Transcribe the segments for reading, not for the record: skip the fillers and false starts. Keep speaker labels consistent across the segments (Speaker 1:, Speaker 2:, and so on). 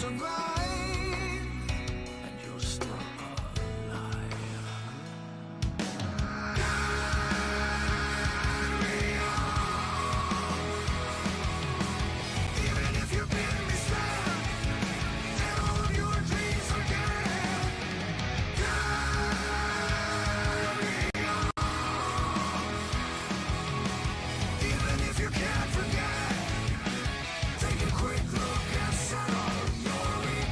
Speaker 1: survive, and you're still alive. Carry on. Even if you've been misled and all of your dreams are dead. Carry on. Even if you can't forget, take a quick look and settle your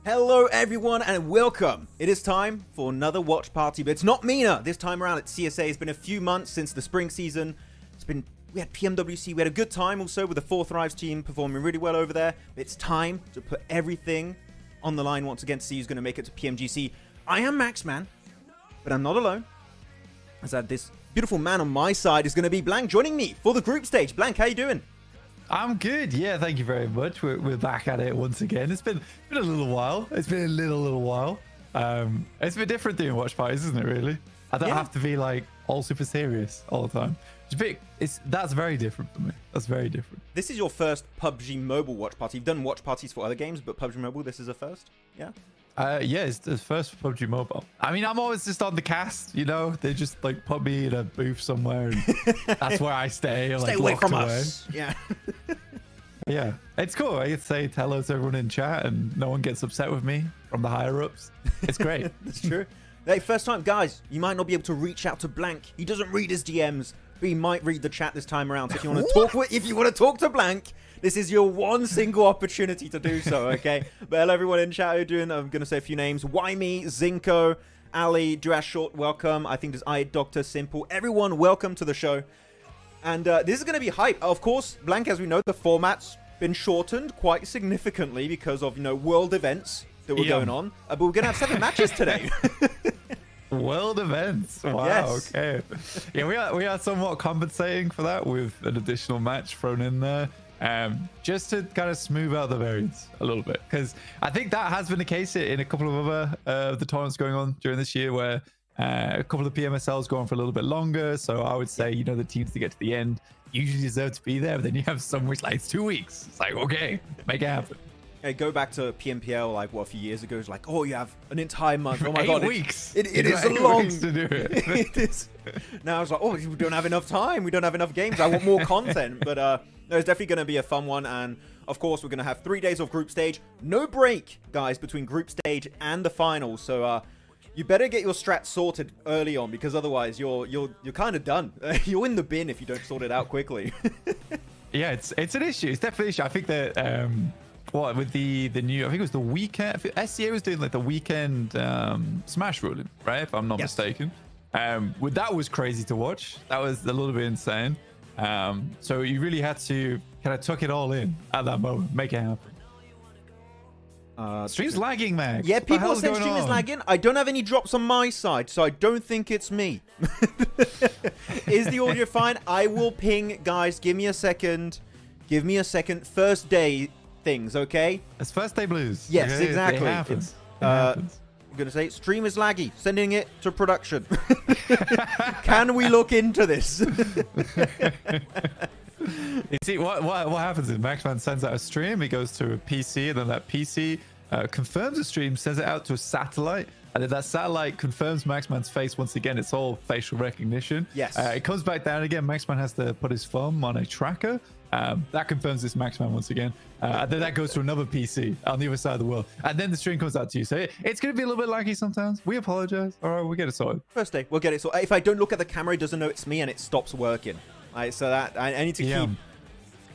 Speaker 2: Hello everyone and welcome. It is time for another watch party, but it's not Mina. This time around at CSA. It's been a few months since the spring season. We had PMWC, we had a good time also with the 4th Thrives team performing really well over there. It's time to put everything on the line once again to see who's going to make it to PMGC. I am Maxman, but I'm not alone. As I had this beautiful man on my side is going to be Blank joining me for the group stage. Blank, how you doing?
Speaker 3: I'm good. Yeah, thank you very much. We're back at it once again. It's been a little while. It's been a little while. It's been different doing watch parties, isn't it? Really, I don't have to be like all super serious all the time. That's very different for me. That's very different.
Speaker 2: This is your first PUBG Mobile watch party. You've done watch parties for other games, but PUBG Mobile, this is a first. Yeah.
Speaker 3: Yeah, it's the first for PUBG Mobile. I mean, I'm always just on the cast, you know. They just like put me in a booth somewhere, and that's where I stay.
Speaker 2: Stay away from us. Yeah.
Speaker 3: Yeah, it's cool. I get to say hello to everyone in chat, and no one gets upset with me from the higher ups. It's great.
Speaker 2: That's true. Hey, first time, guys. You might not be able to reach out to Blank. He doesn't read his DMs, but he might read the chat this time around. So if you want to talk to Blank, this is your one single opportunity to do so, okay? But hello, everyone in chat. How you doing? I'm going to say a few names. Why Me, Zinko, Ali, Duash Short, welcome. I think there's I, Dr. Simple. Everyone, welcome to the show. And this is going to be hype. Of course, Blank, as we know, the format's been shortened quite significantly because of, world events that were going on. But we're going to have 7 matches today.
Speaker 3: World events. Wow.
Speaker 2: Yes.
Speaker 3: Okay. Yeah, we are somewhat compensating for that with an additional match thrown in there, just to kind of smooth out the variance a little bit, because I think that has been the case in a couple of other the tournaments going on during this year, where a couple of PMSLs go on for a little bit longer. So I would say, the teams that get to the end usually deserve to be there, but then you have some which like it's 2 weeks. It's like, okay, make it happen.
Speaker 2: Hey, go back to PMPL like a few years ago. It's like, oh, you have an entire month. Oh my god,
Speaker 3: 8 weeks.
Speaker 2: It is a long.
Speaker 3: Weeks to do it.
Speaker 2: It is. Now it's like, oh, we don't have enough time. We don't have enough games. I want more content. But no, it's definitely going to be a fun one. And of course, we're going to have 3 days of group stage. No break, guys, between group stage and the finals. So you better get your strats sorted early on, because otherwise you're kind of done. You're in the bin if you don't sort it out quickly.
Speaker 3: Yeah, it's an issue. It's definitely an issue. I think that with the new, I think it was the weekend. SCA was doing like the weekend smash ruling, right? If I'm not mistaken. That was crazy to watch. That was a little bit insane. So you really had to kind of tuck it all in at that moment, make it happen. Stream's lagging, Max.
Speaker 2: Yeah, people are saying stream is lagging. I don't have any drops on my side, so I don't think it's me. Is the audio fine? I will ping, guys. Give me a second. Give me a second. First day things, okay?
Speaker 3: It's first day blues.
Speaker 2: Yes,
Speaker 3: okay?
Speaker 2: exactly.
Speaker 3: It happens. I'm
Speaker 2: going to say stream is laggy. Sending it to production. Can we look into this?
Speaker 3: You see, what happens is Maxman sends out a stream, it goes to a PC, and then that PC confirms the stream, sends it out to a satellite, and then that satellite confirms Maxman's face once again. It's all facial recognition.
Speaker 2: Yes.
Speaker 3: It comes back down again. Maxman has to put his thumb on a tracker. That confirms this Maxman once again. And then that goes to another PC on the other side of the world. And then the stream comes out to you. So it's going to be a little bit laggy sometimes. We apologize. All right, we'll get it sorted.
Speaker 2: First day, we'll get it sorted. If I don't look at the camera, it doesn't know it's me, and it stops working. So that I need to keep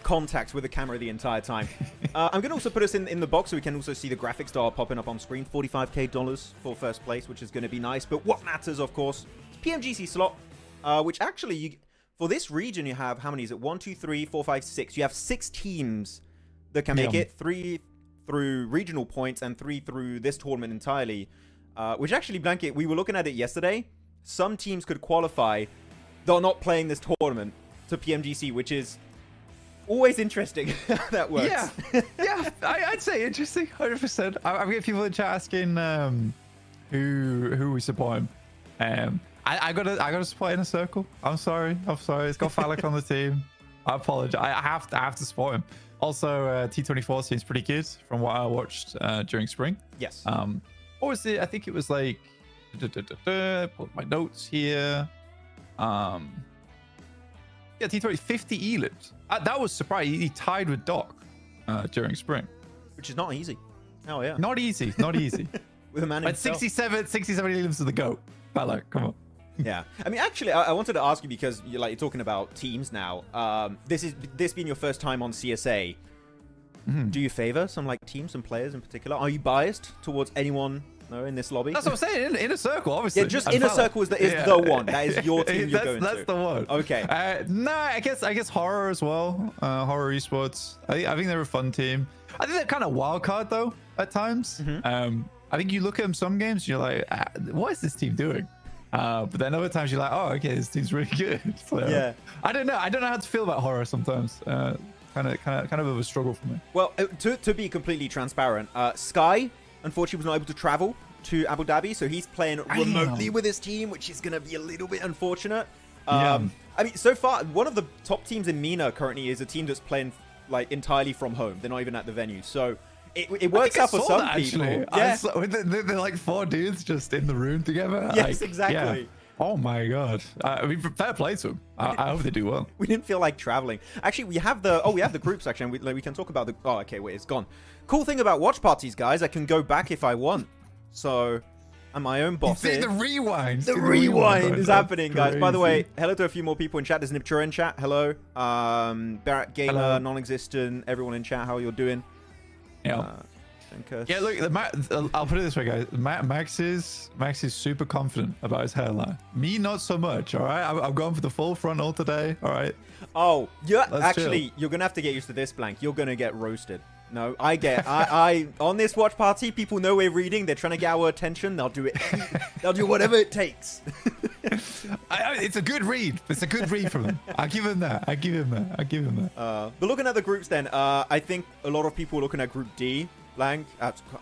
Speaker 2: contact with the camera the entire time. I'm going to also put us in the box so we can also see the graphics dial popping up on screen. $45K for first place, which is going to be nice. But what matters, of course, is PMGC slot, which actually, for this region, you have, how many is it? 1, 2, 3, 4, 5, 6. You have 6 teams that can make it. 3 through regional points and 3 through this tournament entirely. Which actually, Blanket, we were looking at it yesterday. Some teams could qualify. They're not playing this tournament to PMGC, which is always interesting how that works.
Speaker 3: Yeah, I'd say interesting, 100%. I'm getting people in chat asking who we support. I gotta support Inner Circle. I'm sorry. It's got Phallic on the team. I apologize. I have to support him. Also, T24 seems pretty good from what I watched during spring.
Speaker 2: Yes.
Speaker 3: What was it? I think it was like pull up my notes here. Yeah, T20 50 elims. That was surprising. He tied with Doc during spring,
Speaker 2: which is not easy. Oh yeah,
Speaker 3: not easy.
Speaker 2: With a man
Speaker 3: but 67 elims to the GOAT. Fella, come on.
Speaker 2: Yeah, I mean, actually, I wanted to ask you, because you're talking about teams now. This being your first time on CSA. Do you favor some like teams and players in particular? Are you biased towards anyone in this lobby?
Speaker 3: That's what I'm saying. Inner circle, obviously.
Speaker 2: Yeah, just Inner Circle is the one. That is your team you're going to.
Speaker 3: That's the one.
Speaker 2: Okay.
Speaker 3: Nah, I guess HORAA as well. HORAA Esports. I think they're a fun team. I think they're kind of wild card though at times. I think you look at them some games, you're like, what is this team doing? But then other times you're like, oh, okay, this team's really good. So,
Speaker 2: yeah.
Speaker 3: I don't know how to feel about HORAA sometimes. Kind of a struggle for me.
Speaker 2: Well, to be completely transparent, Sky unfortunately was not able to travel to Abu Dhabi, so he's playing remotely with his team, which is going to be a little bit unfortunate. I mean, so far, one of the top teams in MENA currently is a team that's playing like entirely from home. They're not even at the venue, so it works out for some people. Yeah,
Speaker 3: they're like 4 dudes just in the room together.
Speaker 2: Yes,
Speaker 3: like,
Speaker 2: exactly.
Speaker 3: Yeah. Oh my god! I mean, fair play to them. I hope they do well.
Speaker 2: We didn't feel like traveling. Actually, we have the group section. We can talk about the. Oh, okay, wait, it's gone. Cool thing about watch parties, guys, I can go back if I want. So, I'm my own boss.
Speaker 3: You see the rewind.
Speaker 2: The rewind is happening, guys. By the way, hello to a few more people in chat. There's NEPX in chat. Hello, Barrett Gamer,
Speaker 3: hello.
Speaker 2: Non-existent. Everyone in chat, how you're doing?
Speaker 3: Yeah. Yeah, look, I'll put it this way, guys. Max is super confident about his hairline. Me, not so much. All right, I'm going for the full frontal today. All right.
Speaker 2: Oh, yeah. Actually,
Speaker 3: chill.
Speaker 2: you're gonna have to get used to this, Blank. You're gonna get roasted. No, I on this watch party, people know we're reading. They're trying to get our attention. They'll do it. They'll do whatever it takes.
Speaker 3: It's a good read. It's a good read from him. I'll give him that.
Speaker 2: But looking at the groups, then, I think a lot of people are looking at Group D. Blank.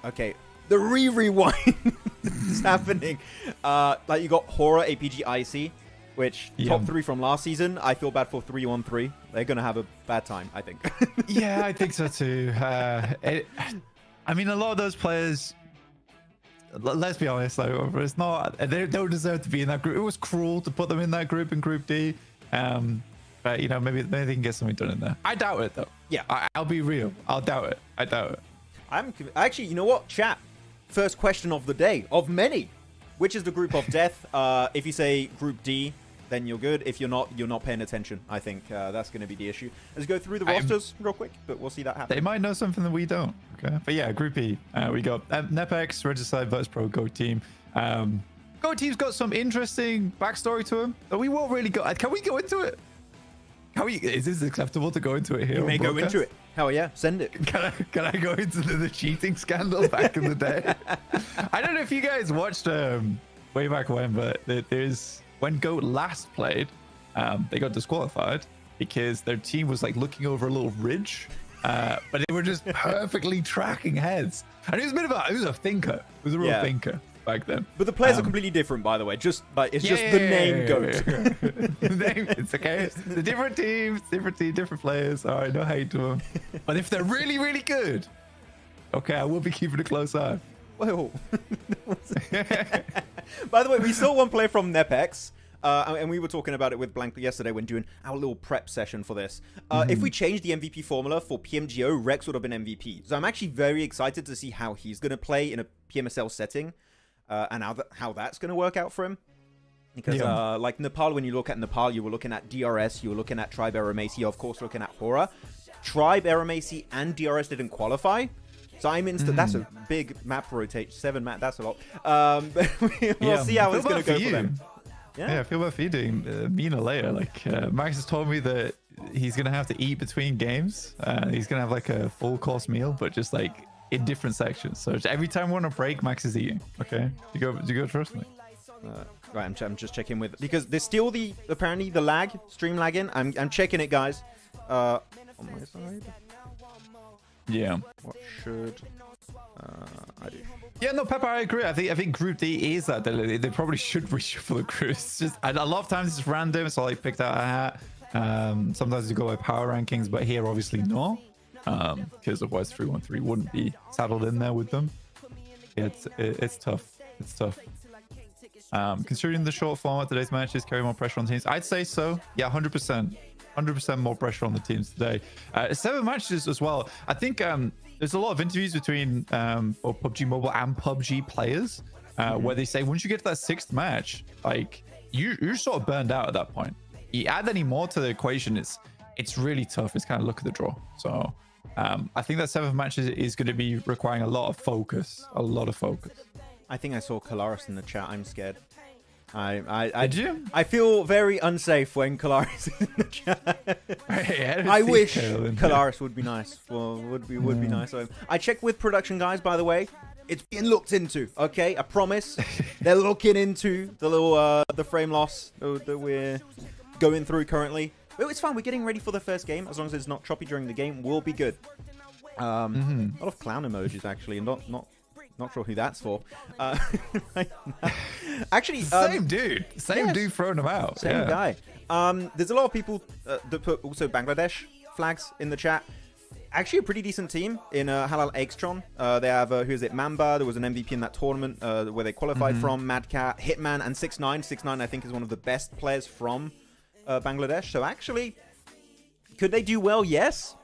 Speaker 2: Okay. The rewind is happening. Like you got HORAA, APG, IC, which top 3 from last season. I feel bad for 3-1-3. They're gonna have a bad time, I think.
Speaker 3: Yeah, I think so too. I mean, a lot of those players. Let's be honest, though, it's not. They don't deserve to be in that group. It was cruel to put them in that group in Group D. But you know, maybe they can get something done in there. I doubt it, though.
Speaker 2: Yeah,
Speaker 3: I'll be real. I'll doubt it. I doubt it.
Speaker 2: Actually, you know what, chat? First question of the day, of many. Which is the group of death? If you say Group D, then you're good. If you're not paying attention. I think that's going to be the issue. Let's go through the rosters real quick, but we'll see that happen.
Speaker 3: They might know something that we don't. Okay, but yeah, Group E. We got NEPX, Registered VIRTUS.PRO, Go Team. Go Team's got some interesting backstory to him that we won't really go. Can we go into it? Is this acceptable to go into it here?
Speaker 2: You may go into it. Hell yeah, send it.
Speaker 3: Can I go into the cheating scandal back in the day? I don't know if you guys watched way back when, but there's when GOAT last played, they got disqualified because their team was like looking over a little ridge, but they were just perfectly tracking heads. And it was a thinker. It was a real thinker back then.
Speaker 2: But the players are completely different, by the way. Just like it's just the name GOAT.
Speaker 3: The name, it's okay. The different teams, different players. All right, no hate to them. But if they're really, really good, okay, I will be keeping a close eye.
Speaker 2: Whoa. By the way, we saw one play from NEPX, and we were talking about it with Blank yesterday when doing our little prep session for this. If we changed the MVP formula for PMGO, Rex would have been MVP. So I'm actually very excited to see how he's going to play in a PMSL setting. And how that's going to work out for him. Because, like Nepal, when you look at Nepal, you were looking at DRS, you were looking at Tribe Aramasi, of course, looking at HORAA. Tribe Aramasi and DRS didn't qualify. So I'm that's a big map rotation. 7 map, that's a lot. We'll see how it's going to go for them.
Speaker 3: Yeah, I feel bad for you doing MENA later. Like, Max has told me that he's going to have to eat between games. He's going to have like a full course meal, but just like in different sections. So every time we're on a break, Max is eating. Okay, do you go trust me?
Speaker 2: Right, I'm just checking with because there's still apparently the lag, stream lagging. I'm checking it, guys. On my side.
Speaker 3: Yeah.
Speaker 2: What should I do?
Speaker 3: Yeah, no, Pepper, I agree. I think Group D is that. They probably should reshuffle the groups. It's just a lot of times it's random, so I picked out a hat. Sometimes you go by power rankings, but here obviously no. Because otherwise 3-1-3 wouldn't be saddled in there with them. Yeah, it's tough. It's tough. Considering the short format, today's matches carry more pressure on teams. I'd say so. Yeah, 100% more pressure on the teams today. 7 matches as well. I think there's a lot of interviews between both PUBG Mobile and PUBG players where they say once you get to that 6th match, like you're sort of burned out at that point. You add any more to the equation, it's really tough. It's kind of luck of the draw. So I think that 7th match is going to be requiring a lot of focus. A lot of focus.
Speaker 2: I think I saw Kalaris in the chat. I'm scared. Did
Speaker 3: you?
Speaker 2: I feel very unsafe when Kalaris is in the chat.
Speaker 3: Yeah,
Speaker 2: I wish Kalaris would be nice. Well, would be nice. I checked with production guys, by the way. It's being looked into. Okay, I promise. They're looking into the little the frame loss that we're going through currently. But it's fine. We're getting ready for the first game. As long as it's not choppy during the game, we'll be good. A lot of clown emojis actually, and not sure who that's for. Actually,
Speaker 3: same dude. Same dude throwing them out.
Speaker 2: Same guy. There's a lot of people that put also Bangladesh flags in the chat. Actually, a pretty decent team in HALAL AXETRON. They have, who is it, Mamba. There was an MVP in that tournament where they qualified from. Madcat, Hitman, and 6ix9ine. 6ix9ine, I think, is one of the best players from Bangladesh. So actually, could they do well? Yes.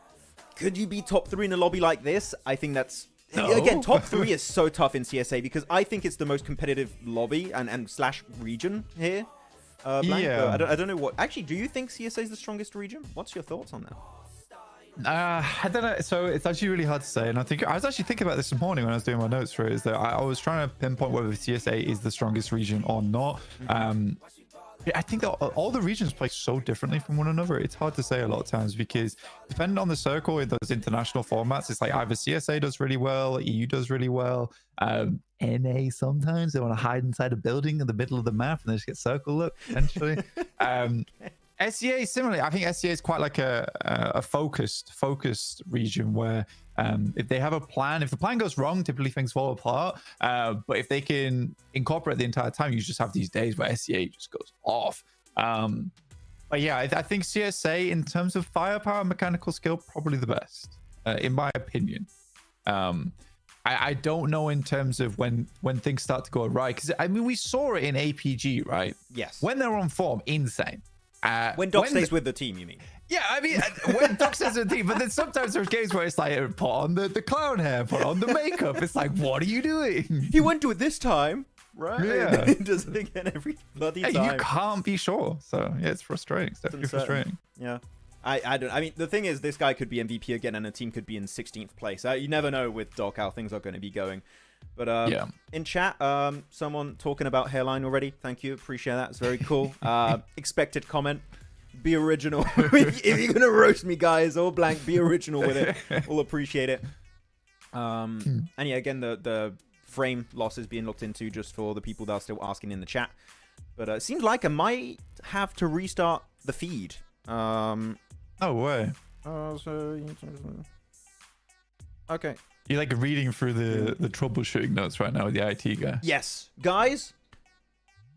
Speaker 2: Could you be top 3 in a lobby like this? I think that's... No. Again, top 3 is so tough in CSA because I think it's the most competitive lobby and slash region here. Yeah. I don't know what... Actually, do you think CSA is the strongest region? What's your thoughts on that?
Speaker 3: I don't know. So it's actually really hard to say. And I was actually thinking about this morning when I was doing my notes for it, is that I was trying to pinpoint whether CSA is the strongest region or not. I think that all the regions play so differently from one another. It's hard to say a lot of times because depending on the circle in those international formats, it's like either CSA does really well, EU does really well, NA sometimes they want to hide inside a building in the middle of the map and they just get circle look essentially. SEA similarly, I think SEA is quite like a focused region where if they have a plan, if the plan goes wrong, typically things fall apart. But if they can incorporate the entire time, you just have these days where SEA just goes off. But yeah, I think CSA in terms of firepower and mechanical skill, probably the best, in my opinion. I don't know in terms of when things start to go right, because I mean we saw it in APG, right?
Speaker 2: Yes.
Speaker 3: When they're on form, insane.
Speaker 2: When Doc stays with the team, you mean?
Speaker 3: Yeah, I mean, when Doc stays with the team, but then sometimes there's games where it's like, put on the clown hair, put on the makeup. It's like, what are you doing?
Speaker 2: He went to it this time, right?
Speaker 3: Yeah.
Speaker 2: He does it again every bloody time.
Speaker 3: You can't be sure. So, yeah, it's frustrating. It's definitely frustrating.
Speaker 2: Yeah. I mean, the thing is, this guy could be MVP again, and a team could be in 16th place. You never know with Doc how things are going to be going. But yeah. In chat, someone talking about hairline already. Thank you. Appreciate that. It's very cool. Expected comment. Be original. If you're going to roast me, guys, all blank, be original with it. We'll appreciate it. And yeah, again, the frame loss is being looked into just for the people that are still asking in the chat. But it seems like I might have to restart the feed.
Speaker 3: No way.
Speaker 2: Okay.
Speaker 3: You're like reading through the troubleshooting notes right now with the IT guy.
Speaker 2: Yes. Guys,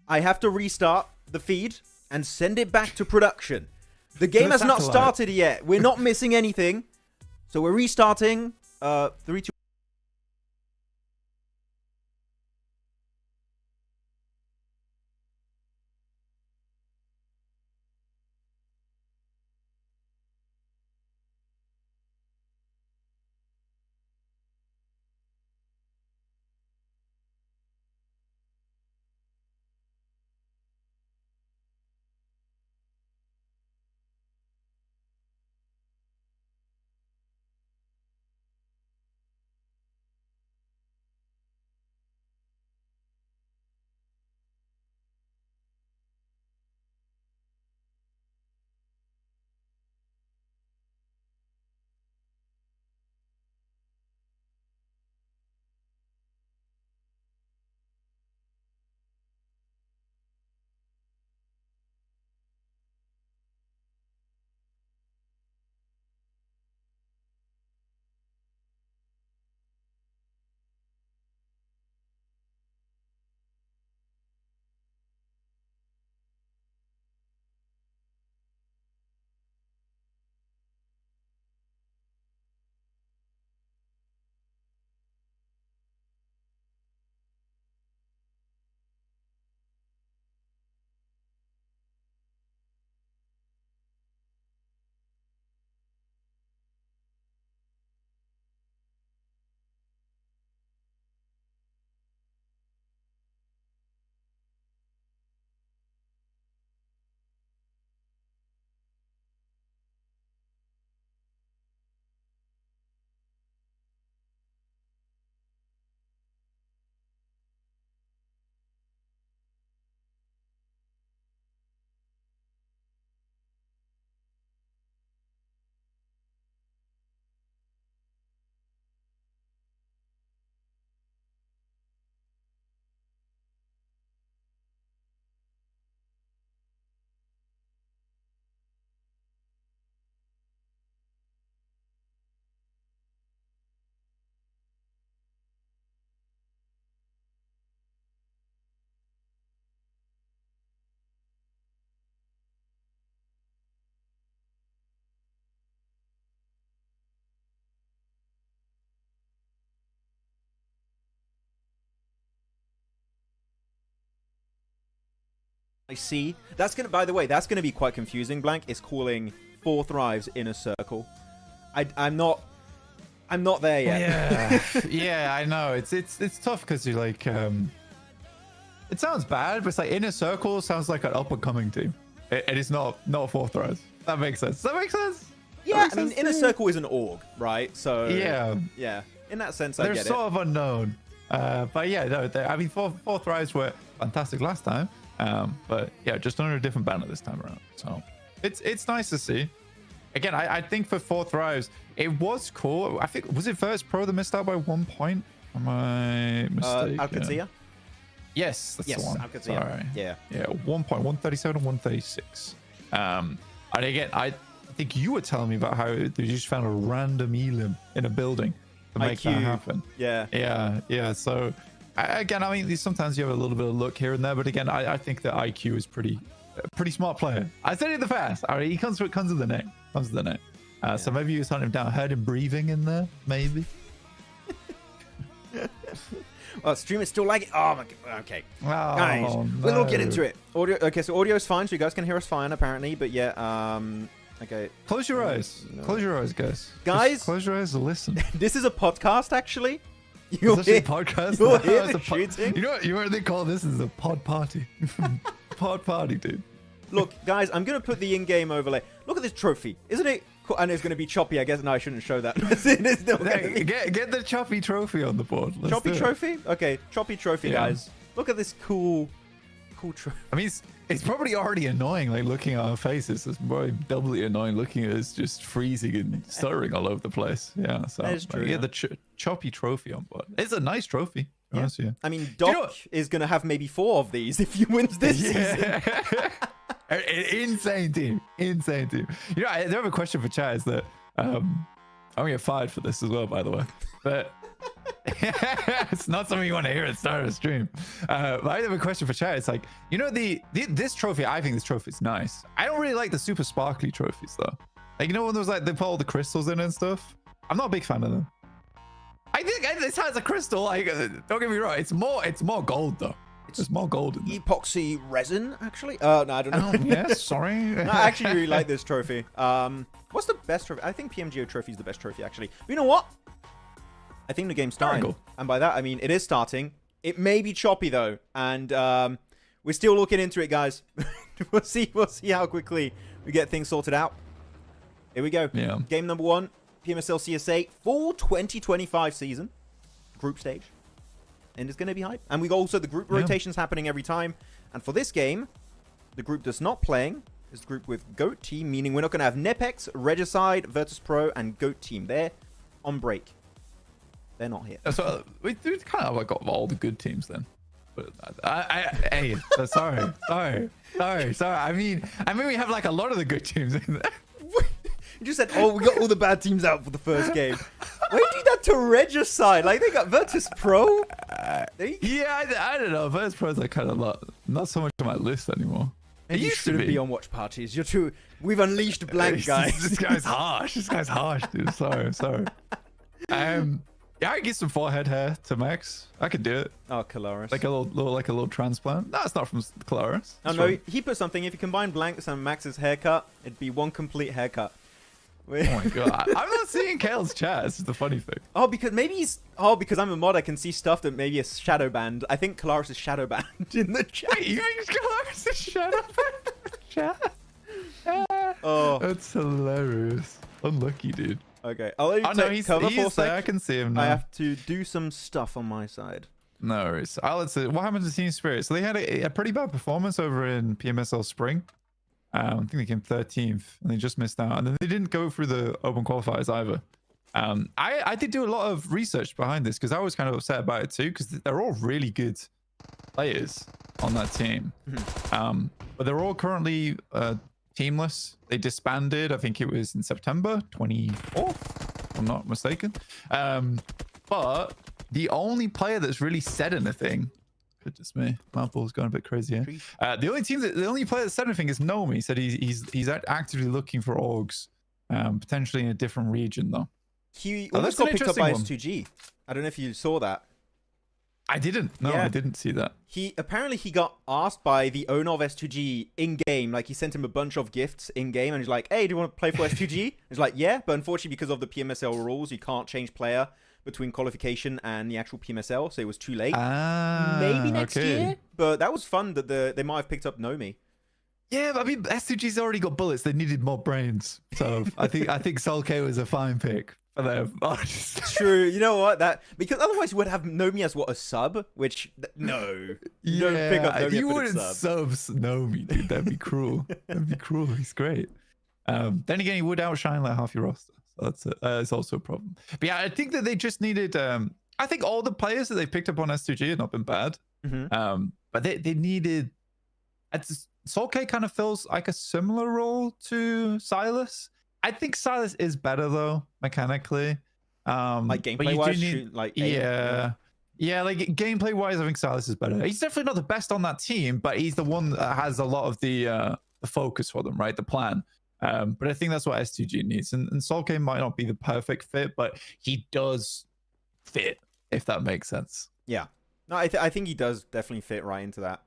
Speaker 2: I have to restart the feed and send it back to production. The game has not started yet. We're not missing anything. So we're restarting. 3, 2, I see. That's gonna. By the way, that's gonna be quite confusing. Blank is calling 4 thrives in a circle. I'm not there yet.
Speaker 3: Yeah, yeah, I know. It's tough because you're like, it sounds bad, but it's like Inner Circle sounds like an up and coming team. It is not 4 thrives. That makes sense. Does that make sense?
Speaker 2: Yeah, I mean, Inner Circle is an org, right? So yeah. In that sense, I
Speaker 3: they're
Speaker 2: get it.
Speaker 3: sort of unknown. But yeah, no, I mean, 4 thrives were fantastic last time. But yeah, just under a different banner this time around. So it's nice to see. Again, I think for 4 thrives, it was cool. I think, was it VIRTUS.PRO that missed out by 1 point? Am I mistaken?
Speaker 2: Qadsiah?
Speaker 3: Yes, that's the one.
Speaker 2: Qadsiah.
Speaker 3: Sorry.
Speaker 2: Yeah.
Speaker 3: Yeah, 1 point, 137 and 136. And again, I think you were telling me about how they just found a random elim in a building to make that happen.
Speaker 2: Yeah.
Speaker 3: Yeah. So again, I mean, sometimes you have a little bit of luck here and there, but again, I think that IQ is a pretty smart player. I said it in the past. All right, he comes with the name. So maybe you hunt him down. Heard him breathing in there, maybe.
Speaker 2: Well, stream is still lagging. Oh my god. Okay.
Speaker 3: Oh,
Speaker 2: Guys,
Speaker 3: no.
Speaker 2: we'll get into it. Audio. Okay, so audio is fine, so you guys can hear us fine, apparently. But yeah, okay.
Speaker 3: Close your eyes.
Speaker 2: No.
Speaker 3: Close your eyes, guys.
Speaker 2: Guys,
Speaker 3: just close your eyes and listen.
Speaker 2: This is a podcast, actually.
Speaker 3: Is this a podcast?
Speaker 2: You'll
Speaker 3: No,
Speaker 2: hear
Speaker 3: it's
Speaker 2: the
Speaker 3: a
Speaker 2: shooting.
Speaker 3: You know what they call this? Is a pod party. Pod party, dude.
Speaker 2: Look, guys, I'm gonna put the in-game overlay. Look at this trophy, isn't it? Cool. And it's gonna be choppy. I guess. No, I shouldn't show that. It's still gonna be...
Speaker 3: Get the choppy trophy on the board. Let's
Speaker 2: Choppy
Speaker 3: do it.
Speaker 2: trophy? Okay, choppy trophy,
Speaker 3: Yeah.
Speaker 2: guys. Look at this cool trophy.
Speaker 3: I mean, it's probably already annoying, like looking at our faces. It's probably doubly annoying looking at us just freezing and stuttering all over the place. Yeah, so
Speaker 2: That is true,
Speaker 3: yeah,
Speaker 2: yeah.
Speaker 3: the choppy trophy on board. It's a nice trophy. to be honest with you.
Speaker 2: I mean,
Speaker 3: you know
Speaker 2: Doc is gonna have maybe 4 of these if he wins this season.
Speaker 3: Insane team. You know, I have a question for chat. Is that I'm gonna get fired for this as well, by the way. But it's not something you want to hear at the start of a stream. But I have a question for chat. It's like, you know, this trophy. I think this trophy is nice. I don't really like the super sparkly trophies though. Like, you know, when there's like they put all the crystals in and stuff. I'm not a big fan of them. I think this has a crystal. Like, don't get me wrong. It's more gold though. There's more gold in there.
Speaker 2: Epoxy resin, actually. No, I don't know.
Speaker 3: Oh, yes, sorry.
Speaker 2: No, I actually really like this trophy. What's the best trophy? I think PMGO trophy is the best trophy, actually. But you know what? I think the game's starting.
Speaker 3: Cool.
Speaker 2: And by that, I mean it is starting. It may be choppy, though. And we're still looking into it, guys. We'll see how quickly we get things sorted out. Here we go.
Speaker 3: Yeah.
Speaker 2: Game number 1, PMSL CSA, full 2025 season. Group stage. And it's going to be hype. And we got also the group rotations happening every time. And for this game, the group that's not playing is the group with GOAT team, meaning we're not going to have NEPX, Regicide, VIRTUS.PRO, and GOAT team. They're on break. They're not here.
Speaker 3: So we kind of like got all the good teams then. But hey, sorry. I mean we have like a lot of the good teams in there.
Speaker 2: You just said, oh, we got all the bad teams out for the first game. Why you do that to Regicide? Like, they got VIRTUS.PRO.
Speaker 3: Yeah, I don't know. VIRTUS.PRO is like kind of not so much on my list anymore. It
Speaker 2: You
Speaker 3: used to
Speaker 2: shouldn't be on watch parties. You're too... We've unleashed blank, guys.
Speaker 3: This guy's harsh. Dude. Sorry. Yeah, I can get some forehead hair to Max. I could do it.
Speaker 2: Oh, Colaris.
Speaker 3: Like a little transplant. No, it's not from Colaris.
Speaker 2: Oh, no, he put something. If you combine Blank's and Max's haircut, it'd be one complete haircut.
Speaker 3: Oh my god. I'm not seeing Kale's chat. This is the funny thing.
Speaker 2: Oh, because maybe he's... Oh, because I'm a mod, I can see stuff that maybe is shadow banned. I think Colaris is shadow banned in the chat.
Speaker 3: You think Colaris is shadow banned in the chat?
Speaker 2: Oh.
Speaker 3: That's hilarious. Unlucky, dude.
Speaker 2: Okay, I'll let you
Speaker 3: Oh no,
Speaker 2: take cover for a
Speaker 3: he's there. I
Speaker 2: sec.
Speaker 3: can see him now.
Speaker 2: I have to do some stuff on my side.
Speaker 3: No worries. Let's see. What happened to Team Spirit? So they had a pretty bad performance over in PMSL Spring. I think they came 13th and they just missed out. And then they didn't go through the open qualifiers either. I did do a lot of research behind this because I was kind of upset about it too because they're all really good players on that team. But they're all currently teamless. They disbanded, I think it was in September 24th, if I'm not mistaken. But the only player that's really said anything, goodness me, MadBulls going a bit crazy here. The only player that said anything is Nomi. He said he's actively looking for orgs, potentially in a different region though.
Speaker 2: He almost got picked up by S2G. I don't know if you saw that.
Speaker 3: I didn't. No,
Speaker 2: Yeah.
Speaker 3: I didn't see that.
Speaker 2: He got asked by the owner of S2G in game. Like he sent him a bunch of gifts in game, and he's like, "Hey, do you want to play for S2G?" He's like, "Yeah," but unfortunately, because of the PMSL rules, you can't change player between qualification and the actual PMSL, so it was too late. Maybe next year, but that was fun that they might have picked up Nomi.
Speaker 3: Yeah, but I mean, S2G's already got bullets. They needed more brains, so I think Sol K was a fine pick for them.
Speaker 2: True. You know what? Because otherwise you would have Nomi as a sub, which no. You don't pick up Nomi
Speaker 3: you
Speaker 2: for the
Speaker 3: wouldn't
Speaker 2: sub.
Speaker 3: Nomi, dude. That'd be cruel. That'd be cruel. He's great. Then again, he would outshine like half your roster. So that's also a problem. But yeah, I think that they just needed. I think all the players that they picked up on S2G have not been bad. But they needed. Sol K kind of fills like a similar role to Silas. I think Silas is better though mechanically.
Speaker 2: Like gameplay wise, like
Speaker 3: like gameplay wise, I think Silas is better. He's definitely not the best on that team, but he's the one that has a lot of the focus for them, right? The plan. But I think that's what S2G needs. And Sol K might not be the perfect fit, but he does fit, if that makes sense.
Speaker 2: Yeah. No, I think he does definitely fit right into that.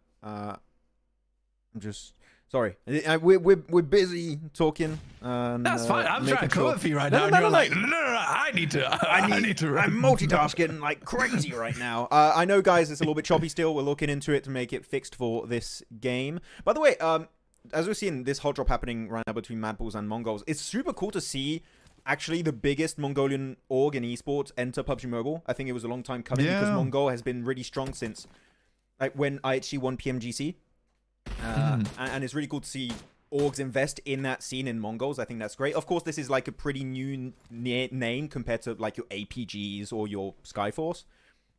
Speaker 2: I'm just sorry. We're busy talking.
Speaker 3: That's fine. I'm trying to cover for you right now. And you're like, no, I need to.
Speaker 2: I'm multitasking like crazy right now. I know, guys, it's a little bit choppy still. We're looking into it to make it fixed for this game. By the way, as we're seeing this hot drop happening right now between MadBulls and MongolZ, it's super cool to see actually the biggest Mongolian org in esports enter PUBG Mobile. I think it was a long time coming because Mongol has been really strong since like when IHG won PMGC. And it's really cool to see orgs invest in that scene in MongolZ. I think that's great. Of course, this is like a pretty new name compared to like your APGs or your Skyforce.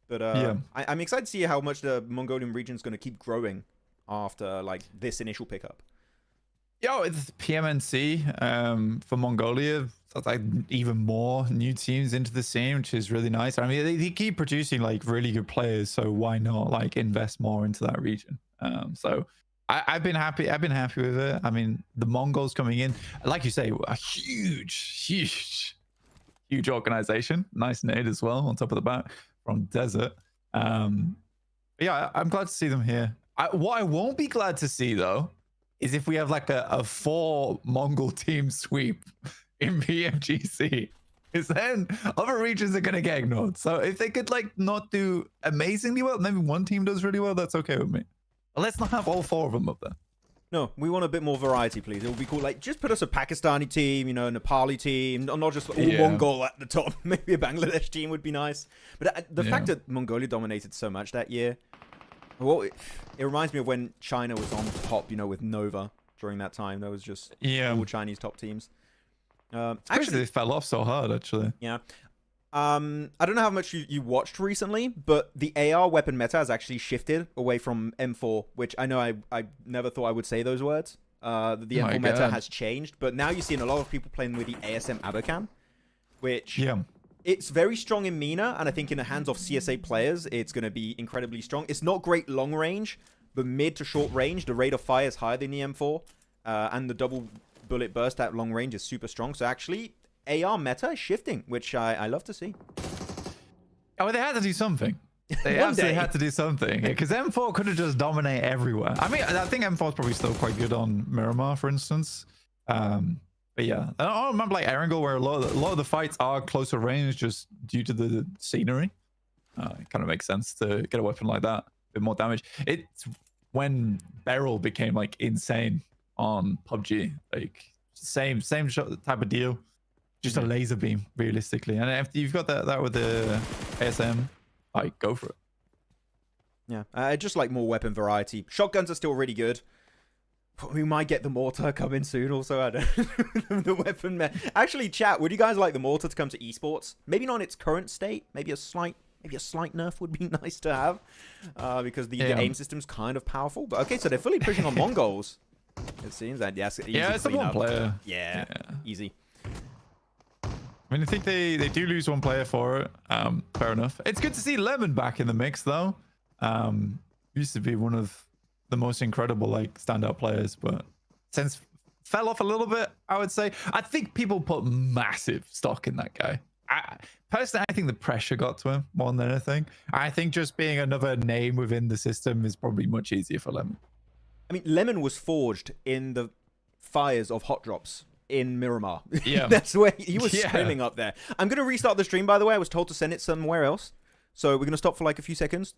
Speaker 2: But I'm excited to see how much the Mongolian region is going to keep growing after like this initial pickup.
Speaker 3: Yo, it's PMNC for Mongolia. That's like even more new teams into the scene, which is really nice. I mean, they keep producing like really good players, so why not like invest more into that region? So I've been happy. I've been happy with it. I mean, the Mongols coming in, like you say, a huge organization. Nice nade as well on top of the bat from Desert. Yeah, I'm glad to see them here. What I won't be glad to see though is if we have like a 4 Mongol team sweep in PMGC. Because then other regions are going to get ignored. So if they could like not do amazingly well, maybe one team does really well, that's okay with me. But let's not have all 4 of them up there.
Speaker 2: No, we want a bit more variety, please. It would be cool. Like, just put us a Pakistani team, you know, a Nepali team, not just all Mongol at the top. Maybe a Bangladesh team would be nice. But the fact that Mongolia dominated so much that year, well, it reminds me of when China was on top, you know, with Nova during that time. There was just all Chinese top teams.
Speaker 3: Actually, they fell off so hard, actually.
Speaker 2: Yeah. I don't know how much you watched recently, but the AR weapon meta has actually shifted away from M4, which I know I never thought I would say those words. The M4 meta has changed, but now you're seeing a lot of people playing with the ASM Abakan, which it's very strong in MENA, and I think in the hands of CSA players, it's going to be incredibly strong. It's not great long range, but mid to short range, the rate of fire is higher than the M4, and the double bullet burst at long range is super strong. So actually, AR meta is shifting, which I love to see.
Speaker 3: Oh, well, they had to do something. They absolutely had to do something. Because M4 could have just dominated everywhere. I mean, I think M4 is probably still quite good on Miramar, for instance. But yeah, I remember like Erangel, where a lot of the fights are closer range just due to the scenery. It kind of makes sense to get a weapon like that, a bit more damage. It's when Beryl became like insane on PUBG, like same type of deal, just a laser beam realistically. And if you've got that with the ASM, like go for it.
Speaker 2: Yeah, I just like more weapon variety. Shotguns are still really good. We might get the mortar coming soon also. I don't the weapon. Actually, chat, would you guys like the mortar to come to esports? Maybe not in its current state. Maybe a slight nerf would be nice to have. Because the aim system's kind of powerful. But okay, so they're fully pushing on MongolZ. It seems that it's
Speaker 3: a one player.
Speaker 2: Yeah, easy.
Speaker 3: I mean, I think they do lose one player for it. Fair enough. It's good to see Lemon back in the mix though. Used to be one of the most incredible like standout players, but since fell off a little bit, I would say. I think people put massive stock in that guy. Personally, I think the pressure got to him more than anything. I think just being another name within the system is probably much easier for Lemon.
Speaker 2: I mean, Lemon was forged in the fires of Hot Drops in Miramar.
Speaker 3: Yeah.
Speaker 2: That's where he was screaming up there. I'm going to restart the stream, by the way. I was told to send it somewhere else. So we're going to stop for like a few seconds.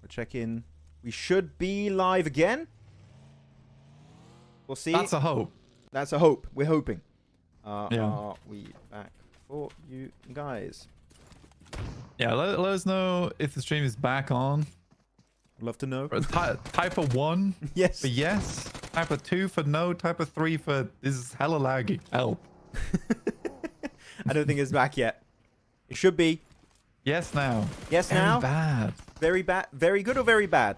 Speaker 2: We'll check in. We should be live again. We'll see.
Speaker 3: That's a hope.
Speaker 2: That's a hope. We're hoping.
Speaker 3: Yeah.
Speaker 2: Are we back for you guys?
Speaker 3: Yeah, let us know if the stream is back on.
Speaker 2: I'd love to know.
Speaker 3: Type of 1
Speaker 2: Yes.
Speaker 3: for yes. Type of 2 for no. Type of 3 for this is hella laggy. Help.
Speaker 2: I don't think it's back yet. It should be.
Speaker 3: Yes now.
Speaker 2: Yes
Speaker 3: Very
Speaker 2: now.
Speaker 3: bad.
Speaker 2: Very bad. Very good or very bad?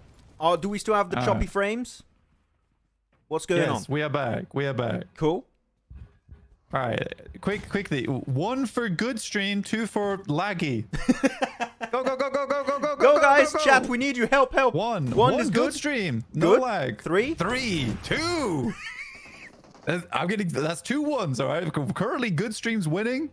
Speaker 2: Do we still have the choppy frames? What's going on?
Speaker 3: Yes, we are back. We are back.
Speaker 2: Cool.
Speaker 3: All right, quickly. 1 for good stream, 2 for laggy. Go, go, go, go, go, go, go,
Speaker 2: Go, guys.
Speaker 3: go, go.
Speaker 2: Chat, we need you. Help, help.
Speaker 3: One
Speaker 2: is
Speaker 3: good
Speaker 2: good.
Speaker 3: stream. No
Speaker 2: Good.
Speaker 3: lag.
Speaker 2: 3.
Speaker 3: 3, 2. I'm getting that's 2 1s. All right. Currently, good streams winning.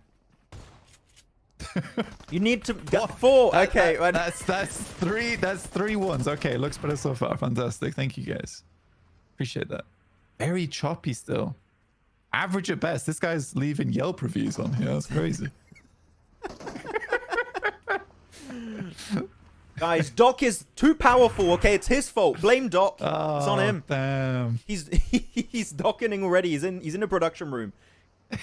Speaker 2: You need to get 4. Okay.
Speaker 3: That's 3. That's 3 1s. Okay, looks better so far. Fantastic. Thank you guys. Appreciate that. Very choppy still. Average at best. This guy's leaving Yelp reviews on here. That's crazy.
Speaker 2: Guys, Doc is too powerful. Okay, it's his fault. Blame Doc.
Speaker 3: Oh,
Speaker 2: It's on him.
Speaker 3: Damn.
Speaker 2: He's docking already. He's in a production room.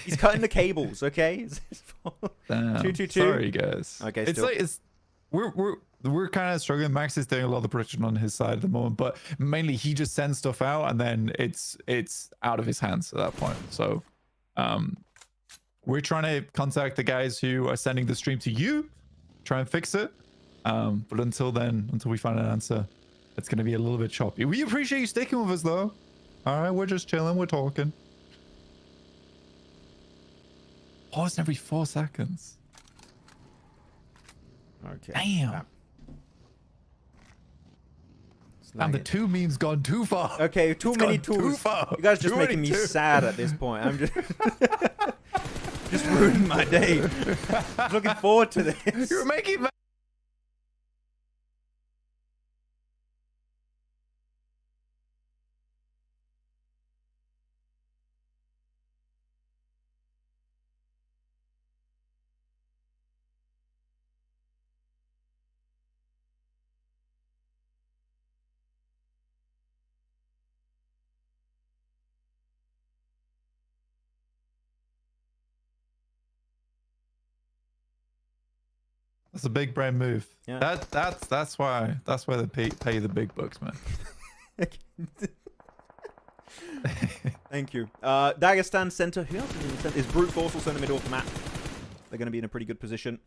Speaker 2: He's cutting the cables. Okay. It's his fault.
Speaker 3: Damn.
Speaker 2: 222.
Speaker 3: Sorry, guys.
Speaker 2: Okay,
Speaker 3: It's
Speaker 2: still.
Speaker 3: like we're kind of struggling. Max is doing a lot of the production on his side at the moment, but mainly he just sends stuff out and then it's out of his hands at that point. So we're trying to contact the guys who are sending the stream to you, try and fix it. But until then, until we find an answer, it's going to be a little bit choppy. We appreciate you sticking with us though. All right, we're just chilling, we're talking. Pause every 4 seconds.
Speaker 2: Okay.
Speaker 3: Damn. And the 2 meme's gone too far.
Speaker 2: Okay, too
Speaker 3: It's
Speaker 2: many
Speaker 3: gone too
Speaker 2: tools.
Speaker 3: far.
Speaker 2: You guys are just
Speaker 3: Too
Speaker 2: making
Speaker 3: many
Speaker 2: me
Speaker 3: tools.
Speaker 2: sad at this point. I'm just ruining my day. Looking forward to this.
Speaker 3: You're making me. That's a big brain move.
Speaker 2: Yeah.
Speaker 3: That's why they pay the big bucks, man.
Speaker 2: Thank you. Dagestan center. Who else is in the center? Is Brute Force also in the middle of the map? They're going to be in a pretty good position.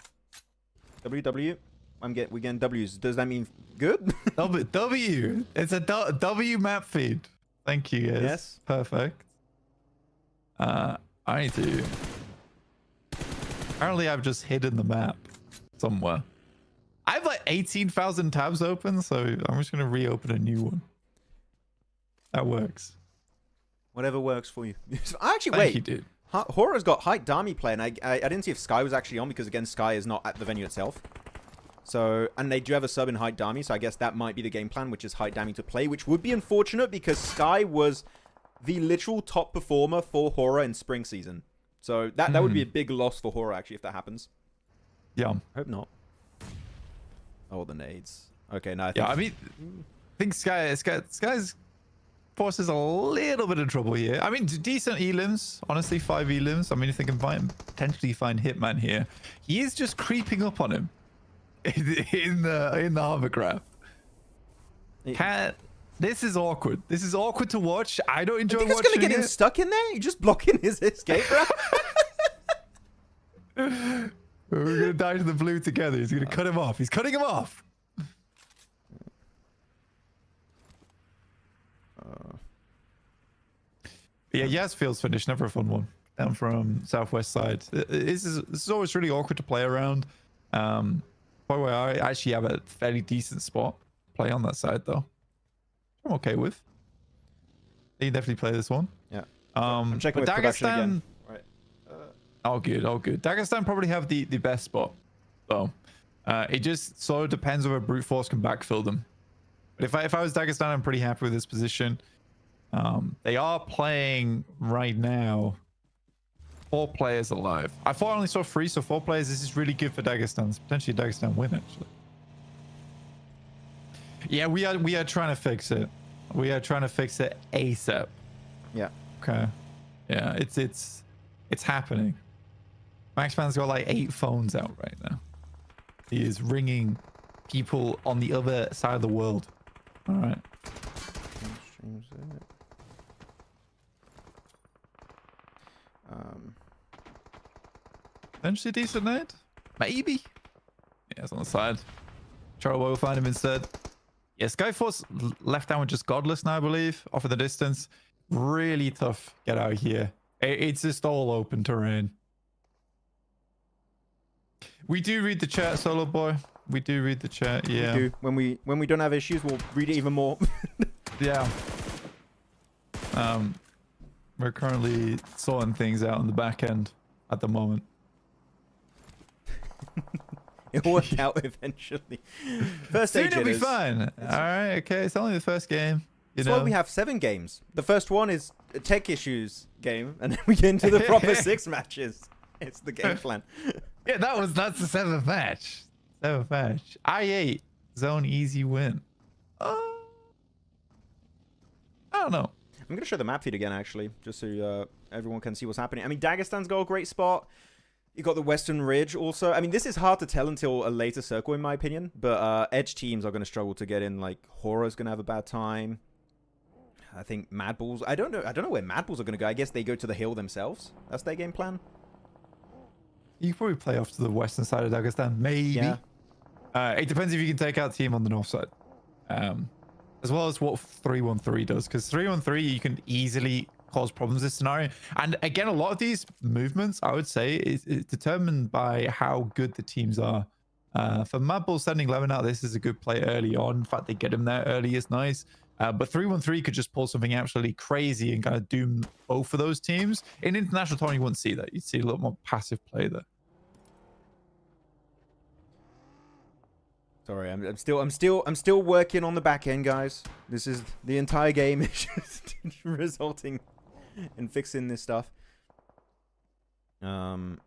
Speaker 2: WW. We're getting W's. Does that mean good?
Speaker 3: W. It's a W map feed. Thank you, guys.
Speaker 2: Yes.
Speaker 3: Perfect. I need to... Apparently, I've just hidden the map somewhere. I have like 18,000 tabs open, so I'm just going to reopen a new one. That works.
Speaker 2: Whatever works for you. Actually,
Speaker 3: Thank
Speaker 2: wait.
Speaker 3: you, dude.
Speaker 2: HORAA's got Height Dami playing. I didn't see if Sky was actually on because, again, Sky is not at the venue itself. So, and they do have a sub in Height Dami, so I guess that might be the game plan, which is Height Dami to play, which would be unfortunate because Sky was the literal top performer for HORAA in spring season. So that would be a big loss for HORAA, actually, if that happens.
Speaker 3: Yeah.
Speaker 2: I hope not. Oh, the nades. Okay, no,
Speaker 3: I think Sky's forces a little bit of trouble here. I mean, decent elims, honestly, 5 elims. I mean, if they can potentially find Hitman here, he is just creeping up on him in the hovercraft. This is awkward. This is awkward to watch. I don't enjoy watching it.
Speaker 2: He's gonna get him stuck in there. You're just blocking his escape route.
Speaker 3: We're gonna die to the blue together. He's gonna cut him off. He's cutting him off. Yeah, Yazfield's finish, never a fun one. Down from southwest side. This is always really awkward to play around. By the way, I actually have a fairly decent spot to play on that side though. I'm okay with. You definitely play this one.
Speaker 2: Yeah. I'm checking with production again. Right.
Speaker 3: Oh good, oh good. Dagestan probably have the best spot though. It just sort of depends whether Brute Force can backfill them. But if I was Dagestan, I'm pretty happy with this position. They are playing right now 4 players alive. I thought I only saw 3, so 4 players. This is really good for Dagestan. It's potentially a Dagestan win, actually. Yeah, we are trying to fix it. We are trying to fix it ASAP.
Speaker 2: Yeah.
Speaker 3: Okay. Yeah, it's happening. Maxman's got like 8 phones out right now. He is ringing people on the other side of the world. All right. Potentially decent nade? Maybe. Yeah, it's on the side. Charlie will find him instead. Yeah, Skyforce left down with just Godless now, I believe, off of the distance. Really tough get out here. It's just all open terrain. We do read the chat, Solo Boy. We do read the chat, yeah.
Speaker 2: We do. When we don't have issues, we'll read it even more.
Speaker 3: Yeah. We're currently sorting things out on the back end at the moment.
Speaker 2: It'll work out eventually. First
Speaker 3: Soon
Speaker 2: stage
Speaker 3: it'll be fine. All right, okay. It's only the first game.
Speaker 2: That's why we have 7 games. The first one is a tech issues game, and then we get into the proper 6 matches. It's the game plan.
Speaker 3: Yeah, that's the 7th match. 7th match. I8 zone easy win. I don't know.
Speaker 2: I'm going to show the map feed again, actually, just so everyone can see what's happening. I mean, Dagestan's got a great spot. You got the Western Ridge also. I mean, this is hard to tell until a later circle, in my opinion. But edge teams are going to struggle to get in. Like, HORAA's going to have a bad time. I think MadBulls. I don't know where MadBulls are going to go. I guess they go to the hill themselves. That's their game plan.
Speaker 3: You could probably play off to the western side of Dagestan. Maybe. Yeah. It depends if you can take out team on the north side. As well as what 313 does. Because 313, you can easily cause problems in this scenario. And again, a lot of these movements, I would say, is determined by how good the teams are. For MadBulls sending Lemon out, this is a good play early on. In fact, they get him there early is nice. But 313 could just pull something absolutely crazy and kind of doom both of those teams. In international tournament, you wouldn't see that. You'd see a lot more passive play there.
Speaker 2: Sorry, I'm still working on the back end, guys. This is the entire game is just resulting in fixing this stuff. And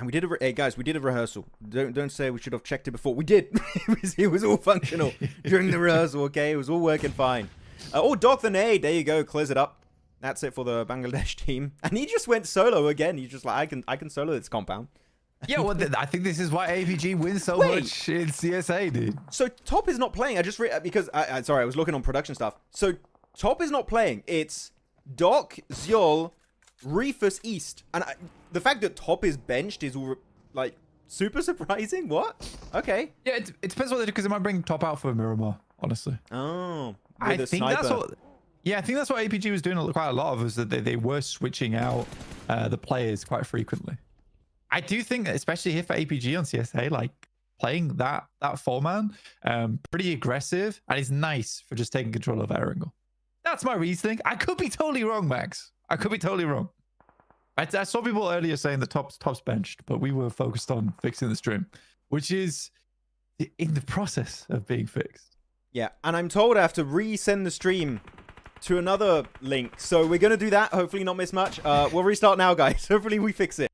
Speaker 2: we did hey guys, we did a rehearsal. Don't say we should have checked it before. We did. it was all functional during the rehearsal. Okay, it was all working fine. Oh, Dog the Nade. There you go. Clears it up. That's it for the Bangladesh team. And he just went solo again. He's just like, I can solo this compound.
Speaker 3: Yeah, well, I think this is why AVG wins so much in CSA, dude.
Speaker 2: So Top is not playing. I just because sorry, I was looking on production stuff. So Top is not playing. It's Doc, Zyol, Reefus East. And the fact that top is benched is like super surprising. What? Okay.
Speaker 3: Yeah, it depends what they do because it might bring top out for Miramar, honestly.
Speaker 2: Oh,
Speaker 3: I
Speaker 2: with a
Speaker 3: think
Speaker 2: sniper.
Speaker 3: that's what. Yeah, I think that's what APG was doing quite a lot of, was that they were switching out the players quite frequently. I do think, especially here for APG on CSA, like playing that four-man, pretty aggressive, and it's nice for just taking control of air angle. That's my reasoning. I could be totally wrong, Max. I could be totally wrong. I saw people earlier saying the top's benched, but we were focused on fixing the stream, which is in the process of being fixed.
Speaker 2: Yeah, and I'm told I have to resend the stream to another link. So we're going to do that. Hopefully not miss much. We'll restart now, guys. Hopefully we fix it.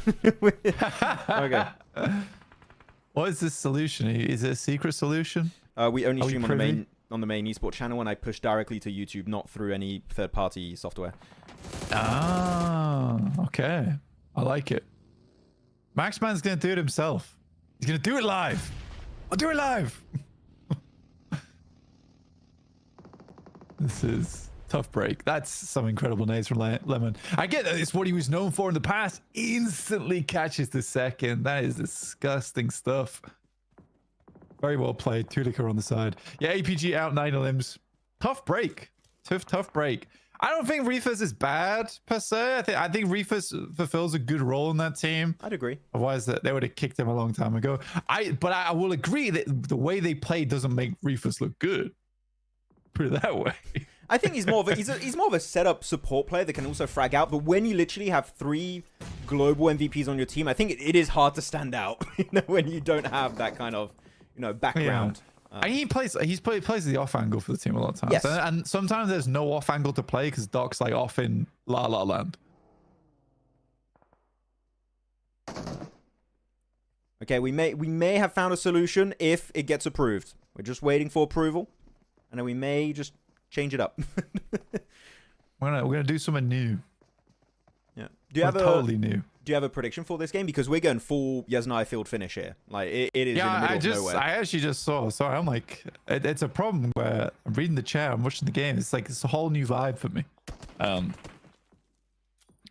Speaker 2: Okay.
Speaker 3: What is this solution? Is it a secret solution?
Speaker 2: We only
Speaker 3: Are we
Speaker 2: stream
Speaker 3: privy?
Speaker 2: on the main esports channel, and I push directly to YouTube, not through any third-party software.
Speaker 3: Ah, okay. I like it. Maxman's gonna do it himself. He's gonna do it live. I'll do it live. This is tough break. That's some incredible nades from Lemon. I get that it's what he was known for in the past. Instantly catches the second. That is disgusting stuff. Very well played. Tulica on the side. Yeah, APG out 9 limbs. Tough break. Tough break. I don't think Reefus is bad per se. I think Reefus fulfills a good role in that team.
Speaker 2: I'd agree.
Speaker 3: Otherwise, they would have kicked him a long time ago. But I will agree that the way they play doesn't make Reefus look good. Put it that way.
Speaker 2: I think he's more of a he's more of a setup support player that can also frag out. But when you literally have 3 global MVPs on your team, I think it is hard to stand out. When you don't have that kind of background.
Speaker 3: Yeah. And he plays the off angle for the team a lot of times.
Speaker 2: Yes.
Speaker 3: And sometimes there's no off angle to play because Doc's like off in La La Land.
Speaker 2: Okay, we may have found a solution if it gets approved. We're just waiting for approval, and then we may just change it up.
Speaker 3: We're gonna do something new.
Speaker 2: Yeah. Do you have
Speaker 3: totally new?
Speaker 2: Do you have a prediction for this game? Because we're going full Yasnaya field finish here. Like it is in the middle of nowhere.
Speaker 3: I actually just saw. Sorry, I'm like, it's a problem where I'm reading the chat, I'm watching the game. It's like it's a whole new vibe for me. But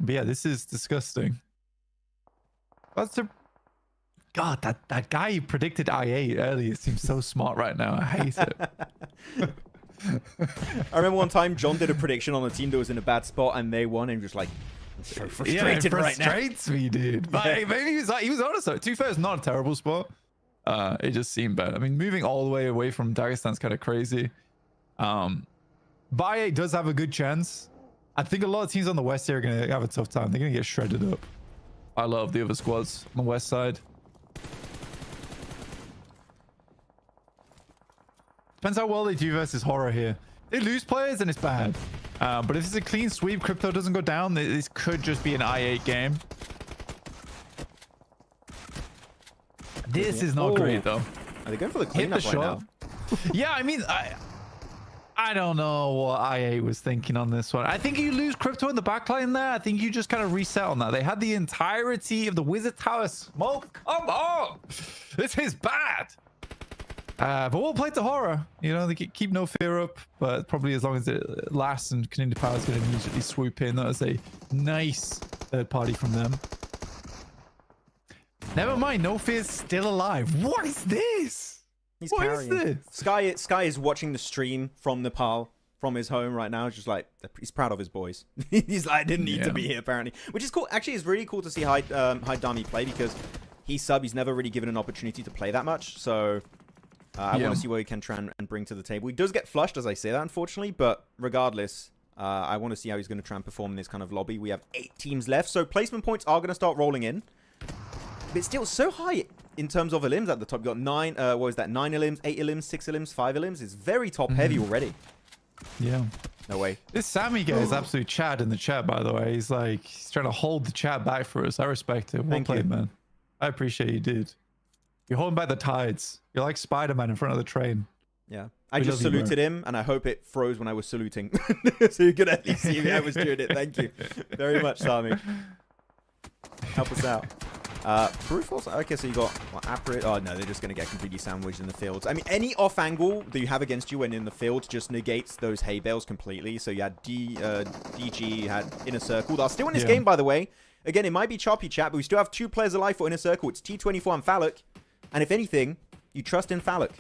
Speaker 3: yeah, this is disgusting. What's the God? That guy who predicted I8 earlier seems so smart right now. I hate it.
Speaker 2: I remember one time John did a prediction on a team that was in a bad spot and they won, and just like, I'm so frustrated right now.
Speaker 3: It frustrates me, dude. But maybe he was honest though. To be fair, it's not a terrible spot. It just seemed bad. I mean, moving all the way away from Dagestan's kind of crazy. But I8 does have a good chance. I think a lot of teams on the west here are going to have a tough time. They're going to get shredded up. I love the other squads on the west side. Depends how well they do versus HORAA here. They lose players and it's bad. But if it's a clean sweep, Crypto doesn't go down, this could just be an I8 game. This is not great though.
Speaker 2: Are they going for the
Speaker 3: Hit
Speaker 2: cleanup
Speaker 3: the
Speaker 2: right
Speaker 3: shot.
Speaker 2: now?
Speaker 3: Yeah, I mean, I don't know what I8 was thinking on this one. I think you lose Crypto in the backline there. I think you just kind of reset on that. They had the entirety of the Wizard Tower smoke. Come on. This is bad. But we'll play to HORAA. You know, they keep no fear up, but probably as long as it lasts and Konina Power is going to immediately swoop in. That was a nice third party from them. Never mind, No Fear's still alive. What is this?
Speaker 2: He's
Speaker 3: What
Speaker 2: carrying.
Speaker 3: is this?
Speaker 2: Sky is watching the stream from Nepal, from his home right now. Just like, he's proud of his boys. He's like, I didn't need to be here apparently, which is cool. Actually, it's really cool to see Hyde Dami play because he's never really given an opportunity to play that much. So I want to see what he can try and bring to the table. He does get flushed as I say that, unfortunately, but regardless, I want to see how he's going to try and perform in this kind of lobby. We have 8 teams left, so placement points are going to start rolling in. But it's still so high in terms of elims at the top. You got 9, what is that? 9 elims, 8 elims, 6 elims, 5 elims. It's very top heavy already.
Speaker 3: Yeah.
Speaker 2: No way.
Speaker 3: This Sammy guy is absolute Chad in the chat, by the way. He's like, he's trying to hold the chat back for us. I respect it. Well played, man. I appreciate you, dude. You're holding back the tides. You're like Spider-Man in front of the train.
Speaker 2: Yeah. I just saluted him, and I hope it froze when I was saluting. So you could at least see me. I was doing it. Thank you very much, Sami. Help us out. Proof also? Okay, so you got ARCRED. Oh, no, they're just going to get completely sandwiched in the fields. I mean, any off angle that you have against you when in the field just negates those hay bales completely. So you had DG, you had Inner Circle. They're still in this game, by the way. Again, it might be choppy chat, but we still have 2 players alive for Inner Circle. It's T24 and Phallic. And if anything, you trust in Phallic.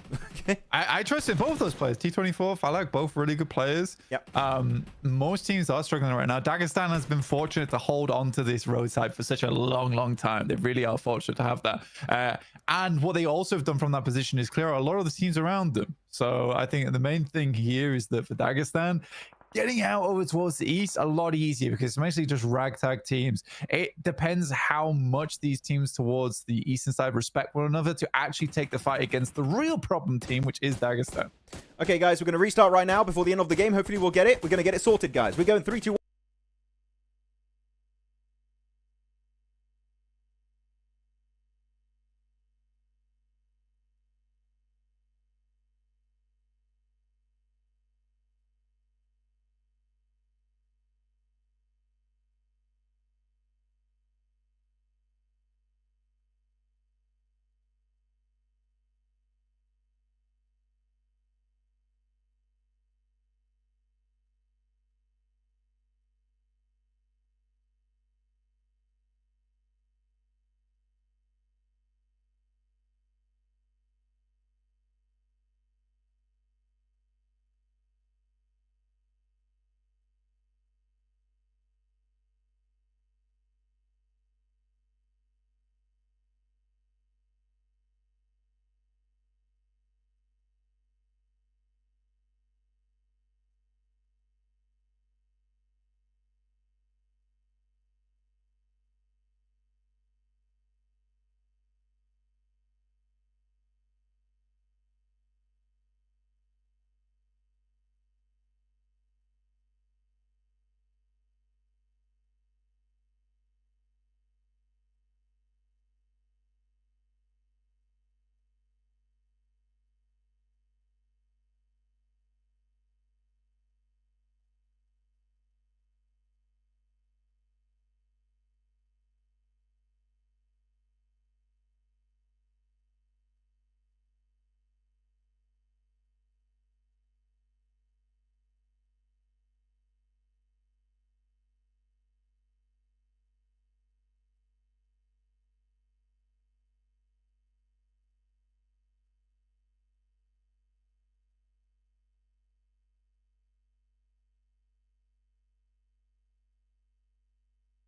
Speaker 2: Okay.
Speaker 3: I trust in both those players. T24, Phallic, both really good players.
Speaker 2: Yep.
Speaker 3: Most teams are struggling right now. Dagestan has been fortunate to hold on to this road side for such a long time. They really are fortunate to have that. And what they also have done from that position is clear out a lot of the teams around them. So I think the main thing here is that for Dagestan, getting out over towards the east a lot easier because it's mostly just ragtag teams. It depends how much these teams towards the eastern side respect one another to actually take the fight against the real problem team, which is Dagestan.
Speaker 2: Okay, guys, we're going to restart right now before the end of the game. Hopefully we'll get it. We're going to get it sorted, guys. We're going 3, 2, 1.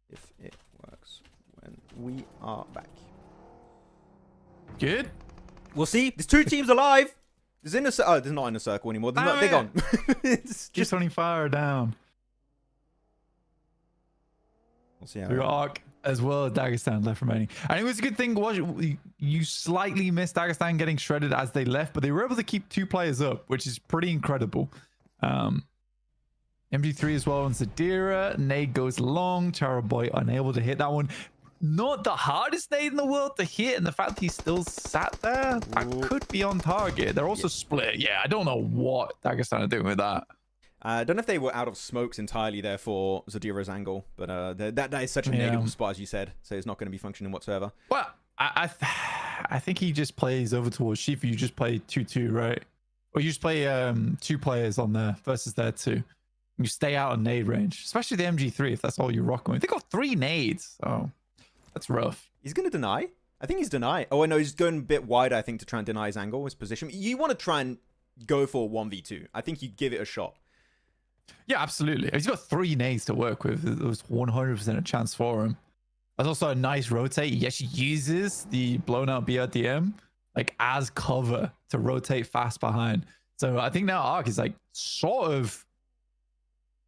Speaker 2: If it works when we are back.
Speaker 3: Good.
Speaker 2: We'll see. There's 2 teams alive. There's not in a circle anymore. They're gone. It's
Speaker 3: Just only fire down.
Speaker 2: We'll see how
Speaker 3: We got Arc as well as Dagestan left remaining. And it was a good thing. You slightly missed Dagestan getting shredded as they left, but they were able to keep 2 players up, which is pretty incredible. MG3 as well on Zadira. Nade goes long. Charaboy unable to hit that one. Not the hardest nade in the world to hit, and the fact he still sat there, that could be on target. They're also split. Yeah, I don't know what Dagestan are doing with that.
Speaker 2: I don't know if they were out of smokes entirely there for Zadira's angle, but that is such a negative spot, as you said, so it's not going to be functioning whatsoever.
Speaker 3: Well, I think he just plays over towards Shifu. You just play 2-2, right? Or you just play 2 players on there versus their 2. You stay out of nade range, especially the MG3 if that's all you're rocking with. They got 3 nades, so that's rough.
Speaker 2: He's going to deny? I think he's denying. Oh, no, he's going a bit wide, I think, to try and deny his angle, his position. You want to try and go for 1v2. I think you give it a shot.
Speaker 3: Yeah, absolutely. He's got 3 nades to work with. It was 100% a chance for him. That's also a nice rotate. He actually uses the blown out BRDM like as cover to rotate fast behind. So I think now Arc is like sort of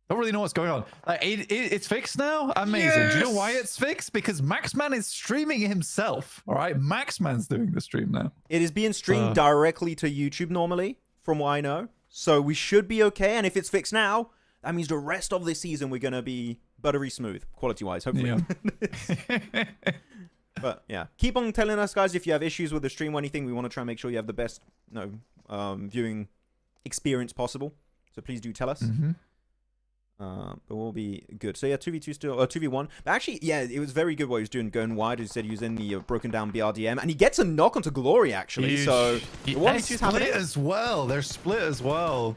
Speaker 3: don't really know what's going on. Like it's fixed now. Amazing. Yes! Do you know why it's fixed? Because Maxman is streaming himself. All right, Maxman's doing the stream now.
Speaker 2: It is being streamed directly to YouTube normally, from what I know. So we should be okay. And if it's fixed now, that means the rest of this season we're gonna be buttery smooth, quality-wise, hopefully.
Speaker 3: Yeah.
Speaker 2: But yeah, keep on telling us, guys, if you have issues with the stream or anything. We want to try and make sure you have the best, viewing experience possible. So please do tell us. But we'll be good. So yeah, 2v2 still, 2v1. But actually, yeah, it was very good what he was doing going wide. He said he was in the broken down BRDM, and he gets a knock onto Glory actually.
Speaker 3: Huge.
Speaker 2: So
Speaker 3: the 1v2's happening as well. They're split as well.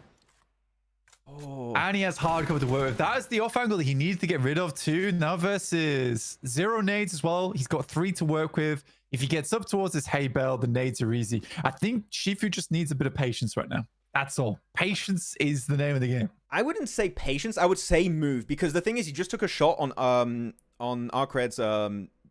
Speaker 2: Oh.
Speaker 3: And he has hard cover to work with. That is the off angle that he needs to get rid of too. Now versus 0 nades as well. He's got 3 to work with. If he gets up towards this hay bale, the nades are easy. I think Shifu just needs a bit of patience right now. That's all. Patience is the name of the game.
Speaker 2: I wouldn't say patience. I would say move, because the thing is, he just took a shot on ARCRED's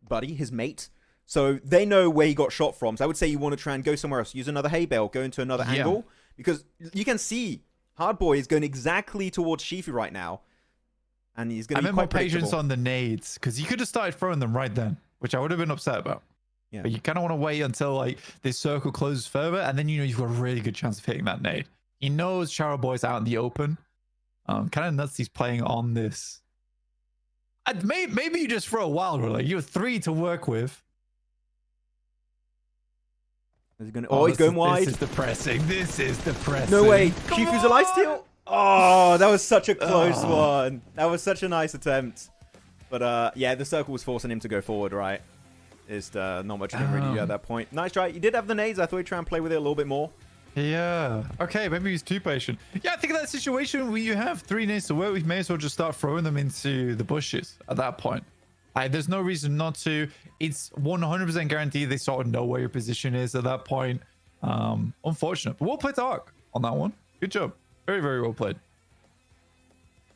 Speaker 2: buddy, his mate. So they know where he got shot from. So I would say you want to try and go somewhere else. Use another hay bale. Go into another angle, because you can see Hardboy is going exactly towards Shifu right now, and he's going to be quite predictable.
Speaker 3: Patience on the nades, because you could have started throwing them right then, which I would have been upset about. Yeah. But you kind of want to wait until like this circle closes further, and then you've got a really good chance of hitting that nade. He knows Charaboy's out in the open. Kind of nuts he's playing on this. Maybe you just throw a wild one. Like you have 3 to work with.
Speaker 2: Is he gonna, he's going wide.
Speaker 3: This is depressing. This is depressing.
Speaker 2: No way. Shifu's a light steal. Oh, that was such a close one. That was such a nice attempt. But yeah, the circle was forcing him to go forward, right? Is not much you can really do at that point. Nice try. You did have the nades. I thought he'd try and play with it a little bit more.
Speaker 3: Yeah. Okay, maybe he's too patient. Yeah, I think in that situation where you have 3 nades to work with, may as well just start throwing them into the bushes at that point. There's no reason not to. It's 100% guaranteed they sort of know where your position is at that point. Unfortunate. But well played to Arc on that one. Good job. Very, very well played.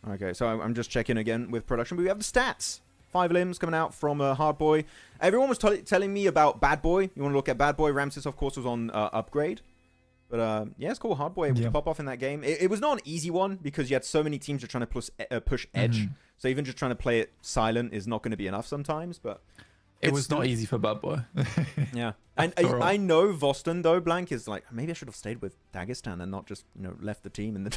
Speaker 2: Okay, so I'm just checking again with production. But we have the stats. 5 limbs coming out from Hardboy. Everyone was telling me about Bad Boy. You want to look at Bad Boy. Ramses, of course, was on Upgrade. But yeah, it's cool. Hardboy able to pop off in that game. It was not an easy one because you had so many teams that are trying to push edge. So even just trying to play it silent is not going to be enough sometimes. But
Speaker 3: it was not easy for Bad Boy.
Speaker 2: Yeah. And I know Voston, though, Blank, is like, maybe I should have stayed with Dagestan and not just, left the team and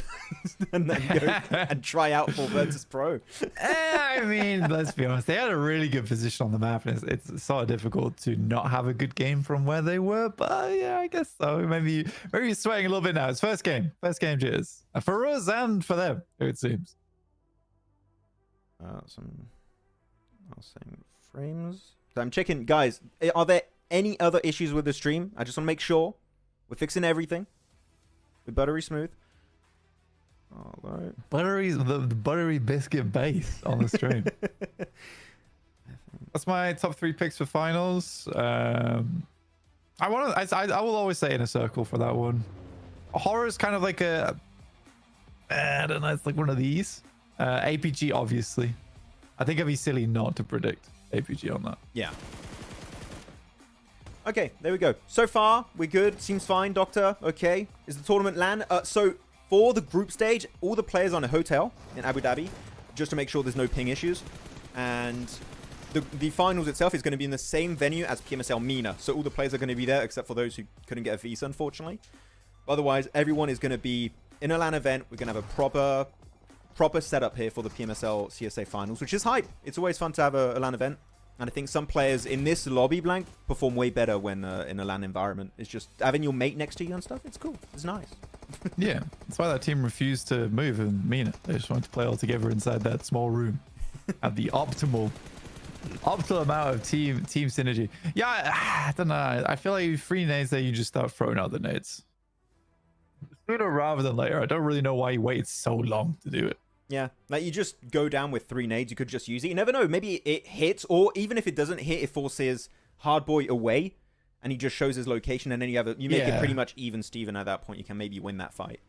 Speaker 2: then go and try out for VIRTUS.PRO.
Speaker 3: I mean, let's be honest. They had a really good position on the map, and it's sort of difficult to not have a good game from where they were. But yeah, I guess so. Maybe you're sweating a little bit now. It's first game jitters. For us and for them, it seems.
Speaker 2: I'll say frames. So I'm checking, guys. Are there any other issues with the stream? I just want to make sure we're fixing everything. We're buttery smooth. All right.
Speaker 3: The buttery biscuit base on the stream. That's my top 3 picks for finals. I will always say in a circle for that one. Horror is kind of like I don't know. It's like one of these. APG, obviously. I think it'd be silly not to predict APG on that.
Speaker 2: Yeah. Okay, there we go. So far, we're good. Seems fine, Doctor. Okay. Is the tournament land? So, for the group stage, all the players are in a hotel in Abu Dhabi, just to make sure there's no ping issues. And the finals itself is going to be in the same venue as PMSL MENA. So all the players are going to be there, except for those who couldn't get a visa, unfortunately. Otherwise, everyone is going to be in a LAN event. We're going to have a proper setup here for the PMSL CSA finals, which is hype. It's always fun to have a LAN event. And I think some players in this lobby, Blank, perform way better when in a LAN environment. It's just having your mate next to you and stuff. It's cool. It's nice.
Speaker 3: Yeah, that's why that team refused to move and mean it. They just wanted to play all together inside that small room. Have the optimal amount of team synergy. Yeah, I don't know. I feel like 3 nades there, you just start throwing out the nades. Sooner rather than later. I don't really know why you waited so long to do it.
Speaker 2: Yeah, like you just go down with 3 nades. You could just use it. You never know. Maybe it hits, or even if it doesn't hit, it forces Hardboy away, and he just shows his location, and then you make it pretty much even Steven at that point. You can maybe win that fight.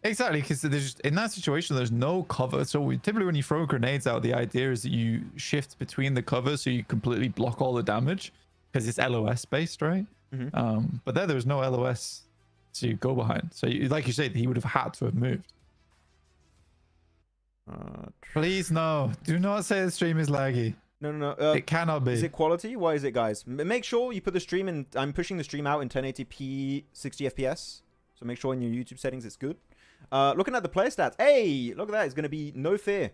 Speaker 2: Exactly,
Speaker 3: because in that situation, there's no cover. So typically when you throw grenades out, the idea is that you shift between the covers so you completely block all the damage, because it's LOS based, right? But there was no LOS to go behind. So like you said, he would have had to have moved. Please no, do not say the stream is laggy.
Speaker 2: No.
Speaker 3: It cannot be.
Speaker 2: Is it quality? Why is it, guys? Make sure you put the stream in. I'm pushing the stream out in 1080p 60 FPS, so make sure in your YouTube settings it's good. Looking at the player stats, hey, look at that. It's going to be no fear.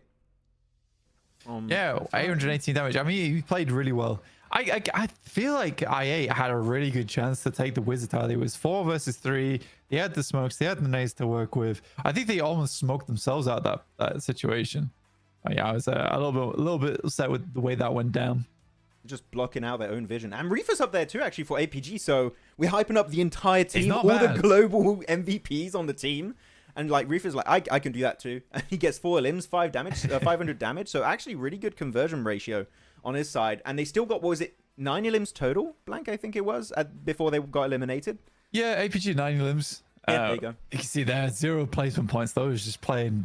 Speaker 3: Yeah, 818 damage. I mean, he played really well. I feel like IA had a really good chance to take the Wizard title. It was 4 versus 3. They had the smokes. They had the nades to work with. I think they almost smoked themselves out of that situation. Yeah, I was a little bit upset with the way that went down.
Speaker 2: Just blocking out their own vision. And Reefer's up there too, actually, for APG. So we're hyping up the entire team, all the global MVPs on the team. And like Reefer's like, I can do that too. And he gets 4 limbs, 5 damage, 500 damage. So actually really good conversion ratio on his side. And they still got, what was it, 90 limbs total? Blank, I think it was, before they got eliminated.
Speaker 3: Yeah, APG 90 limbs.
Speaker 2: Yeah, there you go.
Speaker 3: You can see there, 0 placement points. Those just playing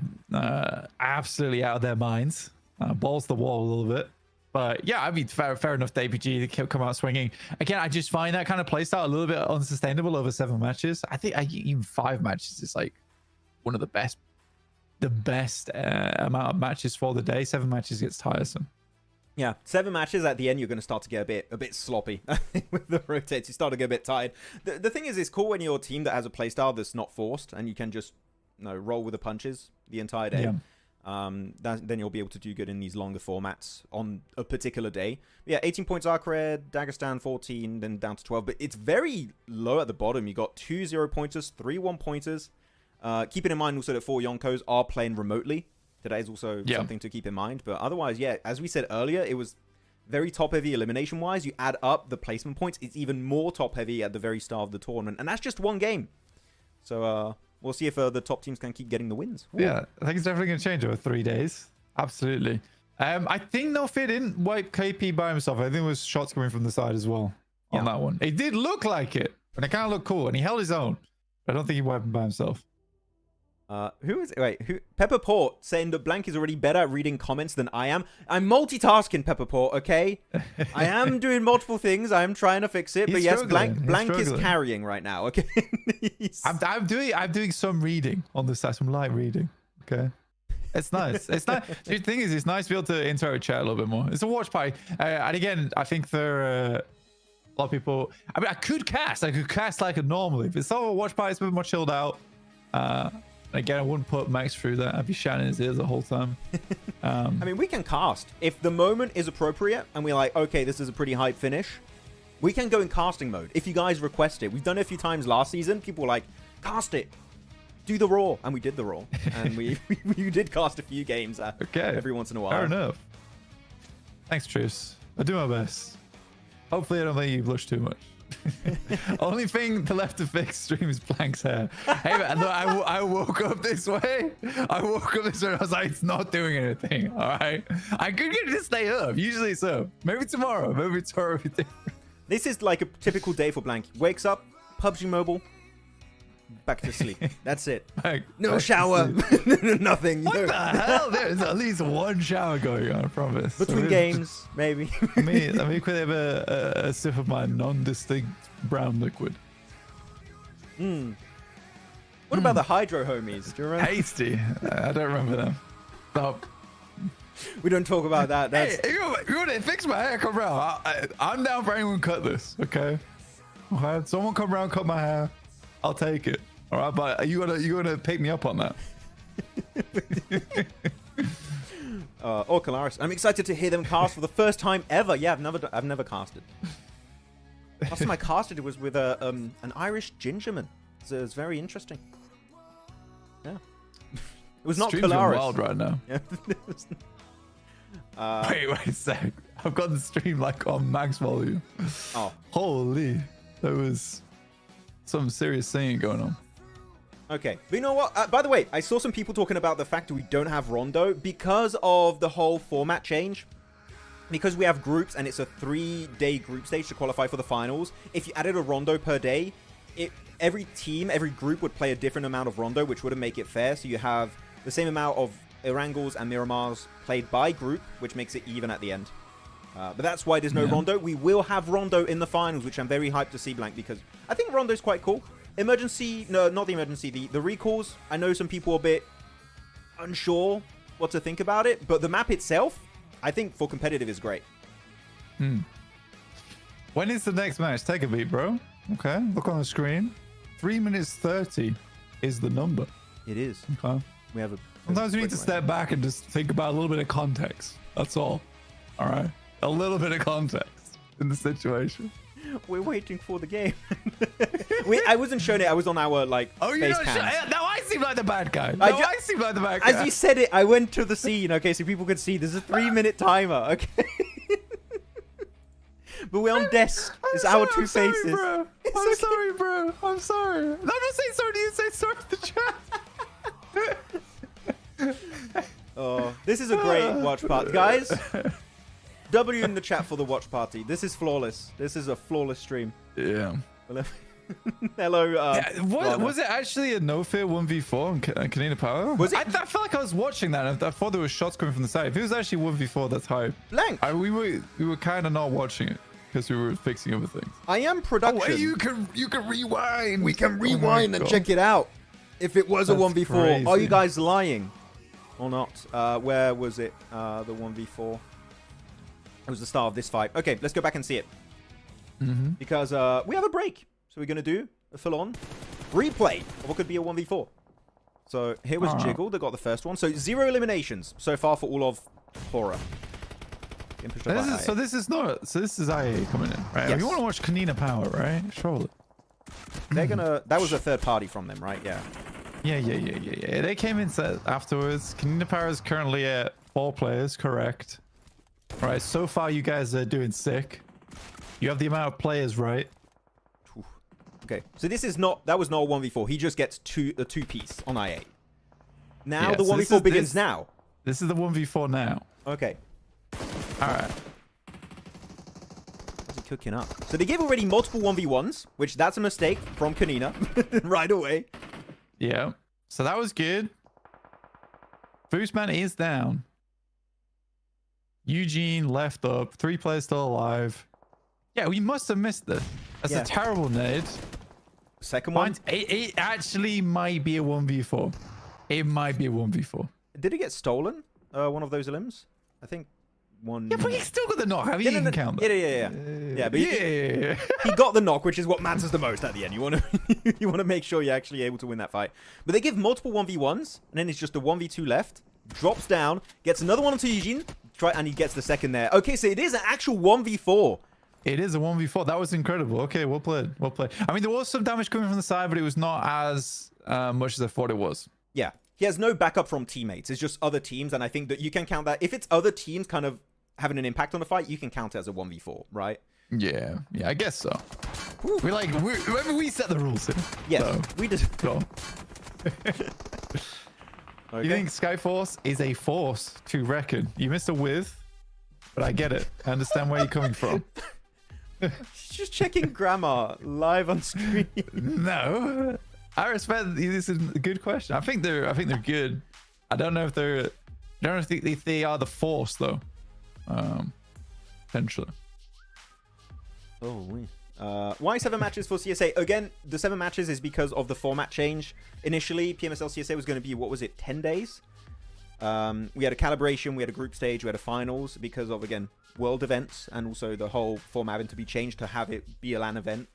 Speaker 3: absolutely out of their minds. Balls the wall a little bit. But yeah, I mean, fair enough to APG to come out swinging. Again, I just find that kind of playstyle a little bit unsustainable over 7 matches. I think even 5 matches is like one of the best amount of matches for the day. 7 matches gets tiresome.
Speaker 2: Yeah, 7 matches at the end, you're going to start to get a bit sloppy with the rotates. You start to get a bit tired. The thing is, it's cool when you're a team that has a playstyle that's not forced and you can just roll with the punches the entire day. Yeah. Then you'll be able to do good in these longer formats on a particular day. But yeah, 18 points ARCRED, Dagestan 14, then down to 12. But it's very low at the bottom. You got 2 0-pointers, 3 1-pointers. Keeping in mind also that 4 Yonkos are playing remotely. That is also something to keep in mind. But otherwise, yeah, as we said earlier, it was very top-heavy elimination-wise. You add up the placement points, it's even more top-heavy at the very start of the tournament. And that's just 1 game. So we'll see if the top teams can keep getting the wins. Ooh.
Speaker 3: Yeah, I think it's definitely going to change over 3 days. Absolutely. I think No Fear didn't wipe KP by himself. I think it was shots coming from the side as well on that one. It did look like it, and it kind of looked cool, and he held his own. I don't think he wiped him by himself.
Speaker 2: Who is it? Wait, who? Pepper Port saying that Blank is already better at reading comments than I am. I'm multitasking, Pepper Port, okay? I am doing multiple things. I am trying to fix it. But yes, Blank is carrying right now, okay?
Speaker 3: I'm doing some reading on the side, some light reading, okay? It's nice. It's nice. The thing is, it's nice to be able to interact with chat a little bit more. It's a watch party. And again, I think there are a lot of people... I mean, I could cast like it normally. But it's all a watch party. It's a bit more chilled out. Again, I wouldn't put Max through that. I'd be shouting in his ears the whole time.
Speaker 2: I mean, we can cast. If the moment is appropriate and we're like, okay, this is a pretty hype finish, we can go in casting mode. If you guys request it. We've done it a few times last season. People were like, cast it. Do the Raw. And we did the Raw. And we did cast a few games every once in a while.
Speaker 3: Fair enough. Thanks, Truce. I do my best. Hopefully, I don't think you blush too much. Only thing left to fix stream is Blank's hair. Hey man, look, I woke up this way. I was like, it's not doing anything. All right, I could get it to stay up. Usually it's up. Maybe tomorrow. Maybe tomorrow.
Speaker 2: This is like a typical day for Blank. Wakes up, PUBG Mobile, back to sleep. That's it. No shower, nothing.
Speaker 3: What the hell? There's at least 1 shower going on, I promise.
Speaker 2: Between games, maybe.
Speaker 3: Let me quickly have a sip of my non-distinct brown liquid.
Speaker 2: What about the Hydro homies? Do you remember?
Speaker 3: Hasty. I don't remember them. Stop.
Speaker 2: We don't talk about that. That's
Speaker 3: Hey, you want to fix my hair? Come around. I'm down for anyone cut this. Okay. Okay. Someone come around, cut my hair. I'll take it. All right. But you gonna pick me up on that?
Speaker 2: or Calaris. I'm excited to hear them cast for the first time ever. Yeah, I've never casted. Last time I casted it was with an Irish gingerman. So it was very interesting. Yeah. It was not
Speaker 3: Streams are
Speaker 2: Calaris.
Speaker 3: wild right now.
Speaker 2: Yeah.
Speaker 3: Wait a sec. I've got the stream like on max volume.
Speaker 2: Oh.
Speaker 3: Holy. There was some serious singing going on.
Speaker 2: Okay, but you know what? By the way, I saw some people talking about the fact that we don't have Rondo because of the whole format change. Because we have groups and it's a 3-day group stage to qualify for the finals. If you added a Rondo per day, every team, every group would play a different amount of Rondo, which wouldn't make it fair. So you have the same amount of Erangels and Miramars played by group, which makes it even at the end. But that's why there's no Rondo. We will have Rondo in the finals, which I'm very hyped to see, Blank, because I think Rondo's quite cool. Emergency, no, not the emergency, the recalls. I know some people are a bit unsure what to think about it, but the map itself, I think for competitive is great.
Speaker 3: When is the next match? Take a beat, bro. Okay, look on the screen. 3 minutes 30 is the number.
Speaker 2: It is.
Speaker 3: Okay.
Speaker 2: We have a.
Speaker 3: Sometimes we need to step back and just think about a little bit of context. That's all. All right. A little bit of context in the situation.
Speaker 2: We're waiting for the game. I wasn't showing it. I was on our
Speaker 3: Oh, you're
Speaker 2: face
Speaker 3: not
Speaker 2: cams.
Speaker 3: sure? Now I seem like the bad guy. I seem like the bad guy.
Speaker 2: As you said it, I went to the scene. Okay, so people could see. There's a 3-minute timer. Okay. But we're on desk. It's our two faces.
Speaker 3: Bro. I'm sorry, bro. I'm sorry. No, I'm not saying sorry to you. Say sorry to the chat.
Speaker 2: Oh, this is a great watch party, guys. W in the chat for the watch party. This is flawless. This is a flawless stream.
Speaker 3: Yeah.
Speaker 2: Hello.
Speaker 3: Was it actually a no fear 1v4 on Konina Power?
Speaker 2: Was it?
Speaker 3: I felt like I was watching that. And I thought there were shots coming from the side. If it was actually 1v4, that's hype.
Speaker 2: Blank.
Speaker 3: We were kind of not watching it because we were fixing other things.
Speaker 2: I am production.
Speaker 3: Oh, you can rewind.
Speaker 2: We can rewind and check it out. If it was
Speaker 3: That's
Speaker 2: a 1v4,
Speaker 3: crazy.
Speaker 2: are you guys lying or not? Where was it? The 1v4. It was the start of this fight. Okay, let's go back and see it. Because we have a break. So we're going to do a full-on replay of what could be a 1v4. So here was Jiggle that got the first one. So 0 eliminations so far for all of HORAA.
Speaker 3: This is IA coming in, right?
Speaker 2: Yes.
Speaker 3: You want to watch Konina Power, right? Surely.
Speaker 2: They're gonna. That was a third party from them, right? Yeah.
Speaker 3: Yeah. They came in afterwards. Konina Power is currently at 4 players, correct? All right. So far, you guys are doing sick. You have the amount of players, right?
Speaker 2: Okay. So this is not. That was not a 1v4. He just gets a 2-piece on IA. Now
Speaker 3: Yeah,
Speaker 2: the
Speaker 3: so
Speaker 2: 1v4 begins now.
Speaker 3: This is the 1v4 now.
Speaker 2: Okay.
Speaker 3: All right.
Speaker 2: What's he cooking up? So they gave already multiple 1v1s, which that's a mistake from Konina right away.
Speaker 3: Yeah. So that was good. Boostman is down. Eugene left up. 3 players still alive. Yeah, we must have missed this. That's a terrible nade.
Speaker 2: Second one.
Speaker 3: It actually might be a 1v4. It might be a 1v4.
Speaker 2: Did it get stolen? One of those limbs? I think one.
Speaker 3: Yeah, but he still got the knock. Have you even count that?
Speaker 2: Yeah, but he got the knock, which is what matters the most at the end. You want to make sure you're actually able to win that fight. But they give multiple 1v1s, and then it's just a 1v2 left. Drops down, gets another one onto Eugene, and he gets the second there. Okay, so it is an actual 1v4.
Speaker 3: It is a 1v4. That was incredible. Okay, well played. Well played. I mean, there was some damage coming from the side, but it was not as much as I thought it was.
Speaker 2: Yeah. He has no backup from teammates. It's just other teams, and I think that you can count that. If it's other teams kind of having an impact on the fight, you can count it as a 1v4, right?
Speaker 3: Yeah, I guess so. We set the rules here.
Speaker 2: Yes,
Speaker 3: so.
Speaker 2: we just...
Speaker 3: Go on.
Speaker 2: Okay.
Speaker 3: You think Skyforce is a force to reckon? You missed a with, but I get it. I understand where you're coming from.
Speaker 2: Just checking grammar live on screen.
Speaker 3: No, I respect. This is a good question. I think they're good. I don't know if if they are the force though. Potentially.
Speaker 2: Oh, why 7 matches for CSA? Again, the 7 matches is because of the format change. Initially, PMSL CSA was going to be, what was it, 10 days? We had a calibration, we had a group stage, we had a finals because of, again, world events and also the whole format having to be changed to have it be a LAN event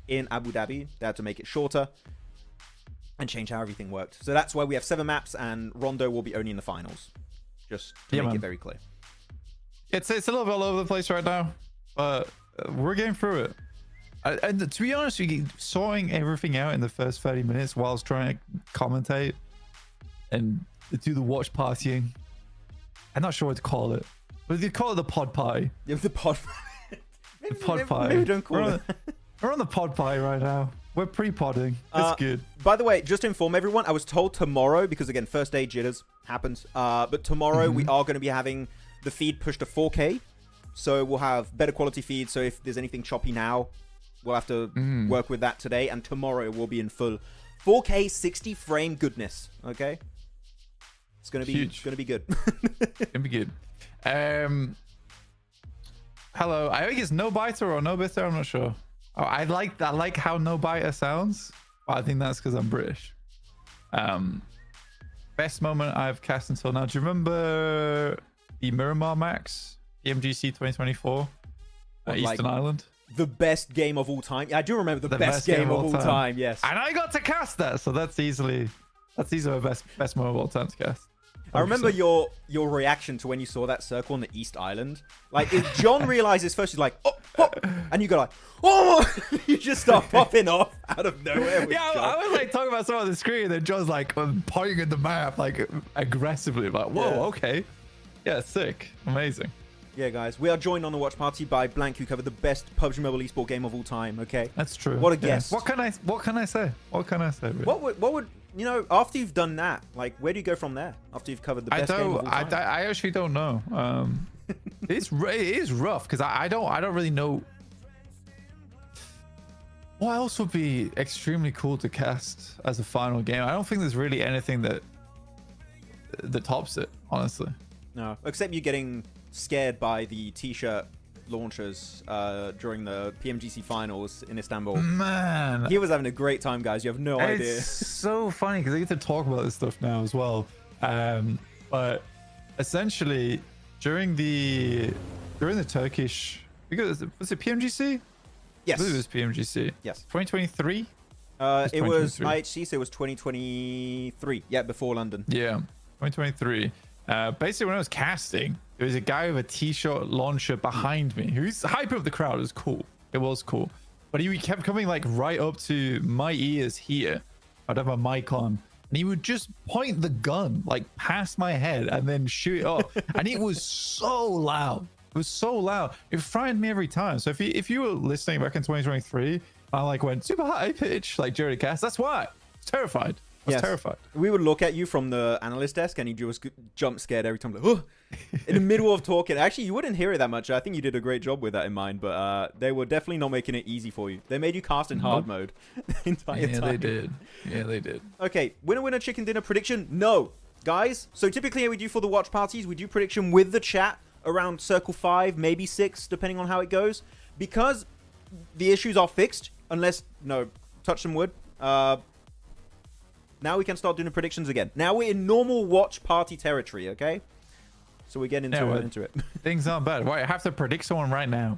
Speaker 2: in Abu Dhabi. They had to make it shorter and change how everything worked. So that's why we have 7 maps and Rondo will be only in the finals. Just to make it very clear.
Speaker 3: It's a little bit all over the place right now, but we're getting through it. And to be honest, we sorting everything out in the first 30 minutes whilst trying to commentate and do the watch partying. I'm not sure what to call it, but you call it the pod pie.
Speaker 2: Yeah, the pod.
Speaker 3: The pod pie.
Speaker 2: Maybe don't call it.
Speaker 3: We're on the pod pie right now. We're pre-podding. It's good.
Speaker 2: By the way, just to inform everyone, I was told tomorrow, because again, first day jitters happens, but tomorrow we are going to be having the feed pushed to 4K. So we'll have better quality feed. So if there's anything choppy now, we'll have to work with that today. And tomorrow we'll be in full 4K 60 frame goodness. Okay? It's going to be
Speaker 3: Huge.
Speaker 2: Going to be good.
Speaker 3: Gonna be good. Hello. I think it's no biter or no bitter. I'm not sure. Oh, I like how no biter sounds, but I think that's because I'm British. Best moment I've cast until now. Do you remember the Miramar Max PMGC 2024 Eastern Island?
Speaker 2: The best game of all time. Yeah, I do remember the best game of all time. Yes.
Speaker 3: And I got to cast that, so that's easily my best moment of all time to cast.
Speaker 2: I remember your reaction to when you saw that circle on the East Island. Like, if John realizes first, he's like, oh, oh, and you go like, oh, you just start popping off out of nowhere. With
Speaker 3: Yeah,
Speaker 2: John.
Speaker 3: I was like talking about something on the screen, and then John's like pointing at the map, like aggressively, like, whoa, okay. Yeah, sick. Amazing.
Speaker 2: Yeah, guys, we are joined on the watch party by Blank, who covered the best PUBG Mobile esport game of all time. Okay,
Speaker 3: that's true.
Speaker 2: What a guest.
Speaker 3: What can I say? What can I say? Really?
Speaker 2: What would you know after you've done that? Like, where do you go from there? After you've covered the best game of all time?
Speaker 3: I actually don't know. It is rough because I don't really know what else would be extremely cool to cast as a final game. I don't think there's really anything that tops it, honestly.
Speaker 2: No, except you getting scared by the t-shirt launchers during the PMGC finals in Istanbul.
Speaker 3: Man,
Speaker 2: he was having a great time, guys. You have no idea.
Speaker 3: It's so funny because I get to talk about this stuff now as well. But essentially, during the Turkish, because was it PMGC?
Speaker 2: Yes,
Speaker 3: I believe it was PMGC.
Speaker 2: Yes,
Speaker 3: 2023.
Speaker 2: It was IHC, so it was 2023. Yeah, before London.
Speaker 3: Yeah, 2023. Basically, when I was casting, there was a guy with a t-shirt launcher behind me who's hyping up the crowd. It was cool. It was cool. But he kept coming like right up to my ears here. I'd have my mic on. And he would just point the gun like past my head and then shoot it up. And it was so loud. It was so loud. It frightened me every time. So if you were listening back in 2023, I like went super high pitch like during the cast. That's why. I was terrified. I was terrified.
Speaker 2: We would look at you from the analyst desk and he just jump scared every time. Like, oh, in the middle of talking. Actually, you wouldn't hear it that much. I think you did a great job with that in mind, but they were definitely not making it easy for you. They made you cast in hard mode the entire time.
Speaker 3: Yeah, they did. Yeah, they did.
Speaker 2: Okay, winner chicken dinner prediction? No. Guys, so typically we do for the watch parties, we do prediction with the chat around circle 5, maybe 6, depending on how it goes. Because the issues are fixed, unless, no, touch some wood. Now we can start doing the predictions again. Now we're in normal watch party territory, okay? So we're getting into it.
Speaker 3: Things aren't bad. Why, I have to predict someone right now.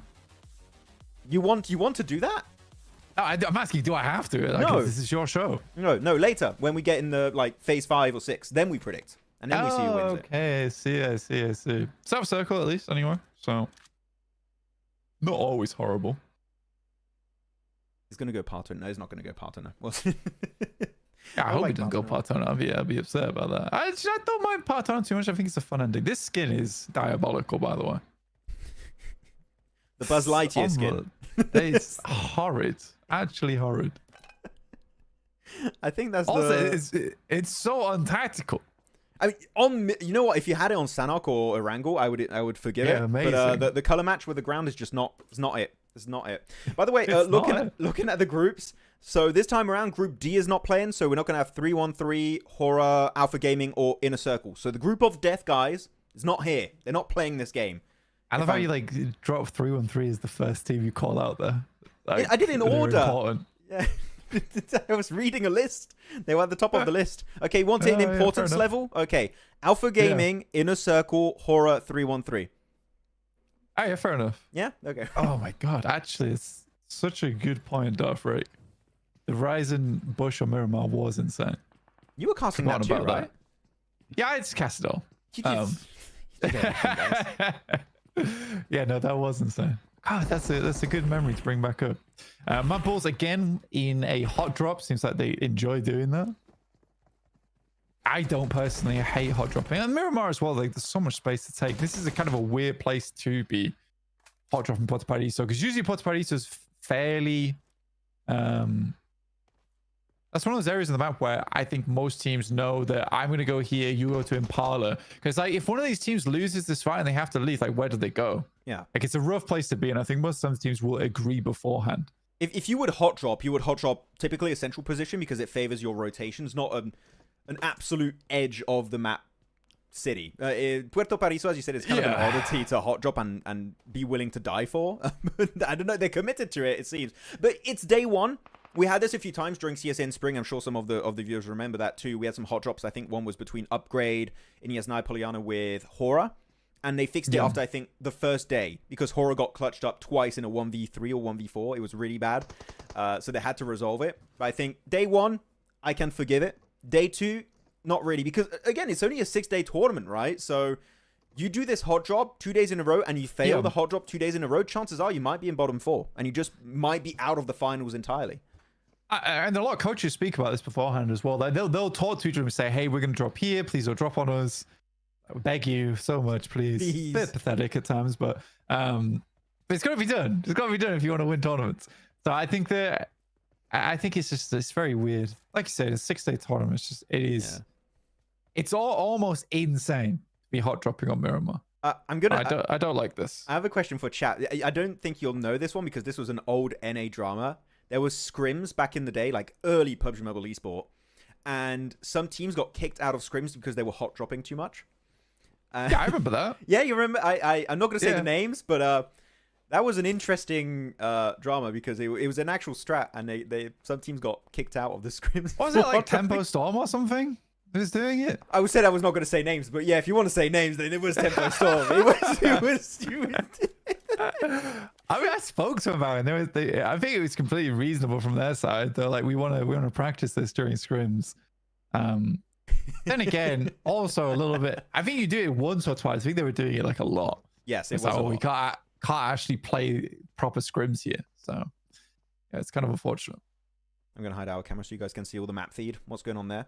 Speaker 2: You want to do that?
Speaker 3: No, I'm asking, do I have to? Like,
Speaker 2: No.
Speaker 3: This is your show.
Speaker 2: No, later. When we get in the like phase 5 or 6, then we predict. And then we see who wins it.
Speaker 3: Okay, I see. Sub circle at least, anyway. So, not always horrible.
Speaker 2: He's going to go Parton. No, he's not going to go Parton. Well,
Speaker 3: Yeah, I hope
Speaker 2: like
Speaker 3: he doesn't go Partona. I'd be upset about that. I don't mind Partona too much. I think it's a fun ending. This skin is diabolical, by the way.
Speaker 2: the Buzz Lightyear skin.
Speaker 3: It's horrid. Actually horrid.
Speaker 2: I think that's
Speaker 3: also, it's so untactical.
Speaker 2: I mean, you know what? If you had it on Sanok or Erangel, I would forgive it.
Speaker 3: Amazing.
Speaker 2: But the color match with the ground is just not. It's not it. It's not it. By the way, looking at the groups. So this time around, Group D is not playing. So we're not going to have 3-1-3, HORAA, Alpha Gaming, or Inner Circle. So the group of death guys is not here. They're not playing this game.
Speaker 3: I love how you like drop 3-1-3 as the first team you call out there. Like,
Speaker 2: I did in order.
Speaker 3: Important.
Speaker 2: Yeah. I was reading a list. They were at the top of the list. Okay, want it in
Speaker 3: Yeah,
Speaker 2: importance
Speaker 3: fair enough.
Speaker 2: level? Okay. Alpha Gaming, Inner Circle, HORAA 313.
Speaker 3: Oh, yeah, fair enough.
Speaker 2: Yeah? Okay.
Speaker 3: Oh my god, actually, it's such a good point, Darth Ray. The Ryzen Bush or Miramar was insane.
Speaker 2: You were casting that
Speaker 3: Forgotten
Speaker 2: too,
Speaker 3: about
Speaker 2: right?
Speaker 3: Yeah, it's Cassidol.
Speaker 2: You just... Okay, guys.
Speaker 3: Yeah, no, that was insane. God, that's a good memory to bring back up. MadBulls again in a hot drop. Seems like they enjoy doing that. I don't personally. I hate hot dropping. And Miramar as well. Like, there's so much space to take. This is a kind of a weird place to be hot dropping Puerto Paradiso, because usually Puerto Paradiso is fairly that's one of those areas in the map where I think most teams know that I'm going to go here, you go to Impala. Because like, if one of these teams loses this fight and they have to leave, like, where do they go?
Speaker 2: Yeah.
Speaker 3: Like, it's a rough place to be, and I think most of the teams will agree beforehand.
Speaker 2: If you would hot drop, you would hot drop typically a central position because it favors your rotations, not an absolute edge of the map city. Puerto Paradiso, as you said, is kind of an oddity to hot drop and be willing to die for. I don't know. They're committed to it, it seems. But it's day one. We had this a few times during CSN Spring. I'm sure some of the viewers remember that too. We had some hot drops. I think one was between ARCRED and Yasnai Poliana with HORAA. And they fixed it after, I think, the first day. Because HORAA got clutched up twice in a 1v3 or 1v4. It was really bad. So they had to resolve it. But I think day one, I can forgive it. Day two, not really. Because, again, it's only a 6-day tournament, right? So you do this hot drop 2 days in a row and you fail the hot drop 2 days in a row, chances are you might be in bottom 4. And you just might be out of the finals entirely.
Speaker 3: And a lot of coaches speak about this beforehand as well. Like, they'll talk to each other and say, hey, we're going to drop here. Please don't drop on us. I beg you so much, please. A bit pathetic at times, but it's got to be done. It's got to be done if you want to win tournaments. So I think it's very weird. Like you said, a 6-day tournament. It's almost insane to be hot dropping on Miramar. I don't like this.
Speaker 2: I have a question for chat. I don't think you'll know this one because this was an old NA drama. There was scrims back in the day, like early PUBG Mobile Esport, and some teams got kicked out of scrims because they were hot dropping too much.
Speaker 3: Yeah, I remember that.
Speaker 2: Yeah, you remember? I'm not going to say the names, but that was an interesting drama because it was an actual strat, and some teams got kicked out of the scrims.
Speaker 3: Was it like Tempo Storm or something? Who's doing it?
Speaker 2: I said I was not going to say names, but yeah, if you want to say names, then it was Tempo Storm. It was
Speaker 3: I mean, I spoke to them about it. I think it was completely reasonable from their side. They're like, we want to practice this during scrims. Then again, also a little bit. I think you do it once or twice. I think they were doing it like a lot.
Speaker 2: Yes,
Speaker 3: it's like, we can't actually play proper scrims here. So yeah, it's kind of unfortunate.
Speaker 2: I'm going to hide our camera so you guys can see all the map feed. What's going on there?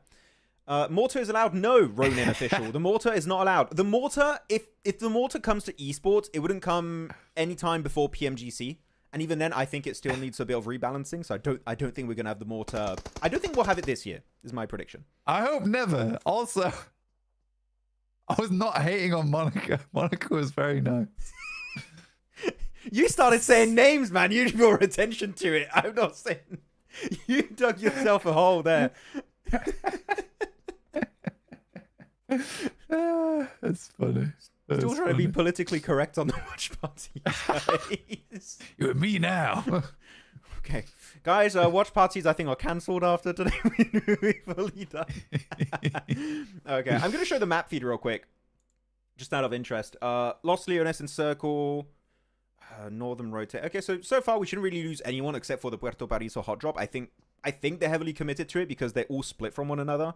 Speaker 2: Mortar is allowed? No, Ronin official. The Mortar is not allowed. The Mortar, if the Mortar comes to esports, it wouldn't come anytime before PMGC. And even then, I think it still needs a bit of rebalancing. So I don't think we're going to have the Mortar. I don't think we'll have it this year, is my prediction.
Speaker 3: I hope never. Also, I was not hating on Monica. Monica was very nice.
Speaker 2: You started saying names, man. You drew your attention to it. I'm not saying... You dug yourself a hole there.
Speaker 3: That's funny.
Speaker 2: Still trying to be politically correct on the watch party. Guys.
Speaker 3: You and me now.
Speaker 2: Okay, guys. Watch parties I think are cancelled after today. We're fully done. Okay, I'm gonna show the map feed real quick, just out of interest. Los Leones in circle. Northern rotate. Okay, so far we shouldn't really lose anyone except for the Puerto Paradiso hot drop. I think they're heavily committed to it because they're all split from one another.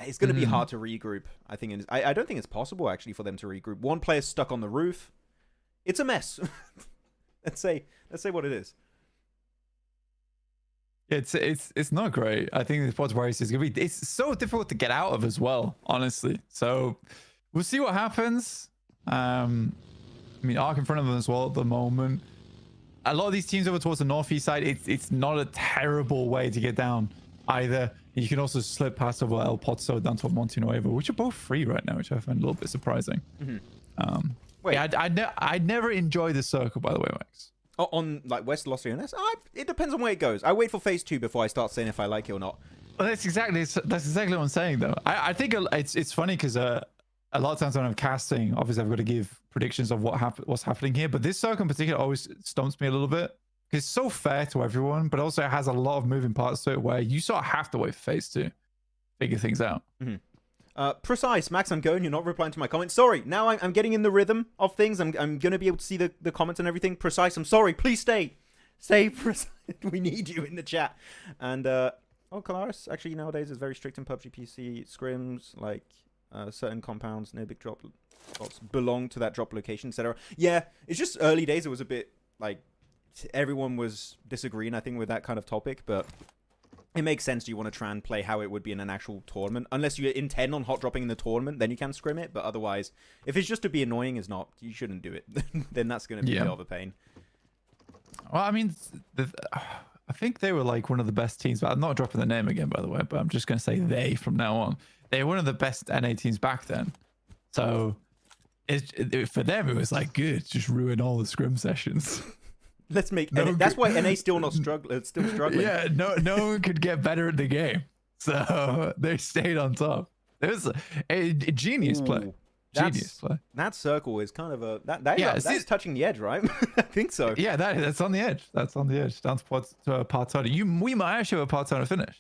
Speaker 2: It's going to be hard to regroup. I don't think it's possible actually for them to regroup. One player's stuck on the roof. It's a mess. let's say what it is.
Speaker 3: It's not great. I think the Puerto Paradiso is going to be. It's so difficult to get out of as well, honestly. So we'll see what happens. I mean, Arc in front of them as well at the moment. A lot of these teams over towards the northeast side, it's not a terrible way to get down either. You can also slip past over El Pozzo down to Monte Nuevo, which are both free right now, which I find a little bit surprising. Wait, yeah, I never enjoy this circle, by the way, Max.
Speaker 2: Oh, on like West Los Leones? It depends on where it goes. I wait for phase 2 before I start saying if I like it or not.
Speaker 3: Well, that's exactly what I'm saying, though. I think it's funny because a lot of times when I'm casting, obviously I've got to give predictions of what's happening here. But this circle in particular always stumps me a little bit It's so fair to everyone, but also it has a lot of moving parts to it where you sort of have to wait for phase 2 figure things out.
Speaker 2: Precise, Max, I'm going. You're not replying to my comments. Sorry, now I'm getting in the rhythm of things. I'm going to be able to see the comments and everything. Precise, I'm sorry. Please stay. Stay, Precise. We need you in the chat. And, Colaris actually nowadays is very strict in PUBG PC scrims. Like, certain compounds near big drops belong to that drop location, etc. Yeah, it's just early days. It was a bit, like, everyone was disagreeing, I think, with that kind of topic. But it makes sense. You want to try and play how it would be in an actual tournament. Unless you intend on hot dropping in the tournament, then you can scrim it. But otherwise, if it's just to be annoying, you shouldn't do it. Then that's going to be a bit of a pain.
Speaker 3: Well, I mean, I think they were like one of the best teams. But I'm not dropping the name again, by the way. But I'm just going to say they from now on. They were one of the best NA teams back then. So for them, it was like good. Just ruin all the scrim sessions.
Speaker 2: Let's make that's why NA still struggling.
Speaker 3: Yeah, no one could get better at the game, so they stayed on top. It was a genius play. Genius play. That
Speaker 2: circle is kind of a that's touching the edge, right? I think so.
Speaker 3: Yeah, that's on the edge. That's on the edge. Down to a Partona. We might actually have a Partona finish.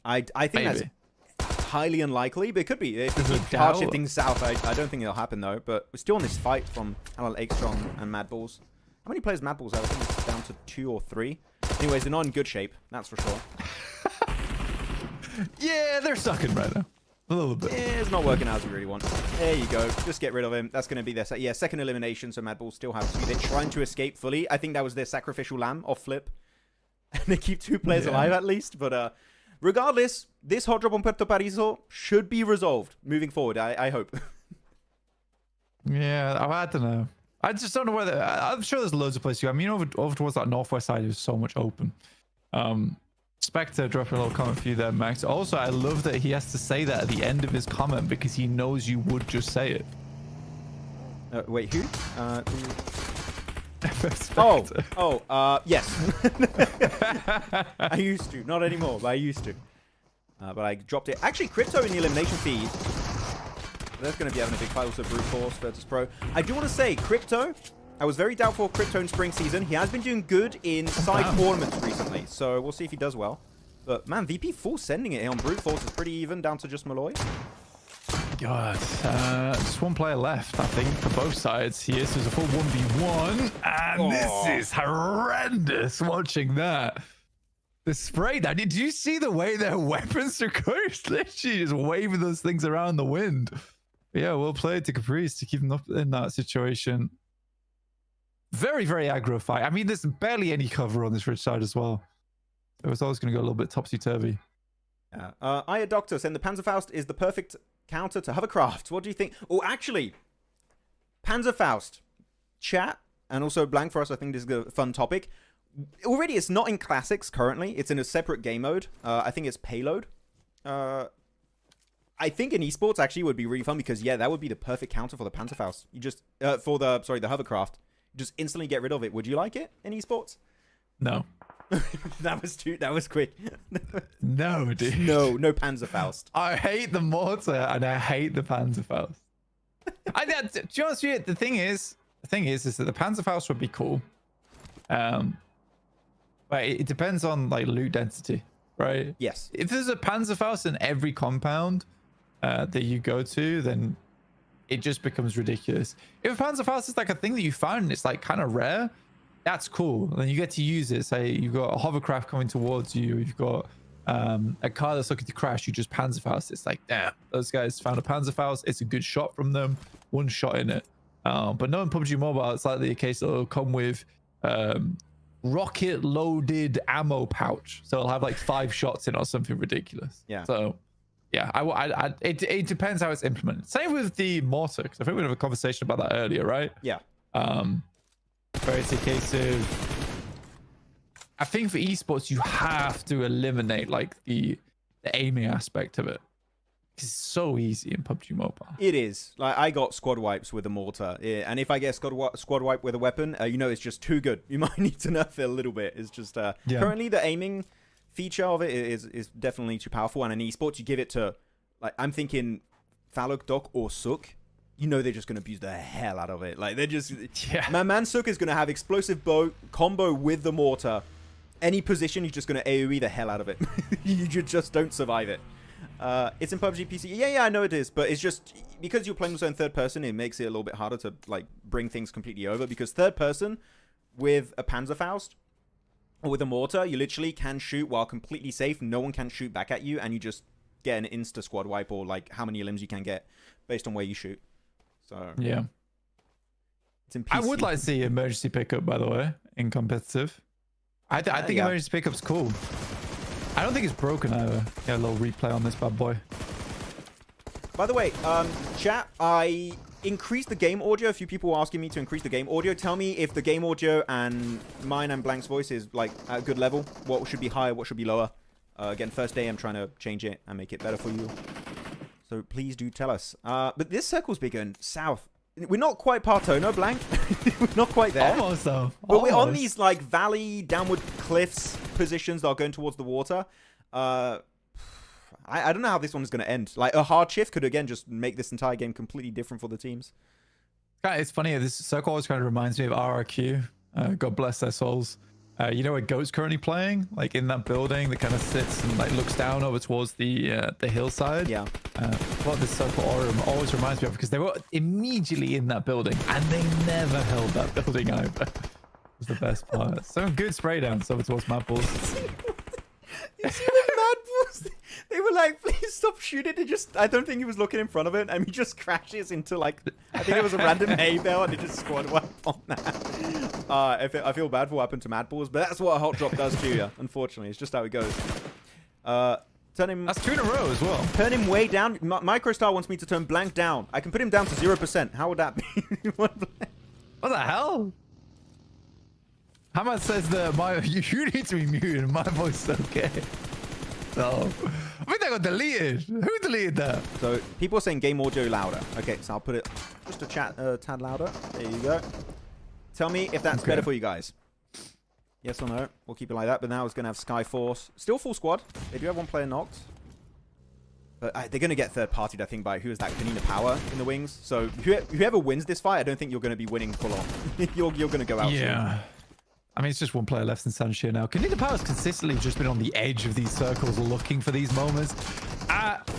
Speaker 2: I think
Speaker 3: Maybe.
Speaker 2: That's highly unlikely, but it could be. If we keep hard shifting south, I don't think it'll happen though. But we're still on this fight from HALAL, AXETRON, and MadBulls. How many players MadBulls have? I think it's down to 2 or 3. Anyways, they're not in good shape, that's for sure. Yeah,
Speaker 3: they're sucking right now. A little bit.
Speaker 2: It's not working out as we really want. There you go. Just get rid of him. That's going to be their second elimination, so MadBulls still have 2. They're trying to escape fully. I think that was their sacrificial lamb off flip. And they keep 2 players alive at least. But regardless, this hot drop on Puerto Paraiso should be resolved moving forward, I hope.
Speaker 3: Yeah, I don't know. I just don't know whether. I'm sure there's loads of places to go. I mean, over towards that northwest side, there's so much open. Spectre dropping a little comment for you there, Max. Also, I love that he has to say that at the end of his comment because he knows you would just say it.
Speaker 2: Wait, who? Yes. I used to, not anymore, but I used to. But I dropped it. Actually, Crypto in the elimination feed. That's going to be having a big fight. Also, Brute Force, VIRTUS.PRO. I do want to say, Crypto, I was very doubtful of Crypto in spring season. He has been doing good in side tournaments recently, so we'll see if he does well. But, man, VP full sending it here on Brute Force is pretty even, down to just Malloy.
Speaker 3: God, just one player left, I think, for both sides here. So it's a full 1v1, and this is horrendous watching that. The spray now, did you see the way their weapons are going? Literally just waving those things around the wind. Yeah, well played to Caprice to keep them up in that situation. Very, very aggro fight. I mean, there's barely any cover on this ridge side as well. It was always going to go a little bit topsy-turvy.
Speaker 2: Aya Doctor saying the Panzerfaust is the perfect counter to hovercraft. What do you think? Oh, actually, Panzerfaust, chat, and also blank for us, I think this is a fun topic. Already, it's not in classics currently. It's in a separate game mode. I think it's payload. I think in esports actually would be really fun because, yeah, that would be the perfect counter for the Panzerfaust. You just, the hovercraft. You just instantly get rid of it. Would you like it in esports?
Speaker 3: No.
Speaker 2: That was quick.
Speaker 3: No, dude.
Speaker 2: No Panzerfaust.
Speaker 3: I hate the mortar and I hate the Panzerfaust. To be honest with you, the thing is that the Panzerfaust would be cool. But it depends on like loot density, right?
Speaker 2: Yes.
Speaker 3: If there's a Panzerfaust in every compound that you go to, then it just becomes ridiculous. If a Panzerfaust is like a thing that you found and it's like kind of rare, that's cool. And then you get to use it. Say you've got a hovercraft coming towards you, you've got a car that's looking to crash, you just Panzerfaust. It's like, damn, those guys found a Panzerfaust. It's a good shot from them, one shot in it. But no, in PUBG Mobile, it's likely a case that it'll come with rocket loaded ammo pouch, so it'll have like 5 shots in or something ridiculous. Yeah, so yeah, it depends how it's implemented. Same with the mortar, because I think we had a conversation about that earlier, right?
Speaker 2: Yeah.
Speaker 3: Where it's a case of, I think for esports you have to eliminate like the aiming aspect of it. It's so easy in PUBG Mobile.
Speaker 2: It is. Like, I got squad wipes with a mortar. And if I get squad wipe with a weapon, you know it's just too good. You might need to nerf it a little bit. It's just... Currently, the aiming feature of it is definitely too powerful. And in esports, you give it to... Like, I'm thinking Falok Doc or Sook. you know they're just going to abuse the hell out of it. Like, they're just...
Speaker 3: Yeah.
Speaker 2: Mansuka is going to have explosive bow combo with the mortar. Any position, he's just going to AoE the hell out of it. You just don't survive it. It's in PUBG PC. Yeah, I know it is. But it's just... Because you're playing also in third person, it makes it a little bit harder to, like, bring things completely over. Because third person, with a Panzerfaust, or with a mortar, you literally can shoot while completely safe. No one can shoot back at you. And you just get an insta-squad wipe, or, like, how many limbs you can get based on where you shoot. So...
Speaker 3: Yeah.
Speaker 2: It's in PC.
Speaker 3: I would like to see emergency pickup, by the way, in competitive. I think
Speaker 2: yeah.
Speaker 3: emergency pickup's cool. I don't think it's broken either. Yeah, a little replay on this bad boy.
Speaker 2: By the way, chat, I increased the game audio. A few people were asking me to increase the game audio. Tell me if the game audio and mine and Blank's voice is like at a good level. What should be higher, what should be lower. Again, first day I'm trying to change it and make it better for you. So please do tell us. But this circle's bigger and south. We're not quite Partona, Blank. We're not quite there.
Speaker 3: Almost though.
Speaker 2: But we're on these like valley, downward cliffs positions that are going towards the water. I don't know how this one is going to end. Like a hard shift could again just make this entire game completely different for the teams.
Speaker 3: It's funny. This circle always kind of reminds me of RRQ. God bless their souls. You know where Goat's currently playing? Like in that building that kind of sits and like looks down over towards the hillside. Yeah. What this circle always reminds me of, because they were immediately in that building and they never held that building either. Was the best part. Some good spray downs over towards MadBulls.
Speaker 2: You see the MadBulls? They were like, please stop shooting. They just, I don't think he was looking in front of it, and he just crashes into like, I think it was a random hay bale, and he just squad wiped on that. I feel bad for what happened to MadBulls, but that's what a hot drop does to you, unfortunately. It's just how it goes. Turn him...
Speaker 3: That's 2 in a row as well.
Speaker 2: Turn him way down. Microstar wants me to turn Blank down. I can put him down to 0%. How would that be?
Speaker 3: What the hell? Hamad says that you need to be muted. My voice is okay. So, I think that got deleted. Who deleted that?
Speaker 2: So, people are saying game audio louder. Okay, so I'll put it just a tad louder. There you go. Tell me if that's better for you guys. Yes or no? We'll keep it like that. But now it's going to have Skyforce. Still full squad. They do have one player knocked. But they're going to get third-partied, I think, by who is that? Konina Power in the wings. So, whoever wins this fight, I don't think you're going to be winning full on. you're going to go out.
Speaker 3: Yeah. Soon. I mean, it's just one player left in Sanshire now. Konina Power's consistently just been on the edge of these circles looking for these moments.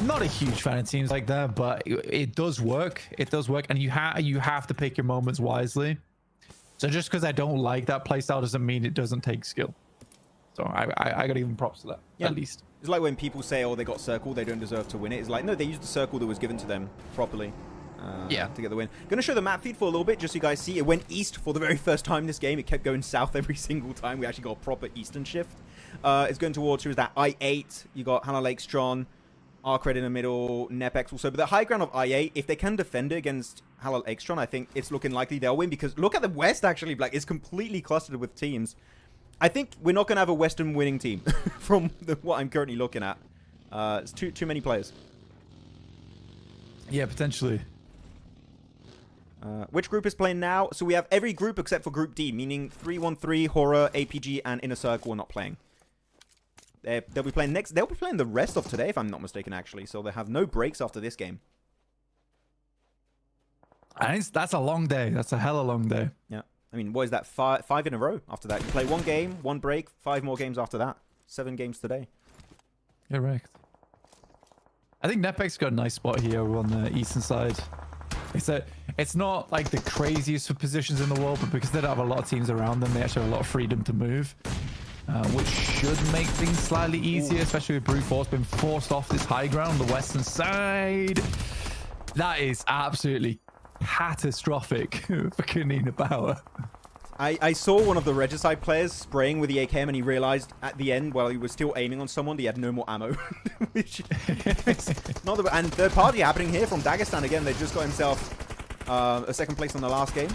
Speaker 3: Not a huge fan of teams like that, but it does work. It does work, and you have to pick your moments wisely. So just because I don't like that playstyle doesn't mean it doesn't take skill. So I got to give them props to that, at least.
Speaker 2: It's like when people say, oh, they got circle, they don't deserve to win it. It's like, no, they used the circle that was given to them properly. To get the win. Going to show the map feed for a little bit, just so you guys see. It went east for the very first time in this game. It kept going south every single time. We actually got a proper eastern shift. It's going towards, who is that? I8. You got HALAL, AXETRON, ARCRED in the middle, NEPX also. But the high ground of I8, if they can defend it against HALAL, AXETRON, I think it's looking likely they'll win. Because look at the West, actually. Like, it's completely clustered with teams. I think we're not going to have a Western winning team from what I'm currently looking at. It's too many players.
Speaker 3: Yeah, potentially.
Speaker 2: Which group is playing now? So we have every group except for Group D, meaning 313, HORAA, APG, and Inner Circle are not playing. They'll be playing next. They'll be playing the rest of today, if I'm not mistaken, actually. So they have no breaks after this game.
Speaker 3: And that's a long day. That's a hella long day.
Speaker 2: Yeah. I mean, what is that? Five in a row after that. You play one game, one break, 5 more games after that. 7 games today.
Speaker 3: Correct. I think NEPX got a nice spot here on the eastern side. It's not like the craziest for positions in the world, but because they don't have a lot of teams around them, they actually have a lot of freedom to move, which should make things slightly easier, especially with Brute Force being forced off this high ground on the western side. That is absolutely catastrophic for Konina Power.
Speaker 2: I saw one of the Regicide players spraying with the AKM, and he realized at the end, while he was still aiming on someone, he had no more ammo. Which not the, and third party happening here from Dagestan again. They just got himself a second place on the last game.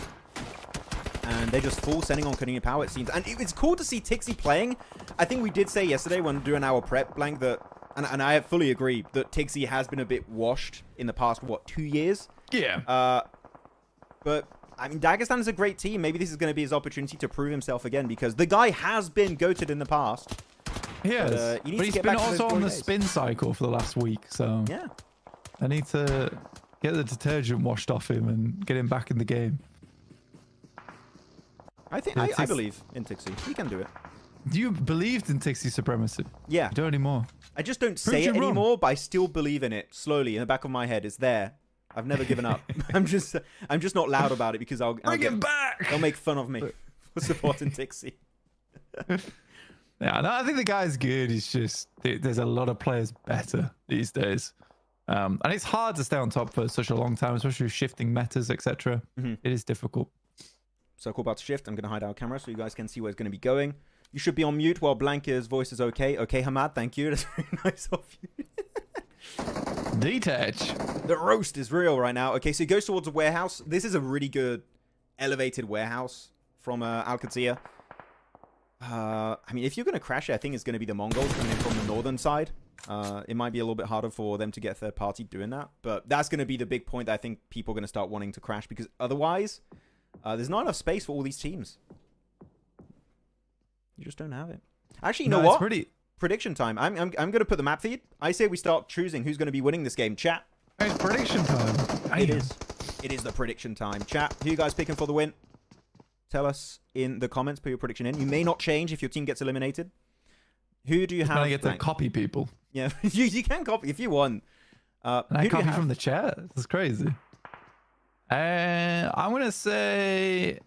Speaker 2: And they're just full sending on Konina Power, it seems. And it's cool to see Tixi playing. I think we did say yesterday when doing our prep, Blank, that, and I fully agree, that Tixi has been a bit washed in the past, what, 2 years?
Speaker 3: Yeah.
Speaker 2: But I mean, Dagestan is a great team. Maybe this is going to be his opportunity to prove himself again, because the guy has been goated in the past.
Speaker 3: He has. But he's been also on the spin cycle for the last week, so...
Speaker 2: Yeah.
Speaker 3: I need to Get the detergent washed off him and get him back in the game.
Speaker 2: I believe in Tixie. He can do it.
Speaker 3: You believed in Tixie supremacy.
Speaker 2: Yeah.
Speaker 3: You don't anymore.
Speaker 2: I just don't say it anymore, but I still believe in it slowly in the back of my head. It's there. I've never given up. I'm just not loud about it because I'll
Speaker 3: Bring him back.
Speaker 2: They'll make fun of me for supporting Tixie.
Speaker 3: Yeah, no, I think the guy's good. He's just there's a lot of players better these days, and it's hard to stay on top for such a long time, especially with shifting metas, etc. It is difficult.
Speaker 2: Circle about to shift. I'm going to hide our camera so you guys can see where it's going to be going. You should be on mute while Blanca's voice is okay. Okay, Hamad, thank you. That's very nice of you.
Speaker 3: Detach.
Speaker 2: The roast is real right now. Okay, so he goes towards a warehouse. This is a really good elevated warehouse from Qadsiah. I mean, if you're going to crash it, I think it's going to be the Mongols coming in from the northern side. It might be a little bit harder for them to get third party doing that. But that's going to be the big point that I think people are going to start wanting to crash because otherwise, there's not enough space for all these teams. You just don't have it. Actually, you know what? Prediction time. I'm going to put the map feed. I say we start choosing who's going to be winning this game. Chat.
Speaker 3: It's prediction time.
Speaker 2: It is. It is the prediction time. Chat. Who you guys picking for the win? Tell us in the comments. Put your prediction in. You may not change if your team gets eliminated. Who do you have?
Speaker 3: I get to copy people.
Speaker 2: Yeah, you can copy if you want.
Speaker 3: I copy from the chat. This is crazy. I'm gonna say.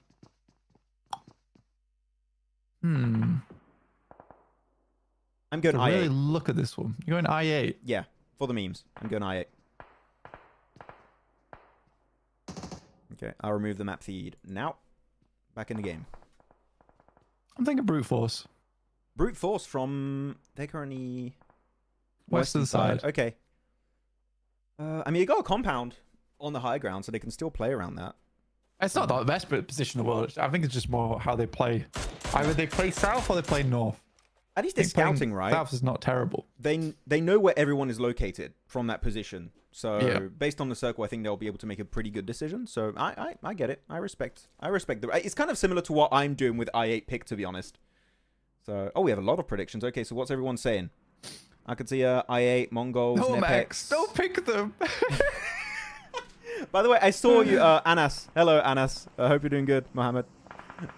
Speaker 3: I'm
Speaker 2: going I8.
Speaker 3: Really look at this one. You're going I8.
Speaker 2: Yeah, for the memes. I'm going I8. Okay, I'll remove the map feed now. Back in the game.
Speaker 3: I'm thinking brute force.
Speaker 2: Brute force from... They're currently...
Speaker 3: Western side.
Speaker 2: Okay. I mean, you got a compound on the high ground, so they can still play around that.
Speaker 3: It's not the best position in the world. I think it's just more how they play. Either they play south or they play north.
Speaker 2: At least they're scouting, right?
Speaker 3: South is not terrible.
Speaker 2: They know where everyone is located from that position. So
Speaker 3: Yeah.
Speaker 2: based on the circle, I think they'll be able to make a pretty good decision. So I get it. I respect the... It's kind of similar to what I'm doing with I8 pick, to be honest. So, we have a lot of predictions. Okay, so what's everyone saying? I could see I8, MongolZ,
Speaker 3: No,
Speaker 2: NEPX.
Speaker 3: Max, don't pick them.
Speaker 2: By the way, I saw you, Anas. Hello, Anas. I hope you're doing good, Mohammed.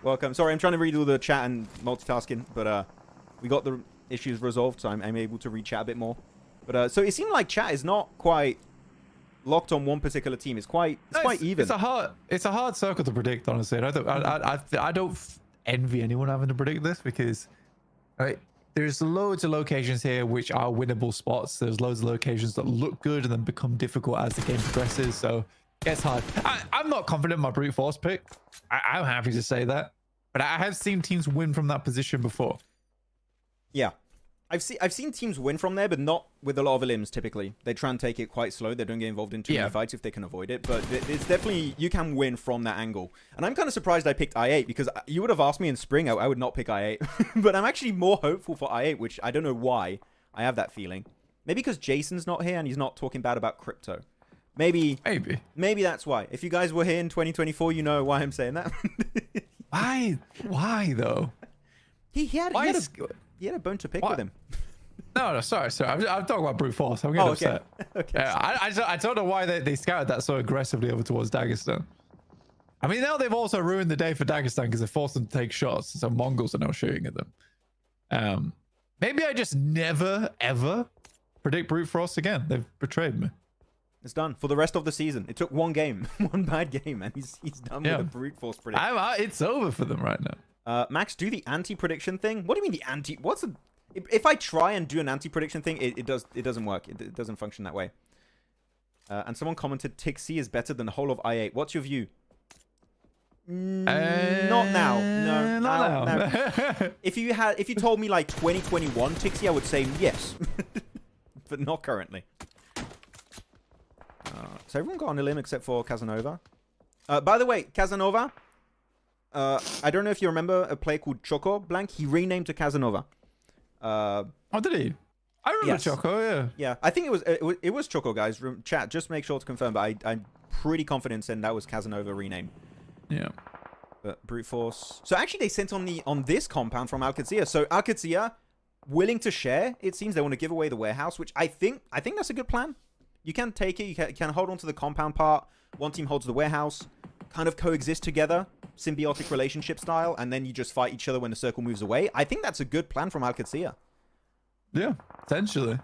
Speaker 2: Welcome. Sorry, I'm trying to read all the chat and multitasking, but we got the issues resolved, so I'm able to read chat a bit more. But so it seemed like chat is not quite locked on one particular team. It's quite even.
Speaker 3: It's a hard circle to predict, honestly. I don't envy anyone having to predict this because there's loads of locations here which are winnable spots. There's loads of locations that look good and then become difficult as the game progresses. So it's hard. I'm not confident in my brute force pick. I'm happy to say that, but I have seen teams win from that position before.
Speaker 2: Yeah. I've seen teams win from there, but not with a lot of elims typically. They try and take it quite slow. They don't get involved in too many fights if they can avoid it. But it's definitely, you can win from that angle. And I'm kind of surprised I picked I8 because you would have asked me in spring, I would not pick I8. But I'm actually more hopeful for I8, which I don't know why I have that feeling. Maybe because Jason's not here and he's not talking bad about crypto. Maybe that's why. If you guys were here in 2024, you know why I'm saying that.
Speaker 3: Why though?
Speaker 2: He had a bone to pick with him.
Speaker 3: No, sorry. I'm talking about brute force. I'm getting upset.
Speaker 2: Okay.
Speaker 3: I don't know why they scouted that so aggressively over towards Dagestan. I mean, now they've also ruined the day for Dagestan because they forced them to take shots. So Mongols are now shooting at them. Maybe I just never, ever predict brute force again. They've betrayed me.
Speaker 2: It's done for the rest of the season. It took one game, one bad game, and he's done with the brute force prediction.
Speaker 3: It's over for them right now.
Speaker 2: Max, do the anti-prediction thing. What do you mean the anti? What's the? If I try and do an anti-prediction thing, it doesn't work. It doesn't function that way. And someone commented, Tixie is better than the whole of I8. What's your view? Not now. No,
Speaker 3: not now.
Speaker 2: No. If you told me like 2021 Tixie, I would say yes, but not currently. So everyone got on a limb except for Casanova. By the way, Casanova. I don't know if you remember a player called Choco Blank. He renamed to Casanova.
Speaker 3: Oh, did he? I remember Choco, yeah.
Speaker 2: Yeah, I think it was Choco, guys. Chat, just make sure to confirm, but I'm pretty confident saying that was Casanova rename.
Speaker 3: Yeah.
Speaker 2: But brute force. So actually they sent on this compound from Qadsiah. So Qadsiah willing to share, it seems they want to give away the warehouse, which I think that's a good plan. You can take it. You can hold on to the compound part. One team holds the warehouse. Kind of coexist together, symbiotic relationship style, and then you just fight each other when the circle moves away. I think that's a good plan from Qadsiah.
Speaker 3: Yeah, potentially.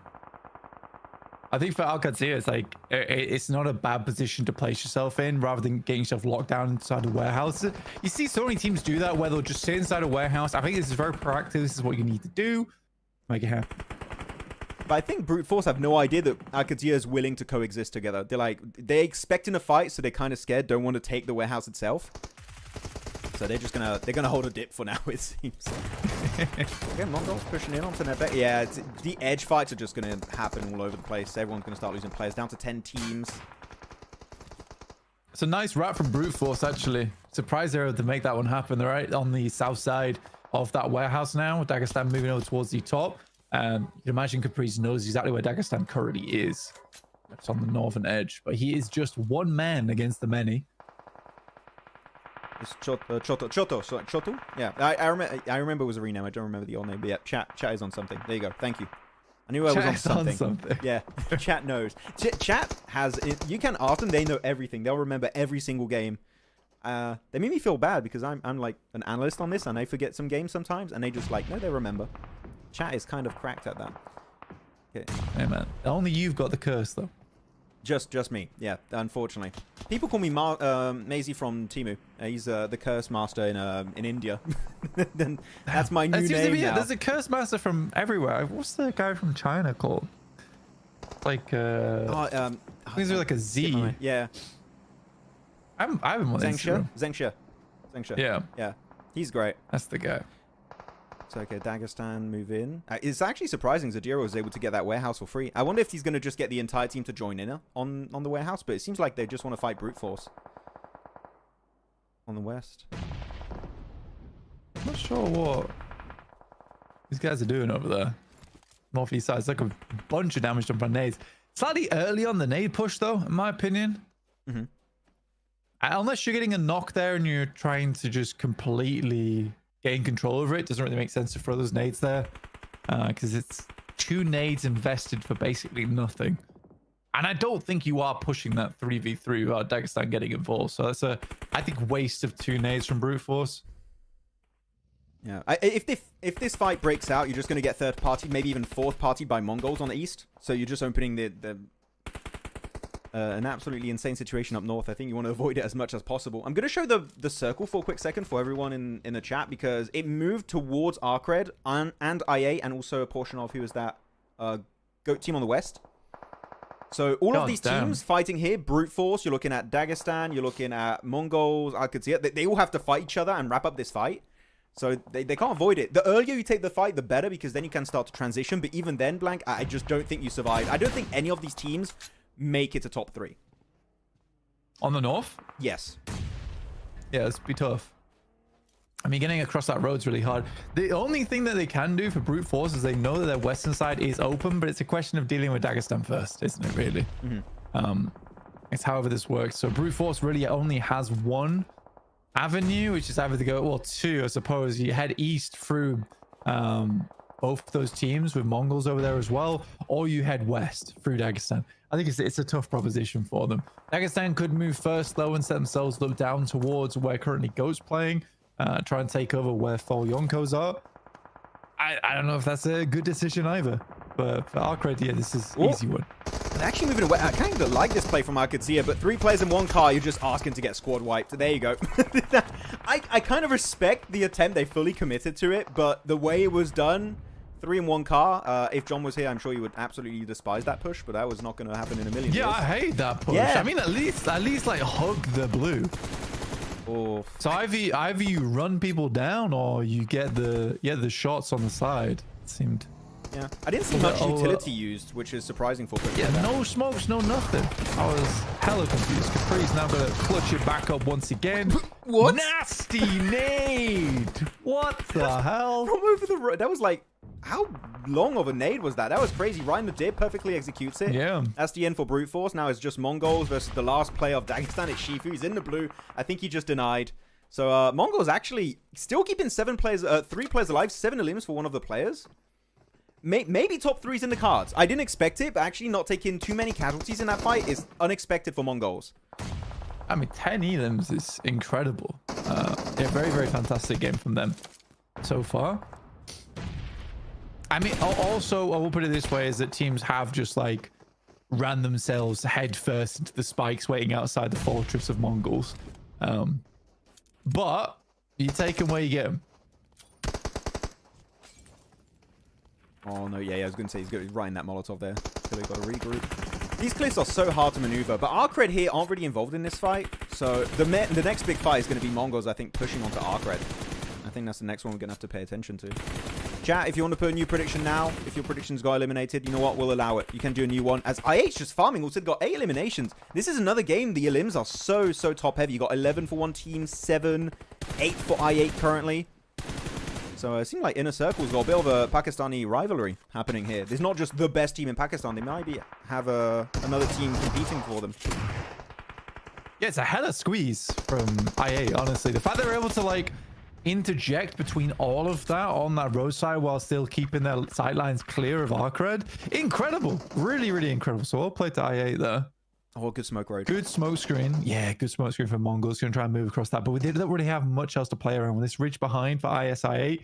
Speaker 3: I think for Qadsiah, it's like it's not a bad position to place yourself in rather than getting yourself locked down inside a warehouse. You see so many teams do that where they'll just sit inside a warehouse. I think this is very proactive. This is what you need to do. Make it happen.
Speaker 2: But I think Brute Force have no idea that Qadsiah is willing to coexist together. They're expecting a fight, so they're kind of scared, don't want to take the warehouse itself. So they're gonna hold a dip for now, it seems. Again, MongolZ pushing in onto NEPX. Yeah, the edge fights are just gonna happen all over the place. Everyone's gonna start losing players down to 10 teams.
Speaker 3: It's a nice wrap from Brute Force, actually. Surprised they're able to make that one happen. They're right on the south side of that warehouse now. Dagestan moving over towards the top. You can imagine Caprice knows exactly where Dagestan currently is. It's on the northern edge, but he is just one man against the many.
Speaker 2: It's Choto. Yeah, I remember it was a rename. I don't remember the old name, but yeah, chat is on something. There you go. Thank you. I knew I was on something. Yeah, chat knows. Chat has. You can ask them. They know everything. They'll remember every single game. They make me feel bad because I'm like an analyst on this, and I forget some games sometimes, and they just like no, they remember. Chat is kind of cracked at that. Okay.
Speaker 3: Hey man, only you've got the curse though.
Speaker 2: Just me. Yeah, unfortunately. People call me Maisie from Timu. He's the curse master in India. Then that's my new name now.
Speaker 3: There's a curse master from everywhere. What's the guy from China called? Like I think there's like a Z.
Speaker 2: Yeah.
Speaker 3: I haven't one.
Speaker 2: Zhengxia. Yeah. He's great.
Speaker 3: That's the guy.
Speaker 2: So, okay, Dagestan move in. It's actually surprising Zadira was able to get that warehouse for free. I wonder if he's going to just get the entire team to join in on the warehouse, but it seems like they just want to fight Brute Force. On the west.
Speaker 3: I'm not sure what these guys are doing over there. Northeast side. It's like a bunch of damage done from nades. Slightly early on the nade push, though, in my opinion.
Speaker 2: Mm-hmm.
Speaker 3: Unless you're getting a knock there and you're trying to just completely gain control over it, doesn't really make sense to throw those nades there because it's 2 nades invested for basically nothing. And I don't think you are pushing that 3v3 without Dagestan getting involved. So that's I think, waste of 2 nades from Brute Force.
Speaker 2: Yeah, if this fight breaks out, you're just going to get third party, maybe even fourth party by MongolZ on the east. So you're just opening an absolutely insane situation up north. I think you want to avoid it as much as possible. I'm going to show the circle for a quick second for everyone in the chat because it moved towards ARCRED and IA and also a portion of, who is that, GOAT team on the west. So all of these teams fighting here, Brute Force, you're looking at Dagestan, you're looking at MongolZ, Qadsiah. They all have to fight each other and wrap up this fight. So they can't avoid it. The earlier you take the fight, the better, because then you can start to transition. But even then, Blank, I just don't think you survive. I don't think any of these teams make it to top 3.
Speaker 3: On the north?
Speaker 2: Yes.
Speaker 3: Yeah, it's be tough. I mean, getting across that road's really hard. The only thing that they can do for Brute Force is they know that their western side is open, but it's a question of dealing with Dagestan first, isn't it, really? Mm-hmm. It's however this works. So Brute Force really only has one avenue, which is either to go, well, 2, I suppose. You head east through both those teams with MongolZ over there as well, or you head west through Dagestan. I think it's a tough proposition for them. Dagestan could move first, though, and set themselves look down towards where currently GOAT's playing, try and take over where Fall Yonkos are. I don't know if that's a good decision either, but for ARCRED, yeah, this is easy one.
Speaker 2: And actually moving away, I kind of like this play from Qadsiah, but 3 players in 1 car, you're just asking to get squad wiped. There you go. I kind of respect the attempt. They fully committed to it, but the way it was done, 3 in 1 car. If John was here, I'm sure he would absolutely despise that push, but that was not going to happen in a million years.
Speaker 3: Yeah, I hate that push. Yeah. I mean, at least like hug the blue.
Speaker 2: Oh.
Speaker 3: So either you run people down or you get the shots on the side. It seemed.
Speaker 2: Yeah, I didn't see much utility used, which is surprising for quick.
Speaker 3: Yeah, no smokes, no nothing. I was hella confused. Capri's now gonna clutch it back up once again.
Speaker 2: What?
Speaker 3: Nasty nade! What the hell?
Speaker 2: From over the road. That was like, how long of a nade was that? That was crazy. Ryan the Dip perfectly executes it.
Speaker 3: Yeah.
Speaker 2: That's the end for Brute Force. Now it's just MongolZ versus the last player of Dagestan. It's Shifu. He's in the blue. I think he just denied. So MongolZ actually still keeping 3 players alive, 7 elims for one of the players. maybe top 3's in the cards. I didn't expect it, but actually not taking too many casualties in that fight is unexpected for MongolZ.
Speaker 3: I mean, 10 elims is incredible. Yeah, very, very fantastic game from them so far. I mean, also, I will put it this way, is that teams have just like ran themselves head first into the spikes waiting outside the fortress of MongolZ. But you take them where you get them.
Speaker 2: Oh, no, yeah, I was going to say he's right in that Molotov there. So we've got to regroup. These cliffs are so hard to maneuver, but ARCRED here aren't really involved in this fight. So the next big fight is going to be MongolZ, I think, pushing onto ARCRED. I think that's the next one we're going to have to pay attention to. Chat, if you want to put a new prediction now, if your predictions got eliminated, you know what? We'll allow it. You can do a new one. As IH just farming, also got 8 eliminations. This is another game. The elims are so top heavy. You got 11 for one team, 7, 8 for I8 currently. So it seems like Inner Circle's got a bit of a Pakistani rivalry happening here. There's not just the best team in Pakistan. They might have another team competing for them.
Speaker 3: Yeah, it's a hella squeeze from IA, honestly. The fact they were able to, like, interject between all of that on that roadside while still keeping their sightlines clear of ARCRED. Incredible. Really, really incredible. So well played to IA there.
Speaker 2: Oh, good smoke road.
Speaker 3: Good smoke screen. Yeah, good smoke screen from MongolZ. Going to try and move across that. But we don't really have much else to play around with this ridge behind for ASI8.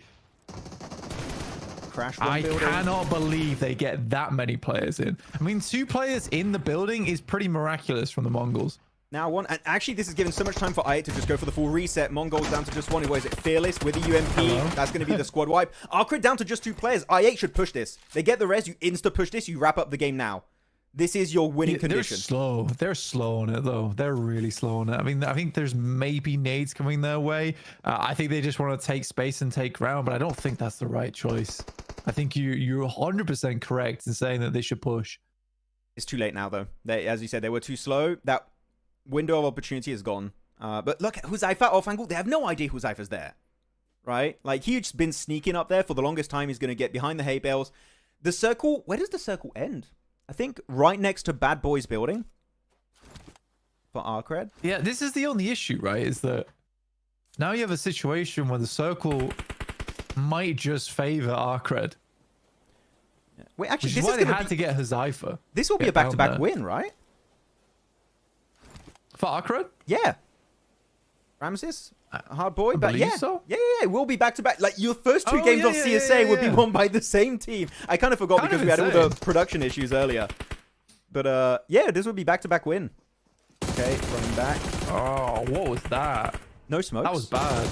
Speaker 2: Crash
Speaker 3: I
Speaker 2: building.
Speaker 3: cannot believe they get that many players in. I mean, 2 players in the building is pretty miraculous from the MongolZ.
Speaker 2: Now one, and actually this is giving so much time for I8 to just go for the full reset. MongolZ down to just 1. What is it? Fearless with the UMP.
Speaker 3: Hello?
Speaker 2: That's going to be the squad wipe. ARCRED down to just 2 players. I8 should push this. They get the res. You insta push this. You wrap up the game now. This is your winning condition.
Speaker 3: They're slow. They're slow on it, though. They're really slow on it. I mean, I think there's maybe nades coming their way. I think they just want to take space and take ground, but I don't think that's the right choice. I think you're 100% correct in saying that they should push.
Speaker 2: It's too late now, though. As you said, they were too slow. That window of opportunity is gone. But look at Huzaifa off angle. They have no idea Huzaifa's there, right? Like, he's been sneaking up there for the longest time. He's going to get behind the hay bales. The circle, where does the circle end? I think right next to Bad Boys building for ARCRED.
Speaker 3: Yeah, this is the only issue, right? Is that now you have a situation where the circle might just favor ARCRED.
Speaker 2: Yeah. Wait, actually,
Speaker 3: Which
Speaker 2: this
Speaker 3: is why
Speaker 2: is
Speaker 3: they had
Speaker 2: be,
Speaker 3: to get Huzaifa.
Speaker 2: this will be a back-to-back win, right?
Speaker 3: For ARCRED?
Speaker 2: Yeah. Ramses, hard boy, but yeah.
Speaker 3: So?
Speaker 2: Yeah, it will be back-to-back. Like, your first 2
Speaker 3: Oh,
Speaker 2: games
Speaker 3: yeah,
Speaker 2: of
Speaker 3: yeah,
Speaker 2: CSA
Speaker 3: yeah,
Speaker 2: would be
Speaker 3: yeah.
Speaker 2: won by the same team. I kind of forgot because we had all the production issues earlier. But, yeah, this would be back-to-back win. Okay, running back.
Speaker 3: Oh, what was that?
Speaker 2: No smokes.
Speaker 3: That was bad.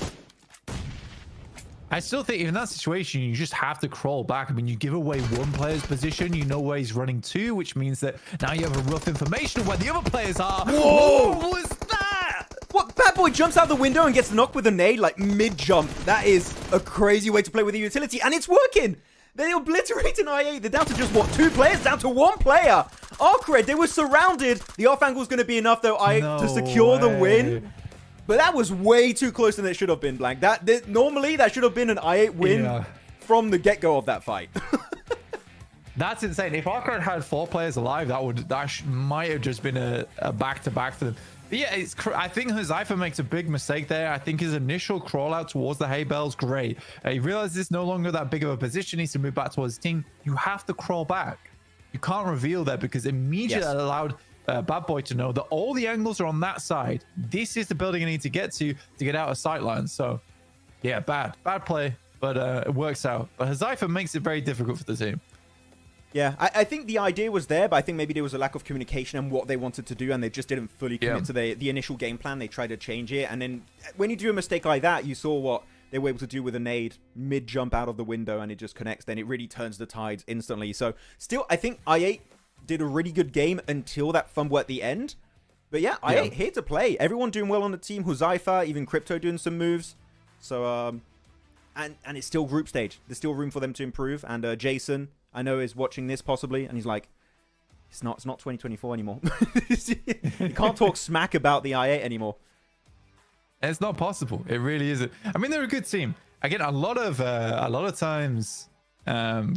Speaker 3: I still think in that situation, you just have to crawl back. I mean, you give away 1 player's position, you know where he's running to, which means that now you have a rough information of where the other players are.
Speaker 2: Whoa!
Speaker 3: What was that?
Speaker 2: What? Bad Boy jumps out the window and gets knocked with a nade, like, mid-jump. That is a crazy way to play with a utility, and it's working! They obliterated IA. They're down to just, what, 2 players? Down to 1 player! ARCRED, they were surrounded. The off angle is going to be enough, though, to secure the win. But that was way too close than it should have been, Blank. Normally, that should have been an I8 win from the get-go of that fight.
Speaker 3: That's insane. If ARCRED had 4 players alive, that might have just been a back-to-back for them. But yeah, I think Huzaifa makes a big mistake there. I think his initial crawl out towards the hay bales, great. He realizes it's no longer that big of a position. He needs to move back towards his team. You have to crawl back. You can't reveal that because immediately that allowed Bad Boy to know that all the angles are on that side. This is the building I need to get get out of sight lines. So yeah, bad play, but it works out. But Huzaifa makes it very difficult for the team.
Speaker 2: Yeah, I think the idea was there, but I think maybe there was a lack of communication and what they wanted to do, and they just didn't fully commit to the initial game plan. They tried to change it, and then when you do a mistake like that, you saw what they were able to do with a nade mid-jump out of the window, and it just connects. Then it really turns the tides instantly. So still, I think I8 did a really good game until that fumble at the end. But yeah, I8 here to play. Everyone doing well on the team. Huzaifa, even Crypto doing some moves. So, and it's still group stage. There's still room for them to improve. And Jason, I know, is watching this possibly, and he's like, it's not 2024 anymore. You can't talk smack about the I8 anymore.
Speaker 3: It's not possible. It really isn't. I mean, they're a good team. Again, a lot of times,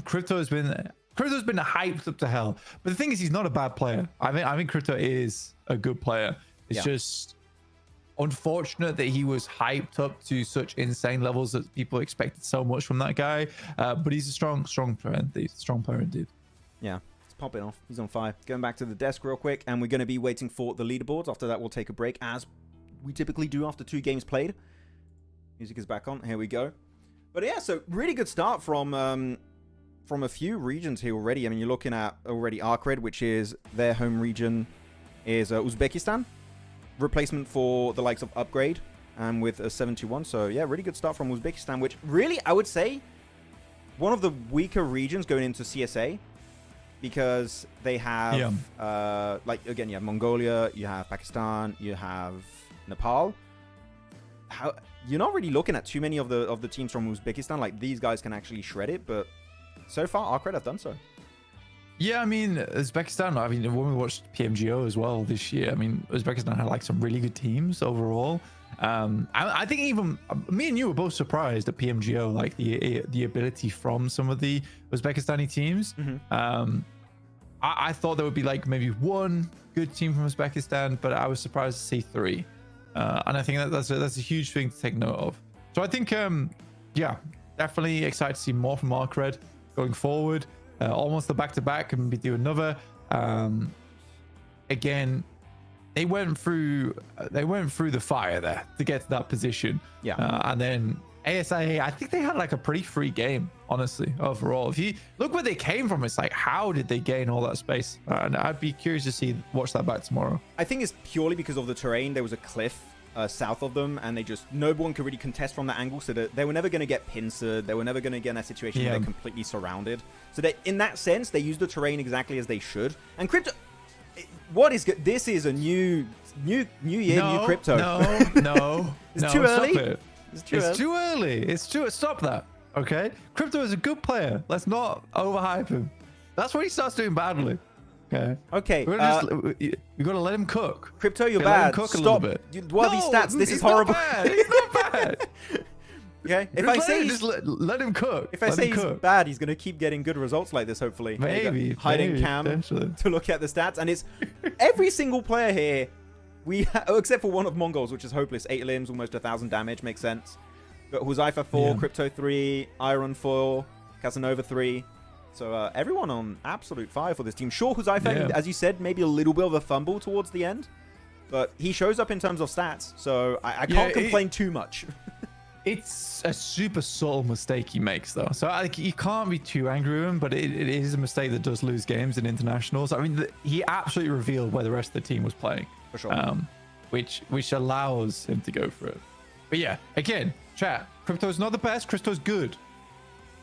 Speaker 3: Crypto's been hyped up to hell. But the thing is, he's not a bad player. I think Crypto is a good player. It's just unfortunate that he was hyped up to such insane levels that people expected so much from that guy. But he's a strong player indeed. Strong player indeed.
Speaker 2: Yeah, it's popping off. He's on fire. Going back to the desk real quick, and we're going to be waiting for the leaderboards. After that, we'll take a break, as we typically do after 2 games played. Music is back on. Here we go. But yeah, so really good start from a few regions here already. I mean, you're looking at already ARCRED, which is their home region, is Uzbekistan. Replacement for the likes of Upgrade, and with a 7-2-1. So yeah, really good start from Uzbekistan, which really, I would say, one of the weaker regions going into CSA, because they have, like, again, you have Mongolia, you have Pakistan, you have Nepal. You're not really looking at too many of the teams from Uzbekistan. Like, these guys can actually shred it, but so far, ARCRED have done so.
Speaker 3: Yeah, I mean, Uzbekistan, I mean, when we watched PMGO as well this year, I mean, Uzbekistan had like some really good teams overall. I think even me and you were both surprised at PMGO, like the ability from some of the Uzbekistani teams. I thought there would be like maybe 1 good team from Uzbekistan, but I was surprised to see 3. And I think that's a huge thing to take note of. So I think, yeah, definitely excited to see more from ARCRED going forward. Almost the back-to-back, and maybe do another. Again, they went through the fire there to get to that position. Yeah. And then ASI8, I think they had like a pretty free game, honestly, overall. If you look where they came from, it's like, how did they gain all that space? And I'd be curious to watch that back tomorrow.
Speaker 2: I think it's purely because of the terrain. There was a cliff south of them, and no one could really contest from that angle, so that they were never going to get pincered. They were never going to get in that situation where they're completely surrounded. So that in that sense, they used the terrain exactly as they should. And Crypto, what is good? This is a new year, new Crypto.
Speaker 3: No,
Speaker 2: it's too early.
Speaker 3: It's too early. Stop that. Okay, Crypto is a good player. Let's not overhype him. That's when he starts doing badly. Okay.
Speaker 2: We
Speaker 3: gotta let him cook.
Speaker 2: Crypto, you're bad. Stop. What are these stats? This is horrible.
Speaker 3: He's not bad.
Speaker 2: Okay. If I say
Speaker 3: let him cook.
Speaker 2: If I say he's bad, he's gonna keep getting good results like this. Hopefully,
Speaker 3: maybe
Speaker 2: hiding cam to look at the stats, and it's every single player here. Except for one of MongolZ, which is hopeless. 8 limbs, almost 1,000 damage. Makes sense. Got Huzaifa 4, Crypto 3, Iron 4, Casanova 3. So everyone on absolute fire for this team. Sure, Huzaifa, as you said, maybe a little bit of a fumble towards the end, but he shows up in terms of stats, so I can't complain too much.
Speaker 3: It's a super subtle mistake he makes, though. So you can't be too angry with him, but it is a mistake that does lose games in internationals. I mean, he absolutely revealed where the rest of the team was playing,
Speaker 2: for sure.
Speaker 3: Which allows him to go for it. But yeah, again, chat, Crypto's not the best. Crypto's good.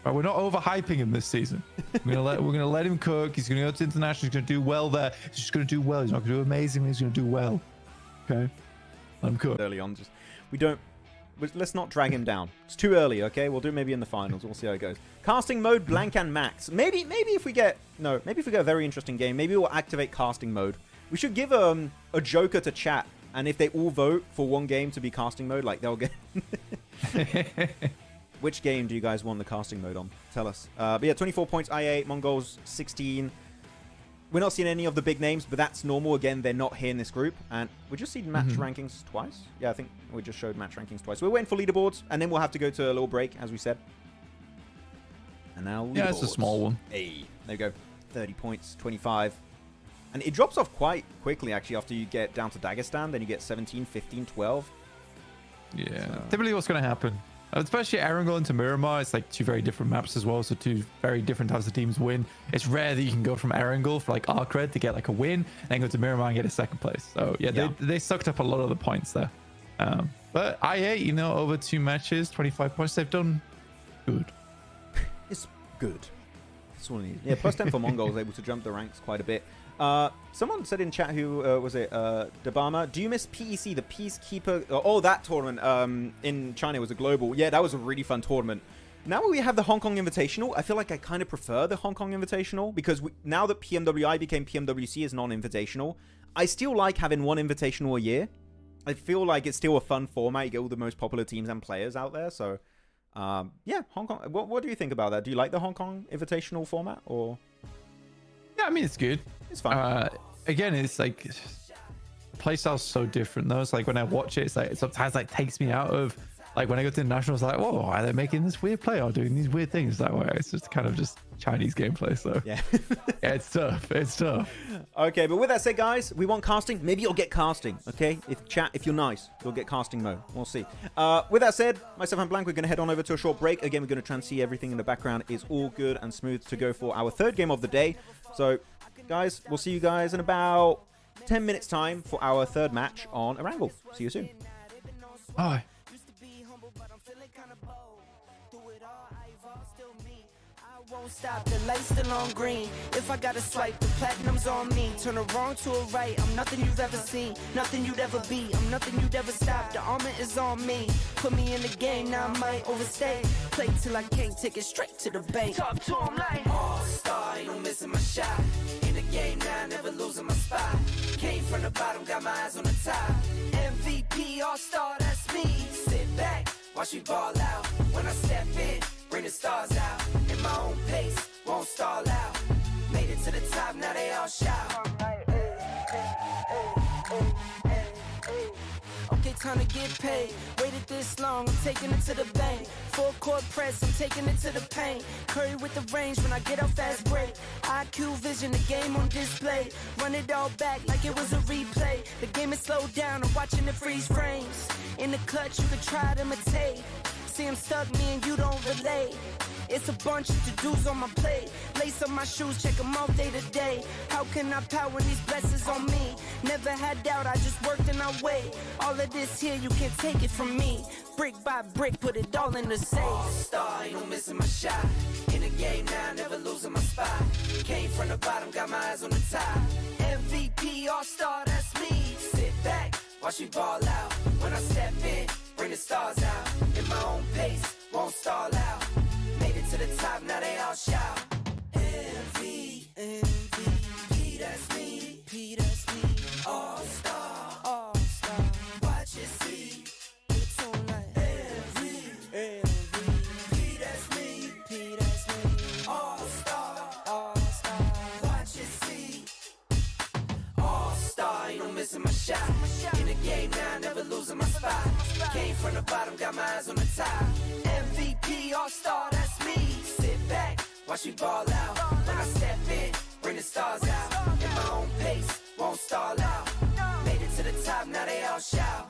Speaker 3: Right, we're not overhyping him this season. We're gonna let him cook. He's gonna go to international. He's gonna do well there. He's just gonna do well. He's not gonna do amazing. He's gonna do well. Okay, let him cook.
Speaker 2: Early on, let's not drag him down. It's too early. Okay, we'll do it maybe in the finals. We'll see how it goes. Casting mode, blank and max. Maybe if we get a very interesting game, maybe we'll activate casting mode. We should give a joker to chat, and if they all vote for one game to be casting mode, like they'll get. Which game do you guys want the casting mode on? Tell us. But yeah, 24 points, I8, MongolZ 16. We're not seeing any of the big names, but that's normal. Again, they're not here in this group. And we just seen match rankings twice. Yeah, I think we just showed match rankings twice. We're waiting for leaderboards, and then we'll have to go to a little break, as we said. And now leaderboards.
Speaker 3: Yeah, it's a small one.
Speaker 2: Hey, there you go. 30 points, 25. And it drops off quite quickly, actually, after you get down to Dagestan. Then you get 17, 15, 12.
Speaker 3: Yeah, so typically what's going to happen. Especially Erangel into Miramar, it's like 2 very different maps as well, so 2 very different types of teams win. It's rare that you can go from Erangel for like ARCRED to get like a win, and then go to Miramar and get a 2nd place. So yeah, they sucked up a lot of the points there. But I8, over 2 matches, 25 points, they've done good.
Speaker 2: It's good. That's all I need. Yeah, plus 10 for MongolZ, able to jump the ranks quite a bit. Someone said in chat, who was it? Dabama, do you miss PEC, the Peacekeeper? Oh, that tournament in China was a global. Yeah, that was a really fun tournament. Now we have the Hong Kong Invitational. I feel like I kind of prefer the Hong Kong Invitational, because now that PMWI became PMWC as non-invitational, I still like having one invitational a year. I feel like it's still a fun format. You get all the most popular teams and players out there. So, yeah, Hong Kong. What do you think about that? Do you like the Hong Kong Invitational format, or?
Speaker 3: Yeah, I mean, it's good.
Speaker 2: It's fun.
Speaker 3: Again, it's like playstyle's so different though. It's like when I watch it, it's like it sometimes like takes me out of like when I go to the nationals, like, whoa, why are they making this weird play or doing these weird things that way? It's just kind of just Chinese gameplay. So
Speaker 2: Yeah.
Speaker 3: yeah, it's tough. It's tough.
Speaker 2: Okay, but with that said, guys, we want casting. Maybe you'll get casting, okay? If you're nice, you'll get casting mode. We'll see. With that said, myself and Blank, we're going to head on over to a short break. Again, we're going to try and see everything in the background is all good and smooth to go for our third game of the day. So, guys, we'll see you guys in about 10 minutes time for our third match on Erangel. See you soon.
Speaker 3: Bye.
Speaker 4: Won't stop, the light's still on green. If I gotta swipe, the platinum's on me. Turn a wrong to a right, I'm nothing you've ever seen, nothing you'd ever be, I'm nothing you'd ever stop. The armor is on me. Put me in the game, now I might overstay. Play till I can't, take it straight to the bank. Talk to him like all-star, ain't no missing my shot. In the game now, never losing my spot. Came from the bottom, got my eyes on the top. MVP, all-star, that's me. Sit back, watch me ball out. When I step in, bring the stars out. In my own pace, won't stall out. Made it to the top, now they all shout. Okay, time to get paid. Waited this long, I'm taking it to the bank. Full court press, I'm taking it to the paint. Curry with the range when I get off fast break. IQ vision, the game on display. Run it all back like it was a replay. The game is slowed down, I'm watching the freeze frames. In the clutch, you can try to imitate. See him stuck, me and you don't relate. It's a bunch of to-dos on my plate. Lace up my shoes, check them all day to day. How can I power these blessings on me? Never had doubt, I just worked and I wait. All of this here, you can't take it from me. Brick by brick, put it all in the safe. All-star, ain't no missing my shot. In the game now, never losing my spot. Came from the bottom, got my eyes on the top. MVP, all-star, that's me. Sit back, watch me ball out. When I step in, bring the stars out. In my own pace, won't stall out. Made it to the top, now they all shout. MVP, that's me. P, that's me. All-star, all-star. Watch it see. It's on like MVP, that's me. P, that's me. All-star, all-star. Watch it see. All-star, ain't no missing my shot. In the game now, never losing my spot. Came from the bottom, got my eyes on the top. MVP, all-star, that's me. Sit back, watch me ball out. When I step in, bring the stars out. In my own pace, won't stall out. Made it to the top, now they all shout.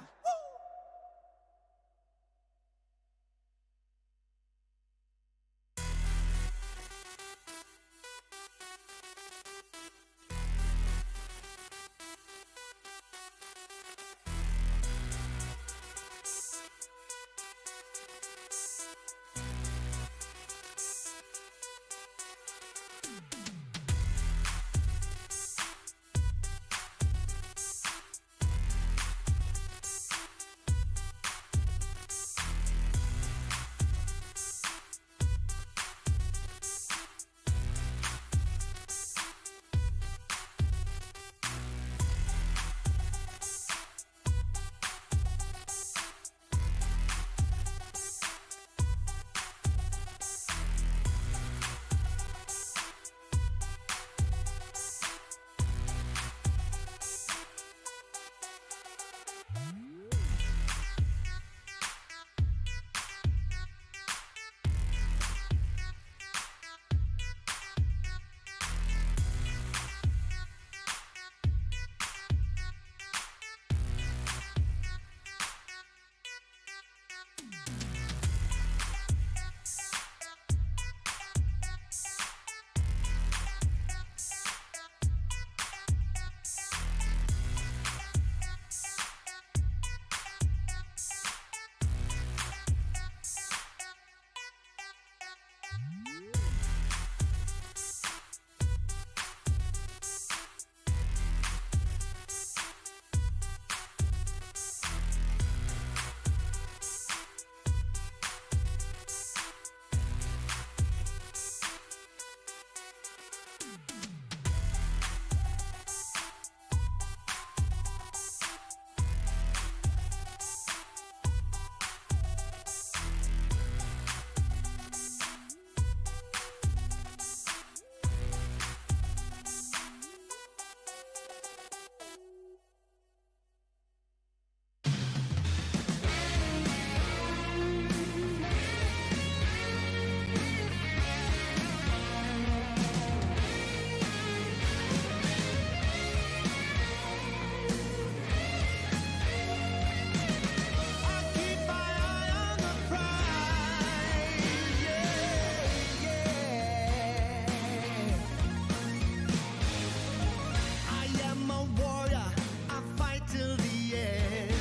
Speaker 1: warrior. I fight till the end.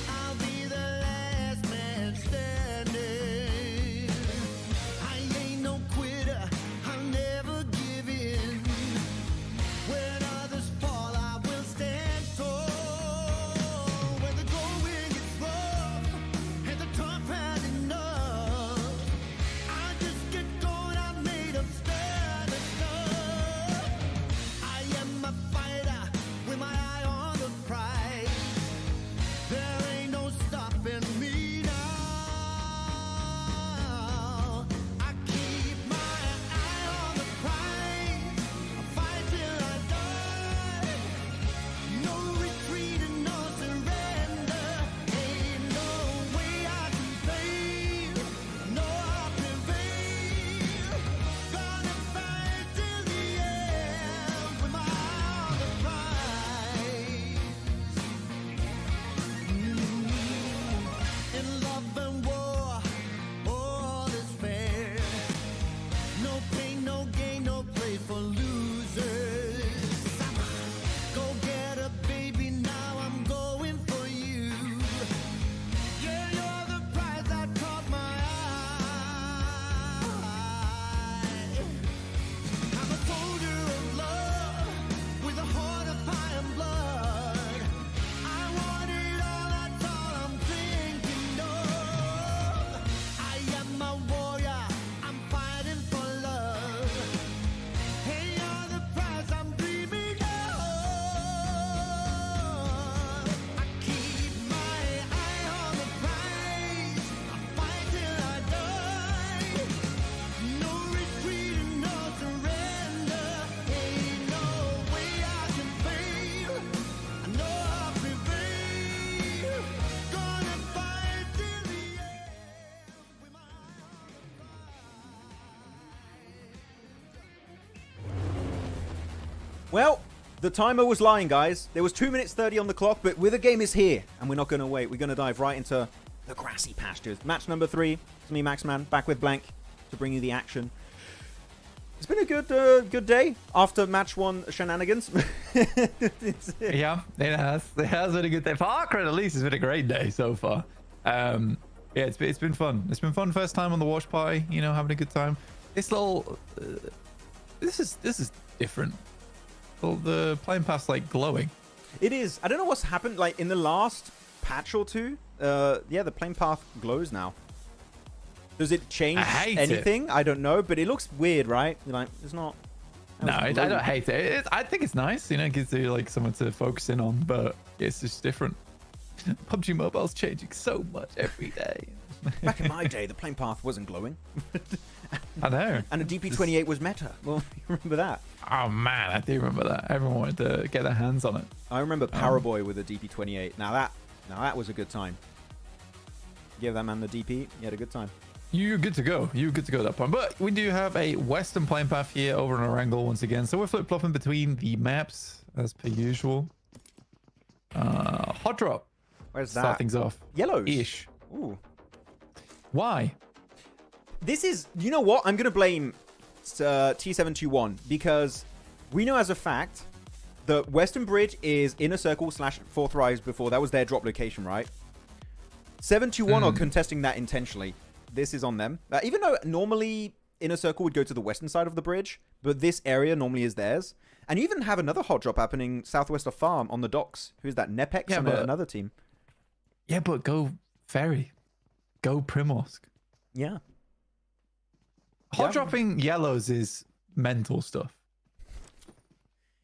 Speaker 1: I'll be the last man standing. I ain't no quitter. I'll never give in. When others fall, I will stand tall. When the going gets rough and the tough had enough, I just get going. I'm made of standing stuff. I am a fighter with my eye on the prize. There ain't no stopping me now. I keep my eye on the prize. I fight till I die. No retreat and no surrender. Ain't no way I can fail. No, I'll prevail. Gonna fight till the end with my eye on the prize. In love and war, all is fair. No pain, no gain, no place for losers. Go get a baby, now I'm going for you. Yeah, you're the prize that caught my eye. I'm a soldier of love with a heart of fire and blood. I want it all, that's all I'm thinking of. I am a warrior, I'm fighting for love. Hey, you're the prize I'm dreaming of. I keep my eye on the prize. I fight till I die. No retreat and no surrender. Ain't no way I can fail. I know I'll prevail. Gonna fight till the end with my eye on the prize.
Speaker 2: Well, the timer was lying, guys. There was 2 minutes 30 on the clock, but the game is here, and we're not going to wait. We're going to dive right into the grassy pastures. Match number 3. It's me, Maxman, back with Blank to bring you the action. It's been a good day after match 1 shenanigans.
Speaker 3: Yeah, it has. It has been a good day. For ARCRED, at least, it's been a great day so far. Yeah, it's been fun. It's been fun. First time on the watch party, you know, having a good time. This little, this is different. Well, the playing path's like glowing.
Speaker 2: It is. I don't know what's happened. Like in the last patch or two, yeah, the playing path glows now. Does it change
Speaker 3: I hate
Speaker 2: anything? I don't know, but it looks weird, right? Like it's not.
Speaker 3: No, I don't hate it. I think it's nice. You know, it gives you like someone to focus in on, but it's just different. PUBG Mobile's changing so much every day.
Speaker 2: Back in my day, the playing path wasn't glowing.
Speaker 3: I know.
Speaker 2: And a DP28 was meta. Well, you remember that?
Speaker 3: Oh man, I do remember that. Everyone wanted to get their hands on it.
Speaker 2: I remember Paraboy with a DP28. Now that was a good time. Give that man the DP. You had a good time.
Speaker 3: You're good to go. You're good to go at that point. But we do have a western playing path here over in Orangle once again. So we're flip-flopping between the maps as per usual. Hot drop.
Speaker 2: Where's that?
Speaker 3: Start things off.
Speaker 2: Yellows.
Speaker 3: Ish.
Speaker 2: Ooh.
Speaker 3: Why?
Speaker 2: This is, you know what? I'm going to blame T721 because we know as a fact the Western Bridge is Inner Circle / 4th Rise before. That was their drop location, right? 721 are contesting that intentionally. This is on them. Even though normally Inner Circle would go to the western side of the bridge, but this area normally is theirs. And you even have another hot drop happening southwest of Farm on the docks. Who's that? NEPX and another team.
Speaker 3: Yeah, but go Ferry. Go Primorsk.
Speaker 2: Yeah.
Speaker 3: Hot dropping yellows is mental stuff.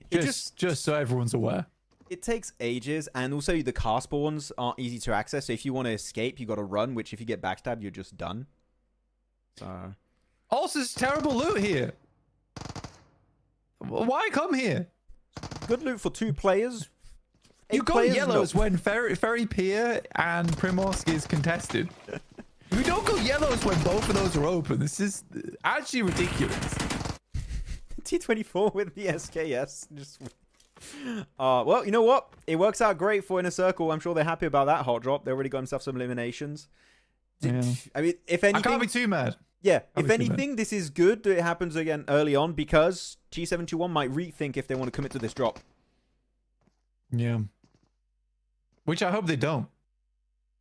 Speaker 3: Just so everyone's aware.
Speaker 2: It takes ages, and also the car spawns aren't easy to access. So if you want to escape, you got to run. Which if you get backstabbed, you're just done. So.
Speaker 3: Also, it's terrible loot here. Why come here?
Speaker 2: Good loot for 2 players.
Speaker 3: You go yellows when Ferry Pier and Primorsk is contested. You don't go yellows when both of those are open. This is actually ridiculous.
Speaker 2: T24 with the SKS. Just. Well, you know what? It works out great for Inner Circle. I'm sure they're happy about that hot drop. They already got themselves some eliminations.
Speaker 3: Yeah.
Speaker 2: I mean, if anything,
Speaker 3: I can't be too mad.
Speaker 2: Yeah, if anything, this is good that it happens again early on because T71 might rethink if they want to commit to this drop.
Speaker 3: Yeah. Which I hope they don't.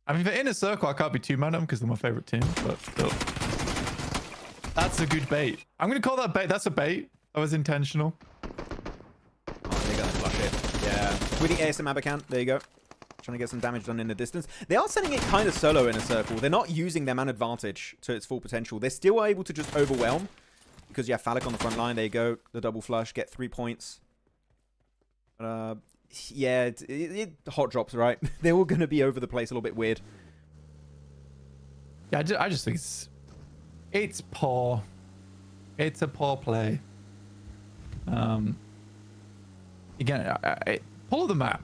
Speaker 3: I mean, for Inner Circle, I can't be too mad at them because they're my favorite team, but still. That's a good bait. I'm going to call that bait. That's a bait. That was intentional.
Speaker 2: Oh, they're going to flush it. Yeah. With the ASM account, there you go. Trying to get some damage done in the distance. They are sending it kind of solo in a circle. They're not using their man advantage to its full potential. They're still able to just overwhelm because you have Phallic on the front line. There you go. The double flush. Get 3 points. Yeah, hot drops, right? They're all going to be over the place, a little bit weird.
Speaker 3: Yeah, I just think it's poor. It's a poor play. Again, pull up the map.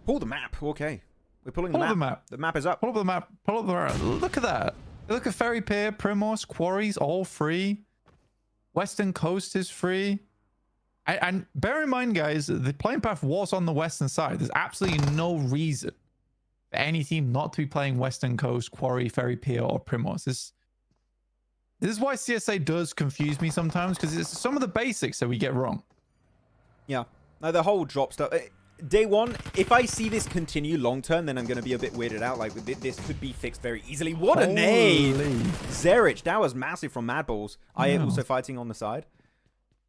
Speaker 2: Pull the map. Okay. We're pulling
Speaker 3: Pull
Speaker 2: the
Speaker 3: up
Speaker 2: map.
Speaker 3: the map.
Speaker 2: The map is up.
Speaker 3: Pull up the map. Pull up the map. Look at that. Look at Ferry Pier, Primos, Quarries, all free. Western Coast is free. And bear in mind, guys, the playing path was on the western side. There's absolutely no reason for any team not to be playing Western Coast, Quarry, Ferry Pier, or Primos. This is why CSA does confuse me sometimes, because it's some of the basics that we get wrong.
Speaker 2: Yeah. No, the whole drop stuff. Day one, if I see this continue long term, then I'm going to be a bit weirded out. Like, this could be fixed very easily. What a nade! Zerich, that was massive from MadBulls. I am also fighting on the side.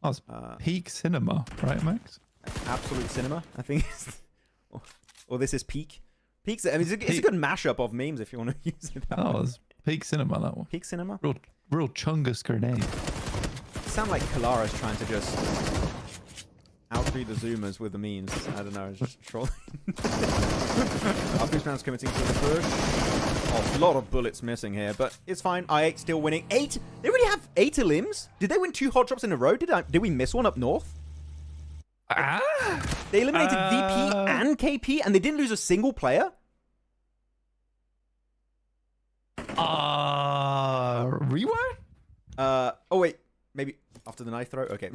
Speaker 3: That was peak cinema, right, Max?
Speaker 2: Absolute cinema, I think. Or this is peak. Peak. I mean, it's a good mashup of memes if you want to use it.
Speaker 3: That was peak cinema, that one.
Speaker 2: Peak cinema?
Speaker 3: Real chungus grenade.
Speaker 2: Sound like Kalara's trying to just outdo the Zoomers with the memes. I don't know, it's just trolling. Maxman's committing to the push. Oh, a lot of bullets missing here, but it's fine. I8 still winning. 8? They already have 8 elims? Did they win 2 hot drops in a row? Did we miss one up north? They eliminated VP and KP, and they didn't lose a single player?
Speaker 3: Rewind?
Speaker 2: Oh, wait. Maybe after the knife throw? Okay.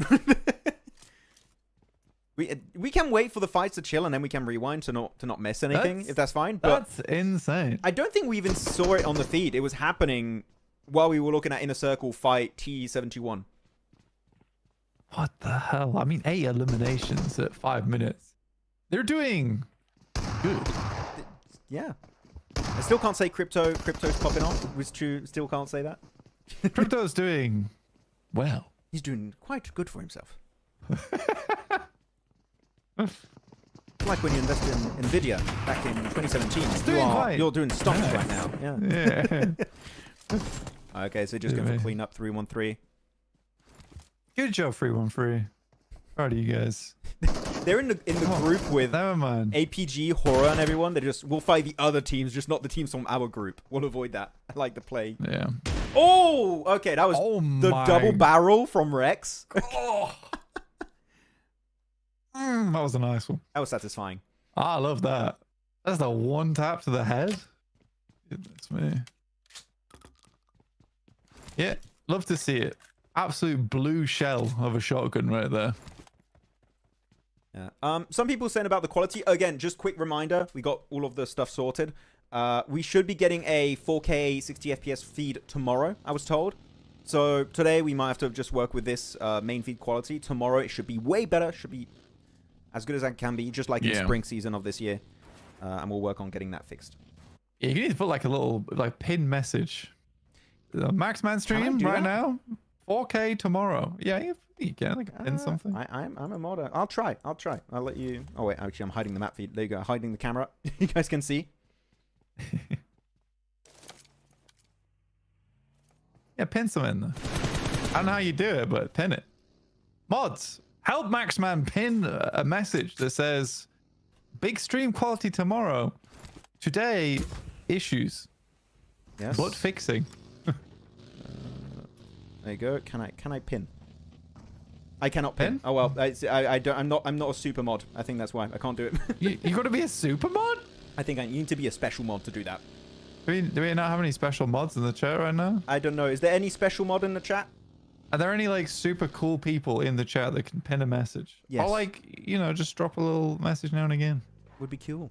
Speaker 2: We can wait for the fights to chill and then we can rewind to not miss anything, if that's fine. But
Speaker 3: that's insane.
Speaker 2: I don't think we even saw it on the feed. It was happening while we were looking at Inner Circle fight T71.
Speaker 3: What the hell? I mean, 8 eliminations at 5 minutes. They're doing good.
Speaker 2: Yeah. I still can't say Crypto's popping off. We still can't say that.
Speaker 3: Crypto's doing well.
Speaker 2: He's doing quite good for himself. Like when you invested in Nvidia back in 2017. You're doing stonks right now. Yeah. Okay, so just going for clean up 313.
Speaker 3: Good job, 313. Proud of you guys.
Speaker 2: They're in the group with
Speaker 3: Never mind.
Speaker 2: APG, HORAA, and everyone. We'll fight the other teams, just not the teams from our group. We'll avoid that. I like the play.
Speaker 3: Yeah.
Speaker 2: Oh, okay. That was the double barrel from Rex.
Speaker 3: Oh. That was a nice one.
Speaker 2: That was satisfying.
Speaker 3: I love that. That's the one tap to the head. Goodness me. Yeah, love to see it. Absolute blue shell of a shotgun right there.
Speaker 2: Yeah. Some people saying about the quality. Again, just quick reminder. We got all of the stuff sorted. We should be getting a 4K 60 FPS feed tomorrow, I was told. So today we might have to just work with this main feed quality. Tomorrow it should be way better. Should be as good as that can be, just like in spring season of this year. And we'll work on getting that fixed. Yeah,
Speaker 3: you need to put like a little pin message. The Maxman stream right now. 4K tomorrow. Yeah, you can pin something.
Speaker 2: I'm a modder. I'll try. I'll let you. Oh wait, actually I'm hiding the map feed. There you go. Hiding the camera. You guys can see.
Speaker 3: Yeah, pin some in there. I don't know how you do it, but pin it. Mods, help Maxman pin a message that says, big stream quality tomorrow. Today, issues.
Speaker 2: Yes.
Speaker 3: But fixing.
Speaker 2: There you go. Can I pin? I cannot pin. Oh well, I'm not a super mod. I think that's why I can't do it.
Speaker 3: you got to be a super mod?
Speaker 2: I think I need to be a special mod to do that.
Speaker 3: Do we not have any special mods in the chat right now?
Speaker 2: I don't know. Is there any special mod in the chat?
Speaker 3: Are there any like super cool people in the chat that can pin a message?
Speaker 2: Yes.
Speaker 3: Or like, just drop a little message now and again.
Speaker 2: Would be cool.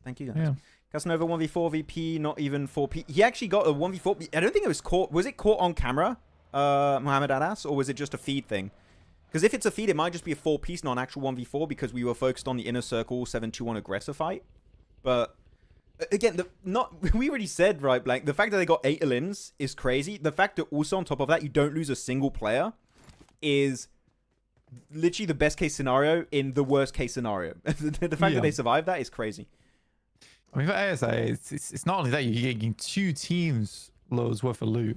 Speaker 2: Thank you guys.
Speaker 3: Yeah.
Speaker 2: Casanova 1v4 VP, not even 4P. He actually got a 1v4. I don't think it was caught. Was it caught on camera, Mohammed Adas, or was it just a feed thing? Because if it's a feed, it might just be a 4-piece, not an actual 1v4, because we were focused on the inner circle 7-2-1 aggressor fight. But again, we already said, right, Blank, the fact that they got 8 elims is crazy. The fact that also on top of that, you don't lose a single player is literally the best case scenario in the worst case scenario. The fact that they survived that is crazy.
Speaker 3: I mean, for ASI, it's not only that you're getting 2 teams loads worth of loot.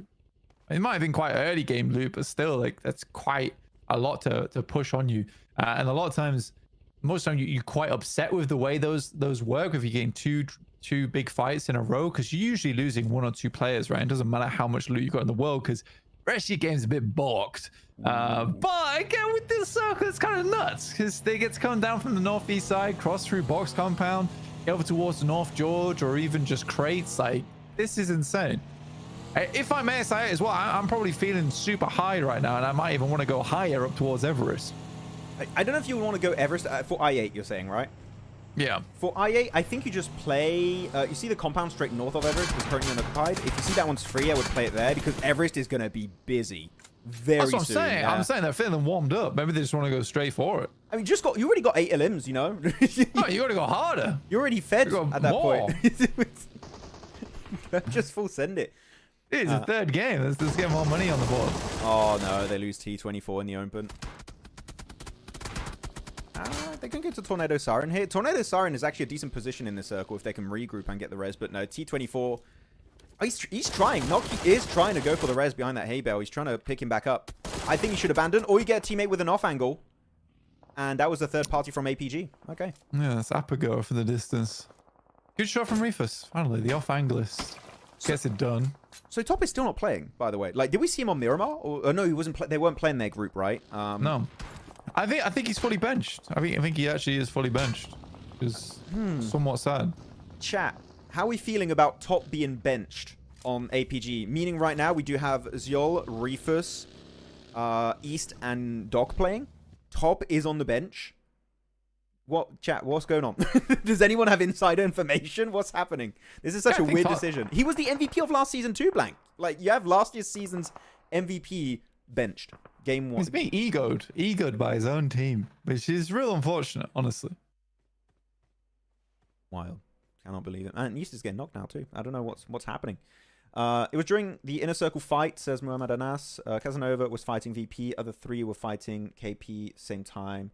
Speaker 3: It might have been quite early game loot, but still, like, that's quite a lot to push on you. And a lot of times, most of the time, you're quite upset with the way those work if you're getting two big fights in a row, because you're usually losing 1 or 2 players, right? It doesn't matter how much loot you got in the world, because the rest of your game's a bit balked. But again, with this circle, it's kind of nuts, because they get to come down from the northeast side, cross through box compound, get over towards the North George, or even just crates. Like, this is insane. If I'm ASI8 as well, I'm probably feeling super high right now, and I might even want to go higher up towards Everest.
Speaker 2: I don't know if you want to go Everest for I8, you're saying, right?
Speaker 3: Yeah.
Speaker 2: For I8, I think you just play... you see the compound straight north of Everest is currently unoccupied. If you see that one's free, I would play it there, because Everest is going to be busy very soon.
Speaker 3: That's what I'm saying.
Speaker 2: Yeah.
Speaker 3: I'm saying they're feeling warmed up. Maybe they just want to go straight for it.
Speaker 2: I mean, you already got 8 elims, you know?
Speaker 3: No, you got to go harder.
Speaker 2: You're already fed at that
Speaker 3: more.
Speaker 2: point. Just full send it.
Speaker 3: It's a third game. Let's get more money on the board.
Speaker 2: Oh, no. They lose T24 in the open. They can get to Tornado Siren here. Tornado Siren is actually a decent position in the circle if they can regroup and get the res. But no, T24... Oh, he's trying. Noki is trying to go for the res behind that hay bale. He's trying to pick him back up. I think he should abandon. Or you get a teammate with an off angle. And that was the third party from APG. Okay.
Speaker 3: Yeah, that's Apago for the distance. Good shot from Refus. Finally, the off anglist gets it done.
Speaker 2: So Top is still not playing, by the way. Like, did we see him on Miramar? Or no, he wasn't. They weren't playing their group, right?
Speaker 3: No, I think he's fully benched. I think he actually is fully benched. Which is somewhat sad.
Speaker 2: Chat, how are we feeling about Top being benched on APG? Meaning right now we do have Ziol, Refus, East, and Doc playing. Top is on the bench. What, chat, what's going on? Does anyone have insider information? What's happening? This is such a weird decision. He was the MVP of last season too, Blank. Like, you have last year's season's MVP benched. Game 1.
Speaker 3: He's being egoed by his own team, which is real unfortunate, honestly.
Speaker 2: Wild. Cannot believe it. And East is getting knocked now too. I don't know what's happening. It was during the inner circle fight, says Muhammad Anas. Casanova was fighting VP. Other 3 were fighting KP same time.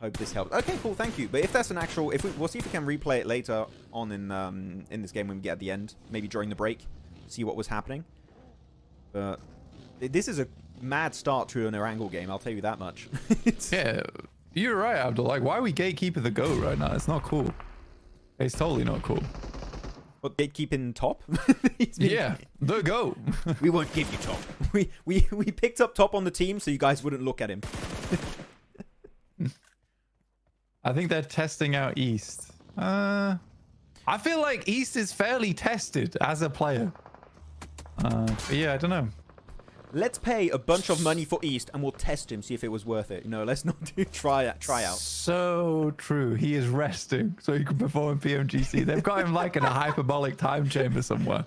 Speaker 2: Hope this helps. Okay, cool. Thank you. But if that's an actual, we'll see if we can replay it later on in this game when we get at the end, maybe during the break, see what was happening. But this is a mad start to an Erangel game. I'll tell you that much.
Speaker 3: Yeah, you're right, Abdul. Like, why are we gatekeeping the GOAT right now? It's not cool. It's totally not cool.
Speaker 2: What, gatekeeping Top?
Speaker 3: Yeah, the GOAT.
Speaker 2: We won't give you Top. We picked up Top on the team so you guys wouldn't look at him.
Speaker 3: I think they're testing out East. I feel like East is fairly tested as a player. But yeah, I don't know.
Speaker 2: Let's pay a bunch of money for East and we'll test him, see if it was worth it. You know, let's not do try out.
Speaker 3: So true. He is resting so he can perform in PMGC. They've got him like in a hyperbolic time chamber somewhere.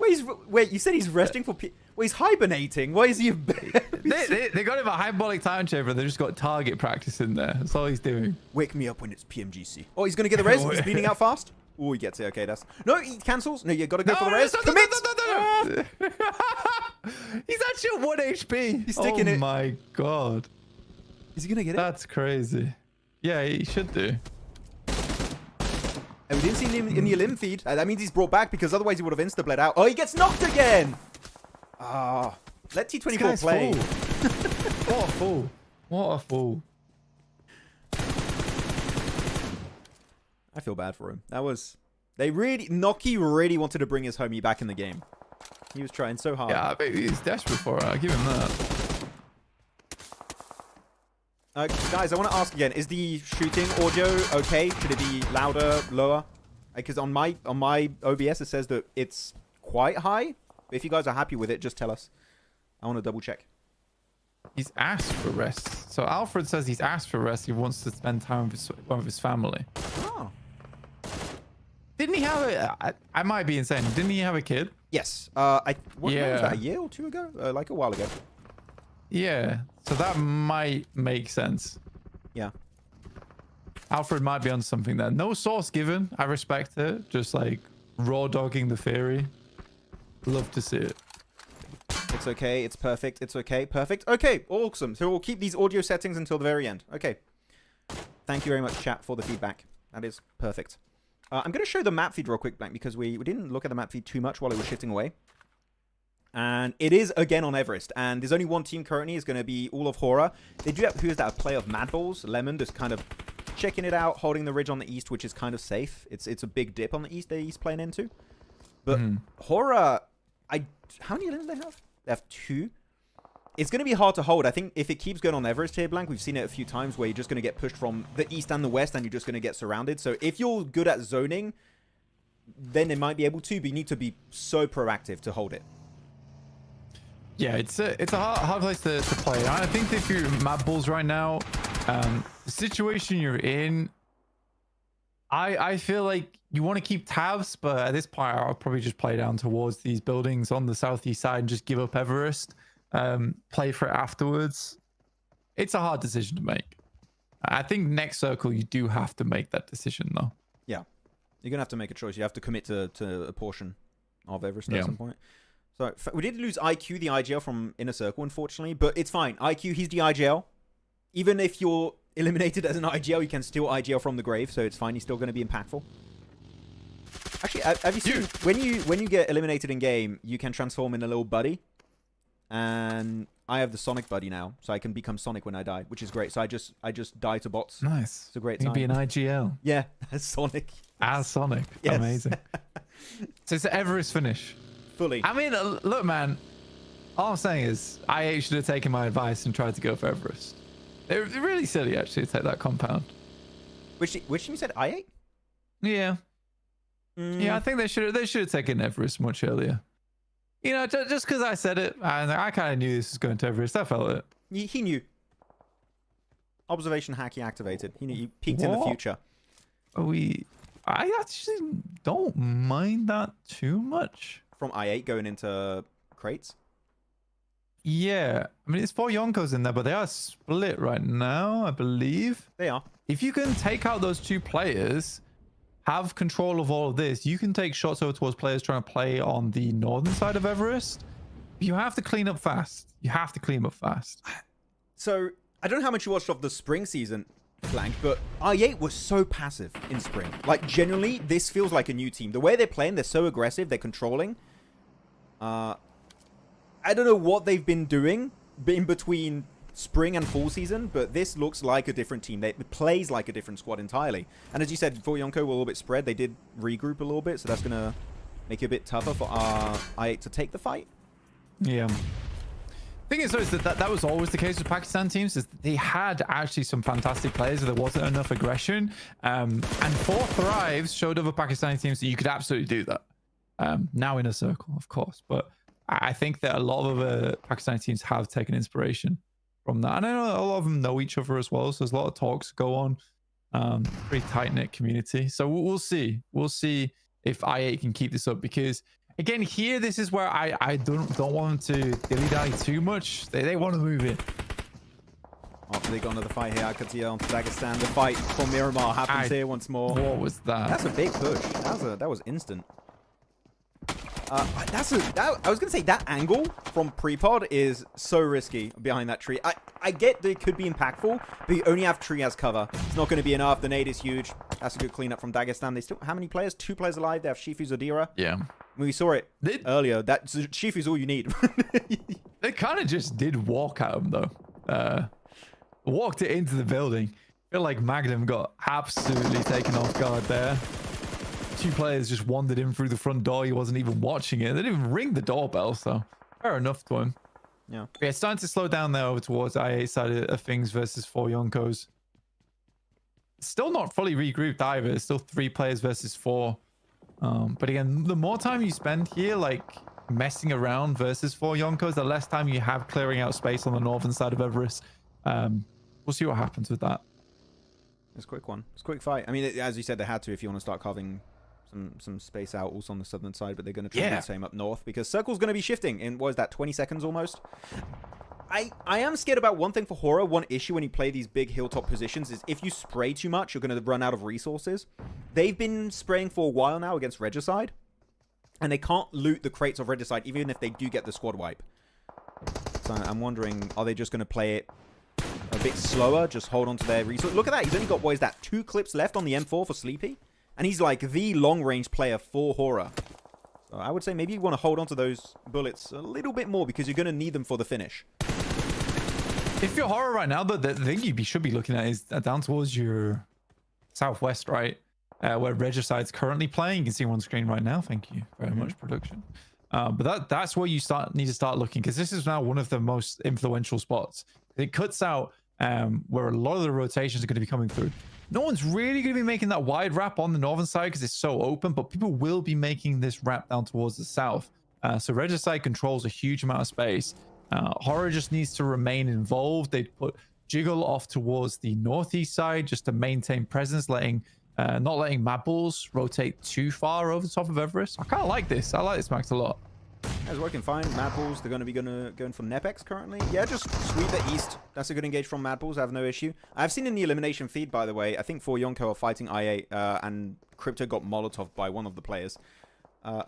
Speaker 2: Wait, you said he's resting for he's hibernating. Why is he?
Speaker 3: They got him a hyperbolic time chamber. They just got target practice in there. That's all he's doing.
Speaker 2: Wake me up when it's PMGC. Oh, he's gonna get the res. He's bleeding out fast. Oh, he gets it. Okay, that's no. He cancels. No, you gotta go for the res. Commit.
Speaker 3: No. He's actually at 1 HP.
Speaker 2: He's sticking it.
Speaker 3: Oh my god.
Speaker 2: Is he gonna get it?
Speaker 3: That's crazy. Yeah, he should do.
Speaker 2: And we didn't see him in the elim feed. That means he's brought back because otherwise he would have insta-bled out. Oh, he gets knocked again. Ah, let T24 play.
Speaker 3: What a fool. What a fool.
Speaker 2: I feel bad for him. That was... Noki really wanted to bring his homie back in the game. He was trying so hard.
Speaker 3: Yeah, I he's desperate for it. I'll give him that.
Speaker 2: Guys, I want to ask again. Is the shooting audio okay? Should it be louder, lower? Because on my OBS, it says that it's quite high. But if you guys are happy with it, just tell us. I want to double check.
Speaker 3: He's asked for rest. So Alfred says he's asked for rest. He wants to spend time with his family.
Speaker 2: Oh.
Speaker 3: Didn't he have a... I might be insane. Didn't he have a kid?
Speaker 2: Yes. When was
Speaker 3: Yeah.
Speaker 2: that? A year or 2 ago? Like a while ago.
Speaker 3: Yeah, so that might make sense.
Speaker 2: Yeah.
Speaker 3: Alfred might be on something there. No source given. I respect it. Just like raw dogging the theory. Love to see it.
Speaker 2: It's okay. It's perfect. It's okay. Perfect. Okay. Awesome. So we'll keep these audio settings until the very end. Okay. Thank you very much, chat, for the feedback. That is perfect. I'm going to show the map feed real quick, because we didn't look at the map feed too much while it was shifting away. And it is, again, on Everest. And there's only one team currently. It's going to be all of HORAA. They do have, who is that, a play of MadBulls? Lemon just kind of checking it out, holding the ridge on the east, which is kind of safe. It's a big dip on the east that he's playing into. But HORAA, how many elims do they have? They have 2. It's going to be hard to hold. I think if it keeps going on Everest here, Blank, we've seen it a few times where you're just going to get pushed from the east and the west, and you're just going to get surrounded. So if you're good at zoning, then they might be able to, but you need to be so proactive to hold it.
Speaker 3: Yeah, it's a hard place to play. I think if you're MadBulls right now, the situation you're in, I feel like you want to keep tabs, but at this point, I'll probably just play down towards these buildings on the southeast side and just give up Everest. Play for it afterwards. It's a hard decision to make. I think next circle, you do have to make that decision, though.
Speaker 2: Yeah. You're going to have to make a choice. You have to commit to a portion of Everest at some point. So we did lose IQ, the IGL, from Inner Circle, unfortunately, but it's fine. IQ, he's the IGL. Even if you're eliminated as an IGL, you can still IGL from the grave, so it's fine. He's still going to be impactful. Actually, have you seen when you get eliminated in game, you can transform in a little buddy, and I have the Sonic buddy now, so I can become Sonic when I die, which is great. So I just die to bots.
Speaker 3: Nice.
Speaker 2: It's a great time.
Speaker 3: You'd be an IGL.
Speaker 2: Yeah, as Sonic.
Speaker 3: As Sonic. Yes. Amazing. So it's an Everest finish.
Speaker 2: Fully.
Speaker 3: I mean, look, man. All I'm saying is, I should have taken my advice and tried to go for Everest. They're really silly, actually, to take that compound.
Speaker 2: Which team you said? I8?
Speaker 3: Yeah. Yeah, I think they should have taken Everest much earlier. You know, just because I said it, I kind of knew this was going to Everest. I felt it.
Speaker 2: He knew. Observation hacky activated. He knew. He peeked in the future.
Speaker 3: I actually don't mind that too much.
Speaker 2: From I8 going into crates?
Speaker 3: Yeah. I mean, it's 4 Yonkos in there, but they are split right now, I believe.
Speaker 2: They are.
Speaker 3: If you can take out those 2 players, have control of all of this, you can take shots over towards players trying to play on the northern side of Everest. You have to clean up fast. You have to clean up fast.
Speaker 2: So, I don't know how much you watched of the spring season, Blank, but I8 was so passive in spring. Like, genuinely, this feels like a new team. The way they're playing, they're so aggressive, they're controlling. I don't know what they've been doing in between spring and fall season, but this looks like a different team. It plays like a different squad entirely. And as you said, for Yonko were a little bit spread. They did regroup a little bit, so that's going to make it a bit tougher for I8 to take the fight.
Speaker 3: Yeah. Thing is, though, is that was always the case with Pakistan teams, is they had actually some fantastic players, but there wasn't enough aggression. And 4 Thrives showed other Pakistani teams that you could absolutely do that. Now in a circle, of course, but I think that a lot of other Pakistani teams have taken inspiration from that. And I know a lot of them know each other as well, so there's a lot of talks go on. Pretty tight-knit community. So we'll see. We'll see if I8 can keep this up, because again, here, this is where I don't want them to dilly-dally too much. They want to move in.
Speaker 2: After they got into the fight here, Qadsiah on Dagestan. The fight from Miramar happens here once more.
Speaker 3: What was that?
Speaker 2: That's a big push. That was instant. I was going to say, that angle from pre-pod is so risky behind that tree. I get that it could be impactful, but you only have tree as cover. It's not going to be enough. The nade is huge. That's a good cleanup from Dagestan. They still, how many players? 2 players alive. They have Shifu, Zadira.
Speaker 3: Yeah.
Speaker 2: We saw it earlier. Shifu's all you need.
Speaker 3: They kind of just did walk at him, though. Walked it into the building. I feel like Magnum got absolutely taken off guard there. 2 players just wandered in through the front door. He wasn't even watching it. They didn't even ring the doorbell, so fair enough to him.
Speaker 2: Yeah.
Speaker 3: But yeah, it's starting to slow down there over towards I8 side of things versus 4 Yonkos. Still not fully regrouped either. It's still 3 players versus 4. But again, the more time you spend here, like messing around versus 4 Yonkos, the less time you have clearing out space on the northern side of Everest. We'll see what happens with that.
Speaker 2: It's a quick one. It's a quick fight. I mean, as you said, they had to if you want to start carving some space out also on the southern side, but they're going to try to do the same up north because circle's going to be shifting in, what is that, 20 seconds almost? I am scared about one thing for HORAA. One issue when you play these big hilltop positions is if you spray too much, you're going to run out of resources. They've been spraying for a while now against Regicide, and they can't loot the crates of Regicide even if they do get the squad wipe. So I'm wondering, are they just going to play it a bit slower, just hold on to their resources? Look at that. He's only got, what is that, 2 clips left on the M4 for Sleepy? And he's like the long-range player for HORAA. So I would say maybe you want to hold on to those bullets a little bit more because you're going to need them for the finish.
Speaker 3: If you're HORAA right now, the thing you should be looking at is down towards your southwest, right? Where Regicide's currently playing. You can see him on screen right now. Thank you very much, production. But that's where you need to start looking, because this is now one of the most influential spots. It cuts out where a lot of the rotations are going to be coming through. No one's really going to be making that wide wrap on the northern side because it's so open, but people will be making this wrap down towards the south. So Regicide controls a huge amount of space. HORAA just needs to remain involved. They put Jiggle off towards the northeast side just to maintain presence, not letting MadBulls rotate too far over the top of Everest. I kind of like this. I like this Max a lot.
Speaker 2: It's working fine. MadBulls, they're going to be going for NEPX currently. Yeah, just sweep the east. That's a good engage from MadBulls. I have no issue. I've seen in the elimination feed, by the way, I think 4Yonko are fighting IA, and Crypto got Molotov by one of the players.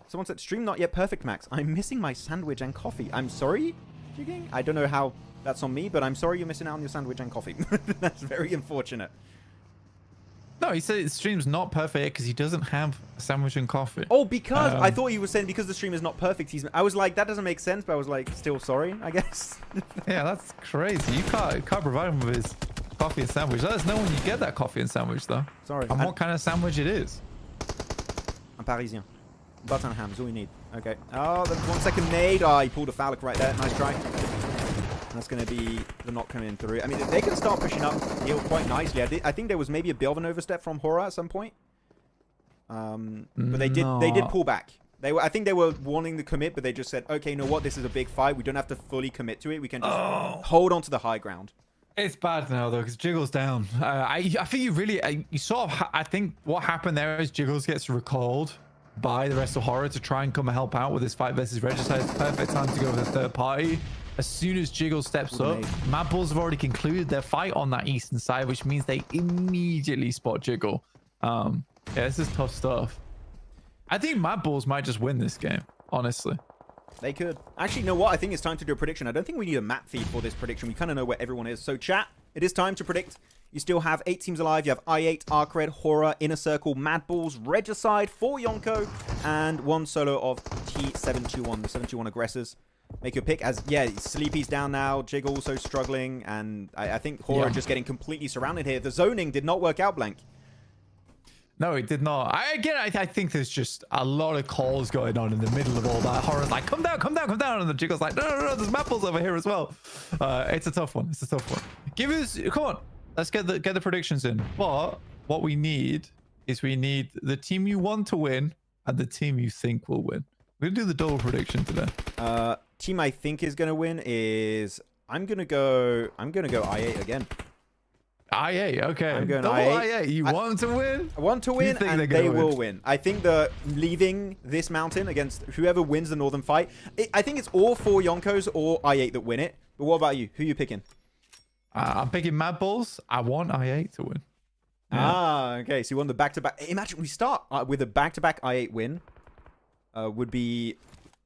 Speaker 2: Someone said, stream not yet perfect, Max. I'm missing my sandwich and coffee. I'm sorry, Jigging. I don't know how that's on me, but I'm sorry you're missing out on your sandwich and coffee. That's very unfortunate.
Speaker 3: No, he said the stream's not perfect because he doesn't have a sandwich and coffee.
Speaker 2: Oh, because I thought he was saying because the stream is not perfect. I was like, that doesn't make sense, but I was like, still sorry, I guess.
Speaker 3: Yeah, that's crazy. You can't provide him with his coffee and sandwich. Let us know when you get that coffee and sandwich, though.
Speaker 2: Sorry.
Speaker 3: And what kind of sandwich it is.
Speaker 2: I'm Parisien. Butter and ham is all we need. Okay. Oh, the 1 second nade. Oh, he pulled a phallic right there. Nice try. That's going to be the knock coming through. I mean, they can start pushing up heel quite nicely. I think there was maybe a bit of an overstep from HORAA at some point. But they did pull back. I think they were wanting to commit, but they just said, okay, you know what? This is a big fight. We don't have to fully commit to it. We can just hold on to the high ground.
Speaker 3: It's bad now, though, because Jiggle's down. I think you sort of, I think what happened there is Jiggles gets recalled by the rest of HORAA to try and come and help out with this fight versus Regicide. It's the perfect time to go with a third party. As soon as Jiggle steps up, MadBulls have already concluded their fight on that eastern side, which means they immediately spot Jiggle. Yeah, this is tough stuff. I think MadBulls might just win this game, honestly.
Speaker 2: They could. Actually, you know what? I think it's time to do a prediction. I don't think we need a map feed for this prediction. We kind of know where everyone is. So, chat, it is time to predict. You still have 8 teams alive. You have I8, ARCRED, HORAA, Inner Circle, MadBulls, Regicide, 4Yonko, and 1 solo of T721, the 721 aggressors. Make your pick. As yeah, Sleepy's down now. Jiggle also struggling, and I think HORAA just getting completely surrounded here. The zoning did not work out, Blank.
Speaker 3: No, it did not. I think there's just a lot of calls going on in the middle of all that. HORAA's like, come down, come down, come down, and the Jiggle's like, no, there's MadBulls over here as well. It's a tough one. It's a tough one. Come on, let's get the predictions in. But what we need is the team you want to win and the team you think will win. We're gonna do the double prediction today.
Speaker 2: Team I think is gonna win is I'm gonna go I8 again.
Speaker 3: I8, okay.
Speaker 2: I'm going
Speaker 3: double
Speaker 2: I8.
Speaker 3: You want to win?
Speaker 2: I want to win, and they will win. I think that leaving this mountain against whoever wins the northern fight, I think it's all 4Yonkos or I8 that win it. But what about you? Who are you picking?
Speaker 3: I'm picking MadBulls. I want I8 to win.
Speaker 2: Yeah. Okay. So you want the back-to-back. Imagine we start with a back-to-back I8 win. Would be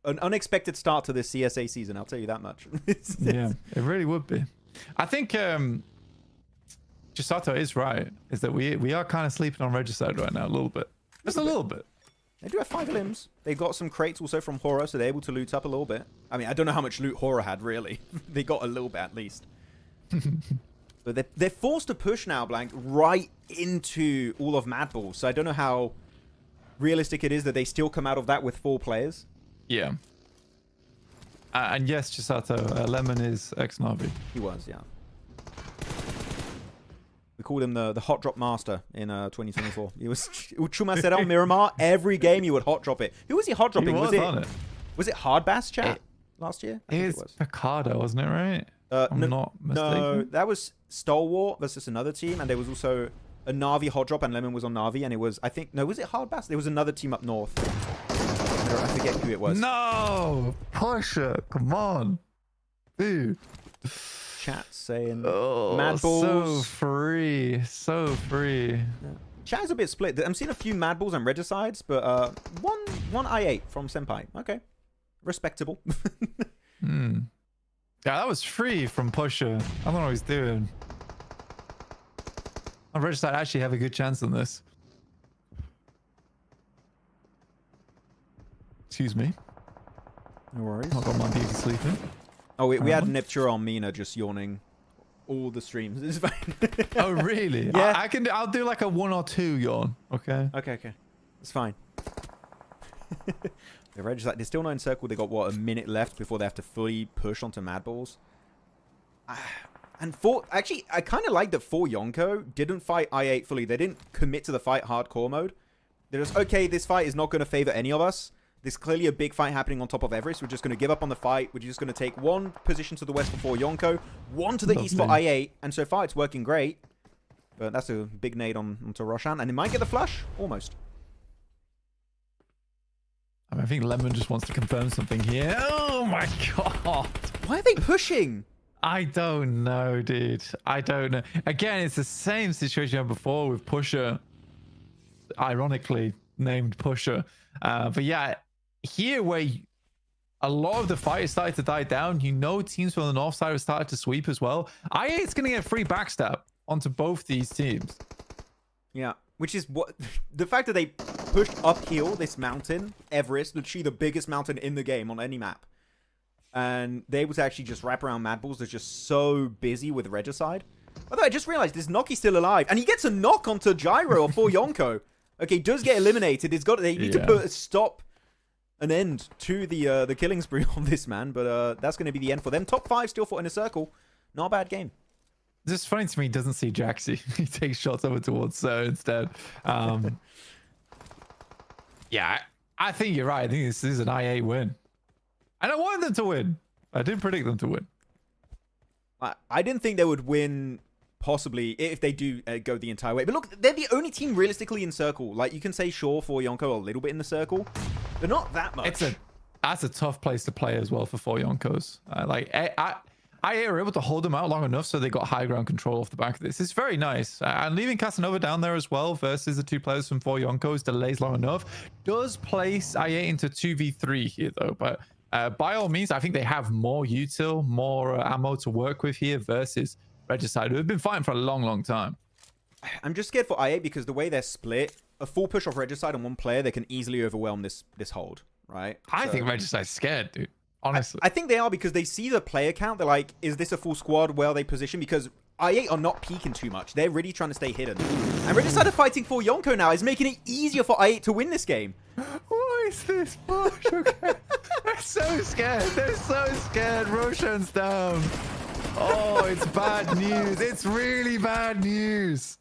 Speaker 2: an unexpected start to this CSA season. I'll tell you that much.
Speaker 3: Yeah, it really would be. I think Chisato is right. Is that we are kind of sleeping on Regicide right now a little bit. Just a little bit.
Speaker 2: They do have 5 limbs. They got some crates also from HORAA, so they're able to loot up a little bit. I mean, I don't know how much loot HORAA had really. They got a little bit at least. But they're forced to push now, Blank, right into all of MadBulls. So I don't know how realistic it is that they still come out of that with 4 players.
Speaker 3: Yeah. And yes, Chisato, Lemon is ex-Navi.
Speaker 2: He was, yeah. We called him the hot drop master in 2024. He was Chuma said on Miramar, every game you would hot drop it. Who was he hot dropping? Was it Hardbass chat last year? I think
Speaker 3: it was Picardo, wasn't it, right? I'm not mistaken. No,
Speaker 2: that was Stalwart versus another team, and there was also a Navi hot drop, and Lemon was on Navi, and it was, I think, no, was it Hardbass? There was another team up north. I forget who it was.
Speaker 3: No! Pusher, come on. Dude.
Speaker 2: Chat saying
Speaker 3: Oh,
Speaker 2: MadBulls.
Speaker 3: so free.
Speaker 2: Chat is a bit split. I'm seeing a few MadBulls and Regicides, but one I8 from Senpai. Okay, respectable.
Speaker 3: Yeah, that was free from Pusher. I don't know what he's doing. On Regicide actually have a good chance on this. Excuse me.
Speaker 2: No worries.
Speaker 3: I've got my beauty sleeping.
Speaker 2: Oh, we had Niptura on Mina just yawning all the streams. It's fine.
Speaker 3: Oh, really?
Speaker 2: Yeah.
Speaker 3: I'll do like a 1 or 2 yawn. Okay.
Speaker 2: Okay. It's fine. The Regicide, they're still not in circle. They got, what, a minute left before they have to fully push onto MadBulls. And actually, I kind of like that 4 Yonko didn't fight I8 fully. They didn't commit to the fight hardcore mode. They're just, okay, this fight is not going to favor any of us. There's clearly a big fight happening on top of Everest. We're just going to give up on the fight. We're just going to take 1 position to the west for 4 Yonko, 1 to the east for I8. And so far, it's working great. But that's a big nade onto Roshan. And they might get the flush. Almost.
Speaker 3: I think Lemon just wants to confirm something here. Oh, my God.
Speaker 2: Why are they pushing?
Speaker 3: I don't know, dude. I don't know. Again, it's the same situation I had before with Pusher. Ironically named Pusher. But yeah, here where a lot of the fight is starting to die down, you know teams from the north side have started to sweep as well. I8's going to get free backstab onto both these teams.
Speaker 2: Yeah, which is what... The fact that they pushed uphill this mountain, Everest, literally the biggest mountain in the game on any map. And they able to actually just wrap around MadBulls. They're just so busy with Regicide. Although I just realized this Noki's still alive. And he gets a knock onto Gyro or 4 Yonko. Okay, does get eliminated. They need to put a stop, an end to the killing spree on this man. But that's going to be the end for them. Top 5 still fought in a circle. Not a bad game.
Speaker 3: It's funny to me, he doesn't see Jaxi. He takes shots over towards Sir instead. Yeah, I think you're right. I think this is an I8 win. And I wanted them to win. I didn't predict them to win.
Speaker 2: I didn't think they would win, possibly, if they do go the entire way. But look, they're the only team realistically in circle. Like, you can say, sure, for Yonko a little bit in the circle. But not that much.
Speaker 3: That's a tough place to play as well for 4 Yonkos. I were able to hold them out long enough so they got high ground control off the back of this. It's very nice. And leaving Casanova down there as well versus the 2 players from 4 Yonkos delays long enough. Does place IA into 2v3 here, though. But by all means, I think they have more util, more ammo to work with here versus Regicide, who have been fighting for a long, long time.
Speaker 2: I'm just scared for IA because the way they're split, a full push off Regicide on 1 player, they can easily overwhelm this hold, right?
Speaker 3: I think Regicide's scared, dude. Honestly.
Speaker 2: I think they are because they see the player count. They're like, is this a full squad? Where are they positioned? Because IA are not peeking too much. They're really trying to stay hidden. And Regicide are fighting for Yonko now. Is making it easier for IA to win this game.
Speaker 3: What is this push? Okay. They're so scared. They're so scared. Roshan's down. Oh, it's bad news. It's really bad news.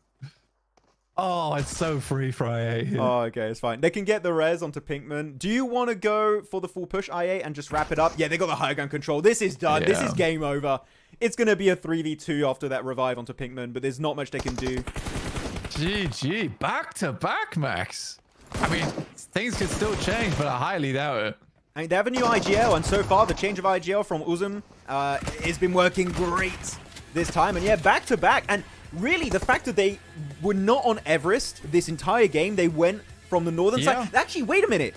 Speaker 3: Oh, it's so free for IA here.
Speaker 2: Oh, okay, it's fine. They can get the res onto Pinkman. Do you want to go for the full push IA and just wrap it up? Yeah, they got the high ground control. This is done. Yeah. This is game over. It's going to be a 3v2 after that revive onto Pinkman, but there's not much they can do.
Speaker 3: GG. Back to back, Max. I mean, things could still change, but I highly doubt it.
Speaker 2: I mean, they have a new IGL, and so far, the change of IGL from Uzum has been working great this time. And yeah, back to back. And really, the fact that they were not on Everest this entire game, they went from the northern side. Actually, wait a minute.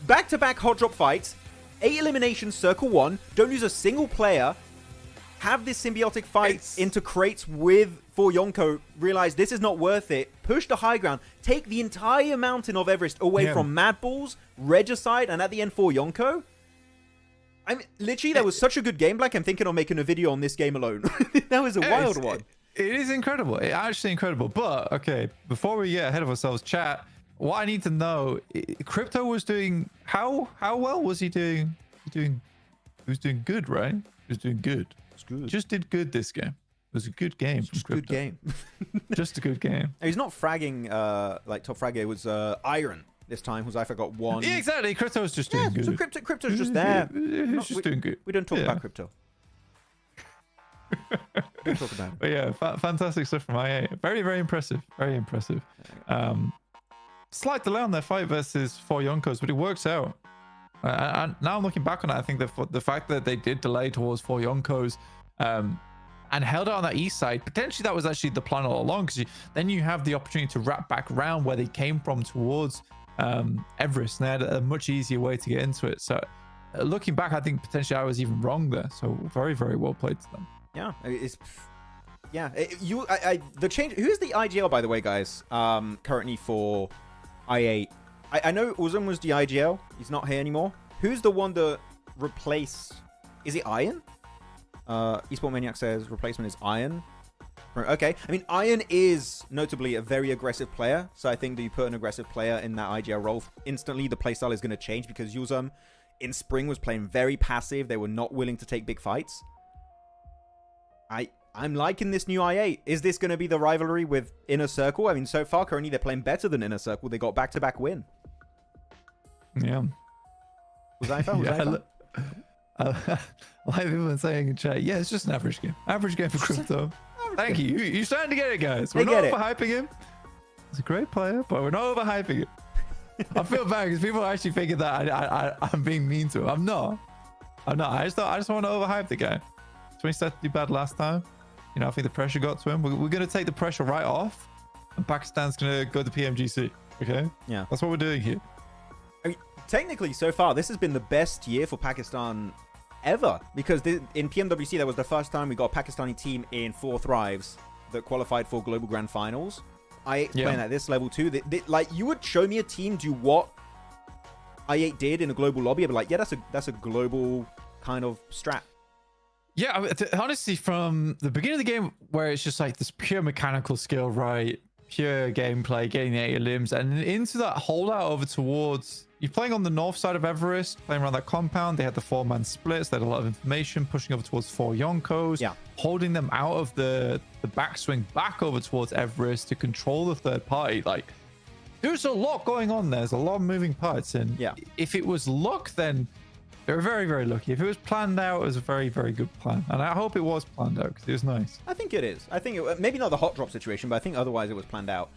Speaker 2: Back-to-back hot drop fights, 8 eliminations, circle 1, don't use a single player, have this symbiotic fight into crates with 4 Yonko, realize this is not worth it, push the high ground, take the entire mountain of Everest away from MadBulls, Regicide, and at the end 4 Yonko. I mean, literally, that was such a good game, Black. I'm thinking of making a video on this game alone. That was a wild one.
Speaker 3: It is incredible. It's actually incredible. But, okay, before we get ahead of ourselves, chat, what I need to know, Crypto was doing, how well was he doing? He was doing good, right? He was doing good.
Speaker 2: It's good.
Speaker 3: Just did good this game. It was a good game from Crypto.
Speaker 2: Good game.
Speaker 3: Just a good game.
Speaker 2: He's not fragging like top frag. It was Iron this time, whose I forgot 1.
Speaker 3: Yeah, exactly. Crypto was just doing good.
Speaker 2: So Crypto's just there.
Speaker 3: He's just doing good.
Speaker 2: We don't talk about Crypto. Don't talk about it.
Speaker 3: But yeah, fantastic stuff from IA. Very, very impressive. Very impressive. Slight delay on their fight versus 4 Yonkos, but it works out. And now I'm looking back on it, I think the fact that they did delay towards 4 Yonkos and held it on that east side, potentially that was actually the plan all along, because then you have the opportunity to wrap back around where they came from towards Everest, and they had a much easier way to get into it. So looking back, I think potentially I was even wrong there. So very, very well played to them.
Speaker 2: Yeah, the change. Who's the IGL, by the way, guys? Currently for I8. I know Uzum was the IGL. He's not here anymore. Who's the one that replaced? Is it Iron? Esport Maniac says replacement is Iron. Okay, I mean, Iron is notably a very aggressive player, so I think that you put an aggressive player in that IGL role, instantly the playstyle is going to change, because Uzum in spring was playing very passive. They were not willing to take big fights. I'm liking this new I8. Is this going to be the rivalry with Inner Circle? I mean, so far, currently, they're playing better than Inner Circle. They got back-to-back win.
Speaker 3: Yeah.
Speaker 2: Huzaifa?
Speaker 3: Like people are saying in chat, yeah, it's just an average game. Average game for Crypto. Thank you. You're starting to get it, guys. We're not overhyping him. He's a great player, but we're not overhyping him. I feel bad because people actually figured that I'm being mean to him. I'm not. I just want to overhype the guy. So when he started to do bad last time, you know, I think the pressure got to him. We're going to take the pressure right off, and Pakistan's going to go to PMGC. Okay?
Speaker 2: Yeah.
Speaker 3: That's what we're doing here.
Speaker 2: I mean, technically, so far, this has been the best year for Pakistan ever, because in PMWC, that was the first time we got a Pakistani team in 4 Thrives that qualified for Global Grand Finals. I8 playing at this level too. Like, you would show me a team do what I8 did in a global lobby, I'd be like, yeah, that's a global kind of strat.
Speaker 3: Yeah, honestly, from the beginning of the game, where it's just like this pure mechanical skill, right? Pure gameplay, getting the 8 limbs, and into that holdout over towards, you're playing on the north side of Everest, playing around that compound. They had the 4-man splits. They had a lot of information, pushing over towards 4 Yonkos, holding them out of the backswing back over towards Everest to control the third party. Like, there's a lot going on there. There's a lot of moving parts, and if it was luck, then they were very, very lucky. If it was planned out, it was a very, very good plan. And I hope it was planned out, because it was nice.
Speaker 2: I think it is. I think maybe not the hot drop situation, but I think otherwise it was planned out.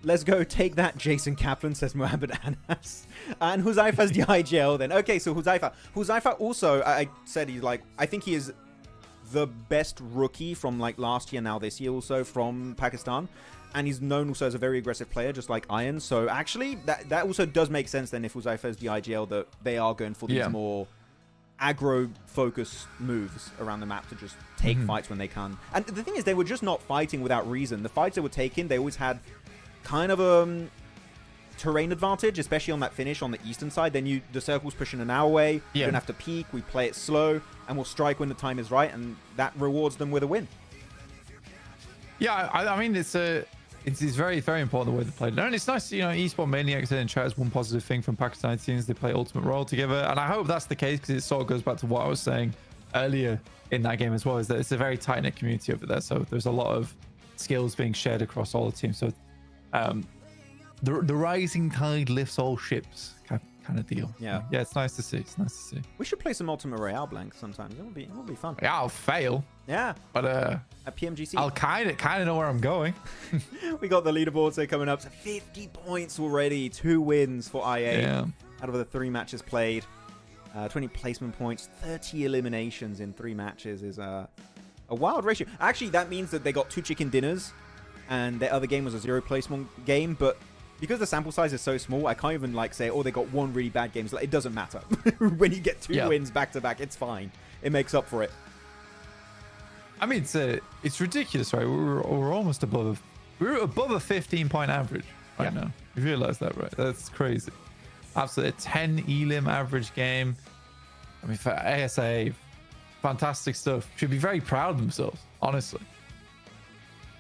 Speaker 2: Let's go take that, Jason Kaplan, says Mohammed Anas. And Huzaifa's the IGL then. Okay, so Huzaifa also, I said he's like, I think he is the best rookie from like last year, now this year also, from Pakistan. And he's known also as a very aggressive player, just like Iron. So actually, that also does make sense then if Huzaifa is the IGL, that they are going for these more aggro-focused moves around the map to just take fights when they can. And the thing is, they were just not fighting without reason. The fights they were taking, they always had kind of a terrain advantage, especially on that finish on the eastern side. Then the circle's pushing an our way. You don't have to peek. We play it slow, and we'll strike when the time is right, and that rewards them with a win.
Speaker 3: Yeah, I mean, it's very, very important the way they played it. And it's nice, you know, Esport Maniacs in chat is one positive thing from Pakistani teams. They play Ultimate Royal together. And I hope that's the case, because it sort of goes back to what I was saying earlier in that game as well, is that it's a very tight-knit community over there. So there's a lot of skills being shared across all the teams. So the rising tide lifts all ships kind of deal. Yeah, it's nice to see. It's nice to see.
Speaker 2: We should play some Ultimate Royale blank sometimes. It will be fun.
Speaker 3: Yeah, I'll fail.
Speaker 2: Yeah,
Speaker 3: but
Speaker 2: at PMGC,
Speaker 3: I'll kind of know where I'm going.
Speaker 2: We got the leaderboards here coming up. So 50 points already. 2 wins for IA out of the 3 matches played. 20 placement points, 30 eliminations in 3 matches is a wild ratio. Actually, that means that they got 2 chicken dinners, and their other game was a 0 placement game. But because the sample size is so small, I can't even like say, oh, they got 1 really bad game. Like, it doesn't matter. When you get 2 wins back to back, it's fine. It makes up for it.
Speaker 3: I mean, it's ridiculous, right? We're almost above. We're above a 15-point average right now. You realize that, right? That's crazy. Absolutely, a 10 elim average game. I mean, for ASA, fantastic stuff. Should be very proud of themselves, honestly.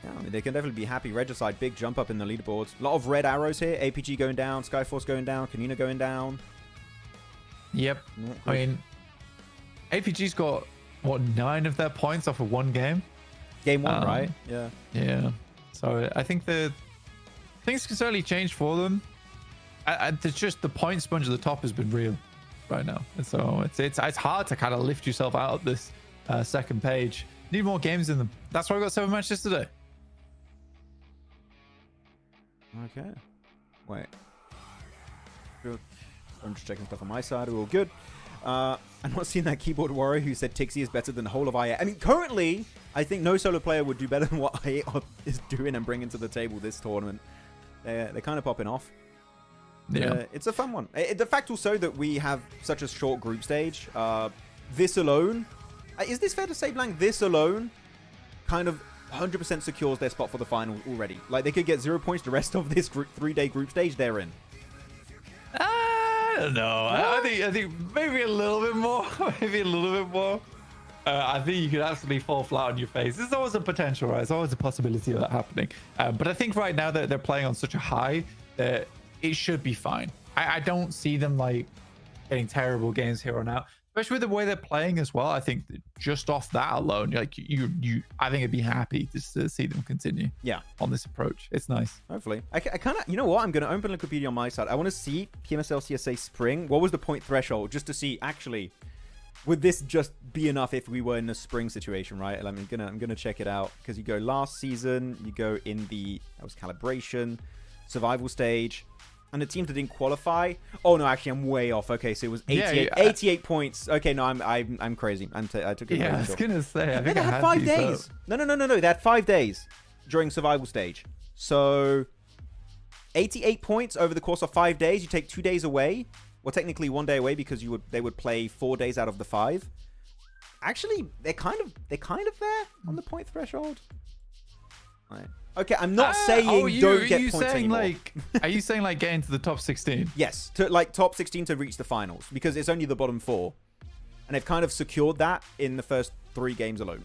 Speaker 2: Yeah, I mean, they can definitely be happy. Regicide, big jump up in the leaderboards. A lot of red arrows here. APG going down, Skyforce going down, Konina going down.
Speaker 3: Yep. I mean, APG's got what, 9 of their points off of 1 game.
Speaker 2: Game 1, right?
Speaker 3: Yeah. So I think things can certainly change for them. It's just the point sponge at the top has been real right now, and so it's hard to kind of lift yourself out of this second page. Need more games in them. That's why we got 7 matches today.
Speaker 2: Okay. Wait. I'm just checking stuff on my side. We're all good. I'm not seeing that keyboard warrior who said Tixie is better than the whole of IA. I mean, currently, I think no solo player would do better than what IA is doing and bringing to the table this tournament. They're kind of popping off.
Speaker 3: Yeah.
Speaker 2: It's a fun one. The fact also that we have such a short group stage, this alone, is this fair to say, Blank? This alone kind of 100% secures their spot for the final already. Like, they could get 0 points the rest of this 3-day group stage they're in.
Speaker 3: I don't know. I think maybe a little bit more. Maybe a little bit more. I think you could absolutely fall flat on your face. There's always a potential, right? There's always a possibility of that happening. But I think right now that they're playing on such a high that it should be fine. I don't see them like getting terrible games here on out, especially with the way they're playing as well. I think that just off that alone, like I think I'd be happy just to see them continue.
Speaker 2: Yeah,
Speaker 3: on this approach. It's nice.
Speaker 2: Hopefully, I kind of, you know what? I'm going to open Wikipedia on my side. I want to see PMSL CSA Spring. What was the point threshold? Just to see actually, would this just be enough if we were in a spring situation, right? I'm gonna check it out because you go last season, you go in that was calibration, survival stage. And the teams that didn't qualify. Oh no, actually, I'm way off. Okay, so it was 88, 88 points. Okay, no, I'm crazy. I took it.
Speaker 3: Yeah, I was gonna say. I think
Speaker 2: they had 5 days. No. They had 5 days during survival stage. So 88 points over the course of 5 days. You take 2 days away. Well, technically 1 day away because they would play 4 days out of the 5. Actually, they're kind of there on the point threshold. Right. Okay, I'm not saying don't get points anymore.
Speaker 3: Are you saying like getting to the top 16?
Speaker 2: Yes, to like top 16 to reach the finals because it's only the bottom 4, and they've kind of secured that in the first 3 games alone.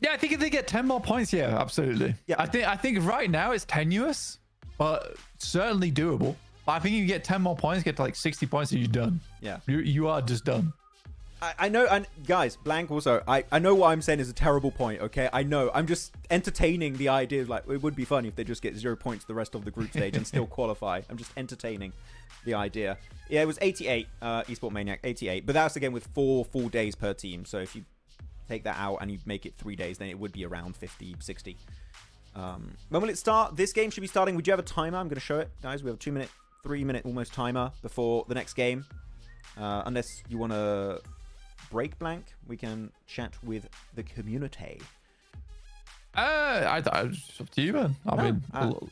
Speaker 3: Yeah, I think if they get 10 more points, yeah, absolutely. Yeah, I think right now it's tenuous, but certainly doable. But I think if you get 10 more points, get to like 60 points, and you're done.
Speaker 2: Yeah,
Speaker 3: you are just done.
Speaker 2: I know, and guys, Blank also, I know what I'm saying is a terrible point, okay? I know. I'm just entertaining the idea of, like, it would be funny if they just get 0 points the rest of the group stage and still qualify. I'm just entertaining the idea. Yeah, it was 88, Esport Maniac, 88. But that's, again, with 4 full days per team. So if you take that out and you make it 3 days, then it would be around 50, 60. When will it start? This game should be starting. Would you have a timer? I'm going to show it, guys. We have a 2 minute, 3 minute almost timer before the next game. Unless you want to break, Blank, we can chat with the community.
Speaker 3: It's up to you, man. I mean,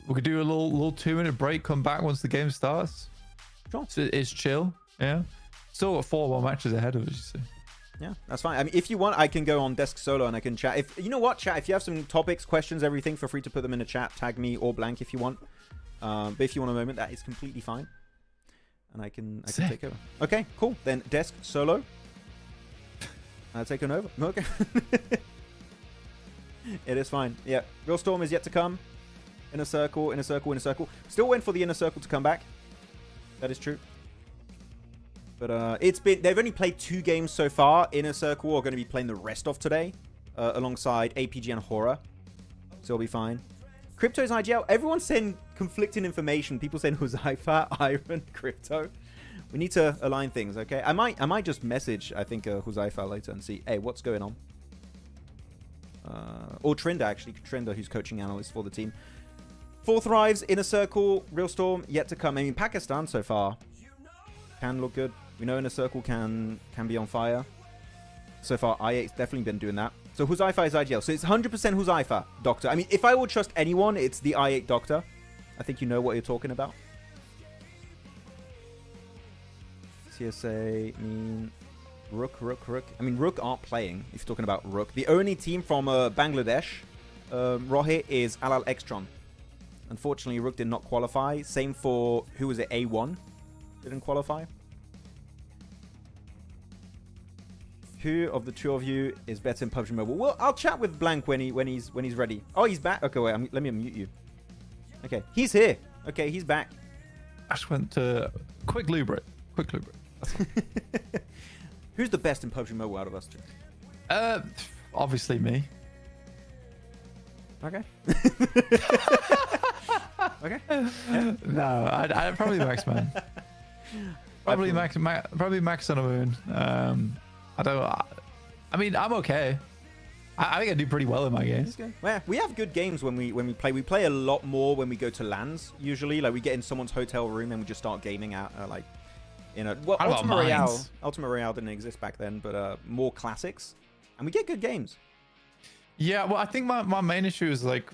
Speaker 3: we could do a little 2 minute break, come back once the game starts.
Speaker 2: Sure.
Speaker 3: So it's chill. Yeah. Still got 4 more matches ahead of us, you see.
Speaker 2: Yeah, that's fine. I mean, if you want, I can go on desk solo and I can chat. If you know what, chat, if you have some topics, questions, everything, feel free to put them in the chat. Tag me or Blank if you want. But if you want a moment, that is completely fine. And I can take over. Okay, cool. Then desk solo. I'll take an over. Okay. It is fine. Yeah. Real Storm is yet to come. Inner circle, inner circle, inner circle. Still waiting for the inner circle to come back. That is true. But they've only played 2 games so far. Inner circle are going to be playing the rest of today. Alongside APG and HORAA. So it'll be fine. Crypto's IGL. Everyone's saying conflicting information. People saying Huzaifa, Iron, Crypto. We need to align things, okay? I might just message, I think, Huzaifa later and see, hey, what's going on? Or Trinder, actually. Trinder, who's coaching analyst for the team. 4th Thrives, Inner Circle, Real Storm, yet to come. I mean, Pakistan so far can look good. We know Inner Circle can be on fire. So far, i8's definitely been doing that. So Huzaifa is IGL. So it's 100% Huzaifa, Doctor. I mean, if I would trust anyone, it's the i8 Doctor. I think you know what you're talking about. CSA, Rook. I mean, Rook aren't playing, if you're talking about Rook. The only team from Bangladesh, Rohit, is AXETRON. Unfortunately, Rook did not qualify. Same for, who was it, A1? Didn't qualify. Who of the 2 of you is better in PUBG Mobile? Well, I'll chat with Blank when he's ready. Oh, he's back? Okay, wait, let me unmute you. Okay, he's here. Okay, he's back.
Speaker 3: I just went to quick lube break.
Speaker 2: Who's the best in PUBG Mobile out of us 2?
Speaker 3: Obviously me.
Speaker 2: Okay. Okay. Yeah.
Speaker 3: No, I'd probably Maxman. Probably Max on a moon. I mean, I'm okay. I think I do pretty well in my games.
Speaker 2: Well, we have good games when we play. We play a lot more when we go to LANs usually. Like we get in someone's hotel room and we just start gaming out like You know, well,
Speaker 3: How about mines?
Speaker 2: Ultimate Royale didn't exist back then, but more classics, and we get good games.
Speaker 3: Yeah, well, I think my main issue is like,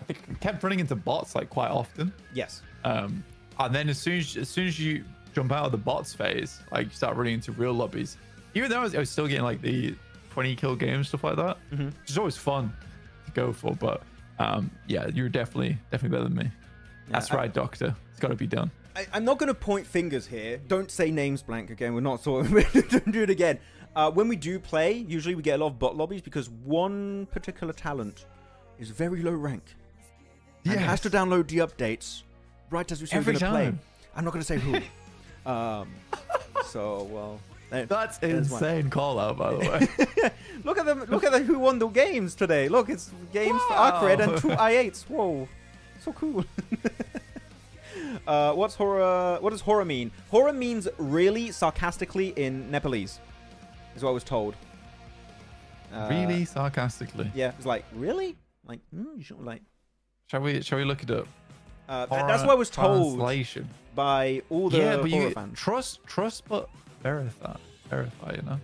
Speaker 3: I think I kept running into bots like quite often.
Speaker 2: Yes.
Speaker 3: And then as soon as you jump out of the bots phase, like you start running into real lobbies. Even though I was still getting like the 20 kill games, stuff like that, which is always fun to go for. But yeah, you're definitely better than me. Yeah, that's right, Doctor. It's got to be done.
Speaker 2: I'm not going to point fingers here. Don't say names, Blank, again. We're not sort of... Don't do it again. When we do play, usually we get a lot of bot lobbies because one particular talent is very low rank. And has to download the updates right as we say we're going to play. I'm not going to say who. So, well...
Speaker 3: That's insane call out, by the way.
Speaker 2: Look at them! Look at who won the games today. Look, it's games for ARCRED and 2 i8s. Whoa, so cool. What's HORAA? What does HORAA mean? HORAA means really sarcastically in Nepalese, is what I was told.
Speaker 3: Really sarcastically.
Speaker 2: Yeah, it's like really, like you should like.
Speaker 3: Shall we look it up?
Speaker 2: That's what I was told
Speaker 3: translation.
Speaker 2: By all the HORAA fans.
Speaker 3: Trust, but verify, you know.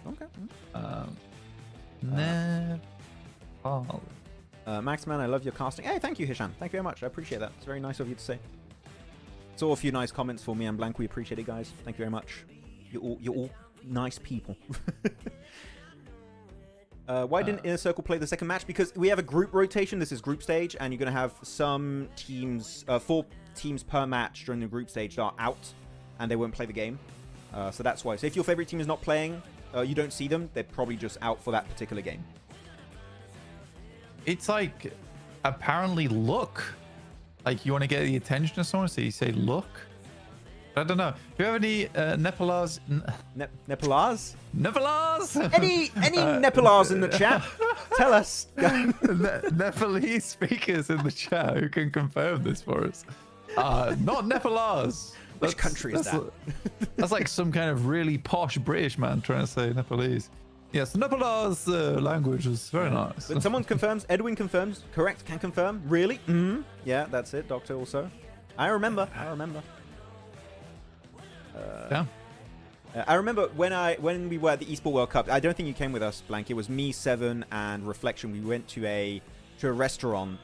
Speaker 2: Okay. Maxman, I love your casting. Hey, thank you, Hisham. Thank you very much. I appreciate that. It's very nice of you to say. It's all a few nice comments for me and Blank. We appreciate it, guys. Thank you very much. You're all nice people. Why didn't Inner Circle play the second match? Because we have a group rotation. This is group stage, and you're going to have some teams, 4 teams per match during the group stage that are out, and they won't play the game. So that's why. So if your favorite team is not playing, you don't see them, they're probably just out for that particular game.
Speaker 3: It's like, apparently look. Like you want to get the attention of someone, so you say look. I don't know. Do you have any Nepalese?
Speaker 2: Nepalese?
Speaker 3: Nepalese?
Speaker 2: Any Nepalese in the chat? Tell us.
Speaker 3: Nepalese speakers in the chat who can confirm this for us. Not Nepalese.
Speaker 2: Which country is that?
Speaker 3: That's like some kind of really posh British man trying to say Nepalese. Yes, Nepalese language is very nice.
Speaker 2: But someone confirms. Edwin confirms. Correct. Can confirm. Really? Yeah, that's it. Doctor also. I remember.
Speaker 3: Yeah.
Speaker 2: I remember when we were at the Esports World Cup. I don't think you came with us, Blank. It was me, Seven, and Reflection. We went to a restaurant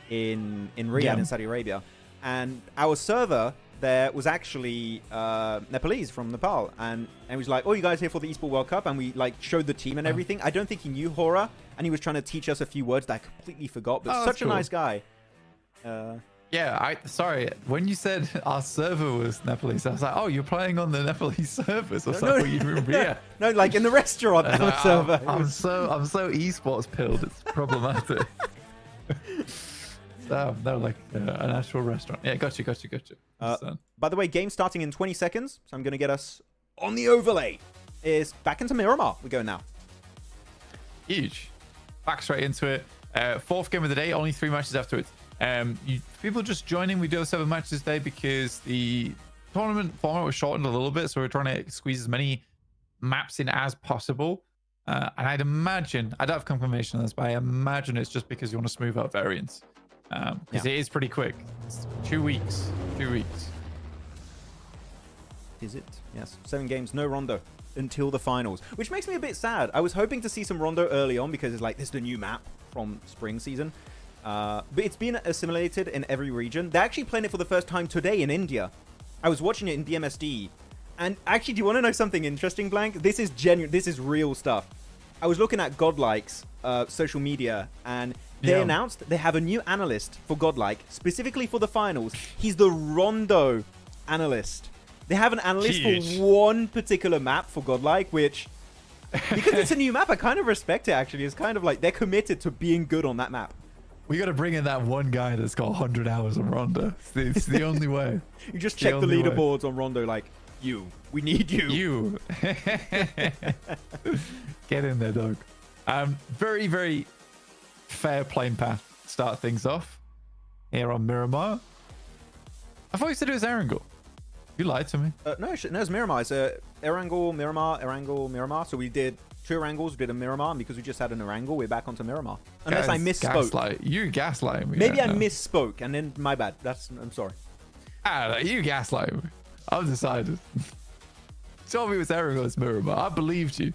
Speaker 2: in Riyadh in Saudi Arabia, and our server there was actually Nepalese from Nepal, and he was like, "Oh, you guys here for the Esports World Cup?" And we like showed the team and everything. I don't think he knew HORAA, and he was trying to teach us a few words that I completely forgot. But such a nice guy.
Speaker 3: Yeah, sorry. When you said our server was Nepalese, I was like, "Oh, you're playing on the Nepalese servers?" Or something. You remember? Yeah.
Speaker 2: No, like in the restaurant server.
Speaker 3: I'm so esports pilled. It's problematic. No, like an actual restaurant. Yeah, got you.
Speaker 2: By the way, game starting in 20 seconds, so I'm going to get us on the overlay. Is back into Miramar. We go now.
Speaker 3: Huge. Back straight into it. 4th game of the day. Only 3 matches afterwards. People just joining. We do have 7 matches today because the tournament format was shortened a little bit, so we're trying to squeeze as many maps in as possible. And I'd imagine, I don't have confirmation on this, but I imagine it's just because you want to smooth out variants. Because it is pretty quick. It's 2 weeks. 2 weeks.
Speaker 2: Is it? Yes. 7 games, no Rondo until the finals, which makes me a bit sad. I was hoping to see some Rondo early on because it's like, this is the new map from spring season. But it's been assimilated in every region. They're actually playing it for the first time today in India. I was watching it in BMSD. And actually, do you want to know something interesting, Blank? This is genuine. This is real stuff. I was looking at Godlike's social media, and they announced they have a new analyst for Godlike, specifically for the finals. He's the Rondo analyst. They have an analyst for one particular map for Godlike, which, because it's a new map, I kind of respect it, actually. It's kind of like they're committed to being good on that map.
Speaker 3: We got to bring in that one guy that's got 100 hours on Rondo. It's the only way.
Speaker 2: You just check the leaderboards on Rondo like, we need you.
Speaker 3: You. Get in there, dog. Very, very fair playing path to start things off here on Miramar. I thought you said it was Erangel. You lied to me.
Speaker 2: No, it's Miramar. It's Erangel, Miramar. So we did 2 Erangels, we did a Miramar, and because we just had an Erangel, we're back onto Miramar. Unless I misspoke.
Speaker 3: You gaslighting me.
Speaker 2: Maybe I misspoke, and then my bad. I'm sorry.
Speaker 3: You gaslighting me. I've decided. Told me it was Eric's mirror, but I believed you.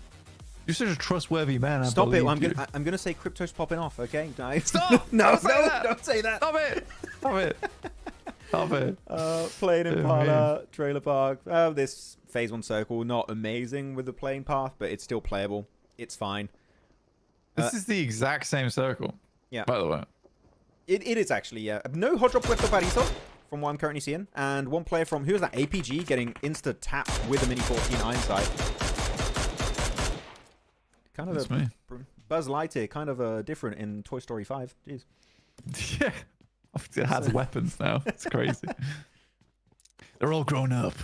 Speaker 3: You're such a trustworthy man.
Speaker 2: Stop it!
Speaker 3: I'm
Speaker 2: gonna say crypto's popping off. Okay, no.
Speaker 3: Stop!
Speaker 2: No,
Speaker 3: Don't say that.
Speaker 2: don't say that.
Speaker 3: Stop it! Stop it! Stop it!
Speaker 2: Plane Impala, trailer park. This phase 1 circle, not amazing with the plane path, but it's still playable. It's fine.
Speaker 3: This is the exact same circle.
Speaker 2: Yeah.
Speaker 3: By the way.
Speaker 2: It is actually, yeah. No hot drop Puerto Paraiso, from what I'm currently seeing. And one player from, who was that, APG, getting insta-tapped with a Mini 14 Ironside. Kind of
Speaker 3: That's me.
Speaker 2: Buzz Lightyear, kind of different in Toy Story 5. Jeez.
Speaker 3: Yeah. It has weapons now. It's crazy. They're all grown up.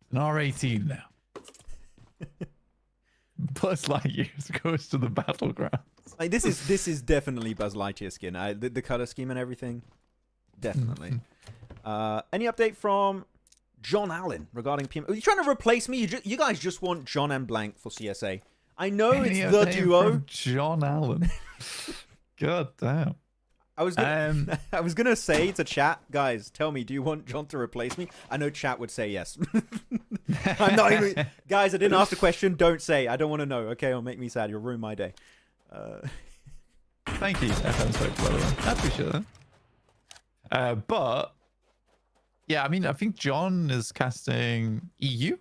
Speaker 3: And R18 now. Buzz Lightyear goes to the battleground.
Speaker 2: Like, this is definitely Buzz Lightyear skin. The color scheme and everything, definitely. Any update from John Allen regarding PM? Are you trying to replace me? You guys just want John and Blank for CSA. I know it's the duo.
Speaker 3: John Allen. God damn.
Speaker 2: I was gonna say to chat, guys, tell me, do you want John to replace me? I know chat would say yes. I'm not even, guys. I didn't ask the question. Don't say. I don't want to know. Okay, it'll make me sad. You'll ruin my day.
Speaker 3: Thank you, FM Spoke, by the way. I appreciate that. But yeah, I mean, I think John is casting EU.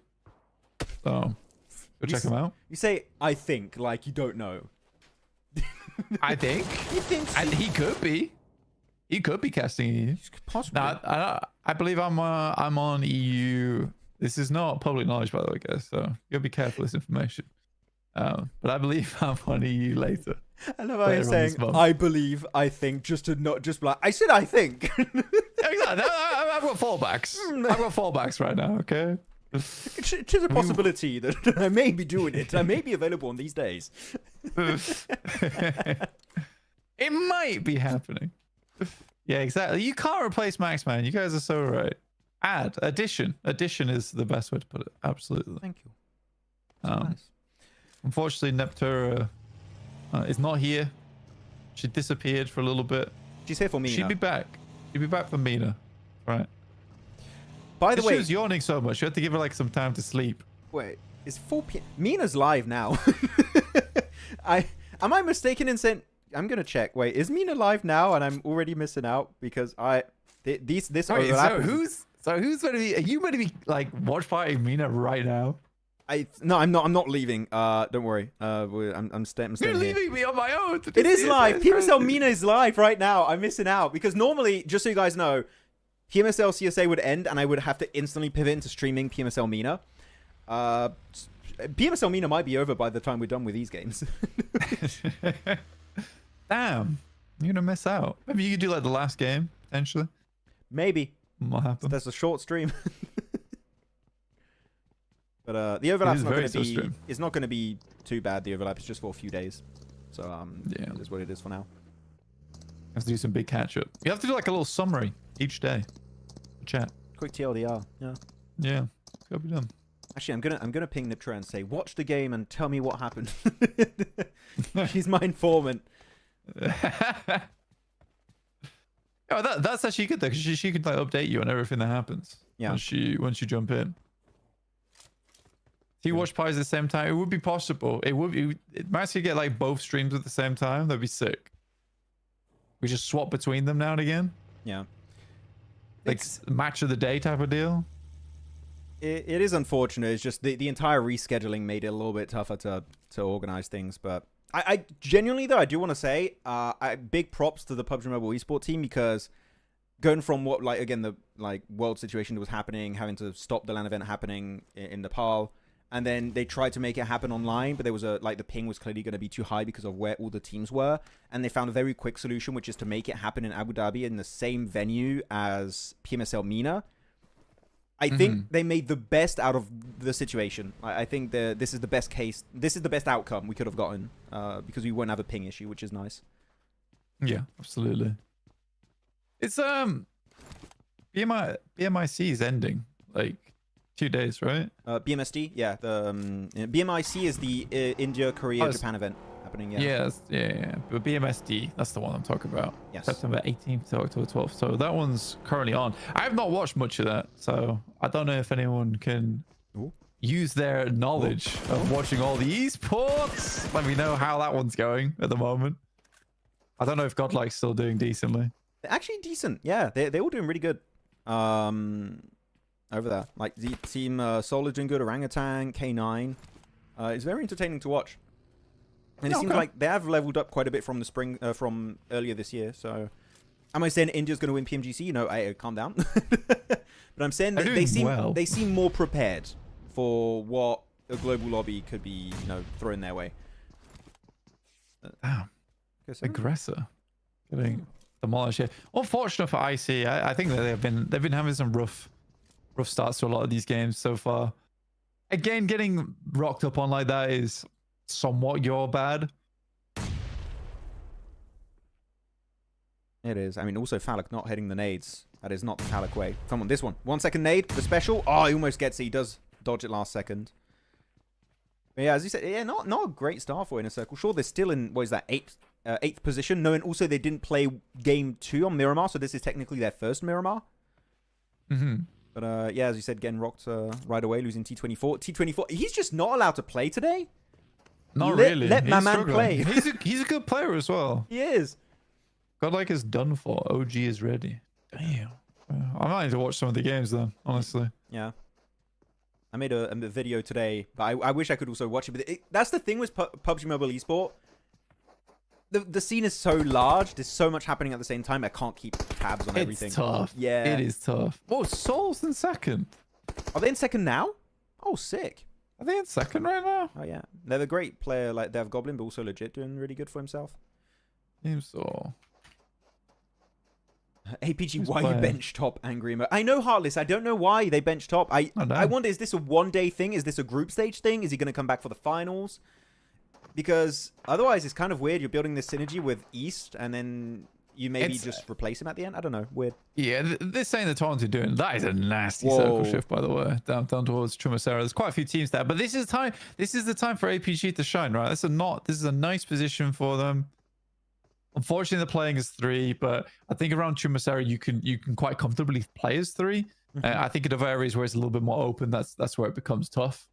Speaker 3: So go check him out.
Speaker 2: You say I think like you don't know.
Speaker 3: I think.
Speaker 2: You think?
Speaker 3: And he could be. He could be casting EU.
Speaker 2: Possibly.
Speaker 3: No, I believe I'm on EU. This is not public knowledge, by the way, guys. So you gotta be careful with this information. But I believe I'm on EU later.
Speaker 2: I love how you're saying I believe, I think, just to not just like I said I think.
Speaker 3: Exactly. I've got fallbacks. I've got fallbacks right now. Okay.
Speaker 2: It is a possibility that I may be doing it. I may be available on these days.
Speaker 3: It might be happening. Yeah, exactly. You can't replace Maxman. You guys are so right. Addition is the best way to put it. Absolutely.
Speaker 2: Thank you. Nice.
Speaker 3: Unfortunately, Neptura is not here. She disappeared for a little bit.
Speaker 2: She's here for Mina.
Speaker 3: She'd be back. She'd be back for Mina. Right.
Speaker 2: By the way,
Speaker 3: she was yawning so much. You had to give her like some time to sleep.
Speaker 2: Wait, it's 4 p.m. Mina's live now. Am I mistaken in saying? I'm gonna check. Wait, is Mina live now? And I'm already missing out because this overlap.
Speaker 3: So who's going to be? Are you going to be like watch party Mina right now?
Speaker 2: No, I'm not. I'm not leaving. Don't worry. I'm staying.
Speaker 3: You're
Speaker 2: here.
Speaker 3: leaving me on my own.
Speaker 2: It is live. PMSL Mina is live right now. I'm missing out because normally, just so you guys know, PMSL CSA would end and I would have to instantly pivot into streaming PMSL Mina. PMSL Mina might be over by the time we're done with these games.
Speaker 3: Damn, you're gonna miss out. Maybe you could do like the last game potentially.
Speaker 2: Maybe.
Speaker 3: What happened?
Speaker 2: That's a short stream. But the overlap's not going to be. It's not going to be too bad. The overlap is just for a few days, so yeah, it is what it is for now.
Speaker 3: Have to do some big catch up. You have to do like a little summary each day. Chat.
Speaker 2: Quick TLDR. Yeah.
Speaker 3: Yeah. It's gotta be done.
Speaker 2: Actually, I'm gonna ping Niptra and say, watch the game and tell me what happened. She's my informant.
Speaker 3: Oh, that's actually good though, because she could like update you on everything that happens. Yeah. Once you jump in. If you watch parties at the same time, it would be possible. It might actually get like both streams at the same time. That'd be sick. We just swap between them now and again.
Speaker 2: Yeah.
Speaker 3: Like match of the day type of deal.
Speaker 2: It is unfortunate. It's just the entire rescheduling made it a little bit tougher to organize things. But I genuinely though, I do want to say big props to the PUBG Mobile Esports team, because going from what the world situation that was happening, having to stop the LAN event happening in Nepal, and then they tried to make it happen online, but there was the ping was clearly going to be too high because of where all the teams were. And they found a very quick solution, which is to make it happen in Abu Dhabi in the same venue as PMSL Mina. I think they made the best out of the situation. I think this is the best case. This is the best outcome we could have gotten because we won't have a ping issue, which is nice.
Speaker 3: Yeah, absolutely. It's BMIC is ending like 2 days, right?
Speaker 2: BMSD, yeah. The BMIC is the India, Korea, Japan event. happening.
Speaker 3: Yeah. But BMSD, that's the one I'm talking about.
Speaker 2: Yes.
Speaker 3: September 18th to October 12th. So that one's currently on. I have not watched much of that, so I don't know if anyone can use their knowledge of watching all the esports. Let me know how that one's going at the moment. I don't know if Godlike's still doing decently.
Speaker 2: They're actually decent. Yeah, they're all doing really good. Over there, like the team Solar doing good, Orangutan, K9. It's very entertaining to watch. And it seems like they have leveled up quite a bit from the spring, from earlier this year. So, am I saying India's going to win PMGC? No, calm down. But I'm saying that they seem more prepared for what a global lobby could be, thrown their way.
Speaker 3: Damn, aggressor getting demolished here. Unfortunate for IC. I think that they've been having some rough starts to a lot of these games so far. Again, getting rocked up on like that is somewhat your bad.
Speaker 2: It is. I mean, also Falak not hitting the nades. That is not the Falak way. Come on, this one. 1 second nade, the special. Oh, he almost gets it. He does dodge it last second. But yeah, as you said, yeah, not a great start for Inner Circle. Sure, they're still in, what is that, eighth position. No, and also they didn't play game 2 on Miramar, so this is technically their first Miramar. But yeah, as you said, getting rocked right away, losing T24. T24, he's just not allowed to play today.
Speaker 3: Not really.
Speaker 2: Let my man play.
Speaker 3: He's a good player as well.
Speaker 2: He is.
Speaker 3: Godlike is done for. OG is ready. Damn. I might need to watch some of the games then, honestly.
Speaker 2: Yeah. I made a video today, but I wish I could also watch it. But that's the thing with PUBG Mobile Esport. The scene is so large. There's so much happening at the same time. I can't keep tabs on everything.
Speaker 3: It's tough.
Speaker 2: Yeah.
Speaker 3: It is tough. Whoa, Soul's in second.
Speaker 2: Are they in second now? Oh, sick.
Speaker 3: Are they in second right now?
Speaker 2: Oh, yeah. They're a great player like Dev Goblin, but also legit doing really good for himself.
Speaker 3: Team Soul.
Speaker 2: APG, why you bench top angry emo? I know, Heartless. I don't know why they bench top. I wonder, is this a one-day thing? Is this a group stage thing? Is he going to come back for the finals? Because otherwise, it's kind of weird. You're building this synergy with East, and then you maybe just replace him at the end. I don't know. Weird. Yeah,
Speaker 3: this saying the Taunted doing that is a nasty circle shift, by the way. Down towards Chumasera. There's quite a few teams there, but this is time. This is the time for APG to shine, right? This is a nice position for them. Unfortunately, they're playing as 3, but I think around Chumasera you can quite comfortably play as 3. I think in other areas where it's a little bit more open, that's where it becomes tough.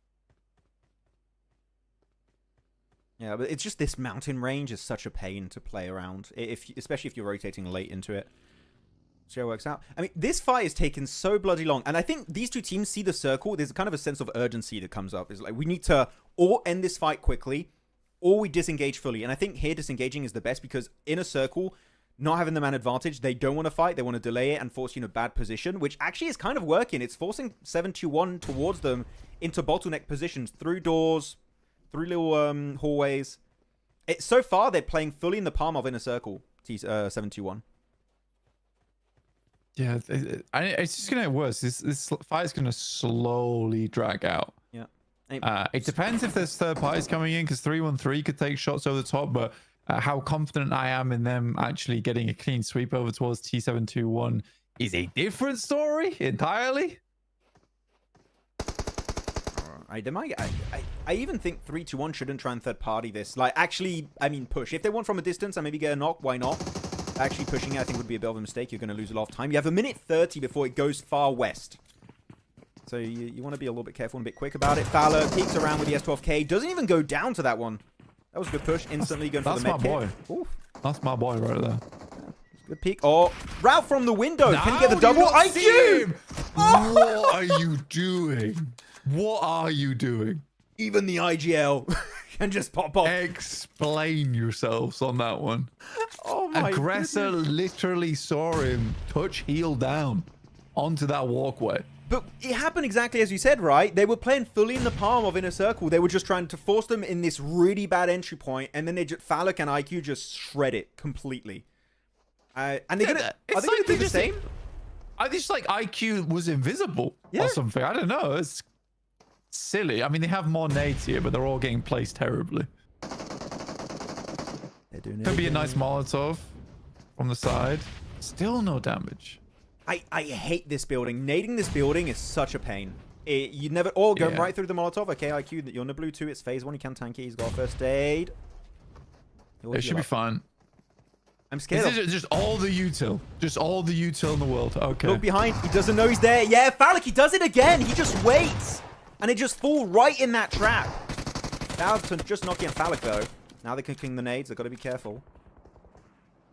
Speaker 2: Yeah, but it's just this mountain range is such a pain to play around, especially if you're rotating late into it. See how it works out. I mean, this fight is taking so bloody long, and I think these two teams see the circle. There's kind of a sense of urgency that comes up. It's like, we need to or end this fight quickly, or we disengage fully. And I think here disengaging is the best, because in a circle, not having the man advantage, they don't want to fight. They want to delay it and force you in a bad position, which actually is kind of working. It's forcing 7-2-1 towards them into bottleneck positions, through doors, through little hallways. So far, they're playing fully in the palm of Inner Circle, 7-2-1.
Speaker 3: Yeah, it's just going to get worse. This fight is going to slowly drag out.
Speaker 2: Yeah.
Speaker 3: It depends if there's third parties coming in, because 313 could take shots over the top, but how confident I am in them actually getting a clean sweep over towards T721 is a different story entirely.
Speaker 2: I even think 3-2-1 shouldn't try and third party this. Like, actually, I mean, push. If they want from a distance and maybe get a knock, why not? Actually pushing it, I think, would be a bit of a mistake. You're going to lose a lot of time. You have 1:30 before it goes far west. So you want to be a little bit careful and a bit quick about it. Fowler peeks around with the S12K. Doesn't even go down to that one. That was a good push. Instantly going for the med kit.
Speaker 3: That's my boy right there.
Speaker 2: Good peek. Oh, route from the window. Can he get the double? IQ!
Speaker 3: What are you doing? What are you doing?
Speaker 2: Even the IGL can just pop off.
Speaker 3: Explain yourselves on that one.
Speaker 2: Oh my
Speaker 3: Aggressor
Speaker 2: goodness.
Speaker 3: literally saw him touch heel down onto that walkway.
Speaker 2: But it happened exactly as you said, right? They were playing fully in the palm of Inner Circle. They were just trying to force them in this really bad entry point, and then Falak and IQ just shred it completely. And they're gonna, are they going to do the same?
Speaker 3: I just like IQ was invisible or something. I don't know. It's silly. I mean, they have more nades here, but they're all getting placed terribly.
Speaker 2: They're doing it.
Speaker 3: Could be a nice Molotov from the side. Still no damage.
Speaker 2: I hate this building. Nading this building is such a pain. You never... Oh, going right through the Molotov. Okay, IQ, you're on the blue too. It's phase 1. You can tank it. He's got first aid.
Speaker 3: It should be fine.
Speaker 2: I'm scared.
Speaker 3: Just all the util. Just all the util in the world. Okay.
Speaker 2: Look behind. He doesn't know he's there. Yeah, Phallic, he does it again. He just waits. And it just fall right in that trap. Now to just knocking Phallic, though. Now they can king the nades. They've got to be careful.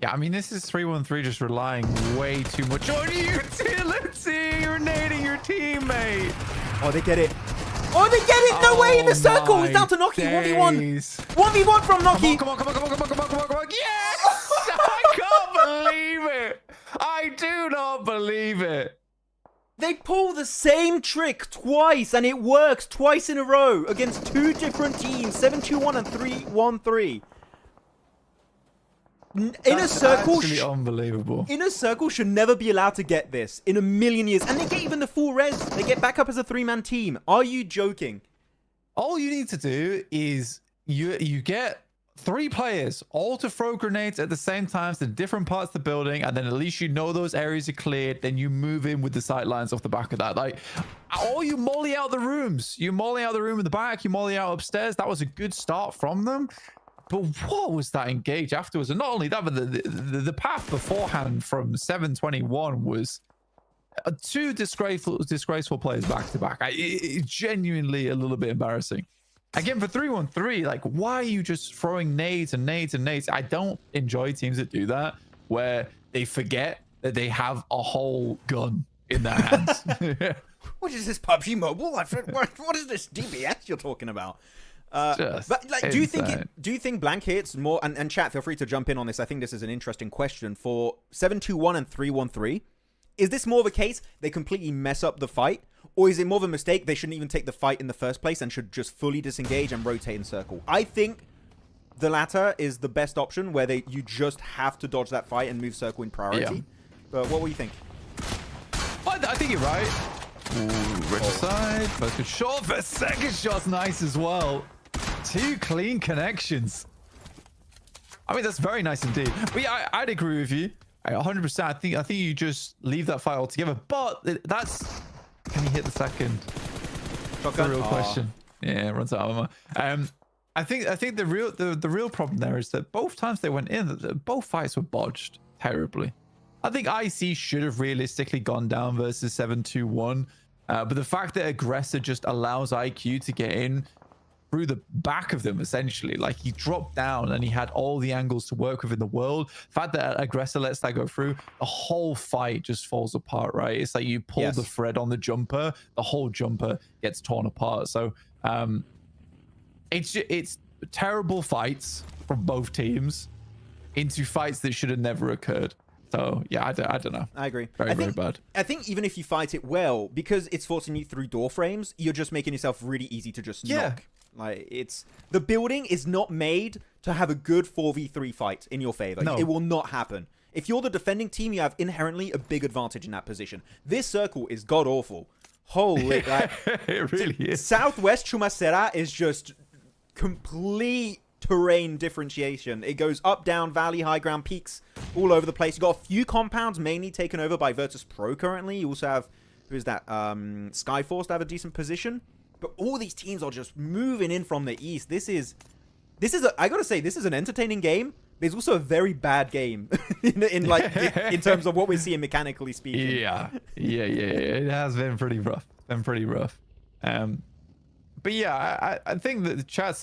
Speaker 3: Yeah, I mean, this is 313 just relying way too much on utility. You're nading your teammate.
Speaker 2: Oh, they get it. Oh, they get it. No way in the circle. He's down to Noki. 1v1. 1v1 from Noki.
Speaker 3: Come on. Yes! I can't believe it. I do not believe it.
Speaker 2: They pull the same trick twice, and it works twice in a row against two different teams, 7-2-1 and 3-1-3. Inner Circle,
Speaker 3: actually unbelievable.
Speaker 2: Inner Circle should never be allowed to get this in a million years, and they get even the full res. They get back up as a 3-man team. Are you joking?
Speaker 3: All you need to do is you get 3 players all to throw grenades at the same time to different parts of the building, and then at least you know those areas are cleared. Then you move in with the sight lines off the back of that. Like, or you molly out the rooms. You molly out the room in the back. You molly out upstairs. That was a good start from them. But what was that engage afterwards? And not only that, but the path beforehand from 721 was 2 disgraceful players back to back. Genuinely a little bit embarrassing. Again, for 313, like, why are you just throwing nades and nades and nades? I don't enjoy teams that do that, where they forget that they have a whole gun in their hands.
Speaker 2: What is this, PUBG Mobile? What is this DBS you're talking about? But like, do you think blank hits more? And chat, feel free to jump in on this. I think this is an interesting question for 721 and 313. Is this more of a case they completely mess up the fight, or is it more of a mistake they shouldn't even take the fight in the first place and should just fully disengage and rotate in circle? I think the latter is the best option, where you just have to dodge that fight and move circle in priority. Yeah. But what will you think?
Speaker 3: I think you're right. Ooh, rich side. First good shot. First second shot's nice as well. 2 clean connections. I mean, that's very nice indeed. But yeah, I'd agree with you. 100%. I think you just leave that fight altogether. But that's... Can he hit the second? That's the real question. Yeah, runs out of armor. I think the real problem there is that both times they went in, both fights were bodged terribly. I think IC should have realistically gone down versus 721. But the fact that Aggressor just allows IQ to get in through the back of them, essentially, like, he dropped down and he had all the angles to work with in the world. The fact that Aggressor lets that go through, the whole fight just falls apart, right? It's like you pull the thread on the jumper, the whole jumper gets torn apart. So it's terrible fights from both teams into fights that should have never occurred. So yeah, I don't know.
Speaker 2: I agree.
Speaker 3: Very bad.
Speaker 2: I think even if you fight it well, because it's forcing you through door frames, you're just making yourself really easy to just knock. Like, the building is not made to have a good 4v3 fight in your favor. No. It will not happen. If you're the defending team, you have inherently a big advantage in that position. This circle is god awful. Holy, like,
Speaker 3: it really is.
Speaker 2: Southwest Chumacera is just complete terrain differentiation. It goes up, down, valley, high ground, peaks all over the place. You've got a few compounds mainly taken over by VIRTUS.PRO currently. You also have, who is that? Skyforce to have a decent position. But all these teams are just moving in from the east. This is I gotta say, this is an entertaining game. There's also a very bad game in terms of what we're seeing mechanically speaking.
Speaker 3: Yeah. It has been pretty rough. But yeah, I think that the chat's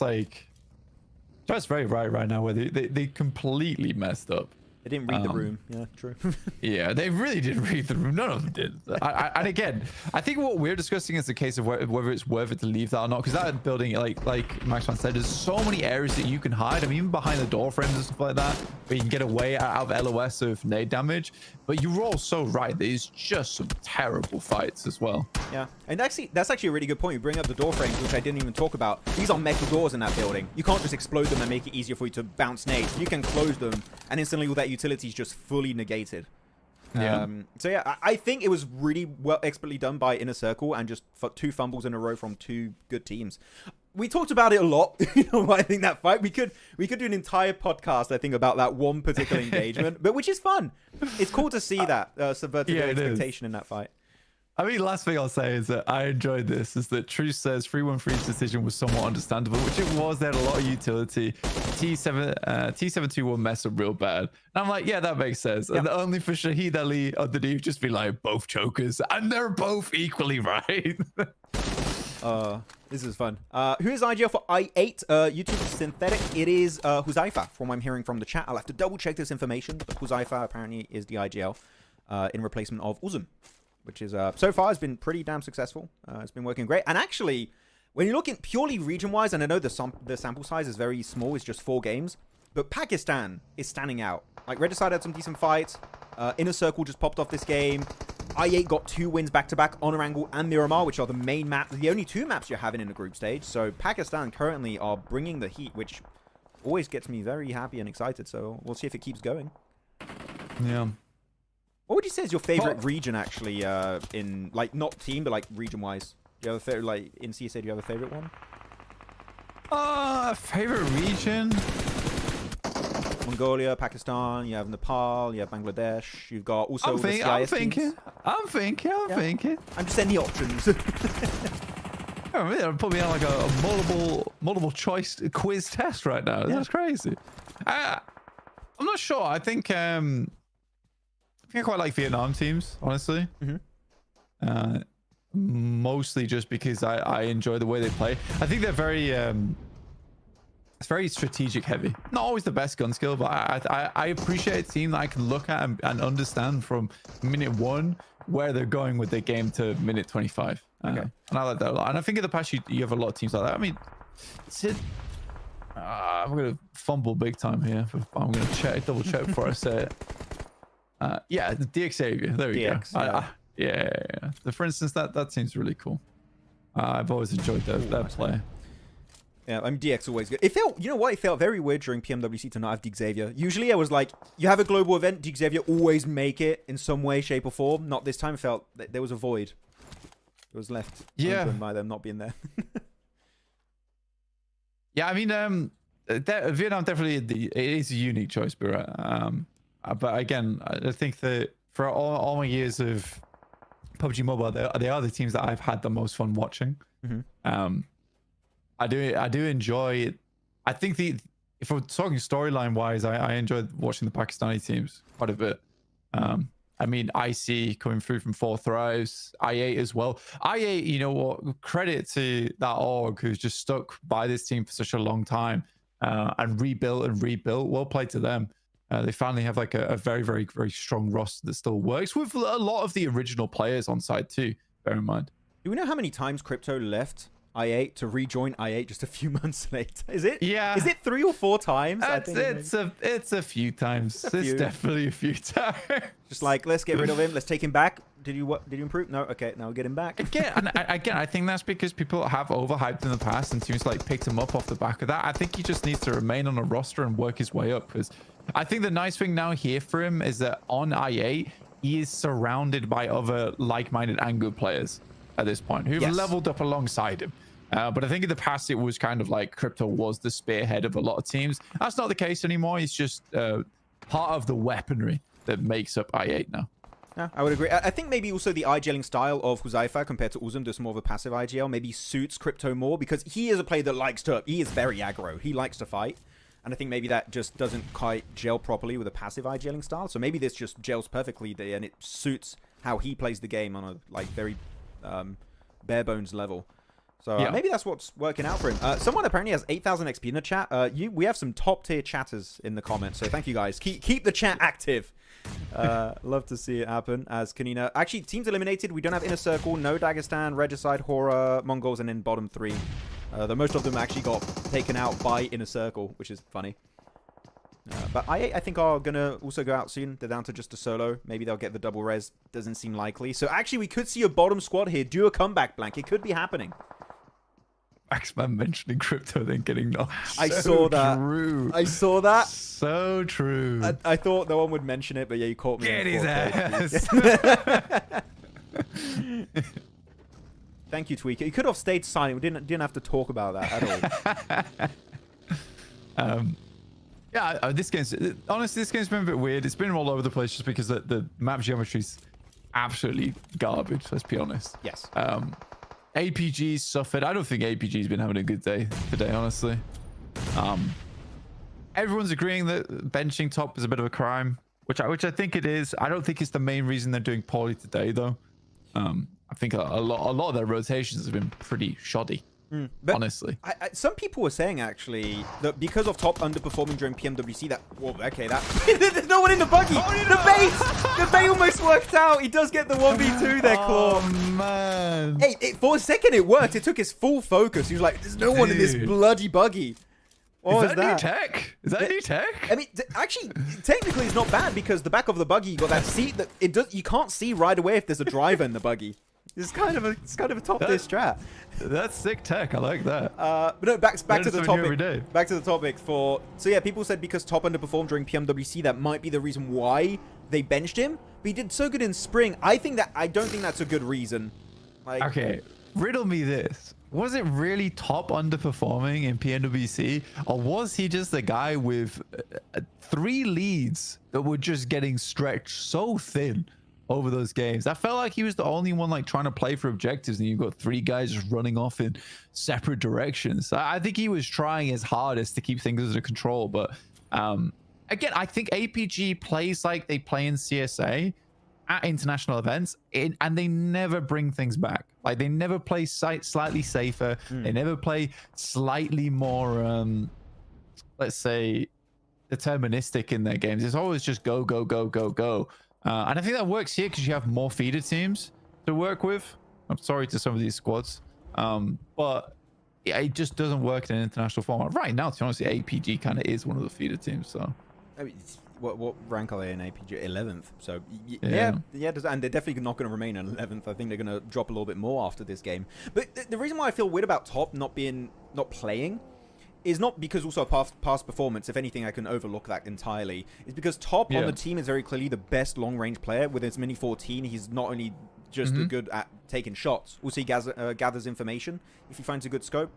Speaker 3: very right now, where they completely messed up.
Speaker 2: They didn't read the room. Yeah, true.
Speaker 3: Yeah, they really did read the room. None of them did. And again, I think what we're discussing is the case of whether it's worth it to leave that or not. Because that building, like Maxman said, there's so many areas that you can hide. I mean, even behind the door frames and stuff like that, where you can get away out of LOS of nade damage. But you were all so right. There's just some terrible fights as well.
Speaker 2: Yeah, and actually, that's actually a really good point. You bring up the door frames, which I didn't even talk about. These are metal doors in that building. You can't just explode them and make it easier for you to bounce nades. You can close them, and instantly all that utility is just fully negated.
Speaker 3: Yeah.
Speaker 2: So yeah, I think it was really well expertly done by Inner Circle, and just 2 fumbles in a row from 2 good teams. We talked about it a lot. You know, I think that fight, we could do an entire podcast, I think, about that one particular engagement, but which is fun. It's cool to see that subverted the expectation in that fight.
Speaker 3: I mean, last thing I'll say is that I enjoyed this. Is that Truce says 313's decision was somewhat understandable, which it was. They had a lot of utility. T721 messed up real bad. And I'm like, yeah, that makes sense. And only for Shahid Ali underneath just be like, both chokers, and they're both equally right.
Speaker 2: This is fun. Who is IGL for I8? YouTube synthetic. It is Huzaifa, from what I'm hearing from the chat. I'll have to double check this information, but Huzaifa apparently is the IGL in replacement of Uzum, which is so far has been pretty damn successful. It's been working great. And actually, when you look at purely region-wise, and I know the sample size is very small, it's just 4 games, but Pakistan is standing out. Like, Regicide had some decent fights. Inner Circle just popped off this game. I8 got 2 wins back-to-back, Honor Angle and Miramar, which are the main map, the only 2 maps you're having in the group stage. So Pakistan currently are bringing the heat, which always gets me very happy and excited. So we'll see if it keeps going.
Speaker 3: Yeah.
Speaker 2: What would you say is your favorite region, actually, in, like, not team, but, like, region-wise? Do you have a favorite, like, in CSA, do you have a favorite one?
Speaker 3: Favorite region?
Speaker 2: Mongolia, Pakistan, you have Nepal, you have Bangladesh, you've got also
Speaker 3: I'm
Speaker 2: the CIS teams.
Speaker 3: I'm thinking.
Speaker 2: I'm just saying the options.
Speaker 3: Oh, man, put me on like a multiple choice quiz test right now. That's crazy. I'm not sure. I think I quite like Vietnam teams, honestly. Mostly just because I enjoy the way they play. I think they're very it's very strategic heavy. Not always the best gun skill, but I appreciate a team that I can look at and understand from minute 1 where they're going with their game to minute 25. Okay. And I like that a lot. And I think in the past you have a lot of teams like that. I mean, I'm gonna fumble big time here. I'm gonna double check before I say it. Yeah, the DX Xavier. There we go. Yeah. For instance, that seems really cool. I've always enjoyed that play.
Speaker 2: Yeah, I'm DX always good. It felt, you know what? It felt very weird during PMWC to not have Dig Xavier. Usually I was like, you have a global event, Dig Xavier always make it in some way, shape, or form. Not this time. It felt that there was a void. It was left open by them not being there.
Speaker 3: Yeah, I mean, Vietnam definitely it is a unique choice, but again, I think that for all my years of PUBG Mobile, they are the teams that I've had the most fun watching. I do enjoy it. I think if we're talking storyline wise, I enjoyed watching the Pakistani teams quite a bit. I mean, IC coming through from 4 Thrives, I8 as well. I8, you know what? Credit to that org who's just stuck by this team for such a long time and rebuilt. Well played to them. They finally have like a very, very, very strong roster that still works with a lot of the original players on side too. Bear in mind.
Speaker 2: Do we know how many times Crypto left I8 to rejoin I8 just a few months later? Is it?
Speaker 3: Yeah.
Speaker 2: Is it 3 or 4 times?
Speaker 3: It's a few times. It's definitely a few times.
Speaker 2: Just like, let's get rid of him. Let's take him back. Did you improve? No. Okay, now we'll get him back.
Speaker 3: Again, I think that's because people have overhyped in the past and teams like picked him up off the back of that. I think he just needs to remain on a roster and work his way up, because I think the nice thing now here for him is that on I8 he is surrounded by other like-minded and good players at this point who've leveled up alongside him. But I think in the past it was kind of like Crypto was the spearhead of a lot of teams. That's not the case anymore. He's just part of the weaponry that makes up I8 now.
Speaker 2: Yeah, I would agree. I think maybe also the IGLing style of Huzaifa compared to Uzum, just more of a passive IGL, maybe suits Crypto more, because he is a player that he is very aggro. He likes to fight. And I think maybe that just doesn't quite gel properly with a passive IGLing style. So maybe this just gels perfectly there, and it suits how he plays the game on a like very bare bones level. So maybe that's what's working out for him. Someone apparently has 8,000 XP in the chat. We have some top tier chatters in the comments, so thank you guys. Keep the chat active. Love to see it happen. As Konina, actually teams eliminated. We don't have Inner Circle, no Dagestan, Regicide, HORAA, MongolZ, and then bottom 3. Though most of them actually got taken out by Inner Circle, which is funny. But I think are gonna also go out soon. They're down to just a solo. Maybe they'll get the double res. Doesn't seem likely. So actually, we could see a bottom squad here do a comeback blank. It could be happening.
Speaker 3: Maxman mentioning Crypto then getting knocked.
Speaker 2: I saw that.
Speaker 3: True.
Speaker 2: I saw that.
Speaker 3: So true.
Speaker 2: I thought no one would mention it, but yeah, you caught me.
Speaker 3: Get his ass.
Speaker 2: Thank you, Tweaker. You could have stayed silent. We didn't have to talk about that at all.
Speaker 3: Yeah, this game's honestly, this game's been a bit weird. It's been all over the place just because the map geometry's absolutely garbage. Let's be honest.
Speaker 2: Yes.
Speaker 3: APG suffered. I don't think APG's been having a good day today, honestly. Everyone's agreeing that benching top is a bit of a crime, which I think it is. I don't think it's the main reason they're doing poorly today, though. I think a lot of their rotations have been pretty shoddy.
Speaker 2: But
Speaker 3: honestly,
Speaker 2: some people were saying actually that because of top underperforming during PMWC, that there's no one in the buggy. The bait almost worked out. He does get the 1v2 there, Claw.
Speaker 3: Oh man!
Speaker 2: Hey, for a second it worked. It took his full focus. He was like, "There's no one in this bloody buggy." What
Speaker 3: is that new tech? Is that new tech?
Speaker 2: I mean, actually, technically, it's not bad because the back of the buggy, you got that seat that it does. You can't see right away if there's a driver in the buggy. It's kind of a top tier strat.
Speaker 3: That's sick tech. I like that.
Speaker 2: But no, back to the topic.
Speaker 3: Back
Speaker 2: to the topic for. So yeah, people said because top underperformed during PMWC, that might be the reason why they benched him. But he did so good in spring. I don't think that's a good reason. Like,
Speaker 3: okay, riddle me this. Was it really top underperforming in PMWC, or was he just a guy with 3 leads that were just getting stretched so thin over those games? I felt like he was the only one like trying to play for objectives, and you've got 3 guys just running off in separate directions. I think he was trying his hardest to keep things under control, but again, I think APG plays like they play in CSA at international events, and they never bring things back. Like, they never play slightly safer. They never play slightly more let's say deterministic in their games. It's always just go go go go go. And I think that works here because you have more feeder teams to work with. I'm sorry to some of these squads, but yeah, it just doesn't work in an international format right now. To be honest, APG kind of is one of the feeder teams. So
Speaker 2: I mean, what rank are they in APG? 11th. So yeah, and they're definitely not going to remain in 11th. I think they're going to drop a little bit more after this game. But the reason why I feel weird about top not playing is not because also past performance. If anything, I can overlook that entirely. It's because top on the team is very clearly the best long-range player. With his Mini 14, he's not only just good at taking shots, also he gathers information if he finds a good scope.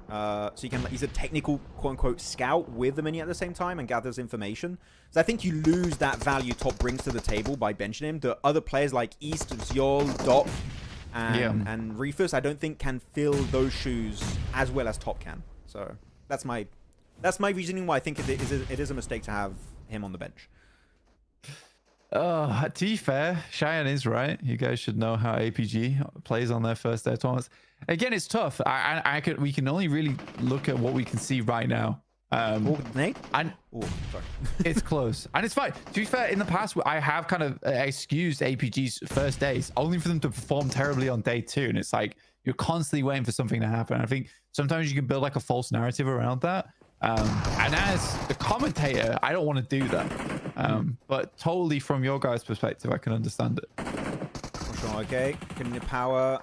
Speaker 2: So he's a technical quote-unquote scout with the Mini at the same time and gathers information. So I think you lose that value top brings to the table by benching him. The other players like East, Zyol, Doc, and Reefus, I don't think can fill those shoes as well as top can. So that's my reasoning why I think it is a mistake to have him on the bench.
Speaker 3: To be fair, Cheyenne is right. You guys should know how APG plays on their first day tournaments. Again, it's tough. We can only really look at what we can see right now.
Speaker 2: Nate?
Speaker 3: Sorry. It's close. And it's fine. To be fair, in the past, I have kind of excused APG's first days, only for them to perform terribly on day 2. And it's like, you're constantly waiting for something to happen. I think sometimes you can build like a false narrative around that. And as the commentator, I don't want to do that. But totally from your guys' perspective, I can understand it.
Speaker 2: Okay, Konina Power.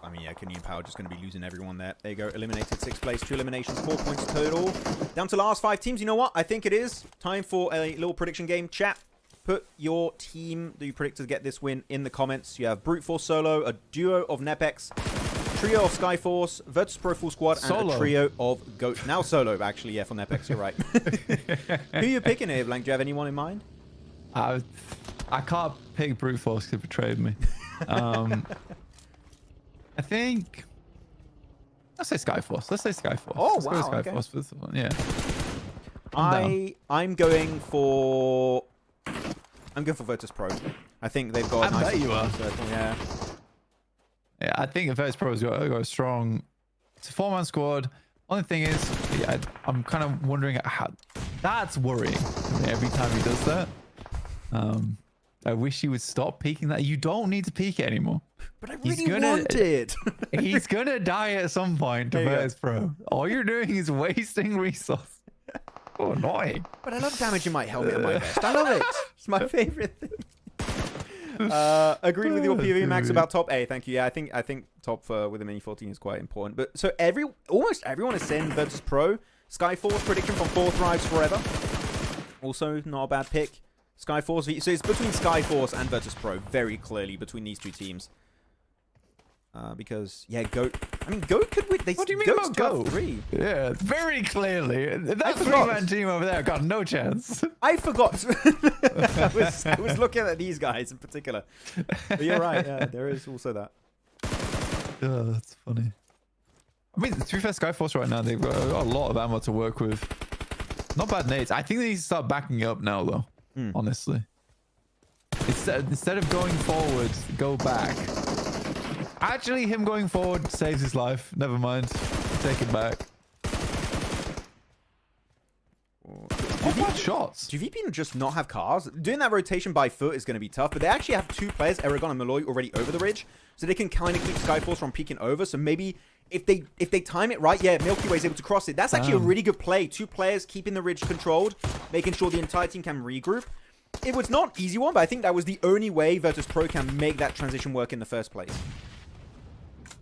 Speaker 2: I mean, yeah, Konina Power just going to be losing everyone there. There you go, eliminated 6th place, 2 eliminations, 4 points total. Down to the last 5 teams. You know what? I think it is time for a little prediction game. Chat, put your team that you predict to get this win in the comments. You have Brute Force Solo, a duo of NEPX, trio of Skyforce, VIRTUS.PRO full squad, and a trio of Goat. Now solo, actually, yeah, for NEPX, you're right. Who are you picking here, Blank? Do you have anyone in mind?
Speaker 3: I can't pick Brute Force because it betrayed me. I think... Let's say Skyforce. Let's say Skyforce.
Speaker 2: Oh,
Speaker 3: let's
Speaker 2: wow.
Speaker 3: Go Skyforce for this one. Yeah.
Speaker 2: I'm going for VIRTUS.PRO. I think they've got a nice...
Speaker 3: I bet you are.
Speaker 2: Yeah.
Speaker 3: Yeah, I think VIRTUS.PRO's got a strong... It's a 4-man squad. Only thing is, yeah, I'm kind of wondering how... That's worrying every time he does that. I wish he would stop peeking that. You don't need to peek it anymore.
Speaker 2: But I really want it.
Speaker 3: He's gonna die at some point to VIRTUS.PRO. All you're doing is wasting resource. Oh, annoying.
Speaker 2: But I love damaging my helmet and my vest. I love it. It's my favorite thing. Agreed with your POV, Max, about top A. Thank you. Yeah, I think top with the Mini 14 is quite important. But so almost everyone is saying VIRTUS.PRO. Skyforce prediction from 4th Rise Forever. Also not a bad pick. Skyforce. So it's between Skyforce and VIRTUS.PRO very clearly between these 2 teams. Because yeah, Goat. I mean, Goat could win.
Speaker 3: What do you mean
Speaker 2: Goat's
Speaker 3: about Goat?
Speaker 2: 3.
Speaker 3: Yeah, very clearly. That
Speaker 2: forgot.
Speaker 3: 3-man team over there got no chance.
Speaker 2: I forgot. I was looking at these guys in particular. But you're right. Yeah, there is also that.
Speaker 3: Yeah, that's funny. I mean, to be fair, Skyforce right now, they've got a lot of ammo to work with. Not bad nades. I think they need to start backing up now, though. Honestly. Instead of going forward, go back. Actually, him going forward saves his life. Never mind. Take it back. What bad shots?
Speaker 2: Do VP just not have cars? Doing that rotation by foot is going to be tough, but they actually have 2 players, Aragon and Malloy, already over the ridge, so they can kind of keep Skyforce from peeking over. So maybe if they time it right, yeah, Milky Way's able to cross it. That's actually a really good play. 2 players keeping the ridge controlled, making sure the entire team can regroup. It was not an easy one, but I think that was the only way VIRTUS.PRO can make that transition work in the first place.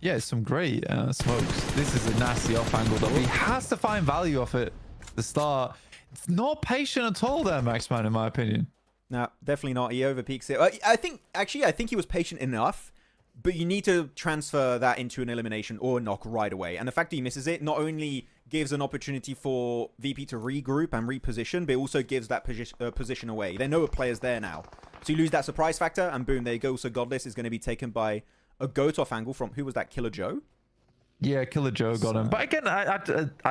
Speaker 3: Yeah, some great smokes. This is a nasty off angle that he has to find value off it at the start. It's not patient at all there, Maxman, in my opinion.
Speaker 2: No, definitely not. He overpeaks it. I think he was patient enough, but you need to transfer that into an elimination or a knock right away. And the fact that he misses it not only gives an opportunity for VP to regroup and reposition, but it also gives that position away. They know a player's there now. So you lose that surprise factor, and boom, there you go. So Godless is going to be taken by a Goat off angle from, who was that, Killer Joe?
Speaker 3: Yeah, Killer Joe got him. But again, I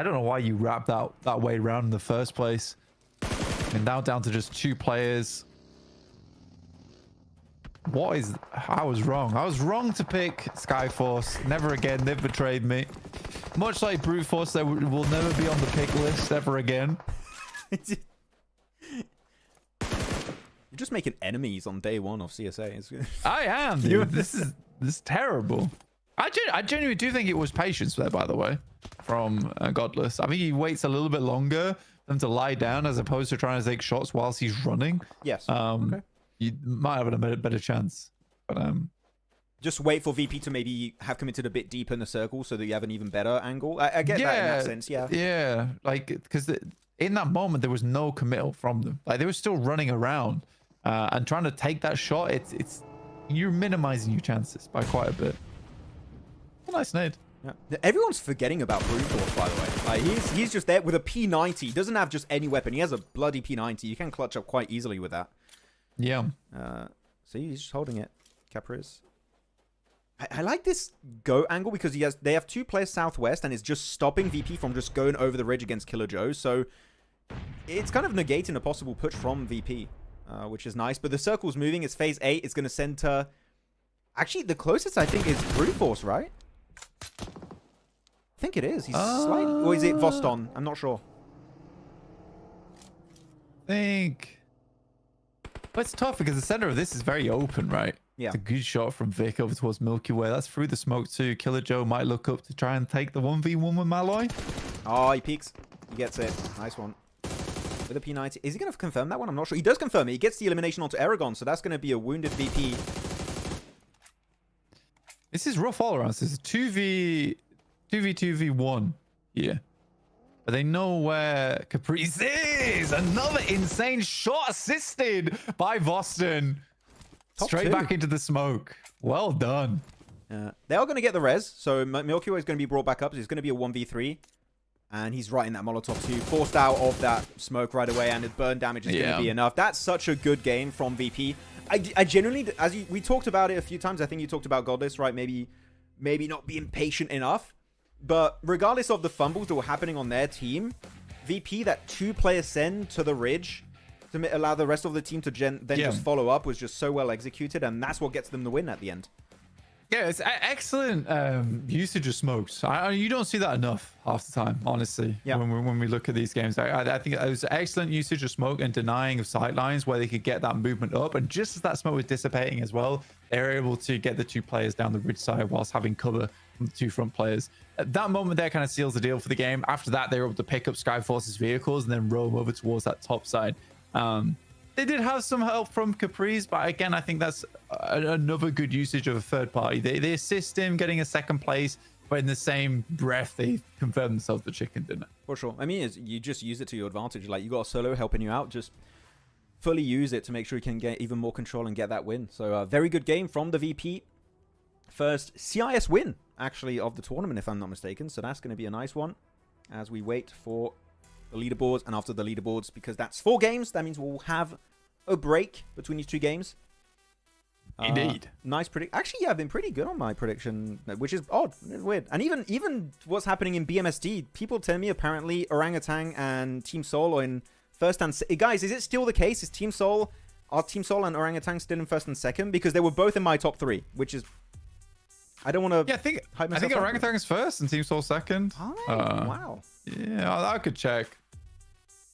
Speaker 3: don't know why you wrapped that way around in the first place. And now down to just 2 players. I was wrong. I was wrong to pick Skyforce. Never again. They've betrayed me. Much like Brute Force, they will never be on the pick list ever again.
Speaker 2: You're just making enemies on day 1 of CSA.
Speaker 3: I am, dude. This is terrible. I genuinely do think it was patience there, by the way, from Godless. I think he waits a little bit longer for them to lie down as opposed to trying to take shots whilst he's running.
Speaker 2: Yes.
Speaker 3: Okay. You might have a better chance. But
Speaker 2: just wait for VP to maybe have committed a bit deeper in the circle so that you have an even better angle. I get that in that sense, yeah.
Speaker 3: Yeah, like, because in that moment, there was no committal from them. Like, they were still running around and trying to take that shot. You're minimizing your chances by quite a bit. A nice nade.
Speaker 2: Yeah. Everyone's forgetting about Brute Force, by the way. Like, he's just there with a P90. He doesn't have just any weapon. He has a bloody P90. You can clutch up quite easily with that.
Speaker 3: Yeah.
Speaker 2: See, he's just holding it. Capriz. I like this go angle because they have 2 players southwest and it's just stopping VP from just going over the ridge against Killer Joe. So it's kind of negating a possible push from VP, which is nice. But the circle's moving. It's phase 8. It's going to center. Actually, the closest I think is Brute Force, right? I think it is. He's slight. Or is it Voston? I'm not sure.
Speaker 3: But it's tough because the center of this is very open, right?
Speaker 2: Yeah.
Speaker 3: It's a good shot from Vic over towards Milky Way. That's through the smoke too. Killer Joe might look up to try and take the 1v1 with Malloy.
Speaker 2: Oh, he peeks. He gets it. Nice one. With a P90. Is he going to confirm that one? I'm not sure. He does confirm it. He gets the elimination onto Aragon, so that's going to be a wounded VP.
Speaker 3: This is rough all around. This is a 2v2v1 here. But they know where Caprice is. Another insane shot assisted by Voston. Straight back into the smoke. Well done.
Speaker 2: They are going to get the res. So Milky Way is going to be brought back up. So it's going to be a 1v3. And he's right in that Molotov too. Forced out of that smoke right away. And his burn damage is going to be enough. That's such a good game from VP. I genuinely, we talked about it a few times. I think you talked about Godless, right? Maybe not being patient enough. But regardless of the fumbles that were happening on their team, VP, that 2-player send to the ridge to allow the rest of the team to just follow up was just so well executed, and that's what gets them the win at the end.
Speaker 3: Yeah, it's excellent usage of smokes. You don't see that enough half the time, honestly, when we look at these games. I think it was excellent usage of smoke and denying of sightlines where they could get that movement up. And just as that smoke was dissipating as well, they were able to get the 2 players down the ridge side whilst having cover from the 2 front players. At that moment there kind of seals the deal for the game. After that, they were able to pick up Skyforce's vehicles and then roam over towards that top side. They did have some help from Caprice, but again, I think that's another good usage of a third party. They assist him getting a 2nd place, but in the same breath, they confirm themselves the chicken dinner.
Speaker 2: For sure. I mean, you just use it to your advantage. Like, you got a solo helping you out, just fully use it to make sure you can get even more control and get that win. So, very good game from the VP. first CIS win, actually, of the tournament, if I'm not mistaken. So that's going to be a nice one as we wait for the leaderboards. And after the leaderboards, because that's 4 games, that means we'll have a break between these 2 games.
Speaker 3: Indeed.
Speaker 2: Nice predict. Actually, yeah, I've been pretty good on my prediction, which is odd. It's weird. And even what's happening in BMSD, people tell me apparently Orangutan and Team Soul are in first and... Guys, is it still the case? Are Team Soul and Orangutan still in first and second? Because they were both in my top 3, which is... I don't want to...
Speaker 3: Yeah, I think Orangutan is first and Team Soul second.
Speaker 2: Oh, wow.
Speaker 3: Yeah, I could check.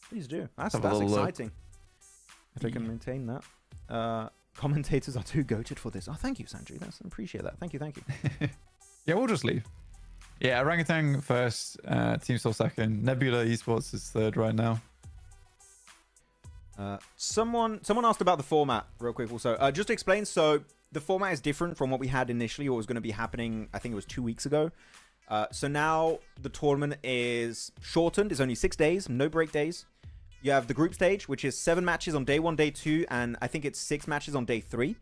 Speaker 2: Please do. That's exciting. If they can maintain that. Commentators are too goated for this. Oh, thank you, Sandri. I appreciate that. Thank you.
Speaker 3: Yeah, we'll just leave. Yeah, Orangutan first, Team Soul second. Nebula Esports is third right now.
Speaker 2: Someone asked about the format real quick also. Just to explain, so the format is different from what we had initially, or was going to be happening, I think it was 2 weeks ago. So now the tournament is shortened. It's only 6 days, no break days. You have the group stage, which is 7 matches on day 1, day 2, and I think it's 6 matches on day 3.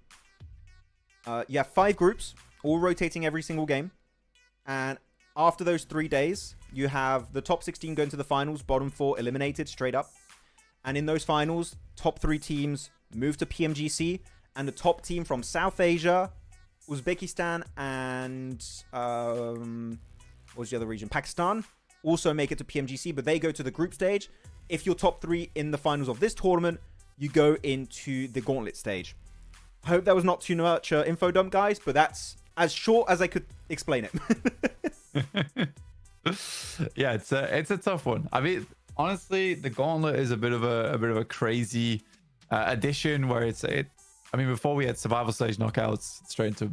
Speaker 2: You have 5 groups, all rotating every single game. And after those 3 days, you have the top 16 going to the finals, bottom 4 eliminated straight up. And in those finals, top 3 teams move to PMGC, and the top team from South Asia, Uzbekistan, and what was the other region? Pakistan also make it to PMGC, but they go to the group stage. If you're top 3 in the finals of this tournament, you go into the gauntlet stage. I hope that was not too much info dump, guys, but that's as short as I could explain it.
Speaker 3: Yeah, it's a tough one. I mean, honestly, the gauntlet is a bit of a crazy addition where I mean, before we had survival stage knockouts straight into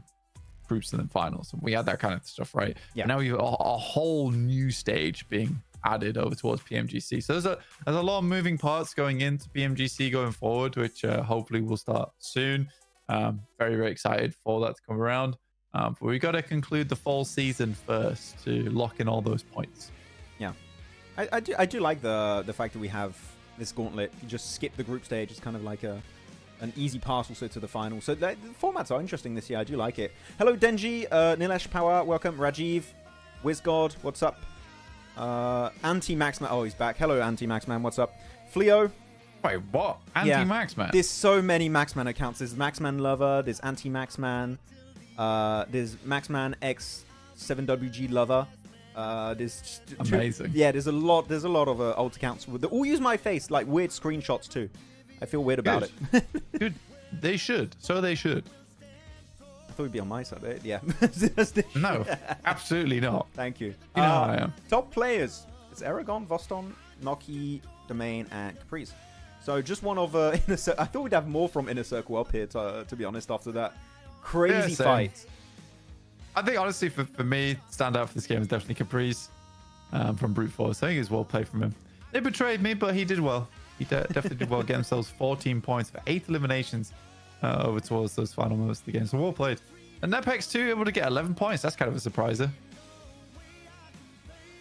Speaker 3: groups and then finals, and we had that kind of stuff, right?
Speaker 2: Yeah.
Speaker 3: But now we have a whole new stage being added over towards PMGC. So there's a lot of moving parts going into PMGC going forward, which hopefully will start soon. Very, very excited for that to come around. But we got to conclude the fall season first to lock in all those points.
Speaker 2: Yeah, I do like the fact that we have this gauntlet. You just skip the group stage. It's kind of like an easy pass also to the final. So the formats are interesting this year. I do like it. Hello, Denji, Nilesh Power, welcome. Rajiv, WizGod, what's up? Anti-Maxman, oh, he's back. Hello, Anti-Maxman, what's up? Fleo.
Speaker 3: Wait, what? Anti-Maxman?
Speaker 2: There's so many Maxman accounts. There's Maxman Lover, there's Anti-Maxman, there's Maxman X7WG Lover. There's
Speaker 3: amazing.
Speaker 2: Yeah, there's a lot of old accounts. They all use my face, like weird screenshots too. I feel weird about it.
Speaker 3: Dude, they should. So they should.
Speaker 2: I thought it'd be on my side. Yeah.
Speaker 3: No, absolutely not.
Speaker 2: Thank you.
Speaker 3: You know how I am.
Speaker 2: Top players. It's Aragon, Voston, Noki, Domain, and Caprice. So just one of Inner Circle. I thought we'd have more from Inner Circle up here, to be honest, after that crazy fight.
Speaker 3: I think, honestly, for me, standout for this game is definitely Caprice from Brute Force. I think it's well played from him. They betrayed me, but he did well. He definitely did well. Get themselves 14 points for 8 eliminations over towards those final moments of the game. So well played. And NEPX 2 able to get 11 points. That's kind of a surpriser.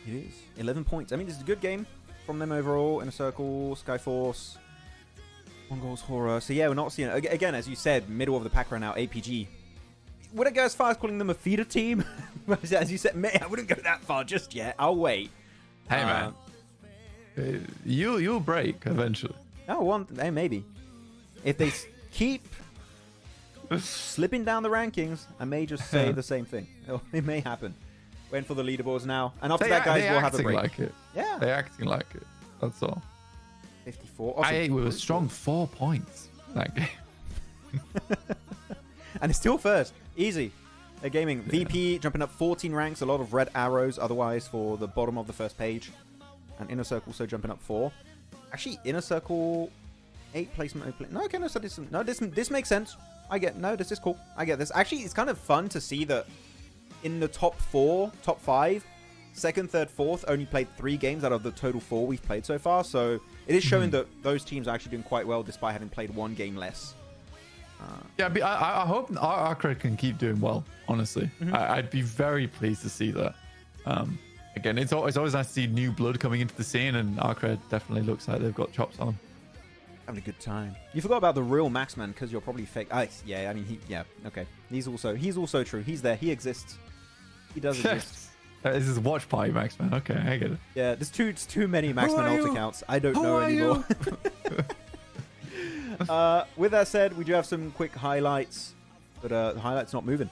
Speaker 2: It is. 11 points. I mean, this is a good game from them overall. Inner Circle, Skyforce, MongolZ, HORAA. So yeah, we're not seeing it. Again, as you said, middle of the pack right now, APG. Would I go as far as calling them a feeder team? As you said, mate, I wouldn't go that far just yet. I'll wait.
Speaker 3: Hey, man. You'll break eventually.
Speaker 2: Oh, hey, maybe. If they keep slipping down the rankings, I may just say the same thing. It may happen. Waiting for the leaderboards now. And after that, guys, we'll have a break.
Speaker 3: Like it.
Speaker 2: Yeah.
Speaker 3: They're acting like it. That's all.
Speaker 2: 54.
Speaker 3: I with a strong 4 points that game.
Speaker 2: And it's still first. Easy. They're gaming. Yeah. VP jumping up 14 ranks. A lot of red arrows otherwise for the bottom of the first page. And Inner Circle also jumping up 4. Actually, Inner Circle 8 placement. No, okay, no, so this makes sense. This is cool. I get this. Actually, it's kind of fun to see that in the top 4, top 5, second, third, fourth only played 3 games out of the total 4 we've played so far. So it is showing that those teams are actually doing quite well despite having played 1 game less.
Speaker 3: Yeah, I hope ARCRED can keep doing well, honestly. I'd be very pleased to see that. Again, it's always nice to see new blood coming into the scene, and ARCRED definitely looks like they've got chops on them.
Speaker 2: Having a good time. You forgot about the real Maxman because you're probably fake. Yeah, I mean, okay. He's also true. He's there. He exists. He does exist.
Speaker 3: This is Watchparty Maxman. Okay, I get it.
Speaker 2: Yeah, there's too many Maxman alt accounts. I don't know anymore. With that said, we do have some quick highlights, but the highlight's not moving.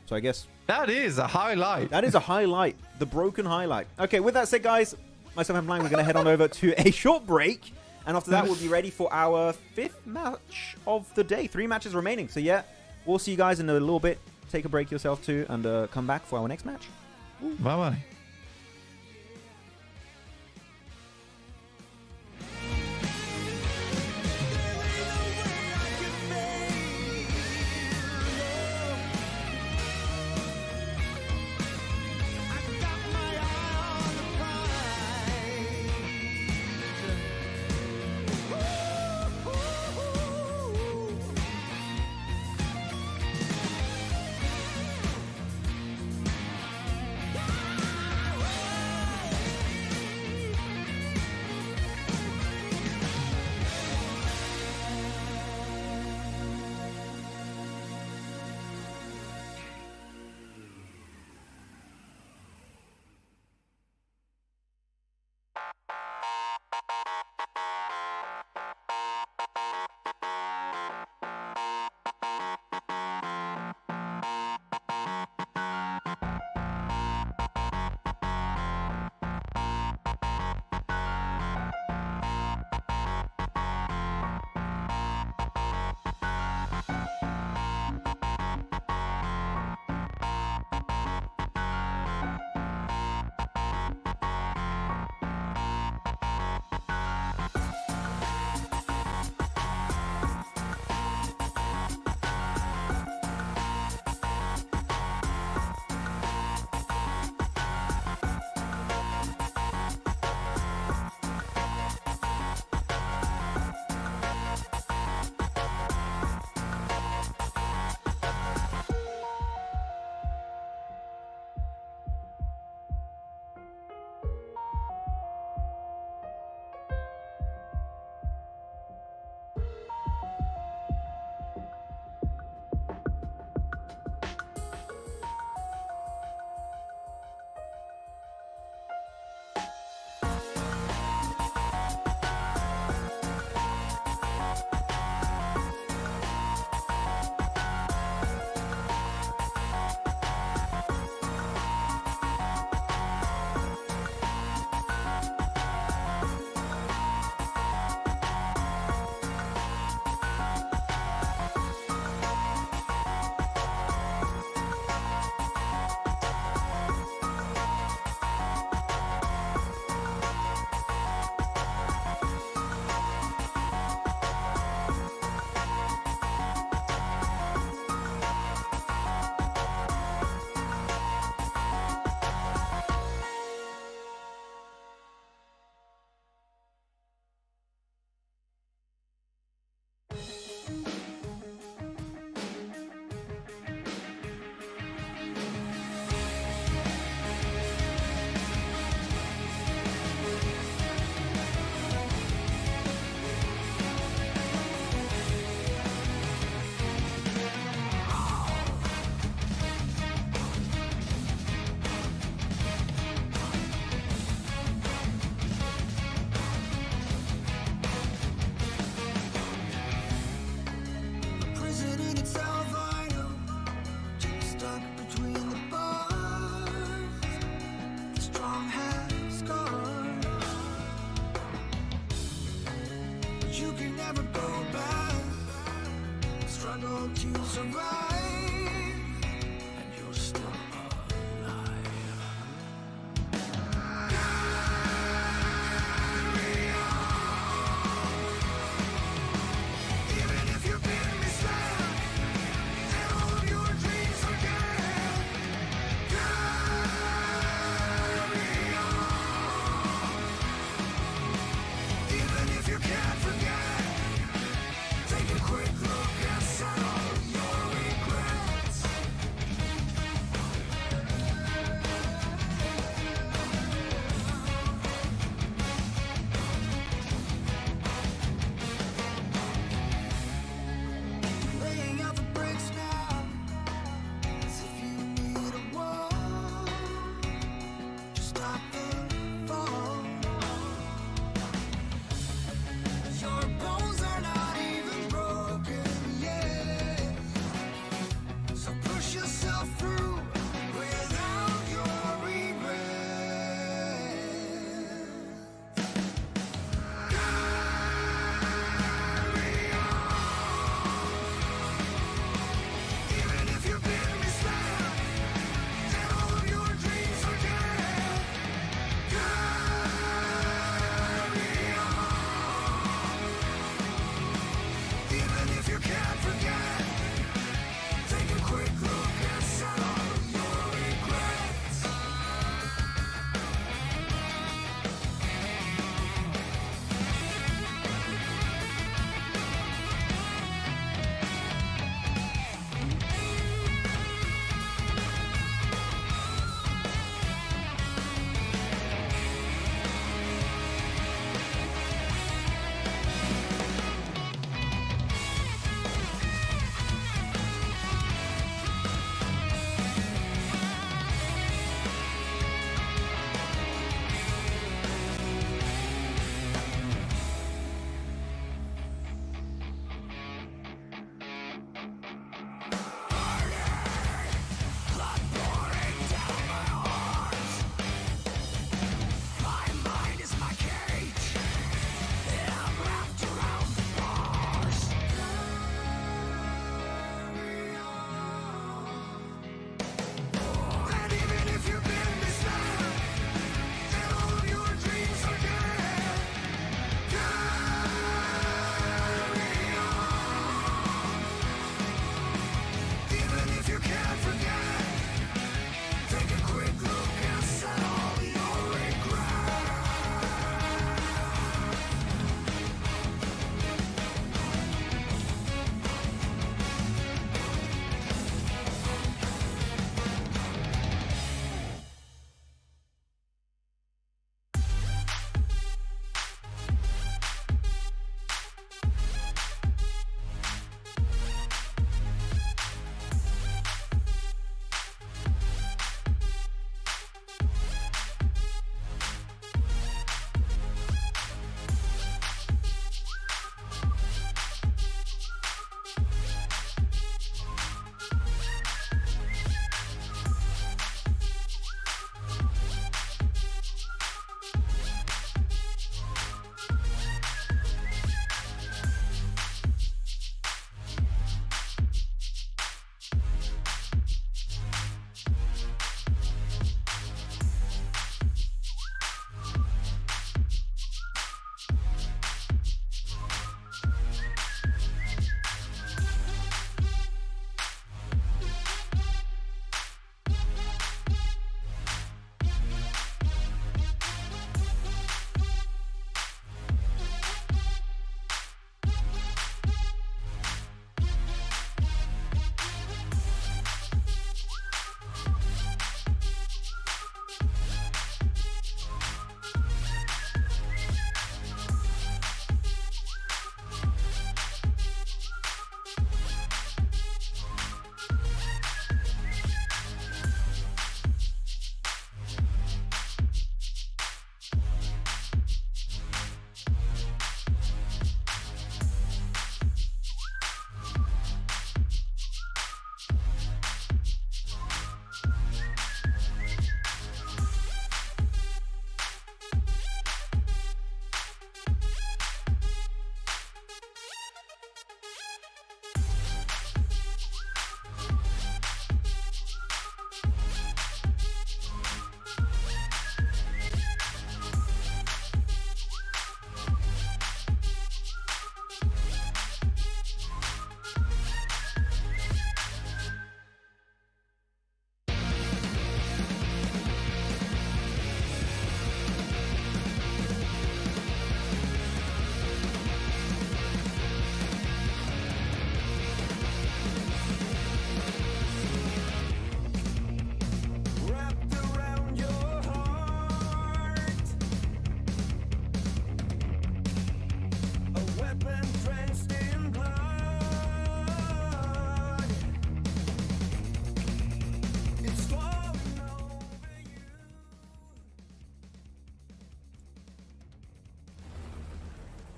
Speaker 2: So I guess
Speaker 3: that is a highlight.
Speaker 2: That is a highlight. The broken highlight. Okay, with that said, guys, myself and Blind, we're going to head on over to a short break. And after that, we'll be ready for our 5th match of the day. 3 matches remaining. So yeah, we'll see you guys in a little bit. Take a break yourself too, and come back for our next match.
Speaker 3: Bye-bye.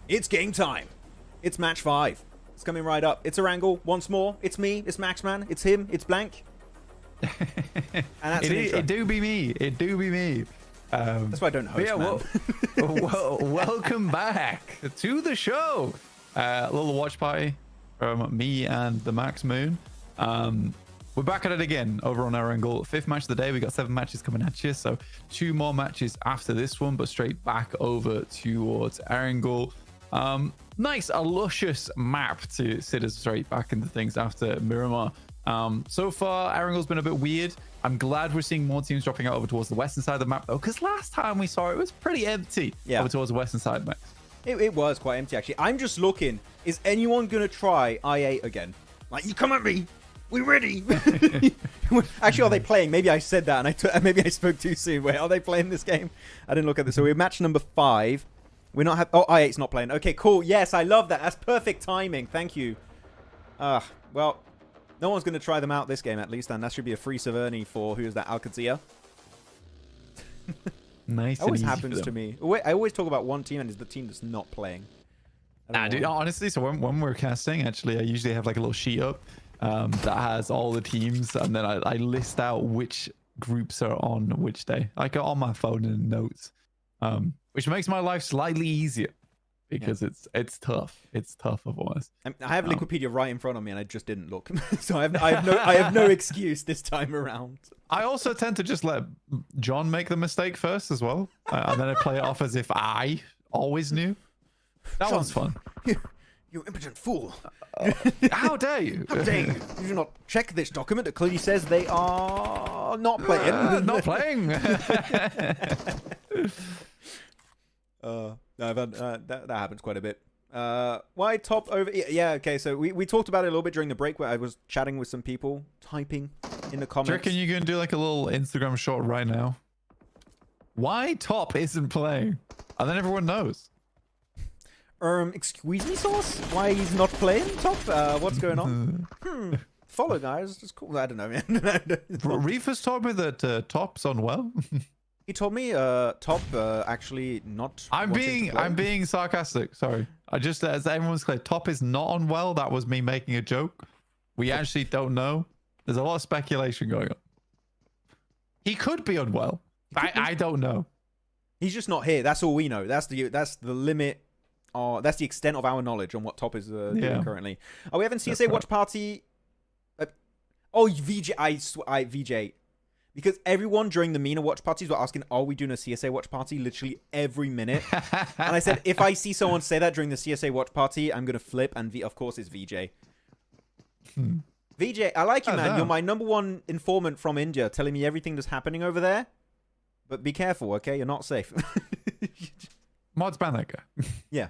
Speaker 2: It's game time. It's match 5. It's coming right up. It's Erangel once more. It's me. It's Maxman. It's him. It's Blank. And that's
Speaker 3: it do be me. It do be me.
Speaker 2: That's why I don't host,
Speaker 3: yeah, welcome back to the show. A little watch party from me and the Max Moon. We're back at it again over on Erangel. 5th match of the day. We got 7 matches coming at you, so 2 more matches after this one, but straight back over towards Erangel. Nice, a luscious map to sit us straight back into things after Miramar. So far, Erangel's been a bit weird. I'm glad we're seeing more teams dropping out over towards the western side of the map, though, because last time we saw it was pretty empty over towards the western side, Max.
Speaker 2: It was quite empty, actually. I'm just looking. Is anyone going to try I8 again? Like, you come at me. We're ready. Actually, are they playing? Maybe I said that and maybe I spoke too soon. Wait, are they playing this game? I didn't look at this. So we're match number 5. We're not oh, I8's not playing. Okay, cool. Yes, I love that. That's perfect timing. Thank you. Well, no one's going to try them out this game, at least, and that should be a free Severny for, who is that, Qadsiah?
Speaker 3: Nice.
Speaker 2: It always happens to me. I always talk about one team, and it's the team that's not playing.
Speaker 3: Nah, dude, honestly, so when we're casting, actually, I usually have like a little sheet up that has all the teams, and then I list out which groups are on which day. I got on my phone in notes, which makes my life slightly easier. Because it's tough. It's tough otherwise.
Speaker 2: I have Wikipedia right in front of me, and I just didn't look. So I have no excuse this time around.
Speaker 3: I also tend to just let John make the mistake first as well, and then I play it off as if I always knew. That
Speaker 2: John,
Speaker 3: one's fun.
Speaker 2: You impotent fool!
Speaker 3: How dare you?
Speaker 2: How dare you? You do not check this document that clearly says they are not playing.
Speaker 3: Not playing.
Speaker 2: No, I've had, that happens quite a bit. Why top over? Yeah, okay. So we talked about it a little bit during the break where I was chatting with some people, typing in the comments.
Speaker 3: Do you reckon you can do like a little Instagram shot right now? Why top isn't playing? And then everyone knows.
Speaker 2: Excuse me, Sauce? Why he's not playing top? What's going on? Follow, guys. It's cool. I don't know, man.
Speaker 3: Reefus told me that top's on well.
Speaker 2: He told me top actually not.
Speaker 3: I'm being sarcastic. Sorry. I just, as everyone's clear, top is not on well. That was me making a joke. We actually don't know. There's a lot of speculation going on. He could be unwell. I don't know.
Speaker 2: He's just not here. That's all we know. That's the limit. That's the extent of our knowledge on what top is doing currently. Oh, we haven't CSA Watch Party. VJ. VJ. Because everyone during the MENA watch parties were asking, are we doing a CSA watch party literally every minute? And I said, if I see someone say that during the CSA watch party, I'm going to flip. And of course, it's VJ. VJ, I like you, man. You're my #1 informant from India, telling me everything that's happening over there. But be careful, okay? You're not safe.
Speaker 3: Mods ban that guy.
Speaker 2: Yeah.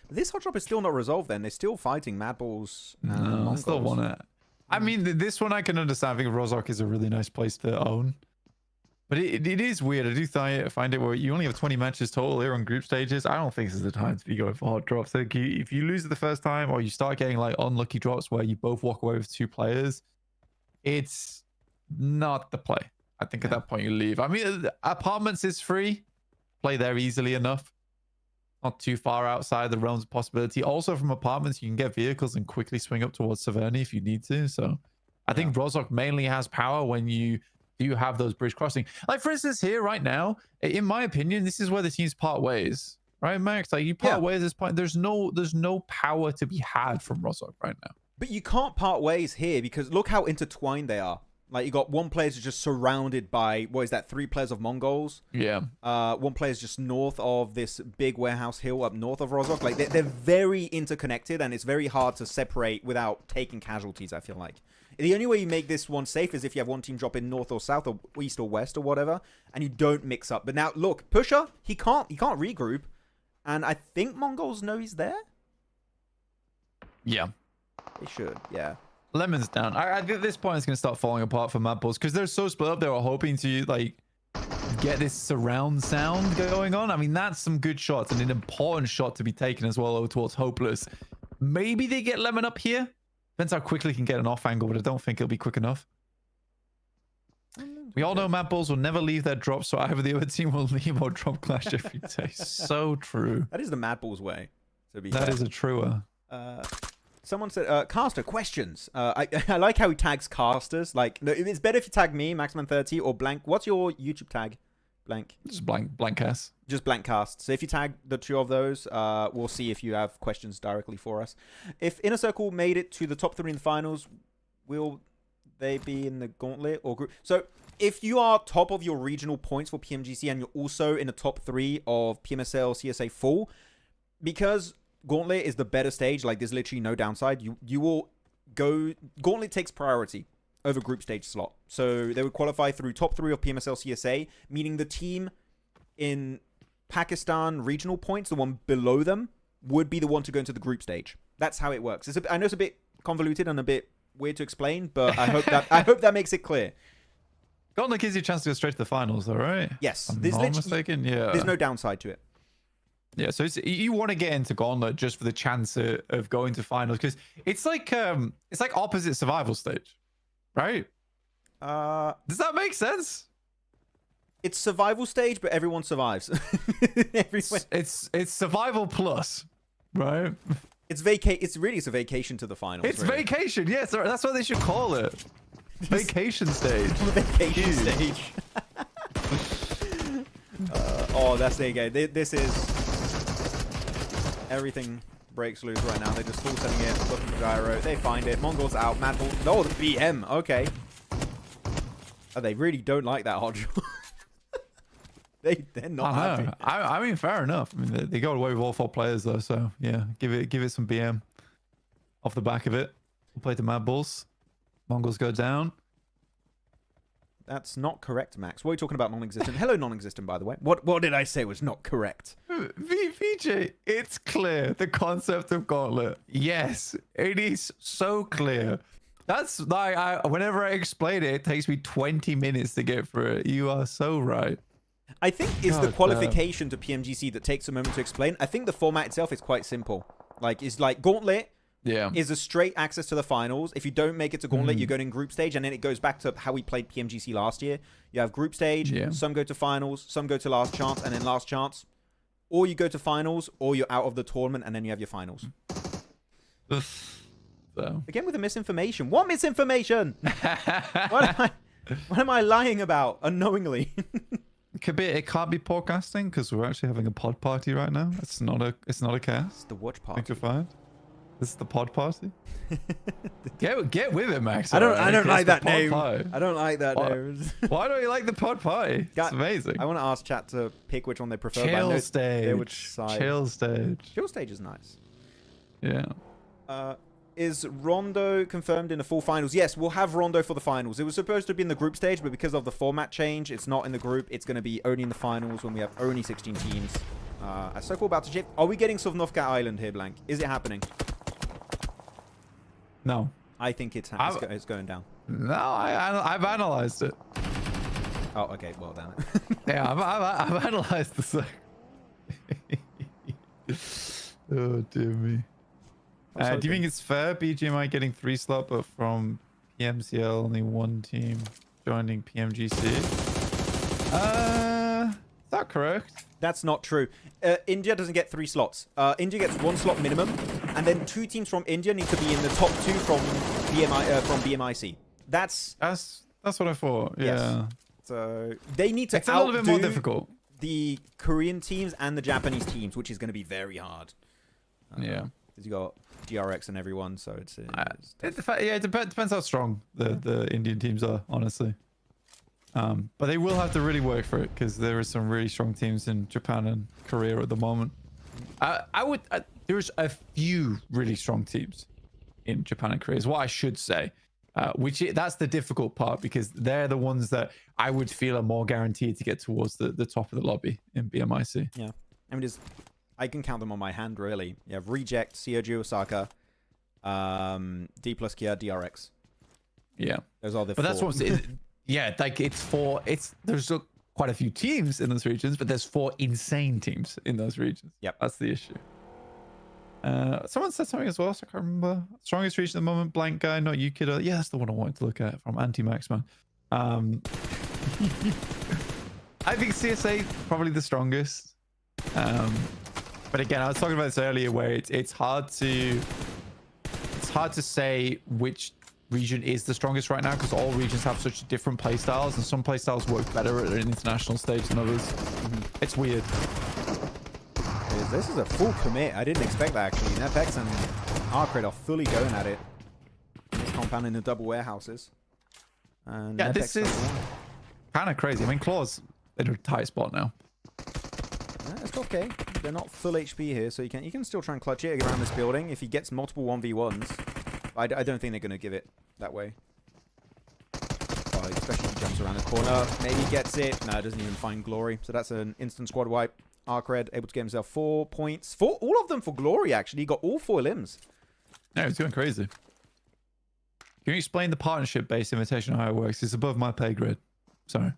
Speaker 2: This hot drop is still not resolved then. They're still fighting MadBulls.
Speaker 3: No, I still want it. I mean, this one I can understand. I think Rozhok is a really nice place to own. But it is weird. I do find it where you only have 20 matches total here on group stages. I don't think this is the time to be going for hot drops. Like if you lose it the first time or you start getting like unlucky drops where you both walk away with 2 players, it's not the play. I think at that point you leave. I mean, apartments is free. Play there easily enough. Not too far outside the realms of possibility. Also, from apartments, you can get vehicles and quickly swing up towards Severny if you need to. So I think Rozhok mainly has power when you do have those bridge crossing. Like, for instance, here right now, in my opinion, this is where the teams part ways. Right, Max? Like, you part ways at this point. There's no power to be had from Rozhok right now.
Speaker 2: But you can't part ways here because look how intertwined they are. Like, you got one player's just surrounded by, what is that, 3 players of MongolZ?
Speaker 3: Yeah.
Speaker 2: One player's just north of this big warehouse hill up north of Rozhok. Like, they're very interconnected, and it's very hard to separate without taking casualties, I feel like. The only way you make this one safe is if you have one team drop in north or south or east or west or whatever, and you don't mix up. But now, look, Pusher, he can't regroup, and I think MongolZ know he's there?
Speaker 3: Yeah.
Speaker 2: They should, yeah.
Speaker 3: Lemon's down. I think at this point it's going to start falling apart for MadBulls because they're so split up. They were hoping to like get this surround sound going on. I mean, that's some good shots and an important shot to be taken as well over towards Hopeless. Maybe they get Lemon up here. Depends how quickly he can get an off angle, but I don't think it'll be quick enough. We all know MadBulls will never leave their drop, so either the other team will leave or drop Clash every day. So true.
Speaker 2: That is the MadBulls way. To be
Speaker 3: That
Speaker 2: fair.
Speaker 3: is a truer.
Speaker 2: Someone said, Caster, questions. I like how he tags casters. Like, no, it's better if you tag me, Maxman30, or blank. What's your YouTube tag? Blank.
Speaker 3: Just blank cast.
Speaker 2: Just blank cast. So if you tag the two of those, we'll see if you have questions directly for us. If Inner Circle made it to the top 3 in the finals, will they be in the gauntlet or group? So if you are top of your regional points for PMGC and you're also in the top 3 of PMSL CSA full, because gauntlet is the better stage, like there's literally no downside, you will go. Gauntlet takes priority over group stage slot. So they would qualify through top 3 of PMSL CSA, meaning the team in Pakistan regional points, the one below them, would be the one to go into the group stage. That's how it works. I know it's a bit convoluted and a bit weird to explain, but I hope that makes it clear.
Speaker 3: Gauntlet gives you a chance to go straight to the finals, though, right?
Speaker 2: Yes.
Speaker 3: If I'm not mistaken. Yeah.
Speaker 2: There's no downside to it.
Speaker 3: Yeah, so you want to get into Gauntlet just for the chance of going to finals, because it's like opposite survival stage, right? Does that make sense?
Speaker 2: It's survival stage, but everyone survives.
Speaker 3: It's survival plus, right?
Speaker 2: It's a vacation to the finals.
Speaker 3: It's
Speaker 2: really.
Speaker 3: vacation, yes. That's what they should call it. Vacation stage.
Speaker 2: Vacation stage. Oh, that's there you go. This is everything breaks loose right now. They're just full setting it, looking for gyro. They find it. MongolZ out. MadBulls. Oh, the BM. Okay. Oh, they really don't like that hot shot. They're not happy.
Speaker 3: I mean, fair enough. I mean, they got away with all 4 players though, so yeah, give it some BM off the back of it. We'll play the MadBulls. Mongols go down.
Speaker 2: That's not correct, Max. What are you talking about, non-existent? Hello, non-existent, by the way. What did I say was not correct?
Speaker 3: VJ, it's clear, the concept of Gauntlet. Yes, it is so clear. That's like, whenever I explain it, it takes me 20 minutes to get through it. You are so right.
Speaker 2: I think it's the qualification to PMGC that takes a moment to explain. I think the format itself is quite simple. Like, it's like Gauntlet is a straight access to the finals. If you don't make it to Gauntlet, you're going in group stage, and then it goes back to how we played PMGC last year. You have group stage, some go to finals, some go to last chance, and then last chance. Or you go to finals, or you're out of the tournament, and then you have your finals.
Speaker 3: So.
Speaker 2: Again with the misinformation. What misinformation? What am I lying about unknowingly?
Speaker 3: It can't be podcasting because we're actually having a pod party right now. It's not a cast.
Speaker 2: It's the watch party.
Speaker 3: Think you're fine. This is the pod party. Get with it, Max.
Speaker 2: I don't like that name. I don't like that name.
Speaker 3: Why don't you like the pod party? It's amazing.
Speaker 2: I want to ask chat to pick which one they prefer.
Speaker 3: Chill stage.
Speaker 2: Chill
Speaker 3: stage.
Speaker 2: Chill stage is nice.
Speaker 3: Yeah.
Speaker 2: Is Rondo confirmed in the full finals? Yes, we'll have Rondo for the finals. It was supposed to be in the group stage, but because of the format change, it's not in the group. It's going to be only in the finals when we have only 16 teams. A circle about to shift. Are we getting Sovnovka Island here, Blank? Is it happening?
Speaker 3: No.
Speaker 2: I think it's going down.
Speaker 3: No, I've analyzed it.
Speaker 2: Oh, okay. Well, damn it.
Speaker 3: Yeah, I've analyzed the circle. Oh, dear me. Do you think it's fair, BGMI getting 3 slot, but from PMCL only 1 team joining PMGC? Is that correct?
Speaker 2: That's not true. India doesn't get 3 slots. India gets 1 slot minimum, and then 2 teams from India need to be in the top 2 from BMIC. That's
Speaker 3: what I thought. Yeah.
Speaker 2: Yes. So they need to.
Speaker 3: It's a little bit more difficult.
Speaker 2: The Korean teams and the Japanese teams, which is going to be very hard.
Speaker 3: Yeah.
Speaker 2: Because you got GRX and everyone, so it's
Speaker 3: it depends how strong the Indian teams are, honestly. But they will have to really work for it because there are some really strong teams in Japan and Korea at the moment. There's a few really strong teams in Japan and Korea, is what I should say. That's the difficult part because they're the ones that I would feel are more guaranteed to get towards the top of the lobby in BMIC.
Speaker 2: Yeah, I mean, I can count them on my hand, really. You have Reject, COG Osaka, D plus Kia, DRX.
Speaker 3: Yeah,
Speaker 2: those are the.
Speaker 3: But
Speaker 2: 4.
Speaker 3: that's what's yeah, like there's quite a few teams in those regions, but there's 4 insane teams in those regions.
Speaker 2: Yep,
Speaker 3: that's the issue. Someone said something as well, so I can't remember. Strongest region at the moment, blank guy, not you, kiddo. Yeah, that's the one I wanted to look at from Anti-Maxman. I think CSA probably the strongest. But again, I was talking about this earlier where it's hard to say which region is the strongest right now because all regions have such different play styles and some play styles work better at an international stage than others. It's weird.
Speaker 2: This is a full commit. I didn't expect that actually. NEPX and ARCRED are fully going at it. This compound in the double warehouses. And
Speaker 3: Yeah,
Speaker 2: NEPX
Speaker 3: this is kind of crazy. I mean, Claw's in a tight spot now.
Speaker 2: Yeah, it's okay. They're not full HP here, so you can still try and clutch it around this building. If he gets multiple 1v1s, I don't think they're going to give it that way. Especially if he jumps around the corner. Maybe gets it. No, doesn't even find Glory. So that's an instant squad wipe. ARCRED able to get himself 4 points. All of them for Glory, actually. He got all 4 limbs.
Speaker 3: No, it's going crazy. Can you explain the partnership-based invitation, how it works? It's above my pay grade. Sorry.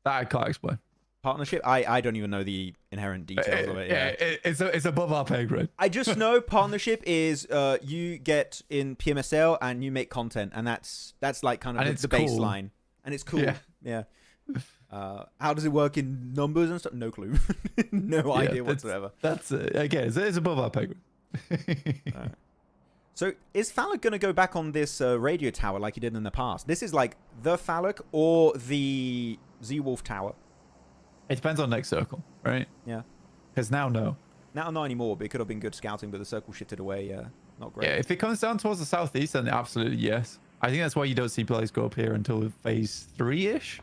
Speaker 3: That I can't explain.
Speaker 2: Partnership? I don't even know the inherent details of it. Yeah,
Speaker 3: it's above our pay grade.
Speaker 2: I just know partnership is you get in PMSL and you make content, and that's like kind of the baseline, and it's cool. Yeah. How does it work in numbers and stuff? No clue. No idea whatsoever.
Speaker 3: That's again, it's above our pay grade.
Speaker 2: So is Phallic going to go back on this radio tower like he did in the past? This is like the Phallic or the Z-Wolf tower.
Speaker 3: It depends on next circle, right?
Speaker 2: Yeah.
Speaker 3: Because now, no.
Speaker 2: Now, not anymore, but it could have been good scouting, but the circle shifted away. Yeah, not great.
Speaker 3: Yeah, if it comes down towards the southeast, then absolutely yes. I think that's why you don't see players go up here until phase 3-ish.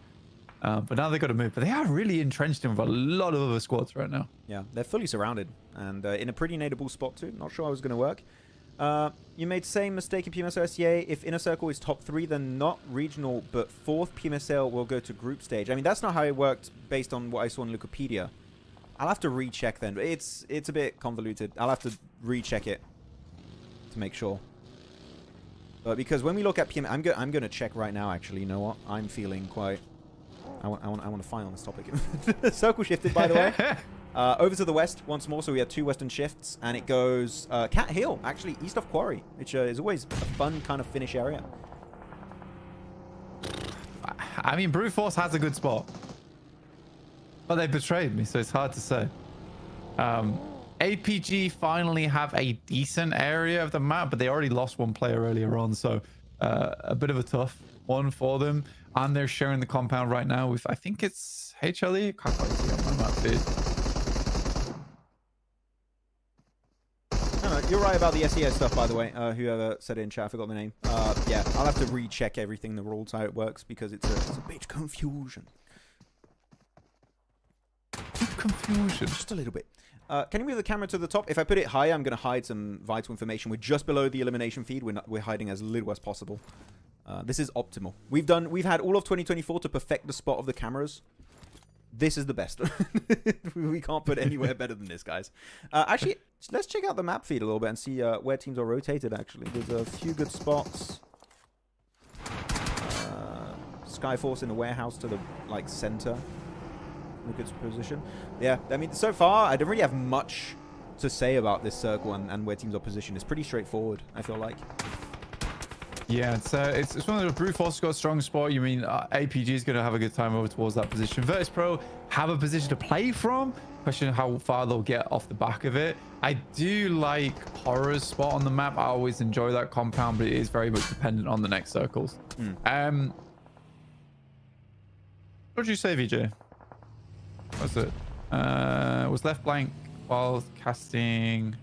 Speaker 3: But now they've got to move. But they are really entrenched in with a lot of other squads right now.
Speaker 2: Yeah, they're fully surrounded and in a pretty nadeable spot too. Not sure how it was going to work. You made the same mistake in PMSL CSA. If Inner Circle is top 3, then not regional, but 4th PMSL will go to group stage. I mean, that's not how it worked based on what I saw in Wikipedia. I'll have to recheck then. It's a bit convoluted. I'll have to recheck it to make sure. But because when we look at PM, I'm going to check right now. Actually, you know what? I'm feeling quite. I want to find on this topic. Circle shifted, by the way. Over to the west once more, so we have 2 western shifts, and it goes Cat Hill, actually, east of Quarry, which is always a fun kind of finish area.
Speaker 3: I mean, Brute Force has a good spot, but they betrayed me, so it's hard to say. APG finally have a decent area of the map, but they already lost 1 player earlier on, so a bit of a tough one for them. And they're sharing the compound right now with, I think it's HLE. Can't quite see on my map, dude.
Speaker 2: No, you're right about the SES stuff, by the way. Whoever said it in chat, I forgot the name. Yeah, I'll have to recheck everything, the rules, how it works, because it's a bit confusion.
Speaker 3: Confusion.
Speaker 2: Just a little bit. Can you move the camera to the top? If I put it higher, I'm going to hide some vital information. We're just below the elimination feed. We're hiding as little as possible. This is optimal. We've had all of 2024 to perfect the spot of the cameras. This is the best. We can't put anywhere better than this, guys. Actually, let's check out the map feed a little bit and see where teams are rotated, actually. There's a few good spots. Skyforce in the warehouse to the, like, center. In a good position. Yeah, I mean, so far, I don't really have much to say about this circle and where teams are positioned. It's pretty straightforward, I feel like.
Speaker 3: Yeah, it's one of the Brute Force got a strong spot. You mean APG is going to have a good time over towards that position. VIRTUS.PRO have a position to play from. Question how far they'll get off the back of it. I do like HORAA's spot on the map. I always enjoy that compound, but it is very much dependent on the next circles. What did you say, VJ? What's it? Was left blank while casting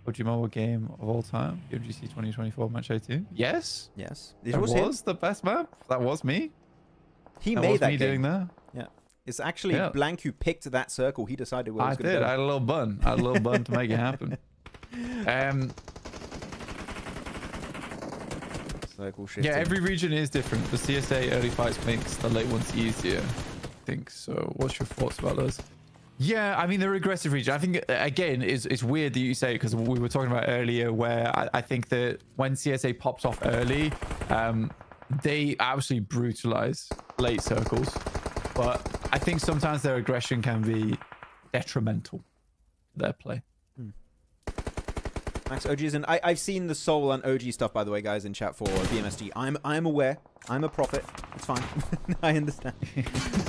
Speaker 3: PUBG Mobile game of all time, UMGC 2024 match 18. Yes.
Speaker 2: Yes.
Speaker 3: It was the best map. That was me.
Speaker 2: He made that
Speaker 3: me
Speaker 2: game.
Speaker 3: doing that.
Speaker 2: Yeah. It's actually Blank who picked that circle. He decided where it was going to go.
Speaker 3: I had a little bun. I had a little bun to make it happen.
Speaker 2: Circle shifting.
Speaker 3: Yeah, every region is different. The CSA early fights makes the late ones easier, I think. So what's your thoughts about those? Yeah, I mean, the aggressive region, I think, again, it's weird that you say it because we were talking about earlier where I think that when CSA pops off early, they absolutely brutalize late circles. But I think sometimes their aggression can be detrimental to their play.
Speaker 2: Max OG is in. I've seen the Soul and OG stuff, by the way, guys, in chat for BMSG. I'm aware. I'm a prophet. It's fine. I understand.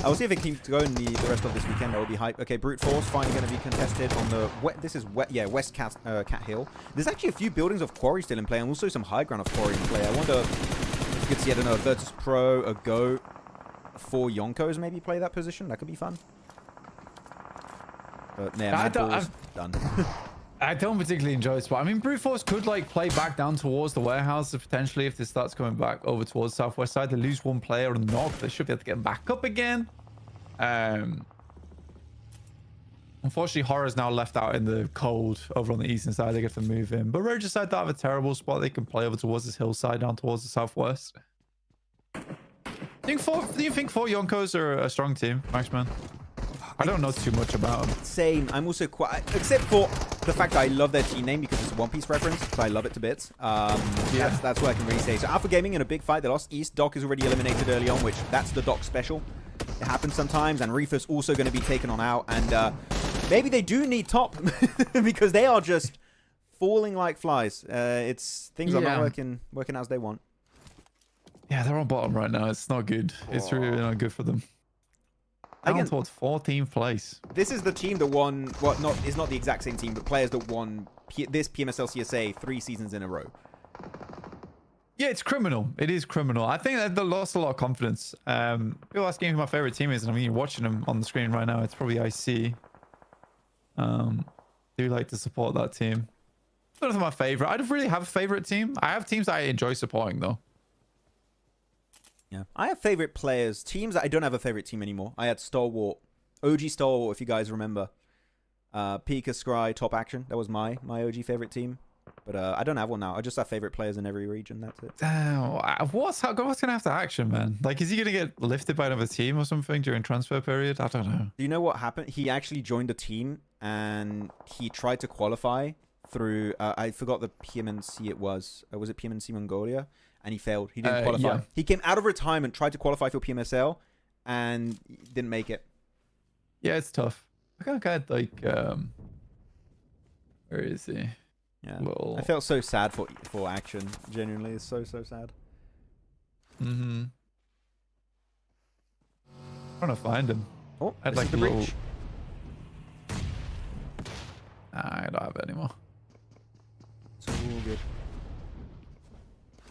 Speaker 2: I'll see if it keeps going the rest of this weekend. That will be hype. Okay, Brute Force finally going to be contested on the this is West Cat Hill. There's actually a few buildings of Quarry still in play, and also some high ground of Quarry in play. I wonder if you could see, I don't know, a VIRTUS.PRO, a Go, 4 Yonkos maybe play that position. That could be fun. But yeah, MadBulls done.
Speaker 3: I don't particularly enjoy this spot. I mean, Brute Force could like play back down towards the warehouse potentially if this starts coming back over towards southwest side. They lose one player and knock. They should be able to get them back up again. Unfortunately, HORAA's now left out in the cold over on the eastern side. They get to move in. But Roger side don't have a terrible spot. They can play over towards this hillside down towards the southwest. Do you think 4 Yonkos are a strong team, Maxman? I don't know too much about them.
Speaker 2: Same. I'm also quite... Except for the fact that I love their team name because it's a One Piece reference. So I love it to bits. Yeah. That's what I can really say. So Alpha Gaming in a big fight. They lost East. Doc is already eliminated early on, which that's the Doc special. It happens sometimes. And Reefus also going to be taken on out. And maybe they do need top because they are just falling like flies. Things are not working as they want.
Speaker 3: Yeah, they're on bottom right now. It's not good. It's really not good for them. Down towards 14th place.
Speaker 2: This is the team that won, well, it's not the exact same team, but players that won this PMSL CSA 3 seasons in a row.
Speaker 3: Yeah, it's criminal. It is criminal. I think that they lost a lot of confidence. People asking who my favorite team is, and I mean, you're watching them on the screen right now. It's probably IC. Do like to support that team. I don't know if my favorite. I don't really have a favorite team. I have teams that I enjoy supporting, though.
Speaker 2: Yeah, I have favorite players. Teams that I don't have a favorite team anymore. I had Stalwart, OG Stalwart, if you guys remember. Pika, Scry, Top Action. That was my OG favorite team. But I don't have one now. I just have favorite players in every region. That's it.
Speaker 3: What's gonna have to Action, man? Like, is he gonna get lifted by another team or something during transfer period? I don't know.
Speaker 2: Do you know what happened? He actually joined the team and he tried to qualify through. I forgot the PMNC it was. Was it PMNC Mongolia? And he failed. He didn't qualify. Yeah. He came out of retirement, tried to qualify for PMSL, and didn't make it.
Speaker 3: Yeah, it's tough. I can't get like, where is he?
Speaker 2: Yeah, I felt so sad for Action. Genuinely, it's so sad.
Speaker 3: I'm trying to find him.
Speaker 2: Oh,
Speaker 3: I'd like the breach. I don't have it anymore.
Speaker 2: It's all good.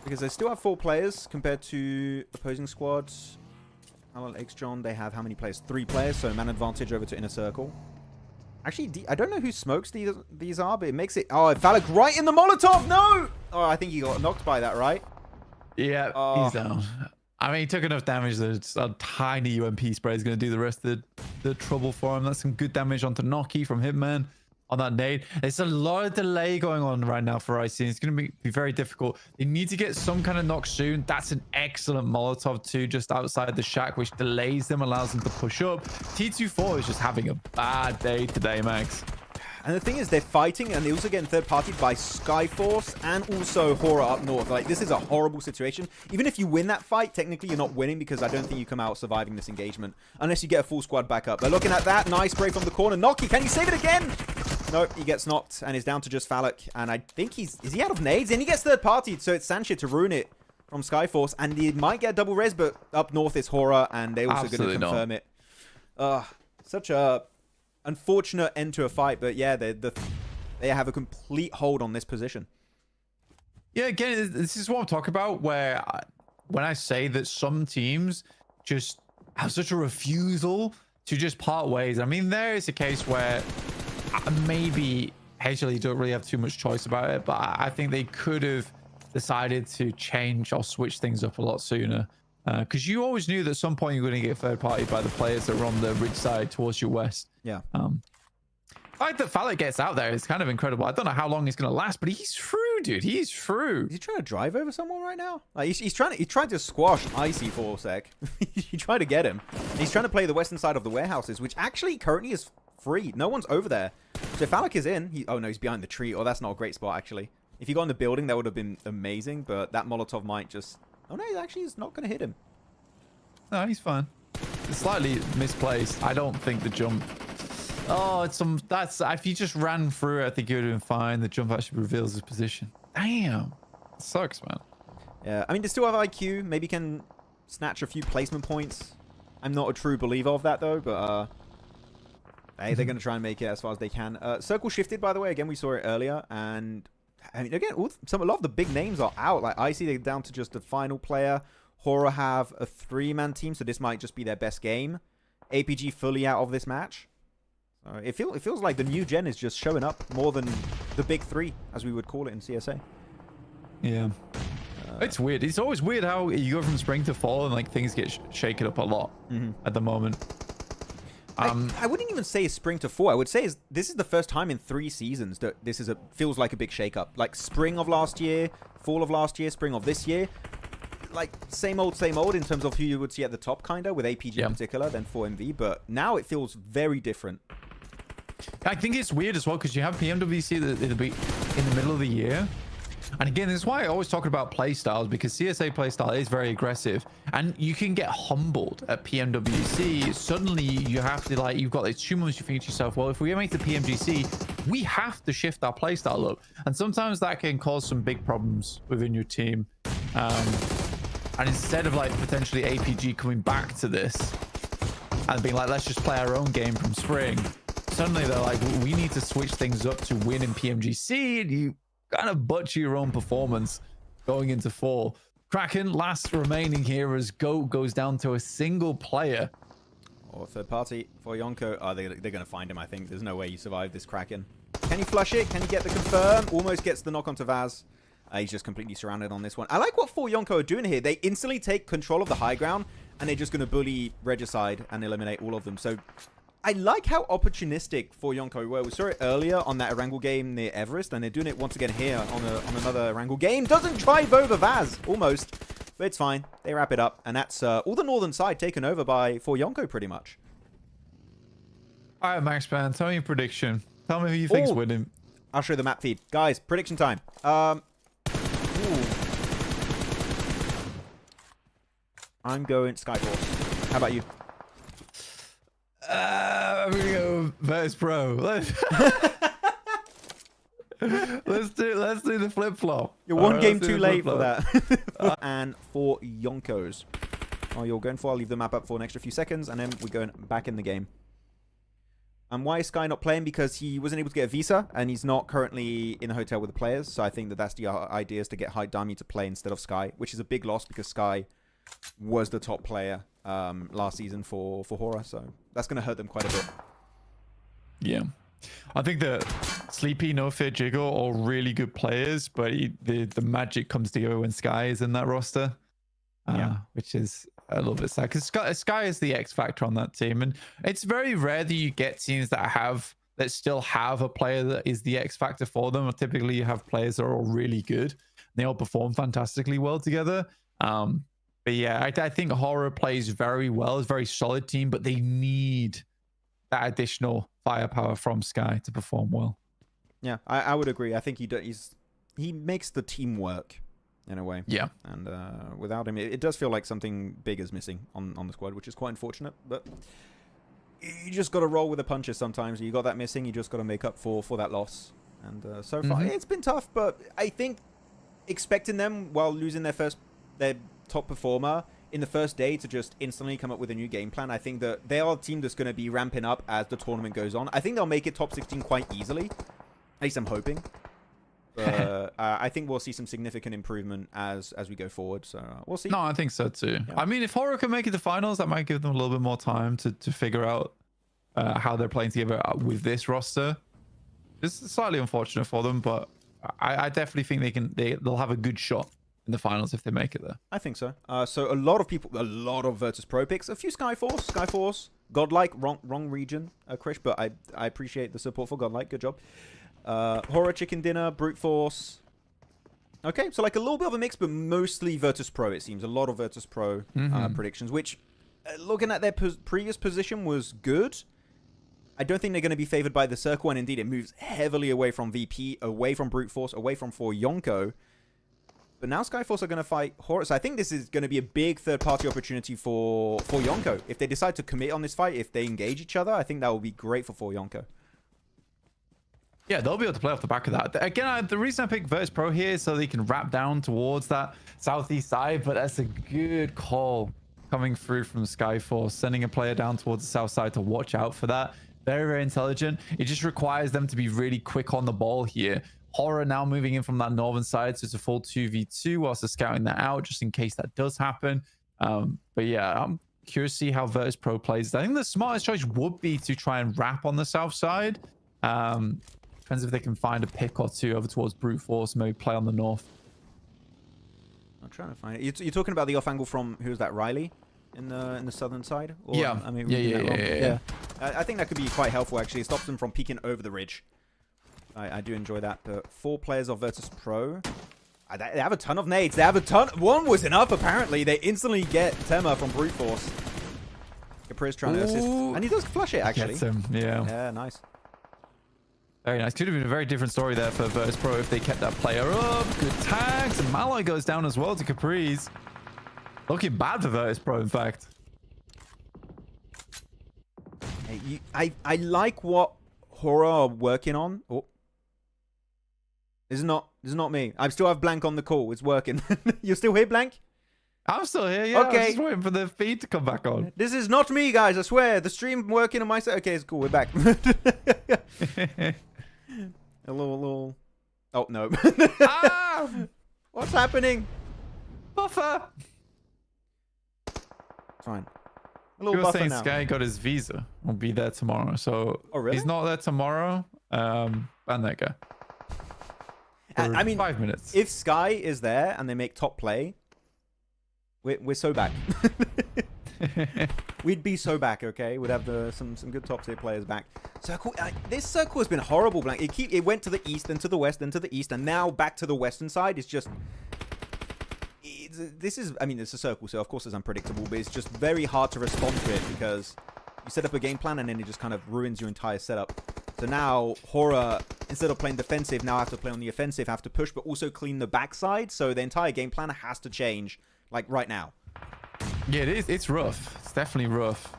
Speaker 2: Because they still have 4 players compared to opposing squads. HALAL, AXETRON, they have how many players? 3 players, so man advantage over to Inner Circle. Actually, I don't know who smokes these are, but it makes it... Oh, Phallic right in the Molotov! No! Oh, I think he got knocked by that, right?
Speaker 3: Yeah, he's down. I mean, he took enough damage that a tiny UMP spray is going to do the rest of the trouble for him. That's some good damage onto Noki from Hitman. On that nade. There's a lot of delay going on right now for IC. It's going to be very difficult. They need to get some kind of knock soon. That's an excellent Molotov too, just outside the shack, which delays them, allows them to push up. T24 is just having a bad day today, Max.
Speaker 2: And the thing is, they're fighting, and they're also getting third-partied by Skyforce and also HORAA up north. Like, this is a horrible situation. Even if you win that fight, technically you're not winning because I don't think you come out surviving this engagement unless you get a full squad back up. They're looking at that. Nice spray from the corner. Noki, can you save it again? Nope, he gets knocked and is down to just Phallic. And I think is he out of nades? And he gets third-partied, so it's Sanshir to ruin it from Skyforce. And he might get double res, but up north is HORAA, and they're also going to confirm it. Such a... unfortunate end to a fight, but yeah, they have a complete hold on this position.
Speaker 3: Yeah, again, this is what I'm talking about, where when I say that some teams just have such a refusal to just part ways. I mean, there is a case where maybe HLE don't really have too much choice about it, but I think they could have decided to change or switch things up a lot sooner. Because you always knew that at some point you're going to get third party by the players that were on the ridge side towards your west.
Speaker 2: Yeah.
Speaker 3: The fact that Phallic gets out there is kind of incredible. I don't know how long he's going to last, but he's through, dude. He's through.
Speaker 2: Is he trying to drive over someone right now? Like he tried to squash Icy for a sec. He tried to get him. He's trying to play the western side of the warehouses, which actually currently is free. No one's over there. So Phallic is in. Oh no, he's behind the tree. Oh, that's not a great spot actually. If he got in the building, that would have been amazing. But that Molotov might just... Oh no, actually is not going to hit him.
Speaker 3: No, he's fine. It's slightly misplaced. I don't think the jump Oh, that's if you just ran through it, I think you would have been fine. The jump actually reveals his position. Damn. It sucks, man.
Speaker 2: Yeah, I mean, they still have IQ. Maybe can snatch a few placement points. I'm not a true believer of that, though, but hey, they're going to try and make it as far as they can. Circle shifted, by the way. Again, we saw it earlier, and I mean, again, a lot of the big names are out. Like, I see they're down to just the final player. HORAA have a 3-man team, so this might just be their best game. APG fully out of this match. It feels like the new gen is just showing up more than the big 3, as we would call it in CSA.
Speaker 3: Yeah. It's weird. It's always weird how you go from spring to fall and like things get shaken up a lot at the moment.
Speaker 2: I wouldn't even say spring to fall. I would say this is the first time in 3 seasons that this feels like a big shakeup. Like spring of last year, fall of last year, spring of this year. Like same old in terms of who you would see at the top, kind of, with APG in particular, then 4MV. But now it feels very different.
Speaker 3: I think it's weird as well because you have PMWC that'll be in the middle of the year. And again, this is why I always talk about play styles, because CSA playstyle is very aggressive and you can get humbled at PMWC. Suddenly you have to, like, you've got like 2 months, you think to yourself, well, if we make the PMGC, we have to shift our playstyle up. And sometimes that can cause some big problems within your team. And instead of like potentially APG coming back to this and being like, let's just play our own game from spring, suddenly they're like, we need to switch things up to win in PMGC, and you kind of butcher your own performance going into fall. Kraken, last remaining here as GOAT goes down to a single player.
Speaker 2: Or third party for Yonko. Oh, they're going to find him, I think. There's no way you survive this Kraken. Can he flush it? Can he get the confirm? Almost gets the knock onto Vaz. He's just completely surrounded on this one. I like what 4Yonko are doing here. They instantly take control of the high ground, and they're just going to bully Regicide and eliminate all of them. So I like how opportunistic 4Yonko were. We saw it earlier on that Erangel game near Everest, and they're doing it once again here on another Erangel game. Doesn't drive over Vaz, almost. But it's fine. They wrap it up, and that's all the northern side taken over by 4Yonko pretty much.
Speaker 3: All right, Maxman, tell me your prediction. Tell me who you think's winning.
Speaker 2: I'll show you the map feed. Guys, prediction time. I'm going Skyforce. How about you?
Speaker 3: I'm gonna go VIRTUS.PRO. Let's do the flip flop.
Speaker 2: You're one game too late for that. And for Yonkos. Oh, you're going for. I'll leave the map up for an extra few seconds, and then we're going back in the game. And why is Sky not playing? Because he wasn't able to get a visa, and he's not currently in a hotel with the players. So I think that that's the idea, is to get High Dami to play instead of Sky, which is a big loss because Sky was the top player last season for HORAA. So that's going to hurt them quite a bit. Yeah.
Speaker 3: I think that Sleepy, No Fear, Jiggle are all really good players, but the magic comes together when Sky is in that roster, which is a little bit sad because Sky is the X factor on that team, and it's very rare that you get teams that still have a player that is the X factor for them. Typically, you have players that are all really good; they all perform fantastically well together. But yeah, I think HORAA plays very well. It's a very solid team, but they need that additional firepower from Sky to perform well. Yeah,
Speaker 2: I would agree. I think he makes the team work in a way.
Speaker 3: Yeah.
Speaker 2: And without him, it does feel like something big is missing on the squad, which is quite unfortunate. But you just got to roll with the punches sometimes. You got that missing, you just got to make up for that loss. And so far, it's been tough. But I think expecting them, while losing their top performer in the first day, to just instantly come up with a new game plan, I think that they are a team that's going to be ramping up as the tournament goes on. I think they'll make it top 16 quite easily. At least I'm hoping. I think we'll see some significant improvement as we go forward. So we'll see.
Speaker 3: No, I think so too. Yeah. I mean, if HORAA can make it to finals, that might give them a little bit more time to figure out how they're playing together with this roster. It's slightly unfortunate for them, but I definitely think they'll have a good shot in the finals if they make it there.
Speaker 2: I think so. So a lot of VIRTUS.PRO picks, a few Skyforce, Godlike, wrong region, Krish, but I appreciate the support for Godlike. Good job. HORAA, Chicken Dinner, Brute Force. Okay, so like a little bit of a mix, but mostly VIRTUS.PRO, it seems. A lot of VIRTUS.PRO predictions, which, looking at their previous position, was good. I don't think they're going to be favored by the circle, and indeed it moves heavily away from VP, away from Brute Force, away from 4Yonko. But now Skyforce are going to fight HORAA. So I think this is going to be a big third-party opportunity for Yonko. If they decide to commit on this fight, if they engage each other, I think that will be great for Yonko.
Speaker 3: Yeah, they'll be able to play off the back of that. Again, the reason I picked VIRTUS.PRO here is so they can wrap down towards that southeast side, but that's a good call coming through from Skyforce, sending a player down towards the south side to watch out for that. Very, very intelligent. It just requires them to be really quick on the ball here. HORAA now moving in from that northern side, so it's a full 2v2 whilst they're scouting that out, just in case that does happen. But yeah, I'm curious to see how VIRTUS.PRO plays. I think the smartest choice would be to try and wrap on the south side. Depends if they can find a pick or two over towards Brute Force, maybe play on the north.
Speaker 2: I'm trying to find it. You're talking about the off angle from, who's that, Riley? In the southern side? Or,
Speaker 3: yeah.
Speaker 2: I mean,
Speaker 3: Yeah.
Speaker 2: I think that could be quite helpful, actually. It stops them from peeking over the ridge. I do enjoy that. But 4 players of VIRTUS.PRO. They have a ton of nades. They have a ton. One was enough, apparently. They instantly get Tema from Brute Force. Capri's trying to assist. And he does flush it, actually.
Speaker 3: Gets him, yeah.
Speaker 2: Yeah, nice.
Speaker 3: Very nice. Could have been a very different story there for VIRTUS.PRO if they kept that player up. Good tags. And Malloy goes down as well to Capri's. Looking bad for VIRTUS.PRO, in fact.
Speaker 2: Hey, I like what HORAA are working on. Oh. This is not me. I still have Blank on the call. It's working. You're still here, Blank?
Speaker 3: I'm still here, yeah.
Speaker 2: Okay.
Speaker 3: I'm just waiting for the feed to come back on.
Speaker 2: This is not me, guys. I swear. The stream working on my side. Okay, it's cool. We're back. A little... Oh, no.
Speaker 3: Ah!
Speaker 2: What's happening?
Speaker 3: Buffer!
Speaker 2: Fine. A
Speaker 3: You
Speaker 2: little
Speaker 3: were
Speaker 2: buffer
Speaker 3: saying
Speaker 2: now.
Speaker 3: Sky got his visa. Will be there tomorrow. So
Speaker 2: Oh, really?
Speaker 3: he's not there tomorrow. And that guy. For
Speaker 2: I mean,
Speaker 3: 5 minutes.
Speaker 2: if Sky is there and they make top play, we're so back. We'd be so back, okay? We'd have some good top tier players back. Circle, this circle has been horrible, Blank. It went to the east, then to the west, then to the east, and now back to the western side. It's just... I mean, it's a circle, so of course it's unpredictable, but it's just very hard to respond to it because you set up a game plan and then it just kind of ruins your entire setup. So now HORAA, instead of playing defensive, now have to play on the offensive, have to push, but also clean the backside. So the entire game plan has to change, like right now.
Speaker 3: Yeah, it is. It's rough. It's definitely rough.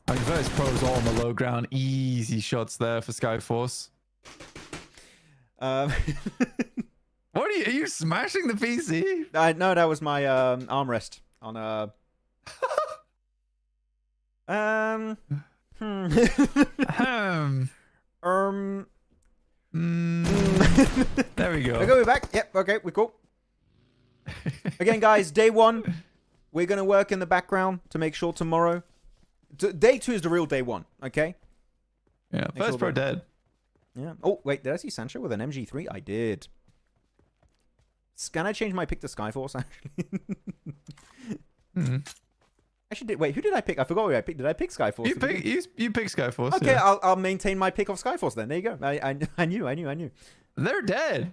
Speaker 3: I mean, VIRTUS.PRO is all on the low ground. Easy shots there for Skyforce. What are you smashing the PC?
Speaker 2: No, that was my armrest on
Speaker 3: There we go.
Speaker 2: Okay, we're back. Yep, okay, we're cool. Again, guys, day 1, we're going to work in the background to make sure tomorrow... Day 2 is the real day 1, okay?
Speaker 3: Yeah, VIRTUS.PRO dead.
Speaker 2: Yeah. Oh, wait, did I see Sancho with an MG3? I did. Can I change my pick to Skyforce, actually? Actually, wait, who did I pick? I forgot who I picked. Did I pick Skyforce?
Speaker 3: You pick Skyforce.
Speaker 2: Okay,
Speaker 3: yeah.
Speaker 2: I'll maintain my pick of Skyforce then. There you go. I knew.
Speaker 3: They're dead.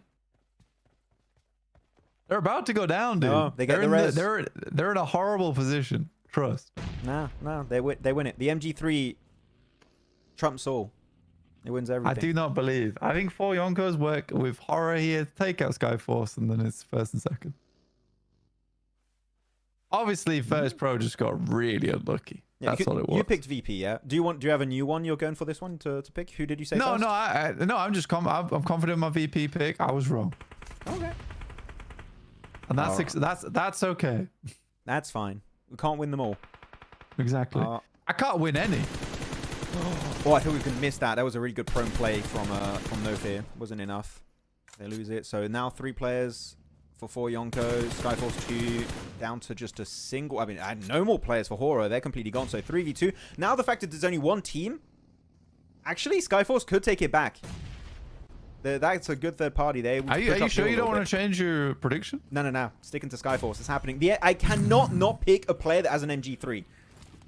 Speaker 3: They're about to go down, dude.
Speaker 2: No, they get the res.
Speaker 3: They're in a horrible position. Trust.
Speaker 2: No, they win it. The MG3 trumps all. It wins everything.
Speaker 3: I do not believe. I think 4 Yonkos work with HORAA here to take out Skyforce, and then it's first and second. Obviously, VIRTUS.PRO just got really unlucky.
Speaker 2: Yeah,
Speaker 3: That's all it was.
Speaker 2: You picked VP, yeah? Do you have a new one you're going for this one to pick? Who did you say first?
Speaker 3: No, I'm just I'm confident in my VP pick. I was wrong.
Speaker 2: Okay.
Speaker 3: And that's okay.
Speaker 2: That's fine. We can't win them all.
Speaker 3: Exactly. I can't win any.
Speaker 2: Oh, I thought we could miss that. That was a really good prone play from No Fear. Wasn't enough. They lose it. So now 3 players for 4 Yonkos. Skyforce 2 down to just a single. I mean, I had no more players for HORAA. They're completely gone. So 3v2. Now the fact that there's only 1 team. Actually, Skyforce could take it back. That's a good third party there.
Speaker 3: Are you sure you don't want to change your prediction?
Speaker 2: No. Sticking to Skyforce. It's happening. I cannot not pick a player that has an MG3.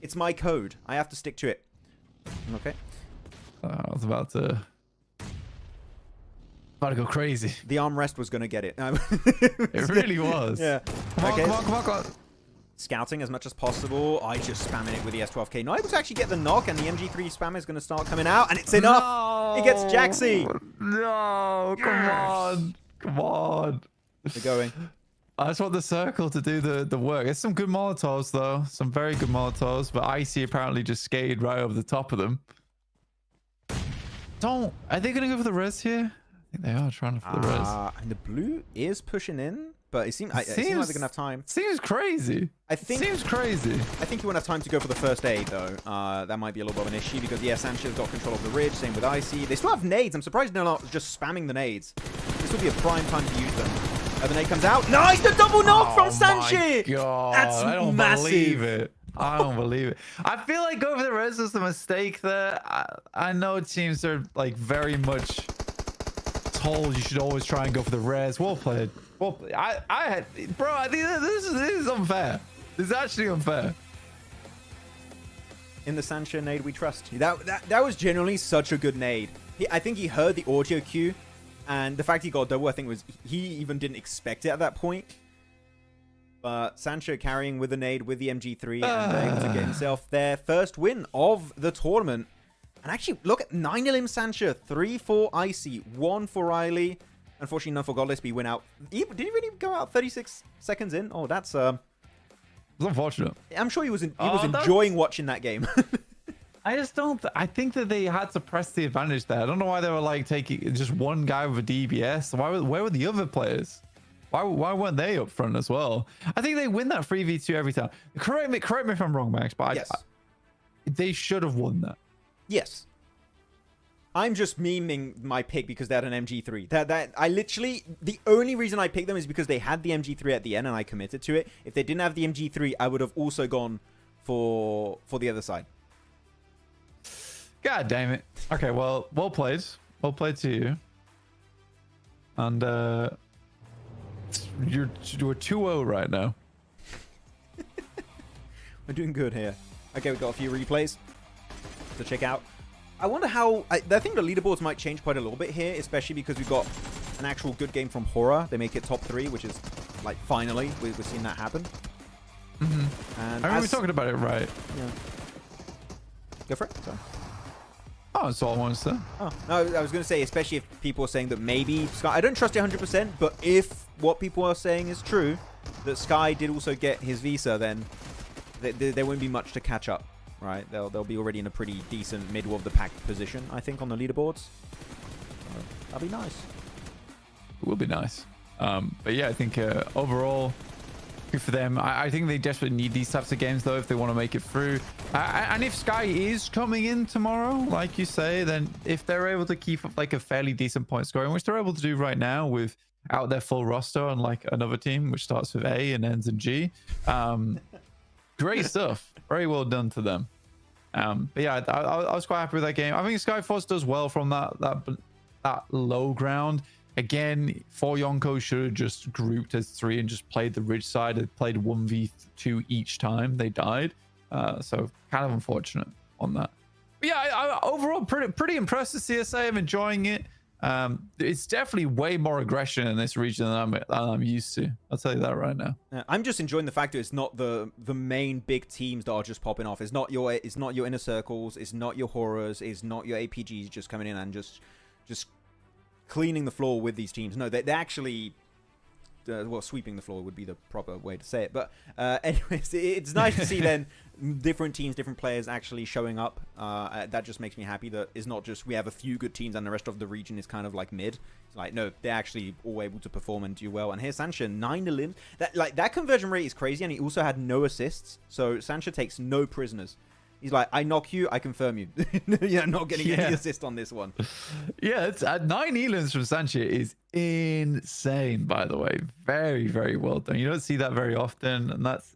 Speaker 2: It's my code. I have to stick to it. Okay.
Speaker 3: I was about to go crazy.
Speaker 2: The armrest was going to get it.
Speaker 3: It really was.
Speaker 2: Yeah.
Speaker 3: Come on.
Speaker 2: Scouting as much as possible. I just spamming it with the S12K. Not able to actually get the knock, and the MG3 spam is going to start coming out, and it's enough.
Speaker 3: No!
Speaker 2: It gets Jaxi.
Speaker 3: No, come on.
Speaker 2: They're going.
Speaker 3: I just want the circle to do the work. There's some good Molotovs, though. Some very good Molotovs. But Icy apparently just skated right over the top of them. Are they going to go for the res here? I think they are trying for the res.
Speaker 2: And the blue is pushing in, but it seems like they're going to have time.
Speaker 3: Seems crazy. Seems crazy.
Speaker 2: I think you won't have time to go for the first aid, though. That might be a little bit of an issue because, yeah, Sancho's got control of the ridge. Same with Icy. They still have nades. I'm surprised they're not just spamming the nades. This will be a prime time to use them. The nade comes out. Nice! The double knock from Sancho!
Speaker 3: My God.
Speaker 2: That's
Speaker 3: I don't
Speaker 2: massive.
Speaker 3: believe it. I don't believe it. I feel like going for the res was a mistake there. I know teams are like very much told you should always try and go for the res. Well played. Well played. I think this is unfair. This is actually unfair.
Speaker 2: In the Sancho nade we trust. That was genuinely such a good nade. I think he heard the audio cue, and the fact he got double, I think was he even didn't expect it at that point. But Sancho carrying with the nade with the MG3 and able to get himself their first win of the tournament. And actually, look at 9-0 Sancho, 3 for Icy, 1 for Riley. Unfortunately, none for Godless, but he went out. Did he really go out 36 seconds in? Oh, that's
Speaker 3: it's unfortunate.
Speaker 2: I'm sure he was enjoying watching that game.
Speaker 3: I just don't. I think that they had to press the advantage there. I don't know why they were like taking just one guy with a DBS. Where were the other players? Why weren't they up front as well? I think they win that 3v2 every time. Correct me if I'm wrong, Max, but
Speaker 2: yes.
Speaker 3: They should have won that.
Speaker 2: Yes. I'm just memeing my pick because they had an MG3. That I literally, the only reason I picked them is because they had the MG3 at the end and I committed to it. If they didn't have the MG3, I would have also gone for the other side.
Speaker 3: God damn it. Okay, well played. Well played to you. And you're 2-0 right now.
Speaker 2: We're doing good here. Okay, we've got a few replays to check out. I wonder how... I think the leaderboards might change quite a little bit here, especially because we've got an actual good game from HORAA. They make it top 3, which is, like, finally, we're seeing that happen.
Speaker 3: Mm-hmm.
Speaker 2: And
Speaker 3: I mean, we're talking about it right.
Speaker 2: Yeah. Go for it. Sorry.
Speaker 3: Oh, that's all I wanted to say.
Speaker 2: Oh, no, I was going to say, especially if people are saying that maybe Sky... I don't trust it 100%, but if what people are saying is true, that Sky did also get his visa, then there won't be much to catch up, right? They'll be already in a pretty decent middle of the pack position, I think, on the leaderboards. That'll be nice.
Speaker 3: It will be nice. But yeah, I think overall... good for them. I think they desperately need these types of games, though, if they want to make it through. And if Sky is coming in tomorrow, like you say, then if they're able to keep up like a fairly decent point scoring, which they're able to do right now without their full roster, unlike another team, which starts with A and ends in G. Great stuff. Very well done to them. But yeah, I was quite happy with that game. I think Skyforce does well from that low ground. Again, 4 Yonkos should have just grouped as 3 and just played the ridge side. They played 1v2 each time they died. So kind of unfortunate on that. But yeah, I overall pretty impressed with CSA. I'm enjoying it. It's definitely way more aggression in this region than I'm used to. I'll tell you that right now.
Speaker 2: I'm just enjoying the fact that it's not the main big teams that are just popping off. It's not your inner circles. It's not your horrors. It's not your APGs just coming in and just cleaning the floor with these teams. No, they're actually... well, sweeping the floor would be the proper way to say it. But anyways, it's nice to see then different teams, different players actually showing up. That just makes me happy that it's not just we have a few good teams and the rest of the region is kind of like mid. It's like, no, they're actually all able to perform and do well. And here's Sancho, 9 elims. That conversion rate is crazy, and he also had no assists. So Sancho takes no prisoners. He's like, I knock you, I confirm you. You're not getting any assist on this one.
Speaker 3: Yeah, it's 9 elims from Sancho is insane, by the way. Very, very well done. You don't see that very often, and that's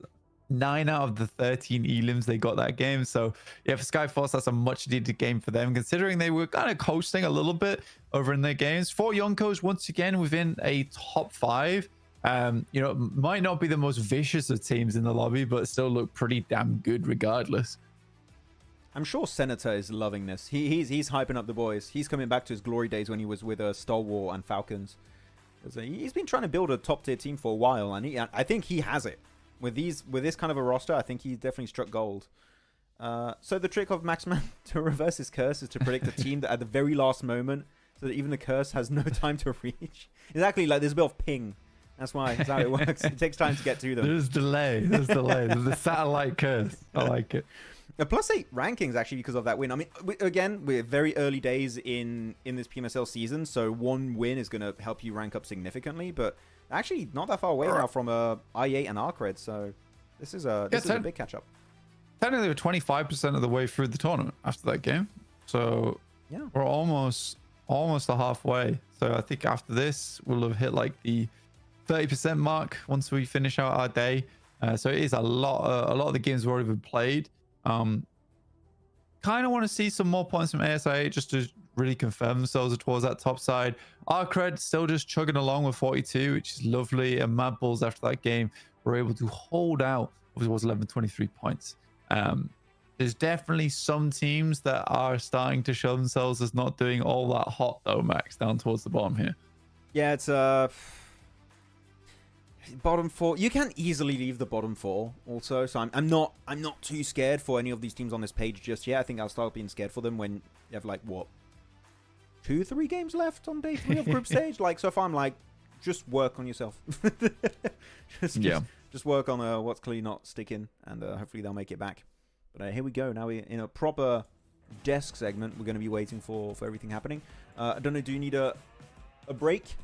Speaker 3: 9 out of the 13 elims they got that game. So yeah, for Skyforce, that's a much needed game for them, considering they were kind of coasting a little bit over in their games. 4 Yonkos once again within a top 5. Might not be the most vicious of teams in the lobby, but still look pretty damn good regardless.
Speaker 2: I'm sure Senator is loving this. He's hyping up the boys. He's coming back to his glory days when he was with Stalwart and Falcons. He's been trying to build a top tier team for a while, and I think he has it. With this kind of a roster, I think he's definitely struck gold. So the trick of Maxman to reverse his curse is to predict a team that at the very last moment, so that even the curse has no time to reach. Exactly, like there's a bit of ping. That's why. That's how it works. It takes time to get to them.
Speaker 3: There's delay. There's the satellite curse. I like it.
Speaker 2: A +8 rankings actually because of that win. I mean, again, we're very early days in this PMSL season, so one win is going to help you rank up significantly. But actually, not that far away now from I8 and ARCRED. So this is a big catch up.
Speaker 3: Technically, we're 25% of the way through the tournament after that game. So
Speaker 2: yeah,
Speaker 3: we're almost halfway. So I think after this, we'll have hit like the 30% mark once we finish out our day. So it is a lot of the games have already been played. Kind of want to see some more points from ASI8 just to really confirm themselves towards that top side. ARCRED still just chugging along with 42, which is lovely. And MadBulls after that game were able to hold out towards 11-23 points. There's definitely some teams that are starting to show themselves as not doing all that hot though, Max, down towards the bottom here.
Speaker 2: Yeah, it's bottom 4. You can easily leave the bottom 4 also, so I'm not too scared for any of these teams on this page just yet. I think I'll start being scared for them when you have like what 2-3 games left on day 3 of group stage. Like so far I'm like, just work on yourself. just work on what's clearly not sticking, and hopefully they'll make it back. But here we go. Now we're in a proper desk segment. We're going to be waiting for everything happening. I don't know, do you need a break,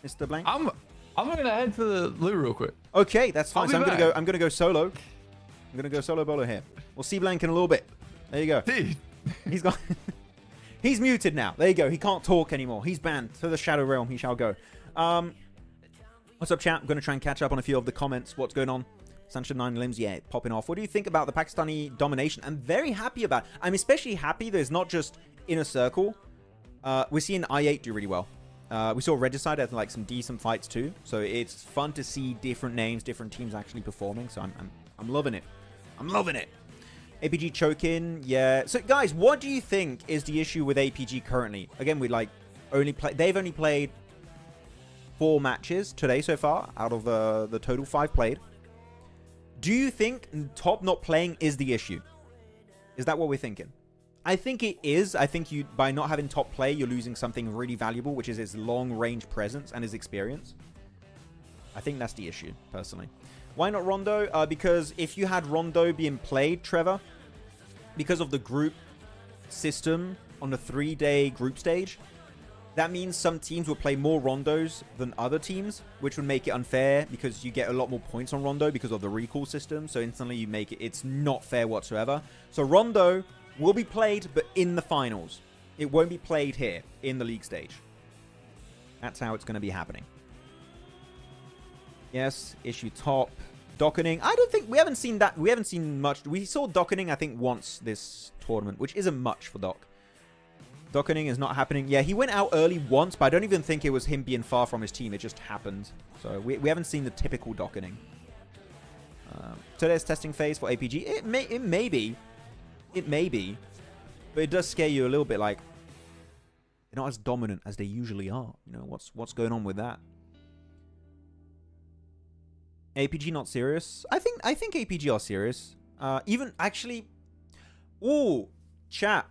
Speaker 2: Mr. Blank?
Speaker 3: I'm gonna head to the loo real quick.
Speaker 2: Okay, that's fine. So I'm gonna go solo. I'm gonna go solo bolo here. We'll see Blank in a little bit. There you go.
Speaker 3: Dude.
Speaker 2: He's got he's muted now. There you go. He can't talk anymore. He's banned. To the Shadow Realm he shall go. What's up, chat? I'm gonna try and catch up on a few of the comments. What's going on? Sunshine 9 Limbs, yeah, popping off. What do you think about the Pakistani domination? I'm very happy about it. I'm especially happy there's not just Inner Circle. We're seeing I8 do really well. We saw Regicide had like some decent fights too, so it's fun to see different names, different teams actually performing. So I'm loving it. I'm loving it. APG choking, yeah. So guys, what do you think is the issue with APG currently? Again, they've only played 4 matches today so far out of the total 5 played. Do you think top not playing is the issue? Is that what we're thinking? I think it is. I think by not having top play, you're losing something really valuable, which is his long-range presence and his experience. I think that's the issue, personally. Why not Rondo? Because if you had Rondo being played, Trevor, because of the group system on the 3-day group stage, that means some teams will play more Rondos than other teams, which would make it unfair because you get a lot more points on Rondo because of the recall system. So instantly you make it's not fair whatsoever. So Rondo will be played, but in the finals. It won't be played here in the league stage. That's how it's going to be happening. Yes, issue top. Dockening. I don't think we haven't seen that. We haven't seen much. We saw dockening, I think, once this tournament, which isn't much for Doc. Dockening is not happening. Yeah, he went out early once, but I don't even think it was him being far from his team. It just happened. So we haven't seen the typical dockening. Today's testing phase for APG. It may be. It may be. But it does scare you a little bit, like they're not as dominant as they usually are. You know, what's going on with that? APG not serious? I think APG are serious. Even actually, ooh, chat.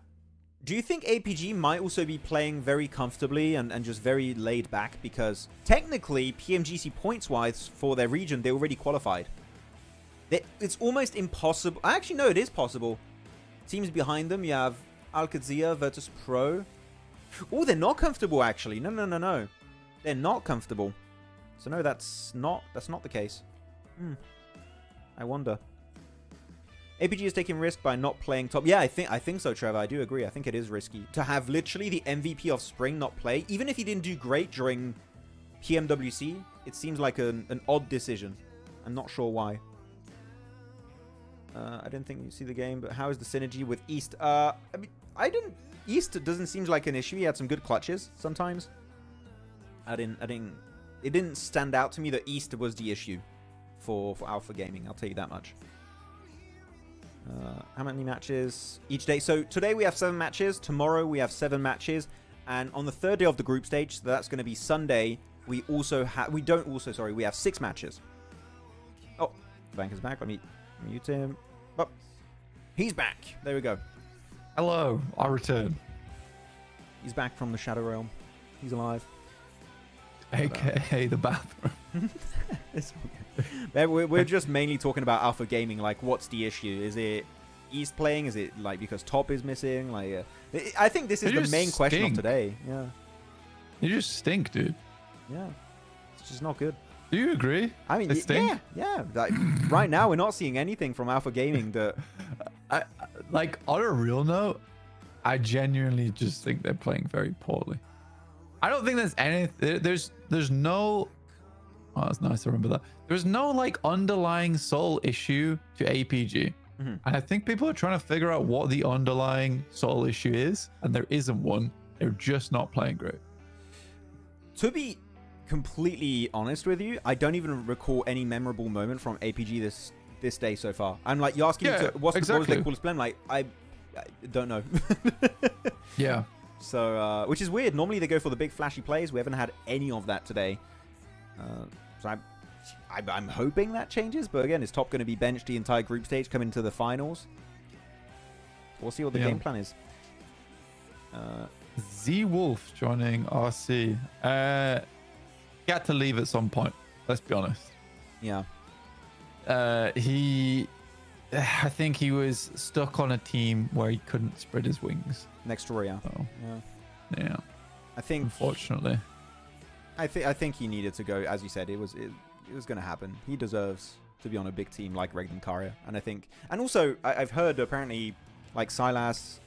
Speaker 2: Do you think APG might also be playing very comfortably and just very laid back? Because technically, PMGC points-wise for their region, they already qualified. It's almost impossible. Actually, no, it is possible. Teams behind them, you have Qadsiah, VIRTUS.PRO. Oh, they're not comfortable, actually. No. They're not comfortable. So no, that's not the case. I wonder. APG is taking risk by not playing top. Yeah, I think so, Trevor. I do agree. I think it is risky to have literally the MVP of Spring not play, even if he didn't do great during PMWC. It seems like an odd decision. I'm not sure why. I didn't think you see the game, but how is the synergy with East? I mean, East doesn't seem like an issue. He had some good clutches sometimes. It didn't stand out to me that East was the issue for Alpha Gaming. I'll tell you that much. How many matches each day? So today we have 7 matches. Tomorrow we have 7 matches. And on the 3rd day of the group stage, so that's going to be Sunday, we have 6 matches. Oh, Bank is back. Let me mute him. Oh, he's back. There we go.
Speaker 3: Hello, I return.
Speaker 2: He's back from the Shadow Realm. He's alive.
Speaker 3: AKA the bathroom.
Speaker 2: It's okay. We're just mainly talking about Alpha Gaming. Like, what's the issue? Is it East playing? Is it like because top is missing? Like, I think this is the main question of today. Yeah.
Speaker 3: You just stink, dude.
Speaker 2: Yeah. It's just not good.
Speaker 3: Do you agree?
Speaker 2: I mean, yeah. Like, right now, we're not seeing anything from Alpha Gaming that.
Speaker 3: Like, on a real note, I genuinely just think they're playing very poorly. I don't think there's anything. There's no. Oh, that's nice to remember that. There's no like underlying soul issue to APG. And I think people are trying to figure out what the underlying soul issue is, and there isn't one. They're just not playing great.
Speaker 2: To be completely honest with you, I don't even recall any memorable moment from APG this day so far. I'm like, you're asking me to, what's the coolest blend? Like, I don't know.
Speaker 3: Yeah.
Speaker 2: So, which is weird. Normally they go for the big flashy plays. We haven't had any of that today. So I'm hoping that changes. But again, is top going to be benched the entire group stage coming to the finals? We'll see what the game plan is.
Speaker 3: Z Wolf joining RC. He had to leave at some point. Let's be honest.
Speaker 2: Yeah.
Speaker 3: I think he was stuck on a team where he couldn't spread his wings.
Speaker 2: Next to Roya.
Speaker 3: So,
Speaker 2: yeah. I think.
Speaker 3: Unfortunately.
Speaker 2: I think he needed to go. As you said, it was going to happen. He deserves to be on a big team like Regdenkarya. And I think, and also I've heard apparently like Silas,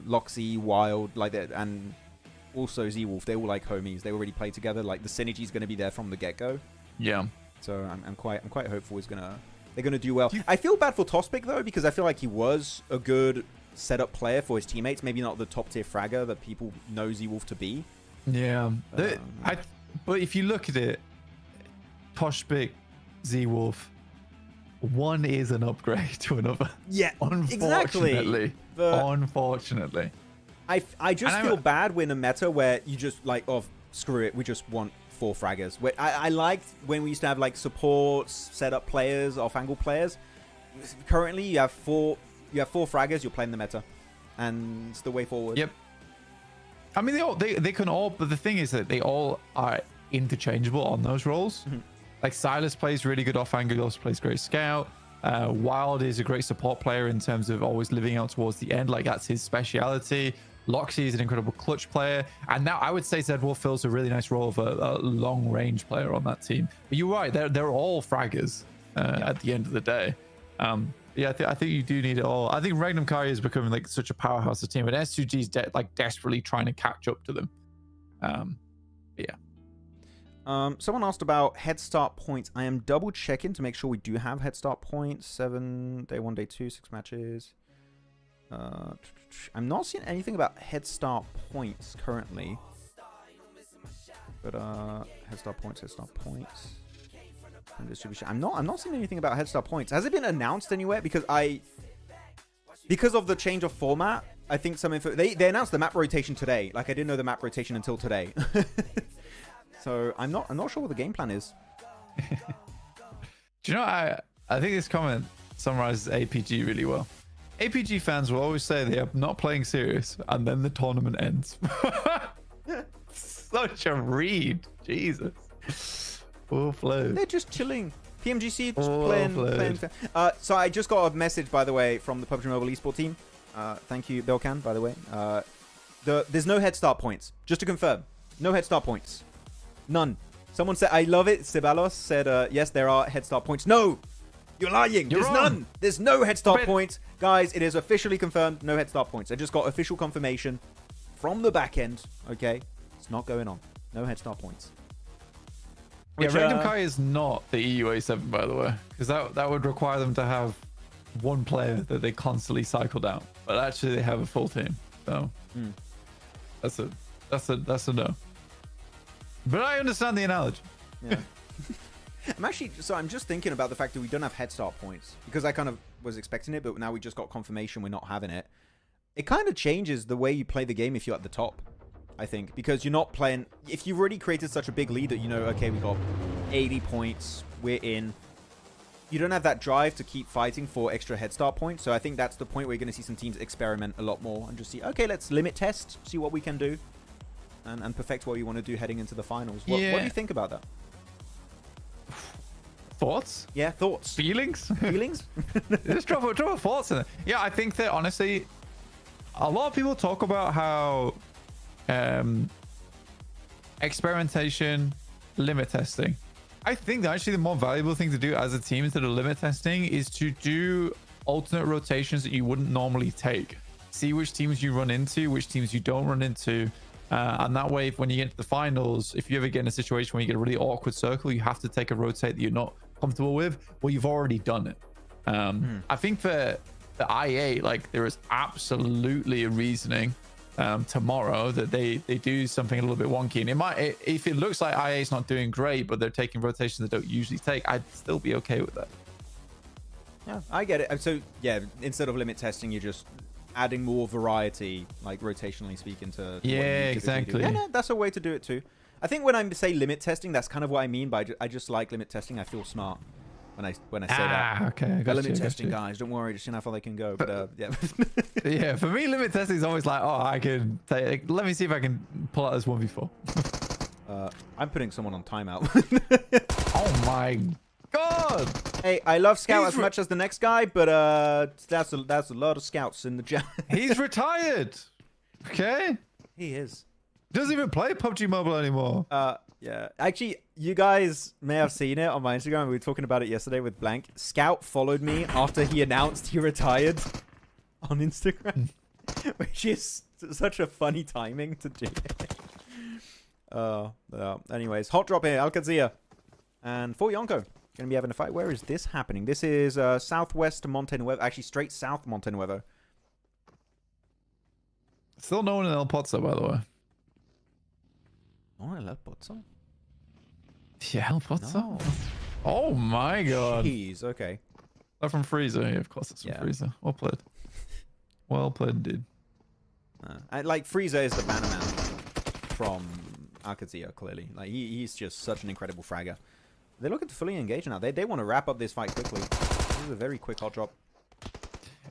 Speaker 2: Loxy, Wild, like that, and also Z Wolf. They're all like homies. They already play together. Like the synergy's going to be there from the get go.
Speaker 3: Yeah.
Speaker 2: So I'm quite hopeful they're gonna do well. I feel bad for Tospic though, because I feel like he was a good setup player for his teammates. Maybe not the top tier fragger that people know Z Wolf to be.
Speaker 3: Yeah. But if you look at it, Tospic, Z Wolf, one is an upgrade to another.
Speaker 2: Yeah.
Speaker 3: Unfortunately.
Speaker 2: Exactly.
Speaker 3: Unfortunately.
Speaker 2: I just feel bad when a meta where you just like, oh, screw it, we just want 4 fraggers. I liked when we used to have like supports, setup players, off-angle players. Currently, you have 4 fraggers. You're playing the meta, and it's the way forward.
Speaker 3: Yep. I mean, they can all, but the thing is that they all are interchangeable on those roles. Like Silas plays really good off-angle, he also plays great scout. Wild is a great support player in terms of always living out towards the end. Like that's his speciality. Loxy is an incredible clutch player, and now I would say Zed Wolf fills a really nice role of a long range player on that team. But you're right, they're all fraggers at the end of the day. Yeah, I think you do need it all. I think Regdenkarya is becoming like such a powerhouse of team, and S2G is like desperately trying to catch up to them. Yeah.
Speaker 2: Someone asked about head start points. I am double checking to make sure we do have head start points. 7 day 1 day 2 6 matches. I'm not seeing anything about head start points currently, but head start points and distribution. I'm not seeing anything about head start points. Has it been announced anywhere? Because of the change of format, I think some info they announced the map rotation today. Like I didn't know the map rotation until today. So I'm not sure what the game plan is.
Speaker 3: Do you know, I think this comment summarizes APG really well. APG fans will always say they are not playing serious, and then the tournament ends. Such a read. Jesus. Full flow.
Speaker 2: They're just chilling. PMGC just playing. So I just got a message, by the way, from the PUBG Mobile Esports team. Thank you, Belkan, by the way. There's no head start points. Just to confirm. No head start points. None. Someone said, I love it. Ceballos said, yes, there are head start points. No! You're lying. There's none. There's no head start points. Guys, it is officially confirmed. No head start points. I just got official confirmation from the back end. Okay? It's not going on. No head start points.
Speaker 3: Yeah, Regdenkarya is not the EUA7, by the way, because that would require them to have one player that they constantly cycle down. But actually, they have a full team. So that's a no. But I understand the analogy.
Speaker 2: Yeah. I'm just thinking about the fact that we don't have head start points, because I kind of was expecting it, but now we just got confirmation we're not having it. It kind of changes the way you play the game if you're at the top, I think, because you're not playing. If you've already created such a big lead that you know, okay, we got 80 points, we're in. You don't have that drive to keep fighting for extra head start points. So I think that's the point where you're going to see some teams experiment a lot more and just see, okay, let's limit test, see what we can do. and perfect what you want to do heading into the finals. What do you think about that?
Speaker 3: Thoughts?
Speaker 2: Yeah, thoughts.
Speaker 3: Feelings?
Speaker 2: Feelings?
Speaker 3: Just drop a thoughts in it. Yeah, I think that honestly, a lot of people talk about how experimentation, limit testing. I think that actually the more valuable thing to do as a team instead of limit testing is to do alternate rotations that you wouldn't normally take. See which teams you run into, which teams you don't run into. And that way, when you get to the finals, if you ever get in a situation where you get a really awkward circle, you have to take a rotate that you're not comfortable with, well, you've already done it. I think for the IA, like there is absolutely a reasoning tomorrow that they do something a little bit wonky, and it might, if it looks like IA is not doing great, but they're taking rotations they don't usually take, I'd still be okay with that.
Speaker 2: Yeah, I get it. So yeah, instead of limit testing, you're just adding more variety, like rotationally speaking, to what you
Speaker 3: exactly.
Speaker 2: do. Yeah, no, that's a way to do it too. I think when I say limit testing, that's kind of what I mean by I just like limit testing. I feel smart when I say that.
Speaker 3: Okay, I got
Speaker 2: limit
Speaker 3: you,
Speaker 2: testing, guys. Don't worry, just see how far they can go. But yeah.
Speaker 3: Yeah, for me, limit testing is always like, oh, I can take, let me see if I can pull out this 1v4.
Speaker 2: I'm putting someone on timeout.
Speaker 3: Oh my god!
Speaker 2: Hey, I love Scout as much as the next guy, but that's a lot of Scouts in the chat.
Speaker 3: He's retired. Okay.
Speaker 2: He is.
Speaker 3: Doesn't even play PUBG Mobile anymore.
Speaker 2: Yeah. Actually, you guys may have seen it on my Instagram. We were talking about it yesterday with Blank. Scout followed me after he announced he retired on Instagram, which is such a funny timing to do. Anyways, hot drop here, Qadsiah. And for Yonko, going to be having a fight. Where is this happening? This is southwest Monte Nuevo. Actually, straight south Monte Nuevo.
Speaker 3: Still no one in El Pozo, by the way.
Speaker 2: Oh, El Pozo?
Speaker 3: Yeah, El Pozo.
Speaker 2: No.
Speaker 3: Oh my god.
Speaker 2: Jeez, okay.
Speaker 3: They're from Freezer. Yeah, of course it's from Freezer. Well played. Well played, dude.
Speaker 2: Like, Freezer is the bannerman from Qadsiah, clearly. Like, he's just such an incredible fragger. They're looking to fully engage now. They want to wrap up this fight quickly. This is a very quick hot drop.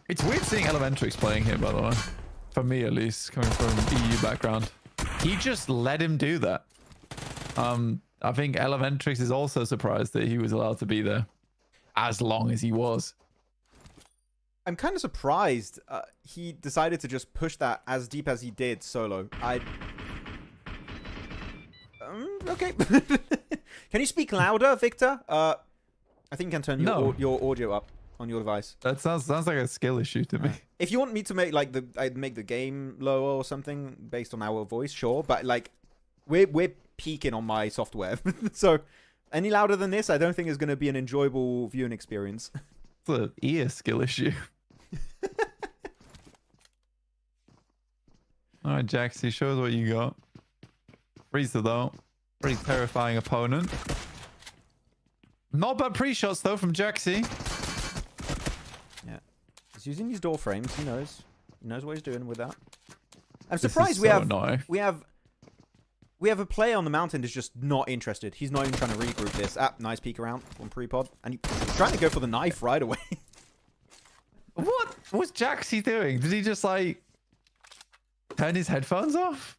Speaker 3: It's weird seeing Elementrix playing here, by the way. For me, at least, coming from EU background. He just let him do that. I think Elementrix is also surprised that he was allowed to be there as long as he was.
Speaker 2: I'm kind of surprised he decided to just push that as deep as he did solo. Okay. Can you speak louder, Victor? I think you can turn your audio up on your device.
Speaker 3: That sounds like a skill issue to me.
Speaker 2: If you want me to make like make the game lower or something based on our voice, sure. But like we're peaking on my software, so any louder than this, I don't think is going to be an enjoyable viewing experience.
Speaker 3: It's an ear skill issue. All right, Jaxie, show us what you got. Freezer though, pretty terrifying opponent. Not bad pre-shots though from Jaxie.
Speaker 2: Yeah, he's using these door frames. He knows what he's doing with that. I'm surprised we have a player on the mountain that's just not interested. He's not even trying to regroup this. Nice peek around from pre-pod, and he's trying to go for the knife right away.
Speaker 3: What was Jaxie doing? Did he just like turn his headphones off?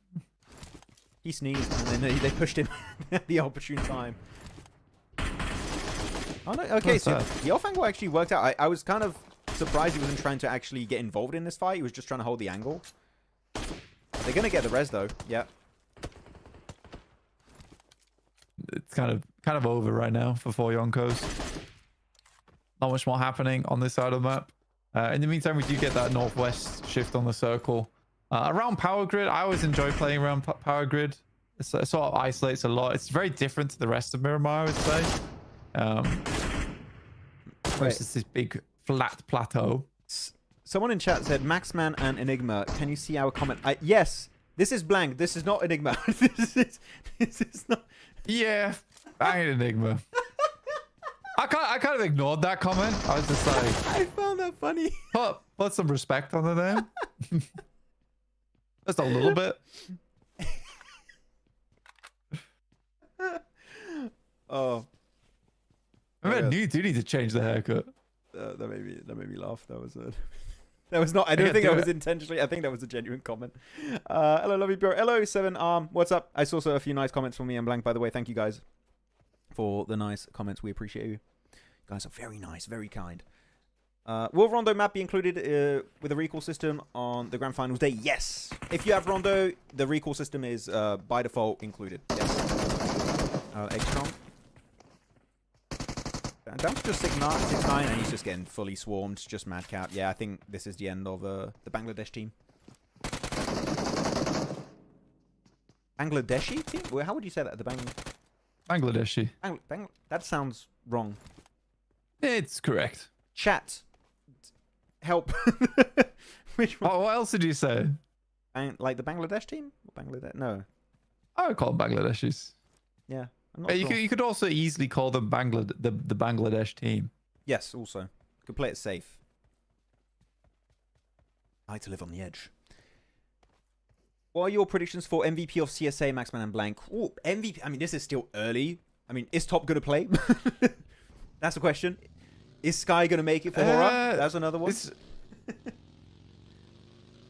Speaker 2: He sneezed, and then they pushed him at the opportune time. Oh no! Okay, so the off angle actually worked out. I was kind of surprised he wasn't trying to actually get involved in this fight. He was just trying to hold the angle. They're gonna get the res though. Yeah.
Speaker 3: It's kind of over right now for 4 Yonkos. Not much more happening on this side of the map. In the meantime, we do get that northwest shift on the circle. Around power grid, I always enjoy playing around power grid. It sort of isolates a lot. It's very different to the rest of Miramar, I would say. Versus this big flat plateau.
Speaker 2: Someone in chat said, Maxman and Enigma, can you see our comment? Yes, this is blank. This is not Enigma. this is not...
Speaker 3: Yeah, bang Enigma. I kind of ignored that comment. I was just like...
Speaker 2: I found that funny.
Speaker 3: Put some respect on the name. Just a little bit.
Speaker 2: Oh.
Speaker 3: I do need to change the haircut.
Speaker 2: That made me laugh. That was That was not. I don't think that was intentionally. I think that was a genuine comment. Hello, lovely bro. Hello, 7 What's up? I saw a few nice comments from me and Blank. By the way, thank you guys for the nice comments. We appreciate you. You guys are very nice, very kind. Will Rondo map be included with a recall system on the grand finals day? Yes. If you have Rondo, the recall system is by default included. Yes. AXETRON. Down to just 6-9, and he's just getting fully swarmed. Just mad cap. Yeah, I think this is the end of the Bangladesh team. Bangladeshi team? Well, how would you say that? The
Speaker 3: Bangladeshi.
Speaker 2: That sounds wrong.
Speaker 3: It's correct.
Speaker 2: Chat. Help. Which one?
Speaker 3: Oh, what else did you say?
Speaker 2: Like the Bangladesh team? Bangladesh? No.
Speaker 3: I would call them Bangladeshis.
Speaker 2: Yeah. I'm not sure.
Speaker 3: You could also easily call them the Bangladesh team.
Speaker 2: Yes, also. Could play it safe. I like to live on the edge. What are your predictions for MVP of CSA, Maxman and Blank? Ooh, MVP. I mean, this is still early. I mean, is Top going to play? That's the question. Is Sky going to make it for HORAA? That's another one.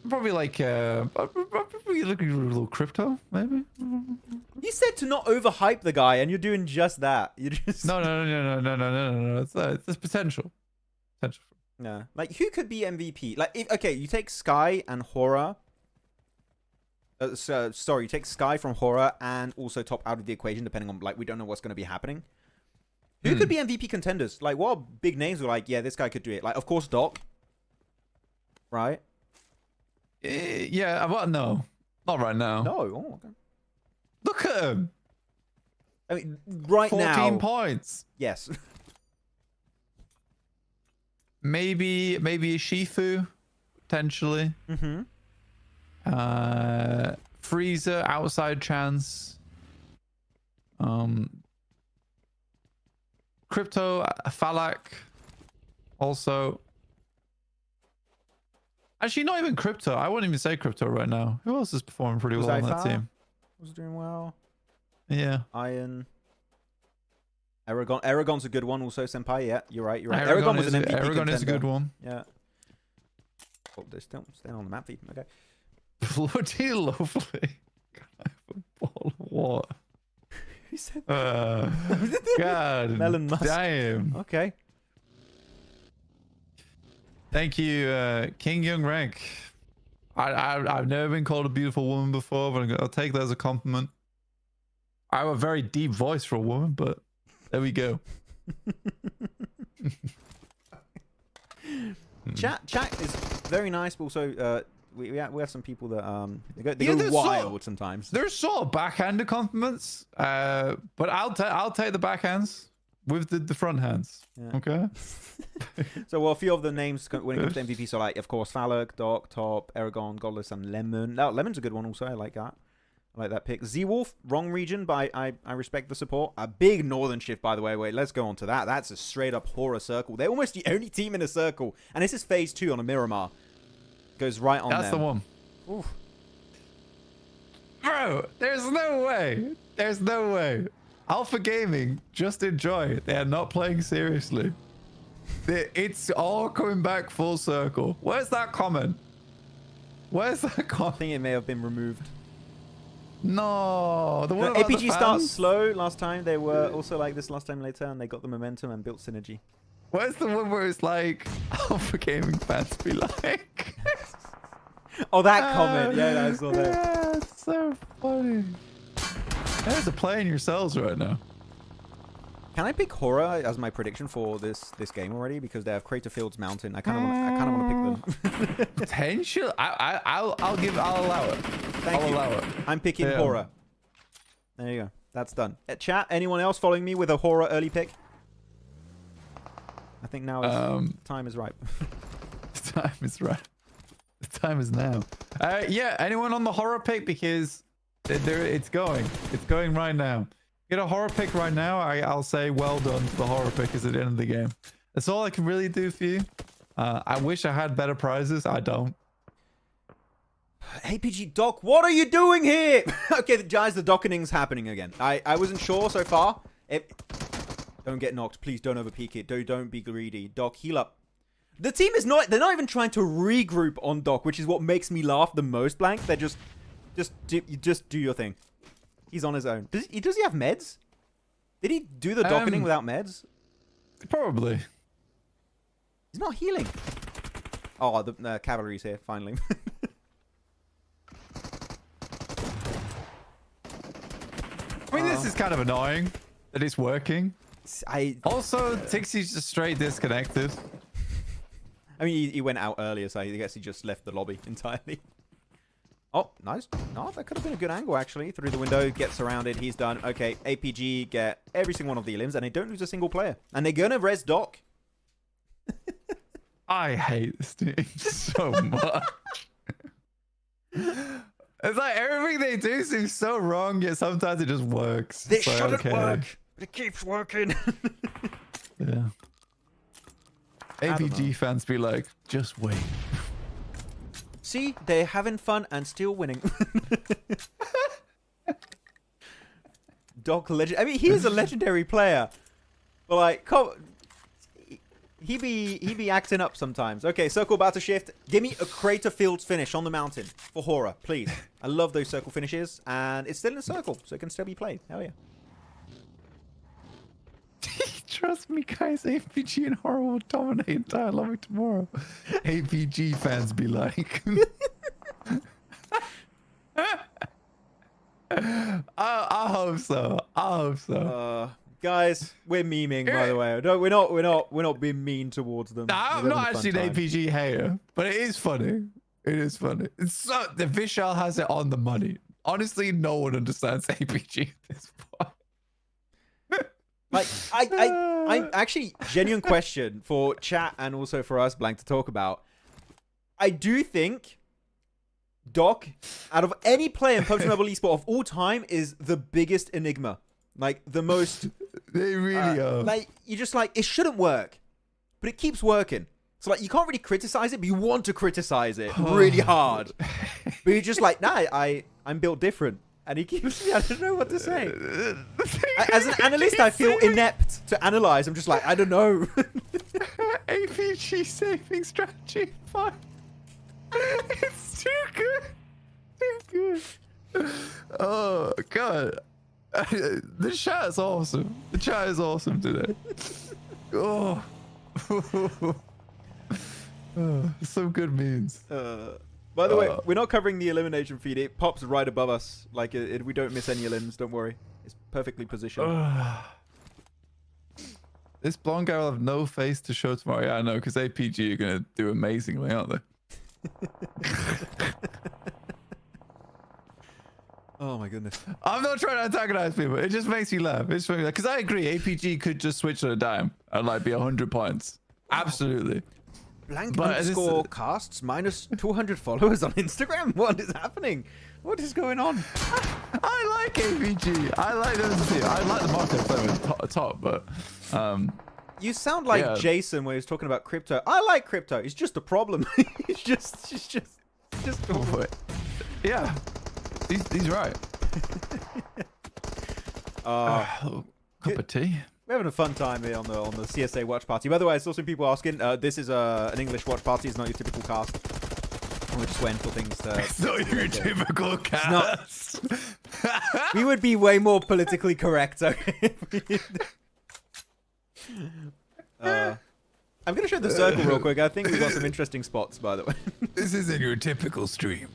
Speaker 3: Probably like probably looking a little crypto, maybe.
Speaker 2: You said to not overhype the guy, and you're doing just that. You just
Speaker 3: no. It's potential.
Speaker 2: Yeah, like who could be MVP? Like, okay, you take Sky and HORAA. Sorry, you take Sky from HORAA and also Top out of the equation, depending on like we don't know what's going to be happening. Who could be MVP contenders? Like, what big names were like, yeah, this guy could do it? Like, of course, Doc. Right?
Speaker 3: Yeah, well, no. Not right now.
Speaker 2: No. Oh, okay.
Speaker 3: Look at him.
Speaker 2: I mean, right
Speaker 3: 14
Speaker 2: now.
Speaker 3: 14 points.
Speaker 2: Yes.
Speaker 3: Maybe a Shifu, potentially.
Speaker 2: Mm-hmm.
Speaker 3: Freezer, outside chance. Crypto, Falak, also. Actually, not even Crypto. I wouldn't even say Crypto right now. Who else is performing pretty well on that team?
Speaker 2: Was doing well.
Speaker 3: Yeah.
Speaker 2: Iron. Aragon. Aragon's a good one also, Senpai. Yeah, you're right. Aragon was an MVP
Speaker 3: Aragon
Speaker 2: contender.
Speaker 3: is a good one.
Speaker 2: Yeah. Oh, they're still staying on the map feed. Okay.
Speaker 3: Bloody lovely. Ball of what?
Speaker 2: Who said
Speaker 3: God.
Speaker 2: Melon Musk.
Speaker 3: Damn.
Speaker 2: Okay.
Speaker 3: Thank you, King Young Rank. I've never been called a beautiful woman before, but I'll take that as a compliment. I have a very deep voice for a woman, but there we go.
Speaker 2: Chat is very nice, but also we have some people that they go wild sometimes.
Speaker 3: There's sort of backhanded compliments, but I'll take the backhands with the front hands. Yeah. Okay.
Speaker 2: So, well, a few of the names when it comes to MVP, so like, of course, Falak, Doc, Top, Aragon, Godless, and Lemon. Now, Lemon's a good one also. I like that. I like that pick. Z-Wolf, wrong region, but I respect the support. A big northern shift, by the way. Wait, let's go on to that. That's a straight up HORAA circle. They're almost the only team in a circle. And this is phase 2 on a Miramar. Goes right on
Speaker 3: That's
Speaker 2: them.
Speaker 3: the one.
Speaker 2: Oof.
Speaker 3: Bro, there's no way. There's no way. Alpha Gaming, just enjoy. They are not playing seriously. It's all coming back full circle. Where's that comment? Where's that comment?
Speaker 2: I think it may have been removed.
Speaker 3: No. The one
Speaker 2: APG starts slow last time. They were also like this last time later, and they got the momentum and built synergy.
Speaker 3: Where's the one where it's like Alpha Gaming fans be like?
Speaker 2: Oh, that comment. Yeah, I saw that.
Speaker 3: Yeah, it's so funny. There's a play in yourselves right now.
Speaker 2: Can I pick HORAA as my prediction for this game already? Because they have Crater Fields Mountain. I kind of want to pick them.
Speaker 3: Potential. I'll allow it.
Speaker 2: I'll allow it. I'm picking HORAA. There you go. That's done. Chat. Anyone else following me with a HORAA early pick? I think now time is ripe.
Speaker 3: The time is right. The time is now. Yeah. Anyone on the HORAA pick? Because it's going. It's going right now. Get a HORAA pick right now. I'll say well done to the HORAA pickers at the end of the game. That's all I can really do for you. I wish I had better prizes. I don't.
Speaker 2: APG Doc, what are you doing here? Okay, guys, the dockening's happening again. I wasn't sure so far. Don't get knocked. Please don't overpeak it. Don't be greedy. Doc, heal up. The team is not, they're not even trying to regroup on Doc, which is what makes me laugh the most, Blank. They're just do your thing. He's on his own. Does he have meds? Did he do the docketing without meds?
Speaker 3: Probably.
Speaker 2: He's not healing. Oh, the cavalry's here, finally.
Speaker 3: I mean, this is kind of annoying that it's working. Also, Tixie's just straight disconnected.
Speaker 2: I mean, he went out earlier, so I guess he just left the lobby entirely. Oh, nice. No, that could have been a good angle, actually. Through the window, gets surrounded. He's done. Okay, APG get every single one of the elims, and they don't lose a single player. And they're going to res Doc.
Speaker 3: I hate this team so much. It's like everything they do seems so wrong, yet sometimes it just works.
Speaker 2: This shouldn't work, but it keeps working.
Speaker 3: Yeah. APG fans be like, just wait.
Speaker 2: See, they're having fun and still winning. Doc legend. I mean, he is a legendary player, but like, he be acting up sometimes. Okay, circle about to shift. Give me a Crater Fields finish on the mountain for HORAA, please. I love those circle finishes, and it's still in a circle, so it can still be played. Hell yeah.
Speaker 3: Trust me, guys. APG and HORAA will dominate entire lobby tomorrow. APG fans be like, I hope so. I hope so.
Speaker 2: Guys, we're memeing, by the way. No, we're not being mean towards them.
Speaker 3: No, I'm not actually an APG hater, but it is funny. It is funny. It's so, the Vishal has it on the money. Honestly, no one understands APG at this point.
Speaker 2: Like, I actually, genuine question for chat and also for us, Blank, to talk about. I do think Doc, out of any player in PUBG Mobile Esport of all time, is the biggest enigma. Like, the most...
Speaker 3: They really are.
Speaker 2: Like, you're just like, it shouldn't work, but it keeps working. So, like, you can't really criticize it, but you want to criticize it really hard. But you're just like, nah, I'm built different. And he keeps me, I don't know what to say. As an analyst, I feel inept to analyze. I'm just like, I don't know.
Speaker 3: APG saving strategy 5. It's too good. Too good. Oh, God. The chat is awesome. The chat is awesome today. Oh. Some good memes.
Speaker 2: By the way, we're not covering the elimination feed. It pops right above us. Like, we don't miss any elims. Don't worry. It's perfectly positioned.
Speaker 3: This blonde guy will have no face to show tomorrow. Yeah, I know, because APG are going to do amazingly, aren't they?
Speaker 2: Oh, my goodness.
Speaker 3: I'm not trying to antagonize people. It just makes me laugh. It's funny. Because I agree, APG could just switch on a dime and, like, be 100 points. Absolutely.
Speaker 2: Blank underscore casts minus 200 followers on Instagram? What is happening? What is going on?
Speaker 3: I like APG. I like them too. I like the market player top, but
Speaker 2: you sound like Jason when he's talking about crypto. I like crypto. It's just a problem. it's just
Speaker 3: yeah. He's right. Cup of tea.
Speaker 2: We're having a fun time here on the CSA watch party. By the way, I saw some people asking. This is an English watch party. It's not your typical cast. We're just waiting for things to...
Speaker 3: It's not your typical cast.
Speaker 2: We would be way more politically correct. Okay? I'm going to show the circle real quick. I think we've got some interesting spots, by the way.
Speaker 3: This isn't your typical stream.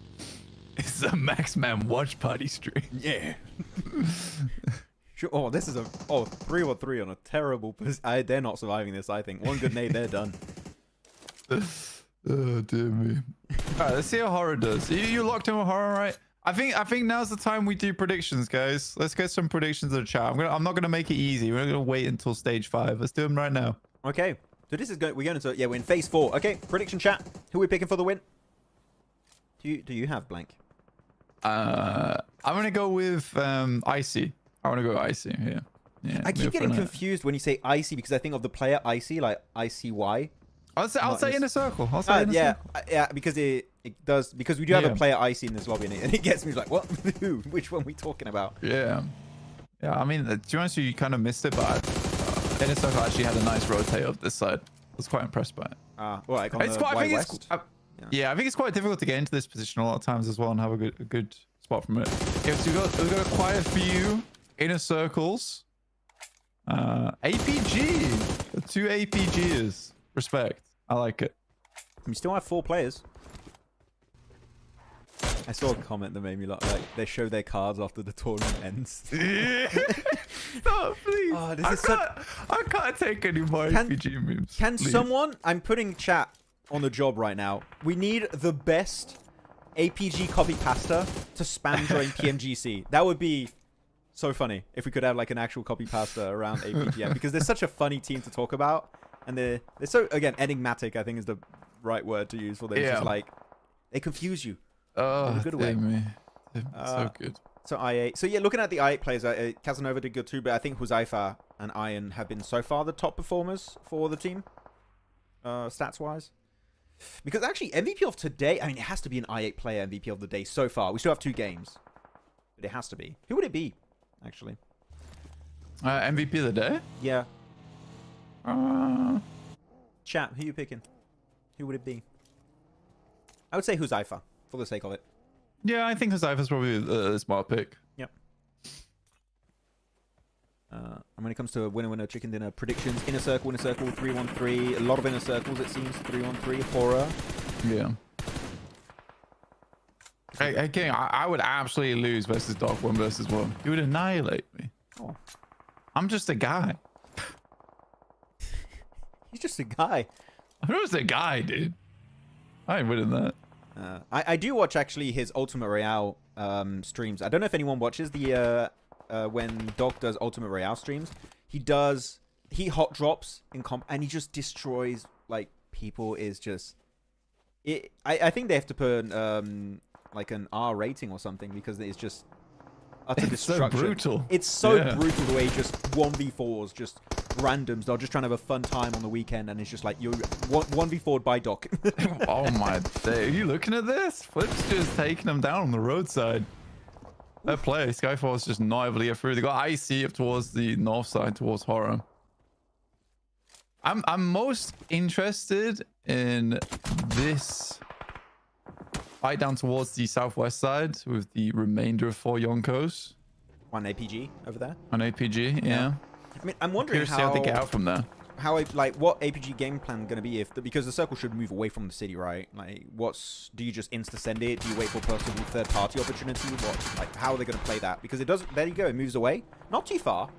Speaker 3: It's a Maxman watch party stream.
Speaker 2: Yeah. Sure. Oh, this is a 3-on-3 on a terrible position. They're not surviving this, I think. One good nade, they're done.
Speaker 3: Oh, dear me. Alright, let's see how HORAA does. You locked in with HORAA, right? I think now's the time we do predictions, guys. Let's get some predictions in the chat. I'm not gonna make it easy. We're gonna wait until stage 5. Let's do them right now.
Speaker 2: Okay. So this is we're going into we're in phase 4. Okay, prediction chat. Who are we picking for the win? Do you have Blank?
Speaker 3: I'm gonna go with Icy. I want to go Icy here. Yeah,
Speaker 2: I keep getting confused when you say Icy because I think of the player Icy, like ICY.
Speaker 3: I'll say in a circle. I'll say in a circle.
Speaker 2: Yeah, because it does, because we do have a player Icy in this lobby and it gets me like, what? Who? Which one are we talking about?
Speaker 3: Yeah. Yeah, I mean, to be honest, you kind of missed it, but Inner Circle actually had a nice rotate of this side. I was quite impressed by it.
Speaker 2: Well, like on
Speaker 3: It's
Speaker 2: the
Speaker 3: quite, I
Speaker 2: Wide
Speaker 3: think
Speaker 2: West.
Speaker 3: yeah, I think it's quite difficult to get into this position a lot of times as well and have a good spot from it. Okay, so we've got quite a few inner circles. APG. 2 APGs. Respect. I like it.
Speaker 2: We still have 4 players. I saw a comment that made me laugh. Like, they show their cards after the tournament ends.
Speaker 3: No, please.
Speaker 2: Oh,
Speaker 3: I can't take any more APG memes.
Speaker 2: Can
Speaker 3: please.
Speaker 2: someone... I'm putting chat on the job right now. We need the best APG copy pasta to spam during PMGC. That would be so funny if we could have like an actual copy pasta around APGM, because they're such a funny team to talk about. And they're so, again, enigmatic, I think is the right word to use for them. It's just like, they confuse you.
Speaker 3: Oh,
Speaker 2: in a good way.
Speaker 3: me. So good.
Speaker 2: So I8. So yeah, looking at the I8 players, Casanova did good too, but I think Huzaifa and Iron have been so far the top performers for the team, stats-wise. Because actually, MVP of today, I mean, it has to be an I8 player MVP of the day so far. We still have 2 games, but it has to be. Who would it be, actually?
Speaker 3: MVP of the day?
Speaker 2: Yeah. Chat, who are you picking? Who would it be? I would say Huzaifa, for the sake of it.
Speaker 3: Yeah, I think Huzaifa's probably a smart pick.
Speaker 2: Yep. And when it comes to winner, chicken dinner predictions, inner circle, 3-1-3. A lot of inner circles, it seems. 3-1-3, HORAA.
Speaker 3: Yeah. Hey, I would absolutely lose versus Dark 1 versus 1. He would annihilate me.
Speaker 2: Oh.
Speaker 3: I'm just a guy.
Speaker 2: He's just a guy.
Speaker 3: I'm just a guy, dude. I ain't winning that.
Speaker 2: I do watch, actually, his Ultimate Royale streams. I don't know if anyone watches the... when Doc does Ultimate Royale streams, he hot drops in comp and he just destroys like people. Is just I think they have to put like an R rating or something, because it's just utter destruction.
Speaker 3: So brutal.
Speaker 2: It's so brutal the way he just 1v4s, just randoms. They're just trying to have a fun time on the weekend, and it's just like you're 1v4'd by Doc.
Speaker 3: Oh my day. Are you looking at this? Flip's just taking them down on the roadside. Their play, Skyfall's just not able to get through. They got IC up towards the north side, towards HORAA. I'm most interested in this fight down towards the southwest side with the remainder of 4 Yonkos.
Speaker 2: 1 APG over there.
Speaker 3: On APG, yeah.
Speaker 2: I mean, I'm wondering
Speaker 3: how they get out from there.
Speaker 2: What APG game plan going to be because the circle should move away from the city, right? Like, do you just insta send it? Do you wait for possible third party opportunity? How are they going to play that? Because it does. There you go. It moves away, not too far.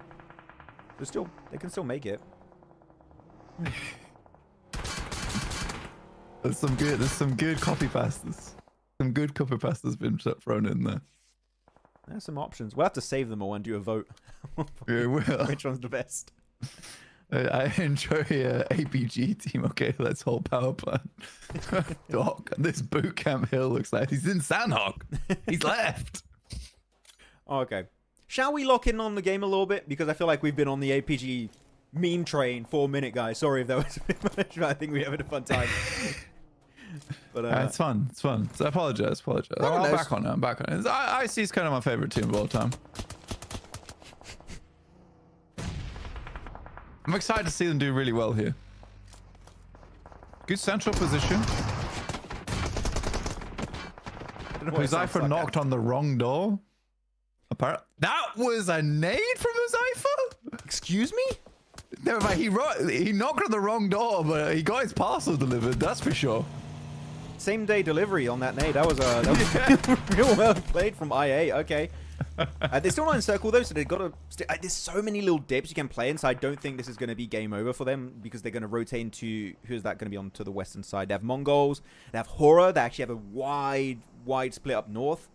Speaker 2: They can still make it.
Speaker 3: There's some good copy pastas. Some good copy pastas been thrown in there.
Speaker 2: There's some options. We'll have to save them all and do a vote.
Speaker 3: Yeah, will.
Speaker 2: Which one's the best?
Speaker 3: I enjoy APG team. Okay, let's hold power plant. Doc, this boot camp hill looks like he's in Sandhawk. He's left.
Speaker 2: Okay. Shall we lock in on the game a little bit? Because I feel like we've been on the APG meme train for a minute, guys. Sorry if that was a bit much, but I think we're having a fun time. But
Speaker 3: it's fun. It's fun. So I apologize. I'm back on it. IC is kind of my favorite team of all time. I'm excited to see them do really well here. Good central position. Huzaifa knocked on the wrong door. Apparently, that was a nade from Huzaifa.
Speaker 2: Excuse me?
Speaker 3: No, but he knocked on the wrong door, but he got his parcel delivered. That's for sure.
Speaker 2: Same day delivery on that nade. That was real well played from IA. Okay. They're still not in circle though, so they've got to. There's so many little dips you can play in, so I don't think this is going to be game over for them, because they're going to rotate into who's that going to be on to the western side. They have MongolZ, they have HORAA. They actually have a wide split up north.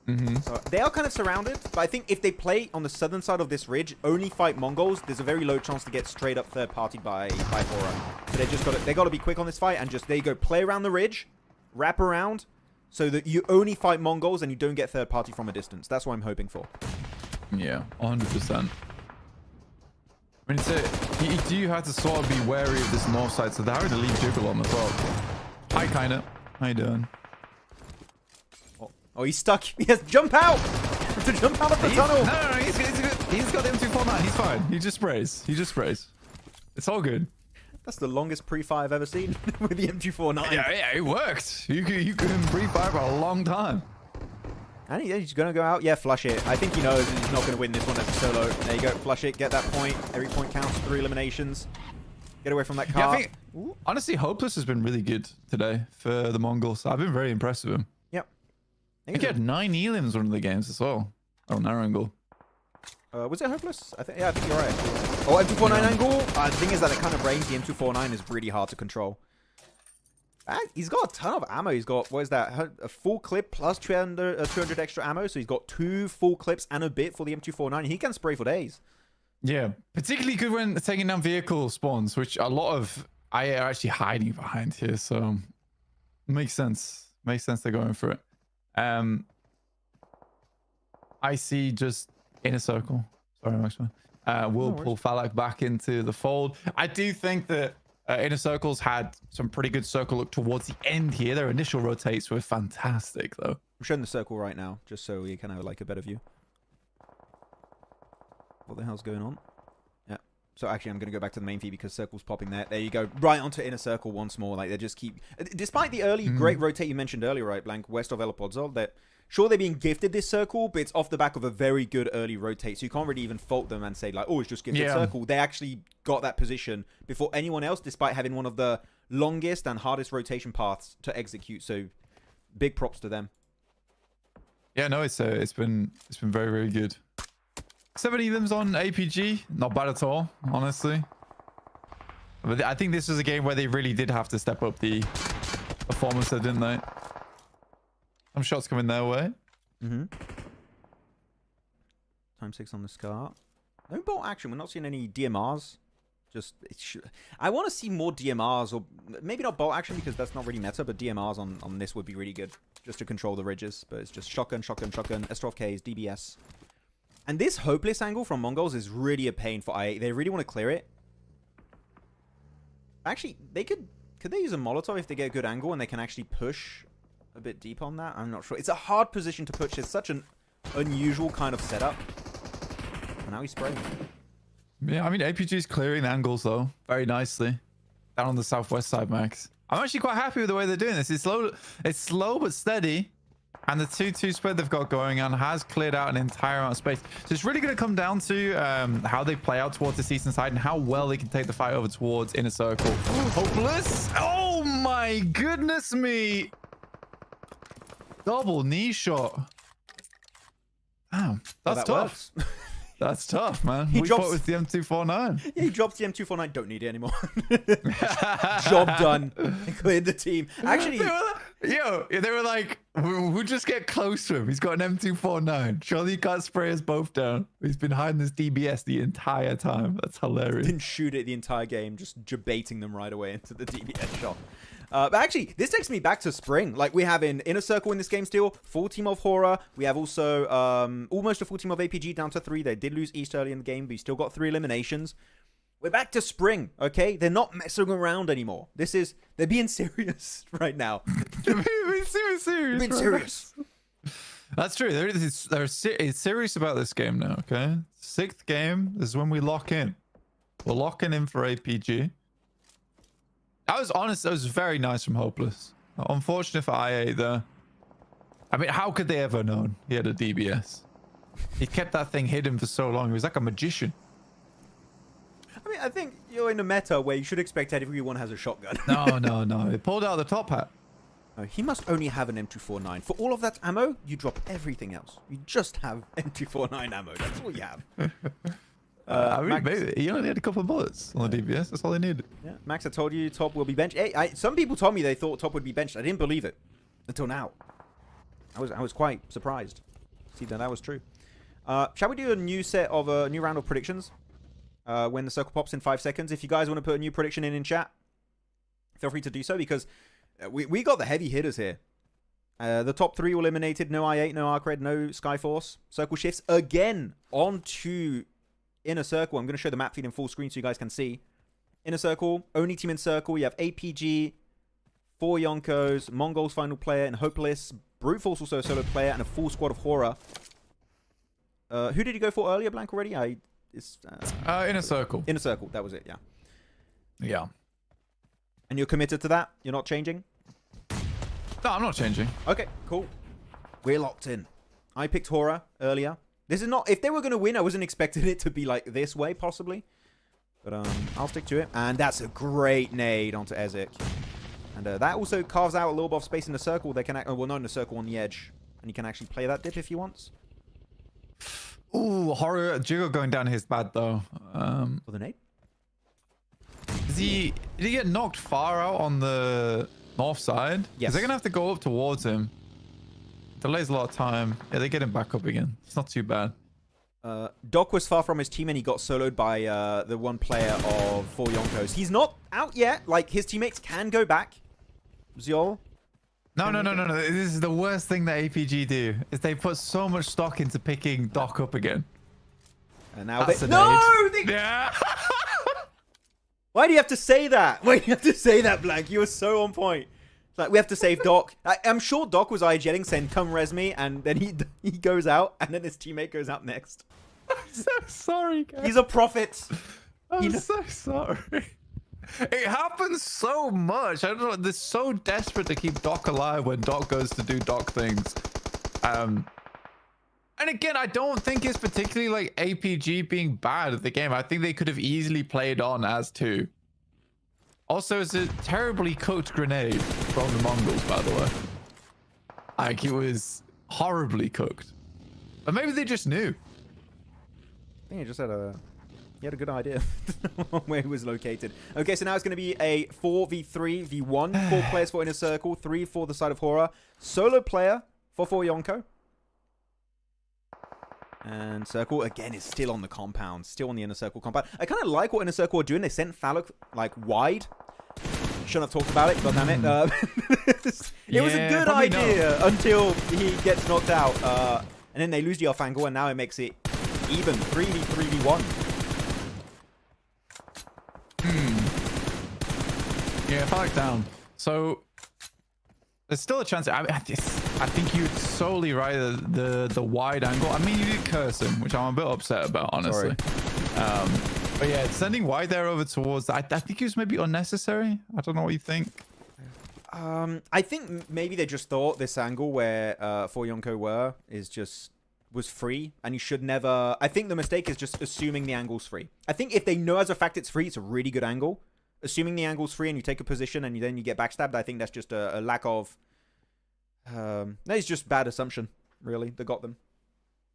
Speaker 2: So they are kind of surrounded, but I think if they play on the southern side of this ridge, only fight MongolZ, there's a very low chance to get straight up third party by HORAA. So they got to be quick on this fight and just, there you go, play around the ridge, wrap around, so that you only fight MongolZ and you don't get third party from a distance. That's what I'm hoping for.
Speaker 3: Yeah, 100%. I mean, you do have to sort of be wary of this north side, so they're having to leave Jiggle on the top. Hi, Konina. How you doing?
Speaker 2: Oh, he's stuck. He has to jump out! To jump out of the tunnel!
Speaker 3: No, he's good. He's got the M249. He's fine. He just sprays. It's all good.
Speaker 2: That's the longest pre-fire I've ever seen with the M249.
Speaker 3: Yeah, it worked. You can pre-fire for a long time.
Speaker 2: And he's going to go out. Yeah, flush it. I think he knows he's not going to win this one as a solo. There you go. Flush it. Get that point. Every point counts. 3 eliminations. Get away from that car.
Speaker 3: Yeah, I think, honestly, Hopeless has been really good today for the Mongols. I've been very impressed with him.
Speaker 2: Yep.
Speaker 3: I think he had 9 elims one of the games as well. On our angle.
Speaker 2: Was it Hopeless? I think you're right. Oh, M249 angle. The thing is that the kind of range the M249 is really hard to control. He's got a ton of ammo. He's got, what is that? A full clip plus 200 extra ammo. So he's got 2 full clips and a bit for the M249. He can spray for days.
Speaker 3: Yeah, particularly good when taking down vehicle spawns, which a lot of IA are actually hiding behind here. So makes sense. Makes sense they're going for it. I see just in a circle. Sorry, Maxman. We'll pull Falak back into the fold. I do think that Inner Circles had some pretty good circle look towards the end here. Their initial rotates were fantastic, though.
Speaker 2: I'm showing the circle right now, just so you can have like a better view. What the hell's going on? Yeah. So actually, I'm going to go back to the main feed because circle's popping there. There you go. Right onto Inner Circle once more. Like, they just keep... Despite the early great rotate you mentioned earlier, right, Blank, west of El Pozo, that... Sure, they're being gifted this circle, but it's off the back of a very good early rotate. So you can't really even fault them and say, like, oh, it's just gifted circle. They actually got that position before anyone else, despite having one of the longest and hardest rotation paths to execute. So big props to them.
Speaker 3: Yeah, no, it's been very, very good. 7 elims on APG. Not bad at all, honestly. But I think this was a game where they really did have to step up the performance, though, didn't they? Some shots coming their way.
Speaker 2: Time 6 on the Scar. No bolt action. We're not seeing any DMRs. Just, I want to see more DMRs, or maybe not bolt action because that's not really meta, but DMRs on this would be really good just to control the ridges. But it's just shotgun, shotgun, shotgun, S12Ks, DBS. And this hopeless angle from MongolZ is really a pain for IA. They really want to clear it. Actually, they could they use a Molotov if they get a good angle and they can actually push a bit deep on that? I'm not sure. It's a hard position to push. It's such an unusual kind of setup. And now he's spraying.
Speaker 3: Yeah, I mean, APG's clearing the angles, though, very nicely. Down on the southwest side, Max. I'm actually quite happy with the way they're doing this. It's slow but steady. And the 2-2 spread they've got going on has cleared out an entire amount of space. So it's really going to come down to how they play out towards the eastern side and how well they can take the fight over towards Inner Circle. Hopeless. Oh, my goodness me. Double knee shot. Damn, that's tough. That's tough, man. We fought with the M249.
Speaker 2: Yeah, he drops the M249. Don't need it anymore. Job done. Cleared the team. Actually,
Speaker 3: they were like, we'll just get close to him. He's got an M249. Surely he can't spray us both down. He's been hiding this DBS the entire time. That's hilarious.
Speaker 2: Didn't shoot it the entire game, just debating them right away into the DBS shot. But actually, this takes me back to spring. Like, we have in Inner Circle in this game still, full team of HORAA. We have also almost a full team of APG down to 3. They did lose East early in the game, but you still got 3 eliminations. We're back to spring, okay? They're not messing around anymore. They're being serious right now.
Speaker 3: They're being serious.
Speaker 2: They're being serious.
Speaker 3: That's true. They're serious about this game now, okay? 6th game, this is when we lock in. We're locking in for APG. That was very nice from Hopeless. Unfortunate for IA there. I mean, how could they ever known he had a DBS? He kept that thing hidden for so long. He was like a magician.
Speaker 2: I mean, I think you're in a meta where you should expect everyone has a shotgun.
Speaker 3: No. He pulled out the top hat.
Speaker 2: No, he must only have an M249. For all of that ammo, you drop everything else. You just have M249 ammo. That's all you have.
Speaker 3: I mean, maybe he only had a couple of bullets on the DBS. That's all they needed.
Speaker 2: Yeah, Max, I told you Top will be benched. Hey, some people told me they thought Top would be benched. I didn't believe it until now. I was quite surprised to see that was true. Shall we do a new round of predictions when the circle pops in 5 seconds? If you guys want to put a new prediction in chat, feel free to do so because we got the heavy hitters here. The top 3 were eliminated. No I8, no ARCRED, no Skyforce. Circle shifts again onto Inner Circle. I'm going to show the map feed in full screen so you guys can see. Inner Circle, only team in Circle. You have APG, 4 Yonkos, MongolZ final player, and Hopeless. Brute Force also a solo player, and a full squad of HORAA. Who did you go for earlier, Blank, already?
Speaker 3: Inner Circle.
Speaker 2: Inner Circle, that was it, yeah.
Speaker 3: Yeah.
Speaker 2: And you're committed to that? You're not changing?
Speaker 3: No, I'm not changing.
Speaker 2: Okay, cool. We're locked in. I picked HORAA earlier. This is not... If they were going to win, I wasn't expecting it to be like this way, possibly. But I'll stick to it. And that's a great nade onto Ezik. And that also carves out a little bit of space in the circle. They can... well, not in the circle, on the edge. And you can actually play that dip if he wants.
Speaker 3: Ooh, HORAA. Jiggle going down his bad, though.
Speaker 2: For the nade?
Speaker 3: Did he get knocked far out on the north side?
Speaker 2: Yes.
Speaker 3: They're going to have to go up towards him. Delays a lot of time. Yeah, they get him back up again. It's not too bad.
Speaker 2: Doc was far from his team and he got soloed by the one player of 4 Yonkos. He's not out yet. Like, his teammates can go back. Zyol.
Speaker 3: No. This is the worst thing that APG do. Is they put so much stock into picking Doc up again.
Speaker 2: And now
Speaker 3: That's
Speaker 2: they...
Speaker 3: a
Speaker 2: No!
Speaker 3: nade. Yeah!
Speaker 2: Why do you have to say that? Why do you have to say that, Blank? You were so on point. Like, we have to save Doc. I'm sure Doc was IGLing saying, come res me, and then he goes out, and then his teammate goes out next.
Speaker 3: I'm so sorry, guys.
Speaker 2: He's a prophet.
Speaker 3: I'm so sorry. It happens so much. I don't know. They're so desperate to keep Doc alive when Doc goes to do Doc things. And again, I don't think it's particularly like APG being bad at the game. I think they could have easily played on as 2. Also, it's a terribly cooked grenade from the Mongols, by the way. Like, it was horribly cooked. But maybe they just knew.
Speaker 2: I think he just had a... He had a good idea where he was located. Okay, so now it's going to be a 4v3 v1. 4 players for Inner Circle, 3 for the side of HORAA. Solo player for 4 Yonko. And Circle, again, is still on the compound. Still on the Inner Circle compound. I kind of like what Inner Circle are doing. They sent Falloc, like, wide. Shouldn't have talked about it, but damn it. It was a good idea until he gets knocked out. And then they lose the off angle, and now it makes it even. 3v1.
Speaker 3: Yeah, Falloc down. So there's still a chance. I think you're solely right. The wide angle. I mean, you did curse him, which I'm a bit upset about, honestly. But yeah, sending wide there over towards. I think it was maybe unnecessary. I don't know what you think.
Speaker 2: I think maybe they just thought this angle where 4 Yonko was free, and you should never... I think the mistake is just assuming the angle's free. I think if they know as a fact it's free, it's a really good angle. Assuming the angle's free and you take a position and then you get backstabbed, I think that's just a lack of... It's just bad assumption, really, that got them.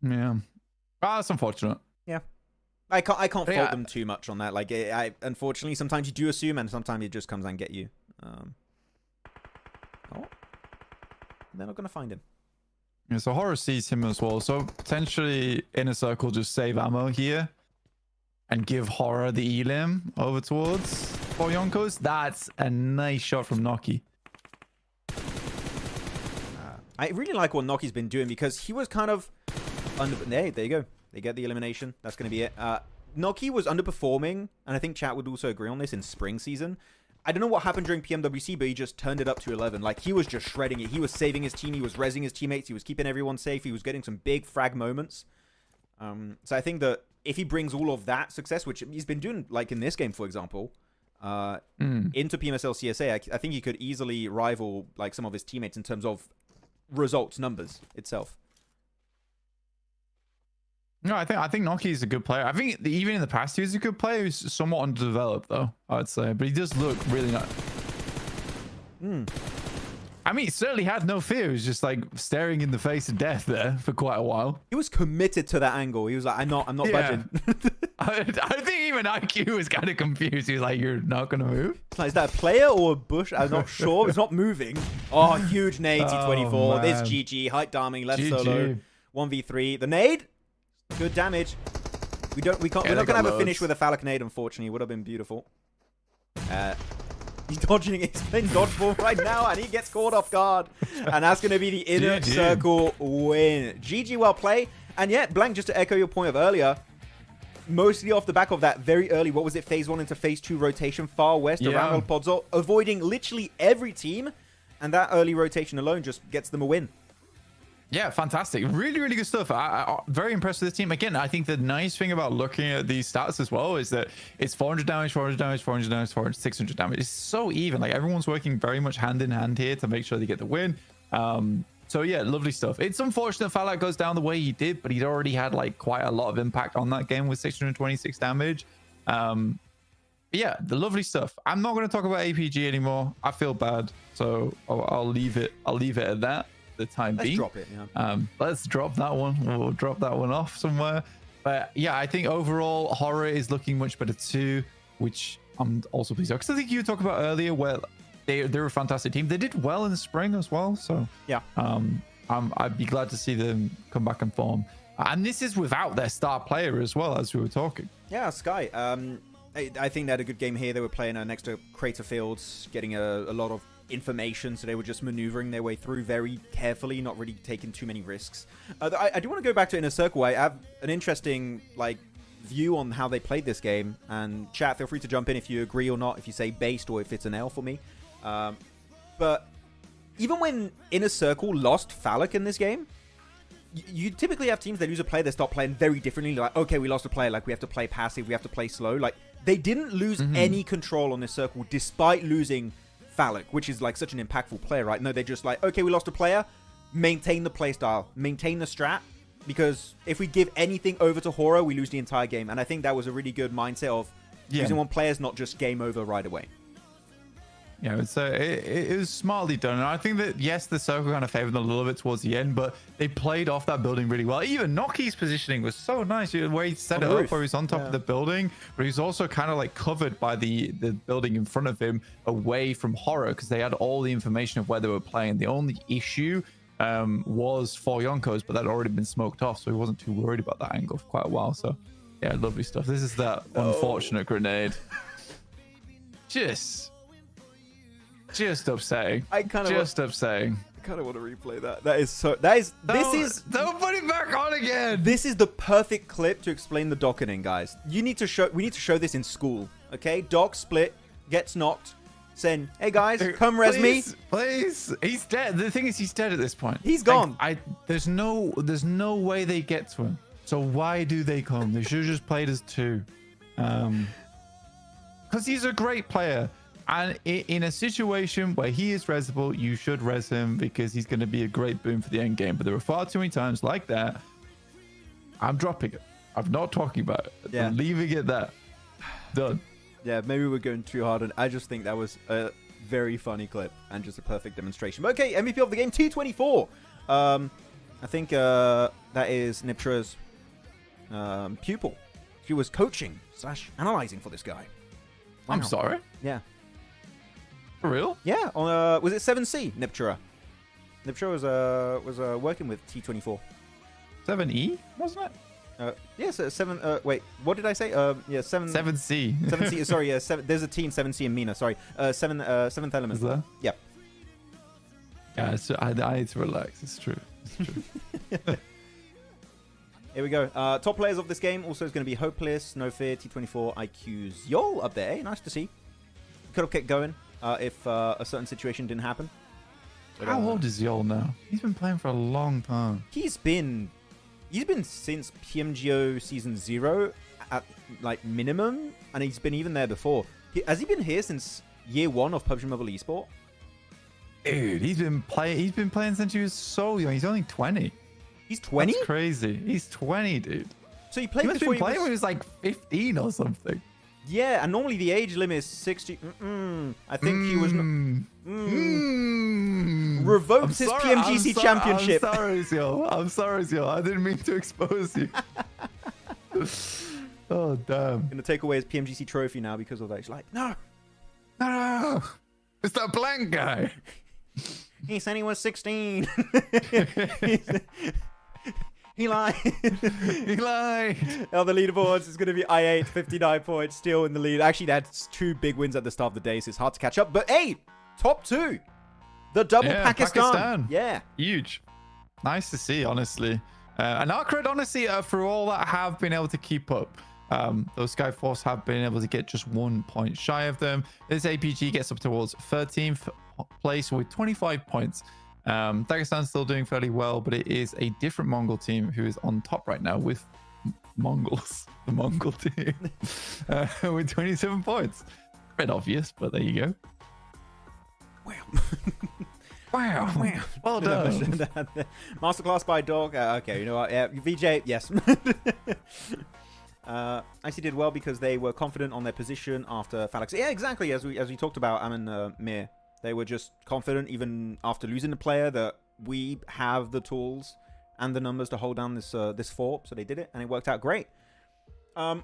Speaker 3: Yeah. That's unfortunate.
Speaker 2: Yeah. I can't fault them too much on that. Like, unfortunately, sometimes you do assume, and sometimes it just comes and get you. They're not going to find him.
Speaker 3: Yeah, so HORAA sees him as well. So potentially Inner Circle just save ammo here and give HORAA the elim over towards 4 Yonkos. That's a nice shot from Noki.
Speaker 2: I really like what Noki's been doing because he was kind of... There you go. They get the elimination. That's going to be it. Noki was underperforming, and I think chat would also agree on this in spring season. I don't know what happened during PMWC, but he just turned it up to 11. Like, he was just shredding it. He was saving his team. He was rezzing his teammates. He was keeping everyone safe. He was getting some big frag moments. So I think that if he brings all of that success, which he's been doing, like in this game, for example, into PMSL CSA, I think he could easily rival like some of his teammates in terms of results, numbers itself.
Speaker 3: No, I think Noki is a good player. I think even in the past he was a good player. He's somewhat underdeveloped though, I'd say, but he does look really nice. I mean, he certainly had no fear. He was just like staring in the face of death there for quite a while.
Speaker 2: He was committed to that angle. He was like, I'm not budging.
Speaker 3: I think even IQ was kind of confused. He was like, you're not going to move?
Speaker 2: Like, is that a player or a bush? I'm not sure. It's not moving. Oh, huge nade, T24.
Speaker 3: Oh,
Speaker 2: This GG. Height darming, left solo. 1v3. The nade? Good damage. We're not going to have a finish with a Falloc nade, unfortunately. It would have been beautiful. He's dodging. He's playing dodgeball right now, and he gets caught off guard. And that's going to be the Inner Circle win. GG, well played. And yeah, Blank, just to echo your point of earlier, mostly off the back of that very early, what was it, phase 1 into phase 2 rotation, far west around Podzo, avoiding literally every team. And that early rotation alone just gets them a win.
Speaker 3: Yeah, fantastic. Really, really good stuff. Very impressed with this team. Again, I think the nice thing about looking at these stats as well is that it's 400 damage, 400 damage, 400 damage, 400, 600 damage. It's so even. Like, everyone's working very much hand in hand here to make sure they get the win. So yeah, lovely stuff. It's unfortunate Fallout goes down the way he did, but he'd already had like quite a lot of impact on that game with 626 damage. But yeah, the lovely stuff. I'm not going to talk about APG anymore. I feel bad, so I'll leave it. I'll leave it at that. The time being.
Speaker 2: Let's drop it. Yeah.
Speaker 3: Let's drop that one. We'll drop that one off somewhere. But yeah, I think overall HORAA is looking much better too, which I'm also pleased with. Because I think you talked about earlier where they're a fantastic team. They did well in the spring as well. So
Speaker 2: yeah,
Speaker 3: I'd be glad to see them come back and form. And this is without their star player as well, as we were talking.
Speaker 2: Yeah, Sky. I think they had a good game here. They were playing next to Crater Fields, getting a lot of information, so they were just maneuvering their way through very carefully, not really taking too many risks. I do want to go back to Inner Circle. I have an interesting view on how they played this game, and chat, feel free to jump in if you agree or not, if you say based or if it's an L for me. But even when Inner Circle lost Falak in this game, you typically have teams that lose a player, they start playing very differently. Like, okay, we lost a player, like we have to play passive, we have to play slow. Like, they didn't lose any control on this circle despite losing Falak, which is like such an impactful player, right? No, they're just like, okay, we lost a player, maintain the playstyle, maintain the strat, because if we give anything over to HORAA, we lose the entire game. And I think that was a really good mindset of using one player is not just game over right away.
Speaker 3: Yeah, it was smartly done. And I think that, yes, the circle kind of favored them a little bit towards the end, but they played off that building really well. Even Noki's positioning was so nice. The way he set it up, where he's on top of the building, but he's also kind of like covered by the building in front of him away from HORAA, because they had all the information of where they were playing. The only issue was 4 Yonkos, but that had already been smoked off, so he wasn't too worried about that angle for quite a while. So, yeah, lovely stuff. This is that unfortunate grenade. Just upsetting. Upsetting.
Speaker 2: I kind of want to replay that. Don't
Speaker 3: put it back on again.
Speaker 2: This is the perfect clip to explain the docketing, guys. We need to show this in school. Okay, Doc split, gets knocked, saying, "Hey guys, come res me,
Speaker 3: please." He's dead. The thing is, he's dead at this point.
Speaker 2: He's gone.
Speaker 3: There's no way they get to him. So why do they come? They should have just played as 2. Because he's a great player. And in a situation where he is resable, you should res him, because he's going to be a great boon for the end game. But there are far too many times like that. I'm dropping it. I'm not talking about it.
Speaker 2: Yeah.
Speaker 3: I'm leaving it there. Done.
Speaker 2: Yeah, maybe we're going too hard. And I just think that was a very funny clip and just a perfect demonstration. But okay, MVP of the game, T24. I think that is NEPX's pupil. He was coaching / analyzing for this guy. Wow.
Speaker 3: I'm sorry?
Speaker 2: Yeah.
Speaker 3: For real?
Speaker 2: Yeah, on was it 7C? NEPX. NEPX was working with T24.
Speaker 3: 7E, wasn't it?
Speaker 2: Yes, 7. Wait, what did I say? Yeah,
Speaker 3: 7C.
Speaker 2: 7C. Sorry, yeah. There's a team 7C in Mina. Sorry, 7th Element.
Speaker 3: Is there?
Speaker 2: Yep.
Speaker 3: Yeah, I need to relax. It's true. It's true.
Speaker 2: Here we go. Top players of this game also is going to be Hopeless, No Fear, T24, IQ's Yol up there. Nice to see. Could have kept going. If a certain situation didn't happen. But,
Speaker 3: how old is Yol now? He's been playing for a long time.
Speaker 2: He's been since PMGO Season 0 at like minimum, and he's been even there before. Has he been here since year 1 of PUBG Mobile Esport?
Speaker 3: Dude, he's been playing since he was so young. He's only 20.
Speaker 2: He's 20?
Speaker 3: That's crazy. He's 20, dude.
Speaker 2: So he played
Speaker 3: must
Speaker 2: before
Speaker 3: been playing when he was like 15 or something.
Speaker 2: Yeah, and normally the age limit is 60. I think he was... Revoked his PMGC championship.
Speaker 3: I'm sorry, Zio. I didn't mean to expose you. Oh, damn.
Speaker 2: Gonna take away his PMGC trophy now because of that. He's like, no.
Speaker 3: It's that blank guy.
Speaker 2: He said he was 16. He lied.
Speaker 3: He lied.
Speaker 2: On the leaderboards, it's going to be I8, 59 points, still in the lead. Actually, they had 2 big wins at the start of the day, so it's hard to catch up. But hey, top 2. The double Pakistan. Yeah.
Speaker 3: Huge. Nice to see, honestly. And ARCRED, honestly, for all that, have been able to keep up. Those Skyforce have been able to get just 1 point shy of them. This APG gets up towards 13th place with 25 points. Dagestan's still doing fairly well, but it is a different Mongol team who is on top right now with Mongols, the Mongol team, with 27 points. A bit obvious, but there you go. Wow. Well done.
Speaker 2: Masterclass by Dog. Okay, you know what? Yeah, VJ, yes. Actually did well because they were confident on their position after Phalanx. Yeah, exactly. As we talked about, Amin Mir. They were just confident, even after losing the player, that we have the tools and the numbers to hold down this fort. So they did it, and it worked out great.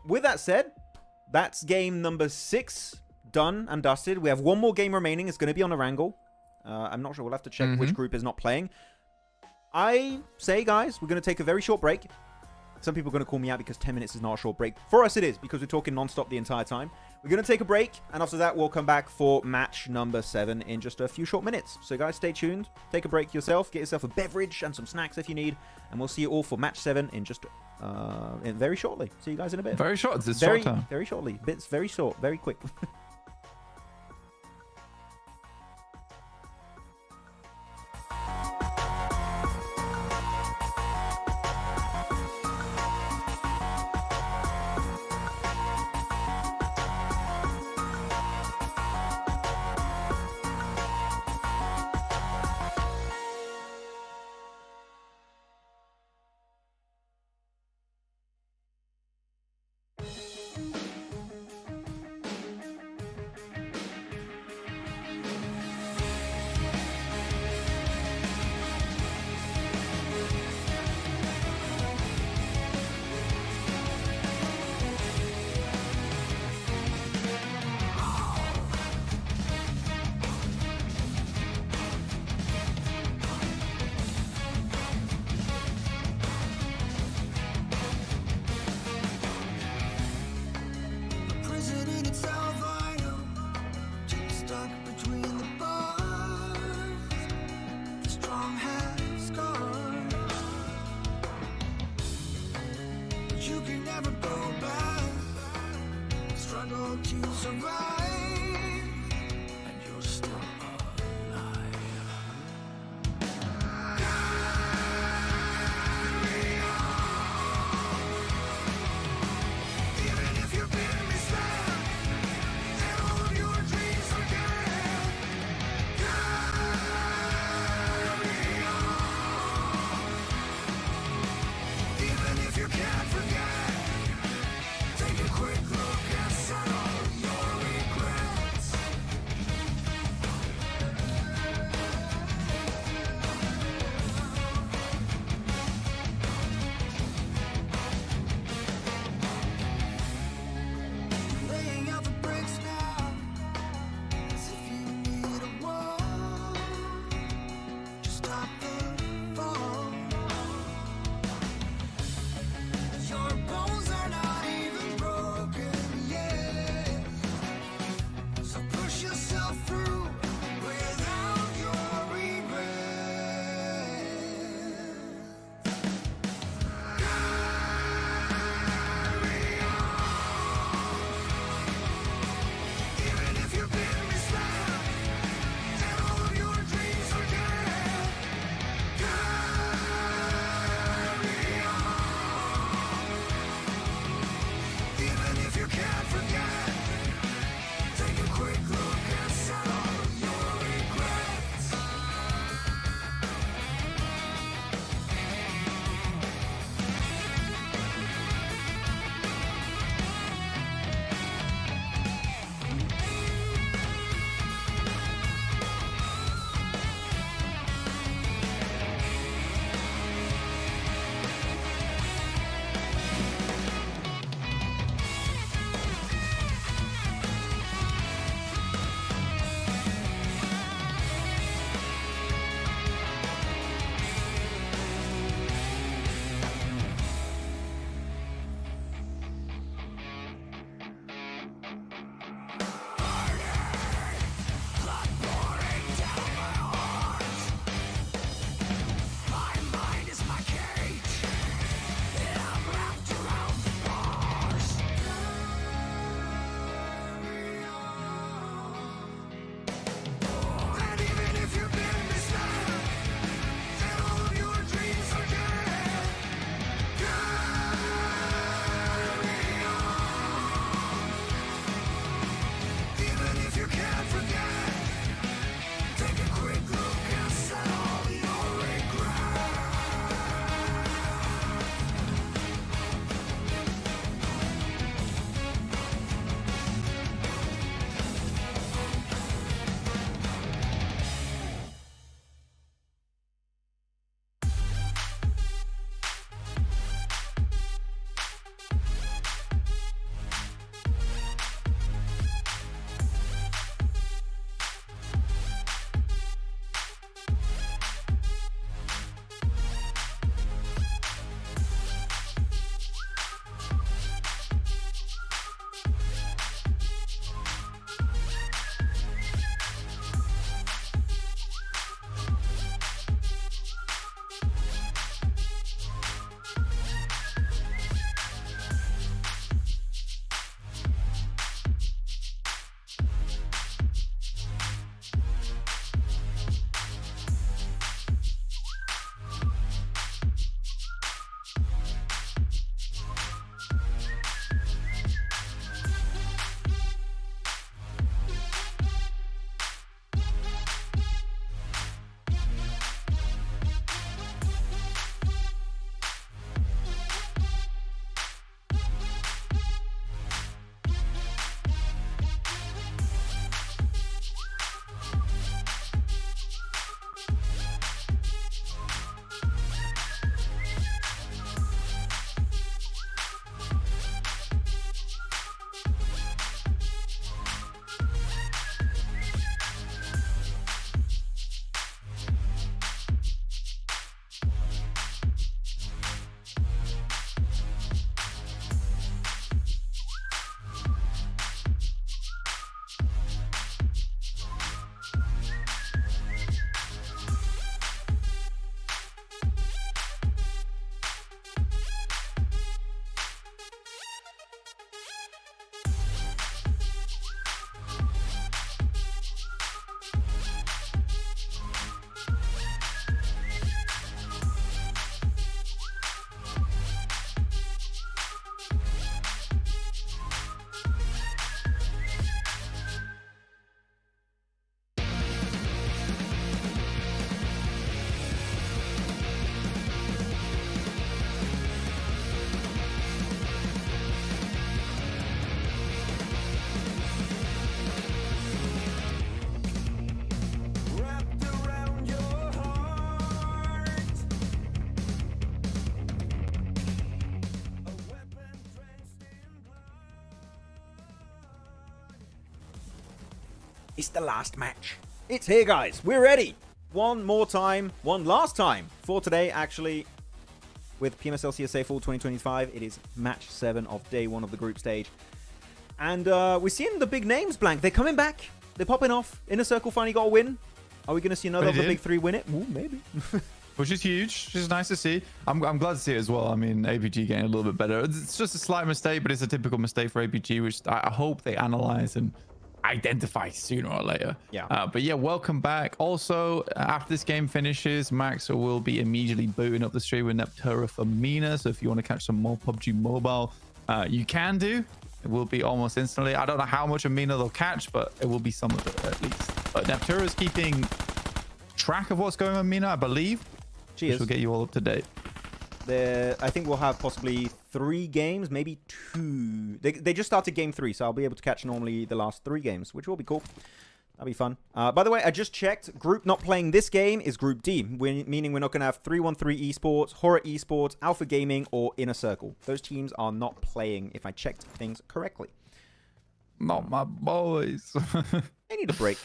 Speaker 2: With that said, that's game number 6 done and dusted. We have one more game remaining. It's going to be on a wrangle. I'm not sure. We'll have to check which group is not playing. I say, guys, we're going to take a very short break. Some people are going to call me out because 10 minutes is not a short break. For us, it is, because we're talking non-stop the entire time. We're going to take a break, and after that, we'll come back for match number 7 in just a few short minutes. So, guys, stay tuned. Take a break yourself. Get yourself a beverage and some snacks if you need. And we'll see you all for match 7 in just very shortly. See you guys in a bit.
Speaker 3: Very short. It's
Speaker 2: very,
Speaker 3: short time.
Speaker 2: very shortly. Bits very short, very quick.
Speaker 1: Take a quick look and settle your
Speaker 2: It's the last match. It's here, guys. We're ready. One more time, one last time for today, actually. With PMSL CSA Fall 2025, it is match 7 of day 1 of the group stage. And we're seeing the big names, Blank. They're coming back. They're popping off. Inner Circle finally got a win. Are we going to see another of the big 3 win it? Ooh, maybe.
Speaker 3: Which is huge, which is nice to see. I'm glad to see it as well. I mean, APG getting a little bit better. It's just a slight mistake, but it's a typical mistake for APG, which I hope they analyze and identify sooner or later.
Speaker 2: Yeah.
Speaker 3: But yeah, welcome back. Also, after this game finishes, Max will be immediately booting up the stream with Neptura for Mina. So if you want to catch some more PUBG Mobile, you can do. It will be almost instantly. I don't know how much of Mina they'll catch, but it will be some of it at least. But Neptura is keeping track of what's going on Mina, I believe. Which will get you all up to date.
Speaker 2: I think we'll have possibly 3 games, maybe 2. They just started game 3, so I'll be able to catch normally the last 3 games, which will be cool. That'll be fun. By the way, I just checked. Group not playing this game is Group D, meaning we're not going to have 313 Esports, HORAA Esports, Alpha Gaming, or Inner Circle. Those teams are not playing, if I checked things correctly.
Speaker 3: Not my boys.
Speaker 2: They need a break.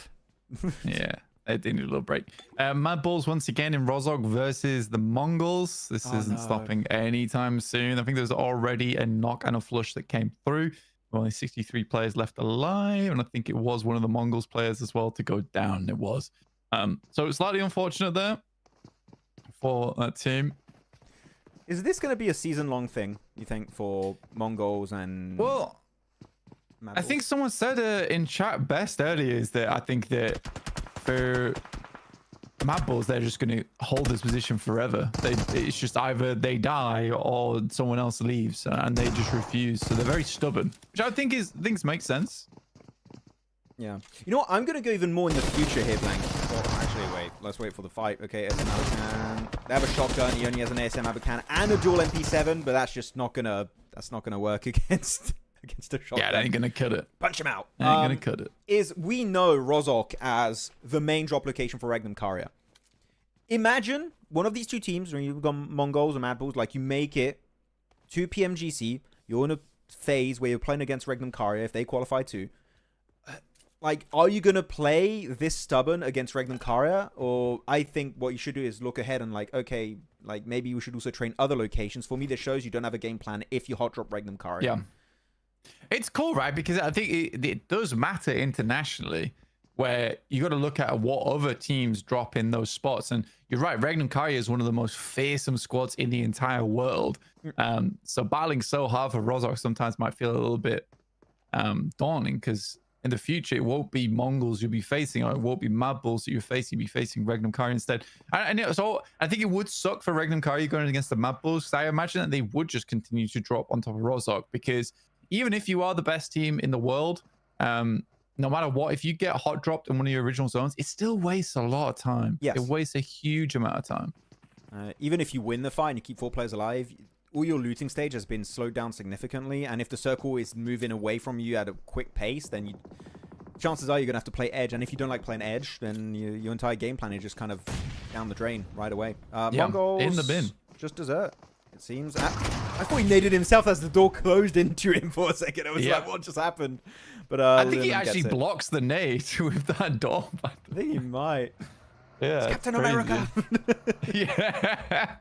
Speaker 3: Yeah. They need a little break. MadBulls once again in Rozhok versus the Mongols. This isn't stopping anytime soon. I think there's already a knock and a flush that came through. Only 63 players left alive, and I think it was one of the Mongols players as well to go down. It was. So it's slightly unfortunate there for that team.
Speaker 2: Is this going to be a season-long thing, you think, for Mongols and...
Speaker 3: Well,
Speaker 2: MadBulls?
Speaker 3: I think someone said in chat best earlier is that I think that for MadBulls, they're just going to hold this position forever. It's just either they die or someone else leaves, and they just refuse. So they're very stubborn, which I think makes sense.
Speaker 2: Yeah. You know what? I'm going to go even more in the future here, Blank. Oh, actually, wait. Let's wait for the fight. Okay, ASM Abacan. They have a shotgun. He only has an ASM Abacan and a dual MP7, but that's just not gonna work against a shotgun.
Speaker 3: Yeah, they ain't gonna cut it.
Speaker 2: Punch him out.
Speaker 3: They ain't gonna cut it.
Speaker 2: We know Rozhok as the main drop location for Regnum Karya. Imagine one of these 2 teams, when you've got Mongols or MadBulls, like you make it to PMGC, you're in a phase where you're playing against Regnum Karya if they qualify too. Like, are you going to play this stubborn against Regnum Karya? Or I think what you should do is look ahead and like, okay, like maybe we should also train other locations. For me, this shows you don't have a game plan if you hot drop Regnum Karya.
Speaker 3: Yeah. It's cool, right? Because I think it does matter internationally, where you got to look at what other teams drop in those spots. And you're right, Regnum Karya is one of the most fearsome squads in the entire world. So battling so hard for Rozhok sometimes might feel a little bit daunting, because in the future, it won't be Mongols you'll be facing, or it won't be MadBulls that you're facing. You'll be facing Regnum Karya instead. So I think it would suck for Regnum Karya going against the MadBulls, because I imagine that they would just continue to drop on top of Rozhok, because even if you are the best team in the world, no matter what, if you get hot dropped in one of your original zones, it still wastes a lot of time.
Speaker 2: Yes.
Speaker 3: It wastes a huge amount of time.
Speaker 2: Even if you win the fight and you keep 4 players alive, all your looting stage has been slowed down significantly, and if the circle is moving away from you at a quick pace, then chances are you're going to have to play edge, and if you don't like playing edge, then your entire game plan is just kind of down the drain right away. Mongols,
Speaker 3: in the bin.
Speaker 2: Just dessert, it seems. I thought he naded himself as the door closed into him for a second. I was like, what just happened? But
Speaker 3: I think he actually blocks the nade with that door.
Speaker 2: I think he might.
Speaker 3: Yeah,
Speaker 2: it's Captain America.
Speaker 3: Yeah.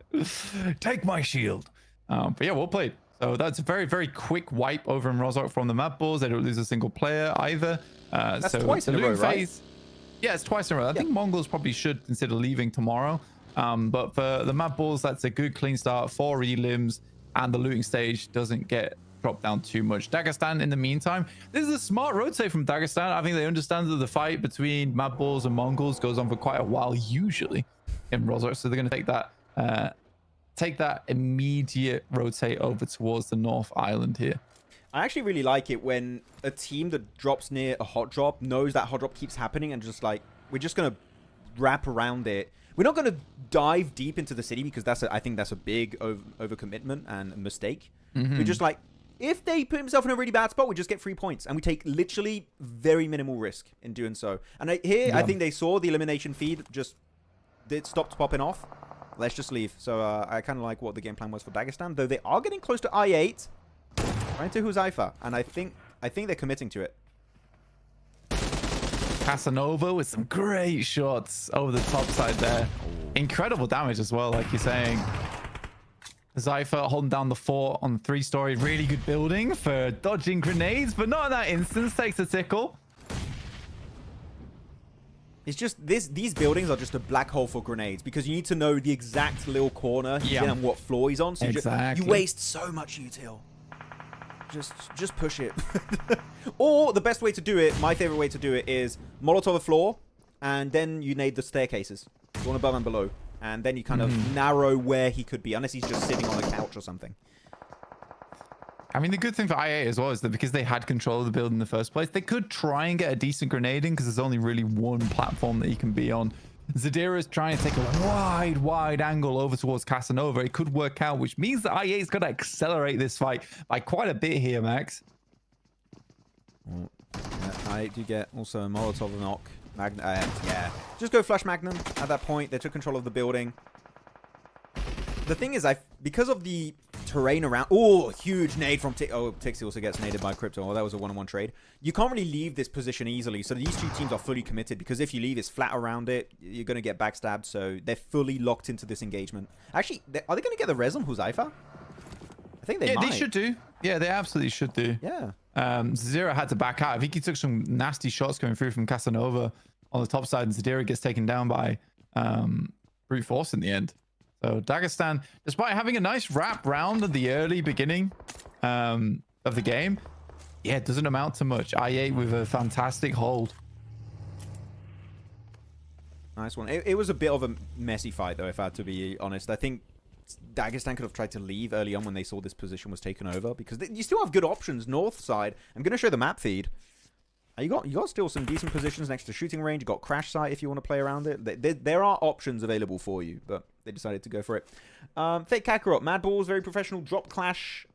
Speaker 3: Take my shield. But yeah, well played. So that's a very, very quick wipe over in Rozhok from the MadBulls. They don't lose a single player either.
Speaker 2: That's
Speaker 3: so
Speaker 2: twice in a row, right?
Speaker 3: Yeah, it's twice in a row. I think Mongols probably should consider leaving tomorrow. But for the MadBulls, that's a good clean start. 4 elims, and the looting stage doesn't get dropped down too much. Dagestan, in the meantime, this is a smart rotate from Dagestan. I think they understand that the fight between MadBulls and Mongols goes on for quite a while, usually in Rozhok. So they're going to take that immediate rotate over towards the North Island here.
Speaker 2: I actually really like it when a team that drops near a hot drop knows that hot drop keeps happening, and just like, we're just going to wrap around it. We're not going to dive deep into the city, because I think that's a big overcommitment and a mistake. We're just like, if they put himself in a really bad spot, we just get 3 points, and we take literally very minimal risk in doing so. And I think they saw the elimination feed it stopped popping off. Let's just leave. So I kind of like what the game plan was for Dagestan, though they are getting close to I8. Right to Huzaifa, and I think they're committing to it.
Speaker 3: Casanova with some great shots over the top side there. Incredible damage as well, like you're saying. Zypher holding down the fort on the 3-story. Really good building for dodging grenades, but not in that instance. Takes a tickle.
Speaker 2: It's just these buildings are just a black hole for grenades because you need to know the exact little corner he's in and what floor he's on. So you waste so much util. Just push it. Or the best way to do it, my favorite way to do it, is Molotov the floor, and then you nade the staircases, one above and below, and then you kind of narrow where he could be, unless he's just sitting on a couch or something.
Speaker 3: I mean, the good thing for IA as well is that because they had control of the build in the first place, they could try and get a decent grenade in because there's only really one platform that you can be on. Zadira is trying to take a wide angle over towards Casanova. It could work out, which means that IA is going to accelerate this fight by quite a bit here, Max.
Speaker 2: Oh, yeah, I do get also a Molotov knock. Yeah, just go flush Magnum at that point. They took control of the building. The thing is, because of the terrain around... Oh, huge nade from... Tixie also gets naded by Crypto. Oh, that was a one-on-one trade. You can't really leave this position easily. So these two teams are fully committed because if you leave, it's flat around it. You're going to get backstabbed. So they're fully locked into this engagement. Actually, are they going to get the res on Huzaifa? I think they might.
Speaker 3: Yeah, they should do. Yeah, they absolutely should do.
Speaker 2: Yeah.
Speaker 3: Zadira had to back out. I think he took some nasty shots coming through from Casanova on the top side, and Zadira gets taken down by brute force in the end. So Dagestan, despite having a nice wrap round at the early beginning of the game, yeah, it doesn't amount to much. I8 with a fantastic hold.
Speaker 2: Nice one. It was a bit of a messy fight, though, if I had to be honest. I think Dagestan could have tried to leave early on when they saw this position was taken over, because you still have good options north side. I'm going to show the map feed. You got still some decent positions next to shooting range. You got crash site if you want to play around it. There are options available for you, but they decided to go for it. Fake Kakarot, MadBulls, very professional drop clash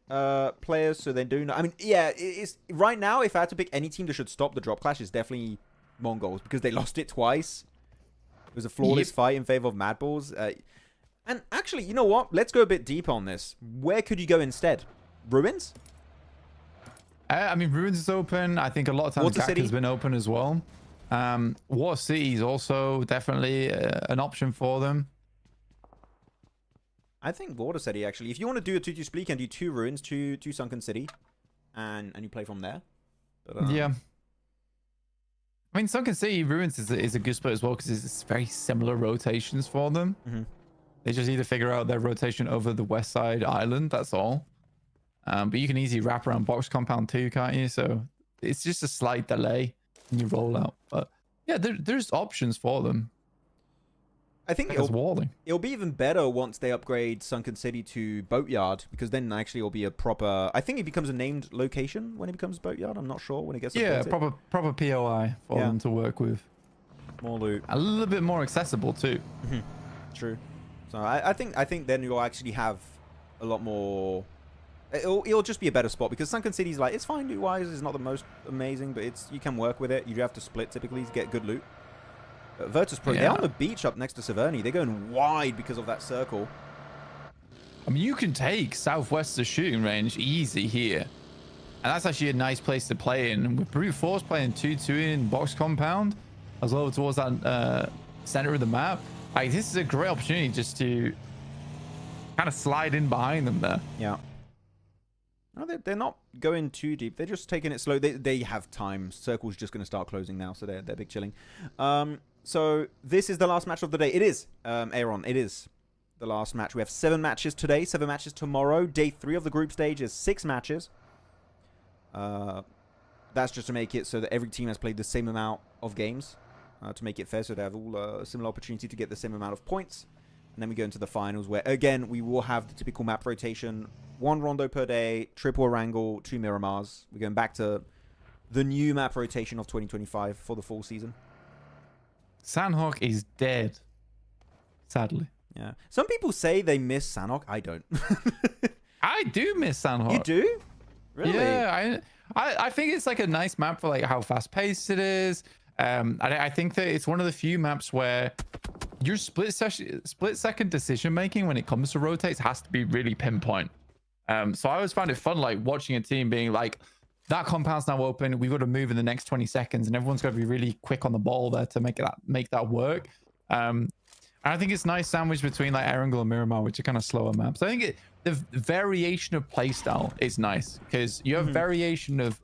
Speaker 2: players, so they do. I mean, yeah, it's right now. If I had to pick any team that should stop the drop clash, it's definitely MongolZ because they lost it twice. It was a flawless fight in favor of MadBulls. And actually, you know what? Let's go a bit deeper on this. Where could you go instead? Ruins?
Speaker 3: I mean, Ruins is open. I think a lot of times Gak has been open as well. Water City is also definitely an option for them.
Speaker 2: I think Water City, actually. If you want to do a 2-2 split, you can do 2 Ruins, 2 Sunken City, and you play from there. But,
Speaker 3: yeah. I mean, Sunken City Ruins is a good split as well because it's very similar rotations for them. They just need to figure out their rotation over the west side island. That's all. But you can easily wrap around box compound too, can't you? So it's just a slight delay in your rollout. But yeah, there's options for them.
Speaker 2: I think it'll be even better once they upgrade Sunken City to Boatyard, because then actually it'll be a proper... I think it becomes a named location when it becomes Boatyard. I'm not sure when it gets updated.
Speaker 3: Yeah, proper POI for them to work with.
Speaker 2: More loot.
Speaker 3: A little bit more accessible too.
Speaker 2: True. So I think then you'll actually have a lot more... It'll just be a better spot, because Sunken City's like, it's fine loot-wise, it's not the most amazing, but you can work with it. You do have to split typically to get good loot. VIRTUS.PRO, they're on the beach up next to Severny. They're going wide because of that circle.
Speaker 3: I mean, you can take southwest of shooting range easy here. And that's actually a nice place to play in. And with brute force playing 2-2 in box compound, as well towards that center of the map, like, this is a great opportunity just to kind of slide in behind them there.
Speaker 2: Yeah. No, they're not going too deep. They're just taking it slow. They have time. Circle's just going to start closing now, so they're big chilling. So this is the last match of the day. It is, Aaron. It is the last match. We have 7 matches today, 7 matches tomorrow. Day 3 of the group stage is 6 matches. That's just to make it so that every team has played the same amount of games, to make it fair, so they have all a similar opportunity to get the same amount of points. And then we go into the finals, where, again, we will have the typical map rotation. 1 rondo per day, triple Wrangle, 2 Miramars. We're going back to the new map rotation of 2025 for the full season.
Speaker 3: Sandhawk is dead, sadly.
Speaker 2: Yeah. Some people say they miss Sandhawk. I don't.
Speaker 3: I do miss Sandhawk.
Speaker 2: You do? Really?
Speaker 3: Yeah, I think it's like a nice map for like how fast paced it is. I think that it's one of the few maps where your split second decision making when it comes to rotates has to be really pinpoint. So I always found it fun, like watching a team being like, that compound's now open. We've got to move in the next 20 seconds, and everyone's got to be really quick on the ball there to make that work. And I think it's nice sandwich between like Erangel and Miramar, which are kind of slower maps. I think the variation of playstyle is nice because you have variation of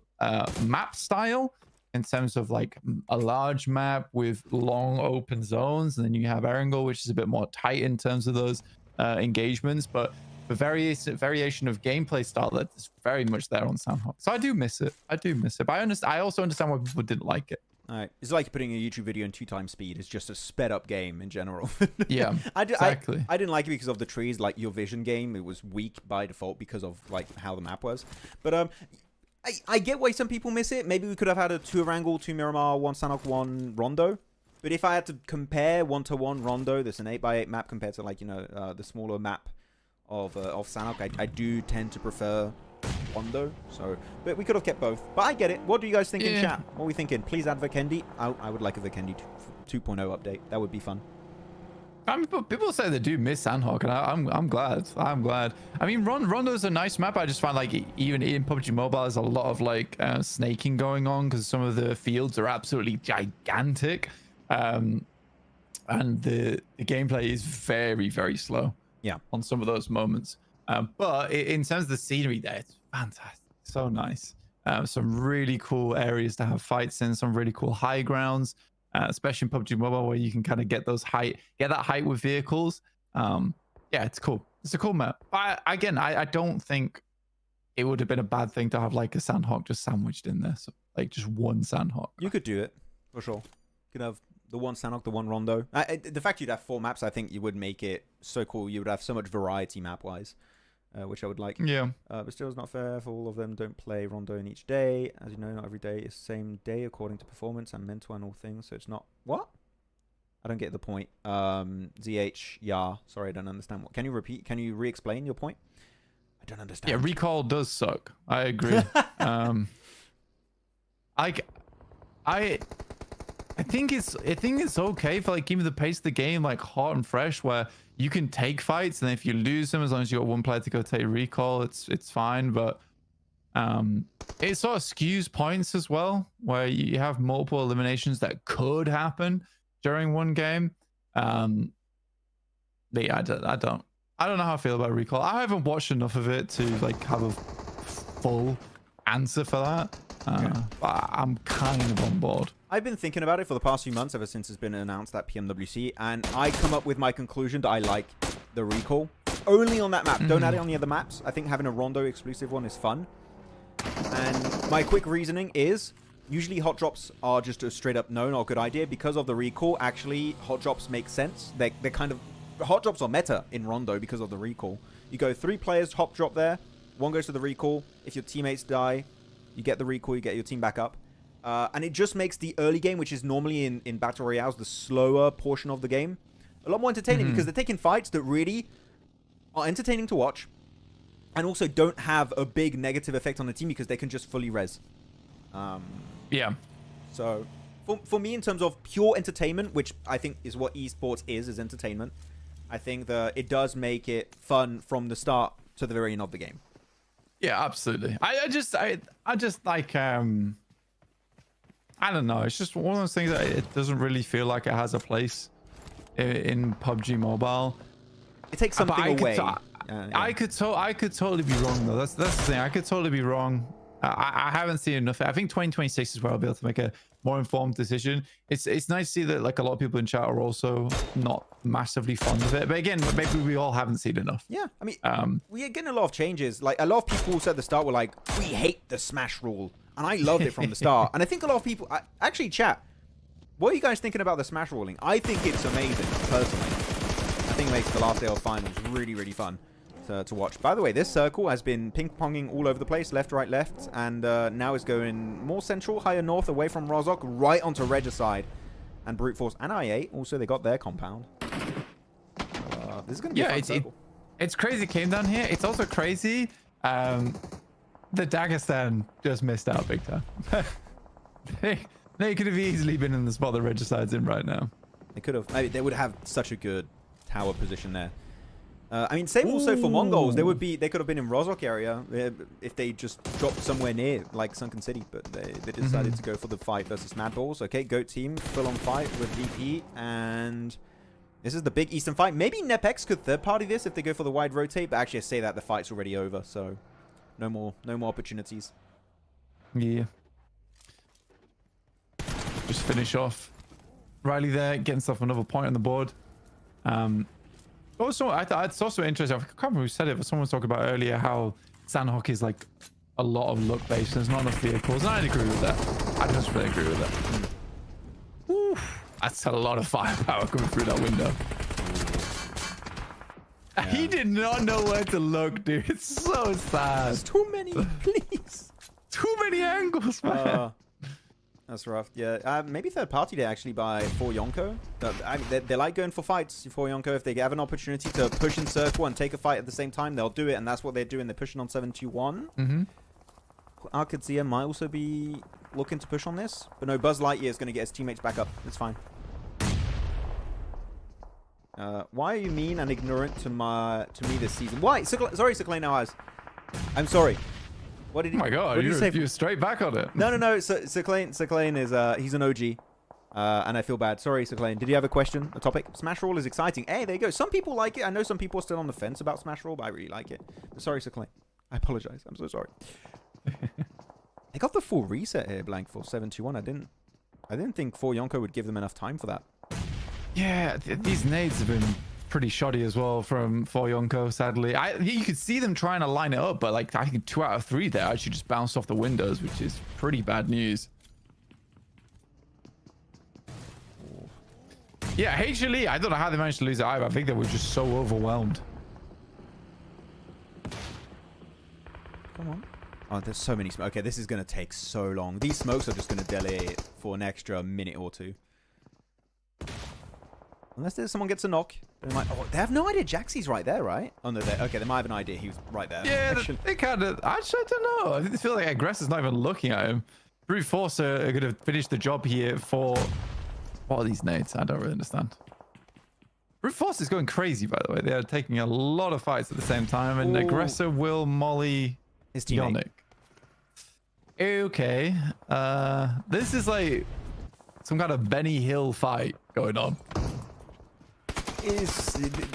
Speaker 3: map style in terms of like a large map with long open zones, and then you have Erangel, which is a bit more tight in terms of those engagements. But the variation of gameplay style that's very much there on Sandhawk. So I do miss it. But I also understand why people didn't like it.
Speaker 2: All right. It's like putting a YouTube video in 2x speed. It's just a sped up game in general.
Speaker 3: Yeah, exactly.
Speaker 2: I didn't like it because of the trees. Like your vision game, it was weak by default because of like how the map was. But I get why some people miss it. Maybe we could have had a 2 Erangel, 2 Miramar, 1 Sandhawk, 1 Rondo. But if I had to compare 1-to-1 Rondo, this is an 8x8 map compared to like the smaller map of Sandhawk, I do tend to prefer Rondo. So, but we could have kept both. But I get it. What do you guys think in chat? What are we thinking? Please add Vikendi. I would like a Vikendi 2.0 update. That would be fun.
Speaker 3: I mean, people say they do miss Sandhawk, and I'm glad. I'm glad. I mean, Rondo's a nice map. I just find like even in PUBG Mobile, there's a lot of like snaking going on because some of the fields are absolutely gigantic, and the gameplay is very, very slow. Yeah, on some of those moments. But in terms of the scenery there, it's fantastic. So nice. Some really cool areas to have fights in, some really cool high grounds, especially in PUBG Mobile where you can kind of get that height with vehicles. Yeah, it's cool. It's a cool map. But again, I don't think it would have been a bad thing to have like a Sandhawk just sandwiched in there. So like just one Sandhawk.
Speaker 2: You could do it for sure. You could have the 1 Sandhawk, the 1 Rondo. The fact you'd have 4 maps, I think you would make it so cool. You would have so much variety map-wise, which I would like. Yeah. But still, it's not fair for all of them. Don't play Rondo in each day. As you know, not every day is the same day according to performance and mental and all things. So it's not... What? I don't get the point. ZH, yeah. Sorry, I don't understand. What? Can you repeat? Can you re-explain your point? I don't understand.
Speaker 3: Yeah, recall does suck. I agree. I think it's okay for like keeping the pace of the game like hot and fresh, where you can take fights, and if you lose them, as long as you got one player to go take recall, it's fine. But it sort of skews points as well, where you have multiple eliminations that could happen during one game. But yeah, I don't know how I feel about recall. I haven't watched enough of it to like have a full answer for that. But I'm kind of on board.
Speaker 2: I've been thinking about it for the past few months, ever since it's been announced at PMWC, and I come up with my conclusion that I like the recall only on that map. Don't add it on the other maps. I think having a Rondo exclusive one is fun. And my quick reasoning is usually hot drops are just a straight up no, not a good idea. Because of the recall, actually hot drops make sense. They're kind of... Hot drops are meta in Rondo because of the recall. You go 3 players, hot drop there. 1 goes to the recall. If your teammates die, you get the recall, you get your team back up. And it just makes the early game, which is normally in Battle Royales, the slower portion of the game, a lot more entertaining because they're taking fights that really are entertaining to watch and also don't have a big negative effect on the team because they can just fully res.
Speaker 3: Yeah.
Speaker 2: So for me, in terms of pure entertainment, which I think is what esports is entertainment, I think that it does make it fun from the start to the very end of the game.
Speaker 3: Yeah, absolutely. I just like I don't know. It's just one of those things that it doesn't really feel like it has a place in PUBG Mobile.
Speaker 2: It takes something away.
Speaker 3: I could totally be wrong though. That's the thing. I could totally be wrong. I haven't seen enough. I think 2026 is where I'll be able to make a more informed decision. It's nice to see that like a lot of people in chat are also not massively fond of it. But again, maybe we all haven't seen enough.
Speaker 2: Yeah, I mean, we are getting a lot of changes. Like a lot of people said at the start were like, we hate the smash rule. And I loved it from the start. And I think a lot of people... Actually, chat, what are you guys thinking about the smash ruling? I think it's amazing, personally. I think it makes the last day of finals really, really fun to watch. By the way, this circle has been ping-ponging all over the place, left, right, left. And now is going more central, higher north, away from Rozhok, right onto Regicide. And Brute Force and I8. Also, they got their compound. This is going to be a fun circle.
Speaker 3: It's crazy it came down here. It's also crazy... the Dagestan just missed out big time. They could have easily been in the spot that Regicide's in right now.
Speaker 2: They could have. Maybe they would have such a good tower position there. I mean, same also for MongolZ. They could have been in Rozhok area if they just dropped somewhere near, like Sunken City, but they decided to go for the fight versus MadBulls. Okay, GOAT team, full on fight with VP, and this is the big Eastern fight. Maybe NEPX could third party this if they go for the wide rotate, but actually I say that the fight's already over, so no more opportunities.
Speaker 3: Yeah. Just finish off Riley there, getting himself another point on the board. Also, it's also interesting. I can't remember who said it, but someone was talking about earlier how Sandhock is like a lot of luck based. There's not enough vehicles. And I agree with that. I just really agree with that. Oof, that's a lot of firepower coming through that window. Yeah. He did not know where to look, dude. It's so sad.
Speaker 2: There's too many, please.
Speaker 3: Too many angles, man.
Speaker 2: That's rough. Yeah, maybe third party day actually by 4Yonko. I mean, they like going for fights. 4Yonko, if they have an opportunity to push in circle and take a fight at the same time, they'll do it, and that's what they're doing. They're pushing on 7-2-1. Qadsiah might also be looking to push on this, but no, Buzz Lightyear is going to get his teammates back up. It's fine. Why are you mean and ignorant to me this season? Why? Sorry, Suclane Nawaz. I'm sorry. What did he?
Speaker 3: Oh my god, you're straight back on it.
Speaker 2: No. Suclane is he's an OG, and I feel bad. Sorry, Suclane. Did you have a question, a topic? Smash Roll is exciting. Hey, there you go. Some people like it. I know some people are still on the fence about Smash Roll, but I really like it. But sorry, Suclane. I apologize. I'm so sorry. They got the full reset here, blank for 7-2-1. I didn't think 4Yonko would give them enough time for that.
Speaker 3: Yeah, these nades have been pretty shoddy as well from 4Yonko, sadly. You could see them trying to line it up, but like I think 2 out of 3 there actually just bounced off the windows, which is pretty bad news. Yeah, HLE, I don't know how they managed to lose it either. I think they were just so overwhelmed.
Speaker 2: Come on. Oh, there's so many smokes. Okay, this is going to take so long. These smokes are just going to delay it for an extra minute or two. Unless someone gets a knock. They might. Oh, they have no idea Jaxie's right there, right? Oh, no. Okay, they might have an idea he was right there.
Speaker 3: Yeah, they kind of. Actually, I don't know. I feel like AGRESSORS not even looking at him. Brute Force are going to finish the job here for. What are these nades? I don't really understand. Brute Force is going crazy, by the way. They are taking a lot of fights at the same time, and Aggressor will molly
Speaker 2: his teammate.
Speaker 3: Yonic. Okay. This is like some kind of Benny Hill fight going on.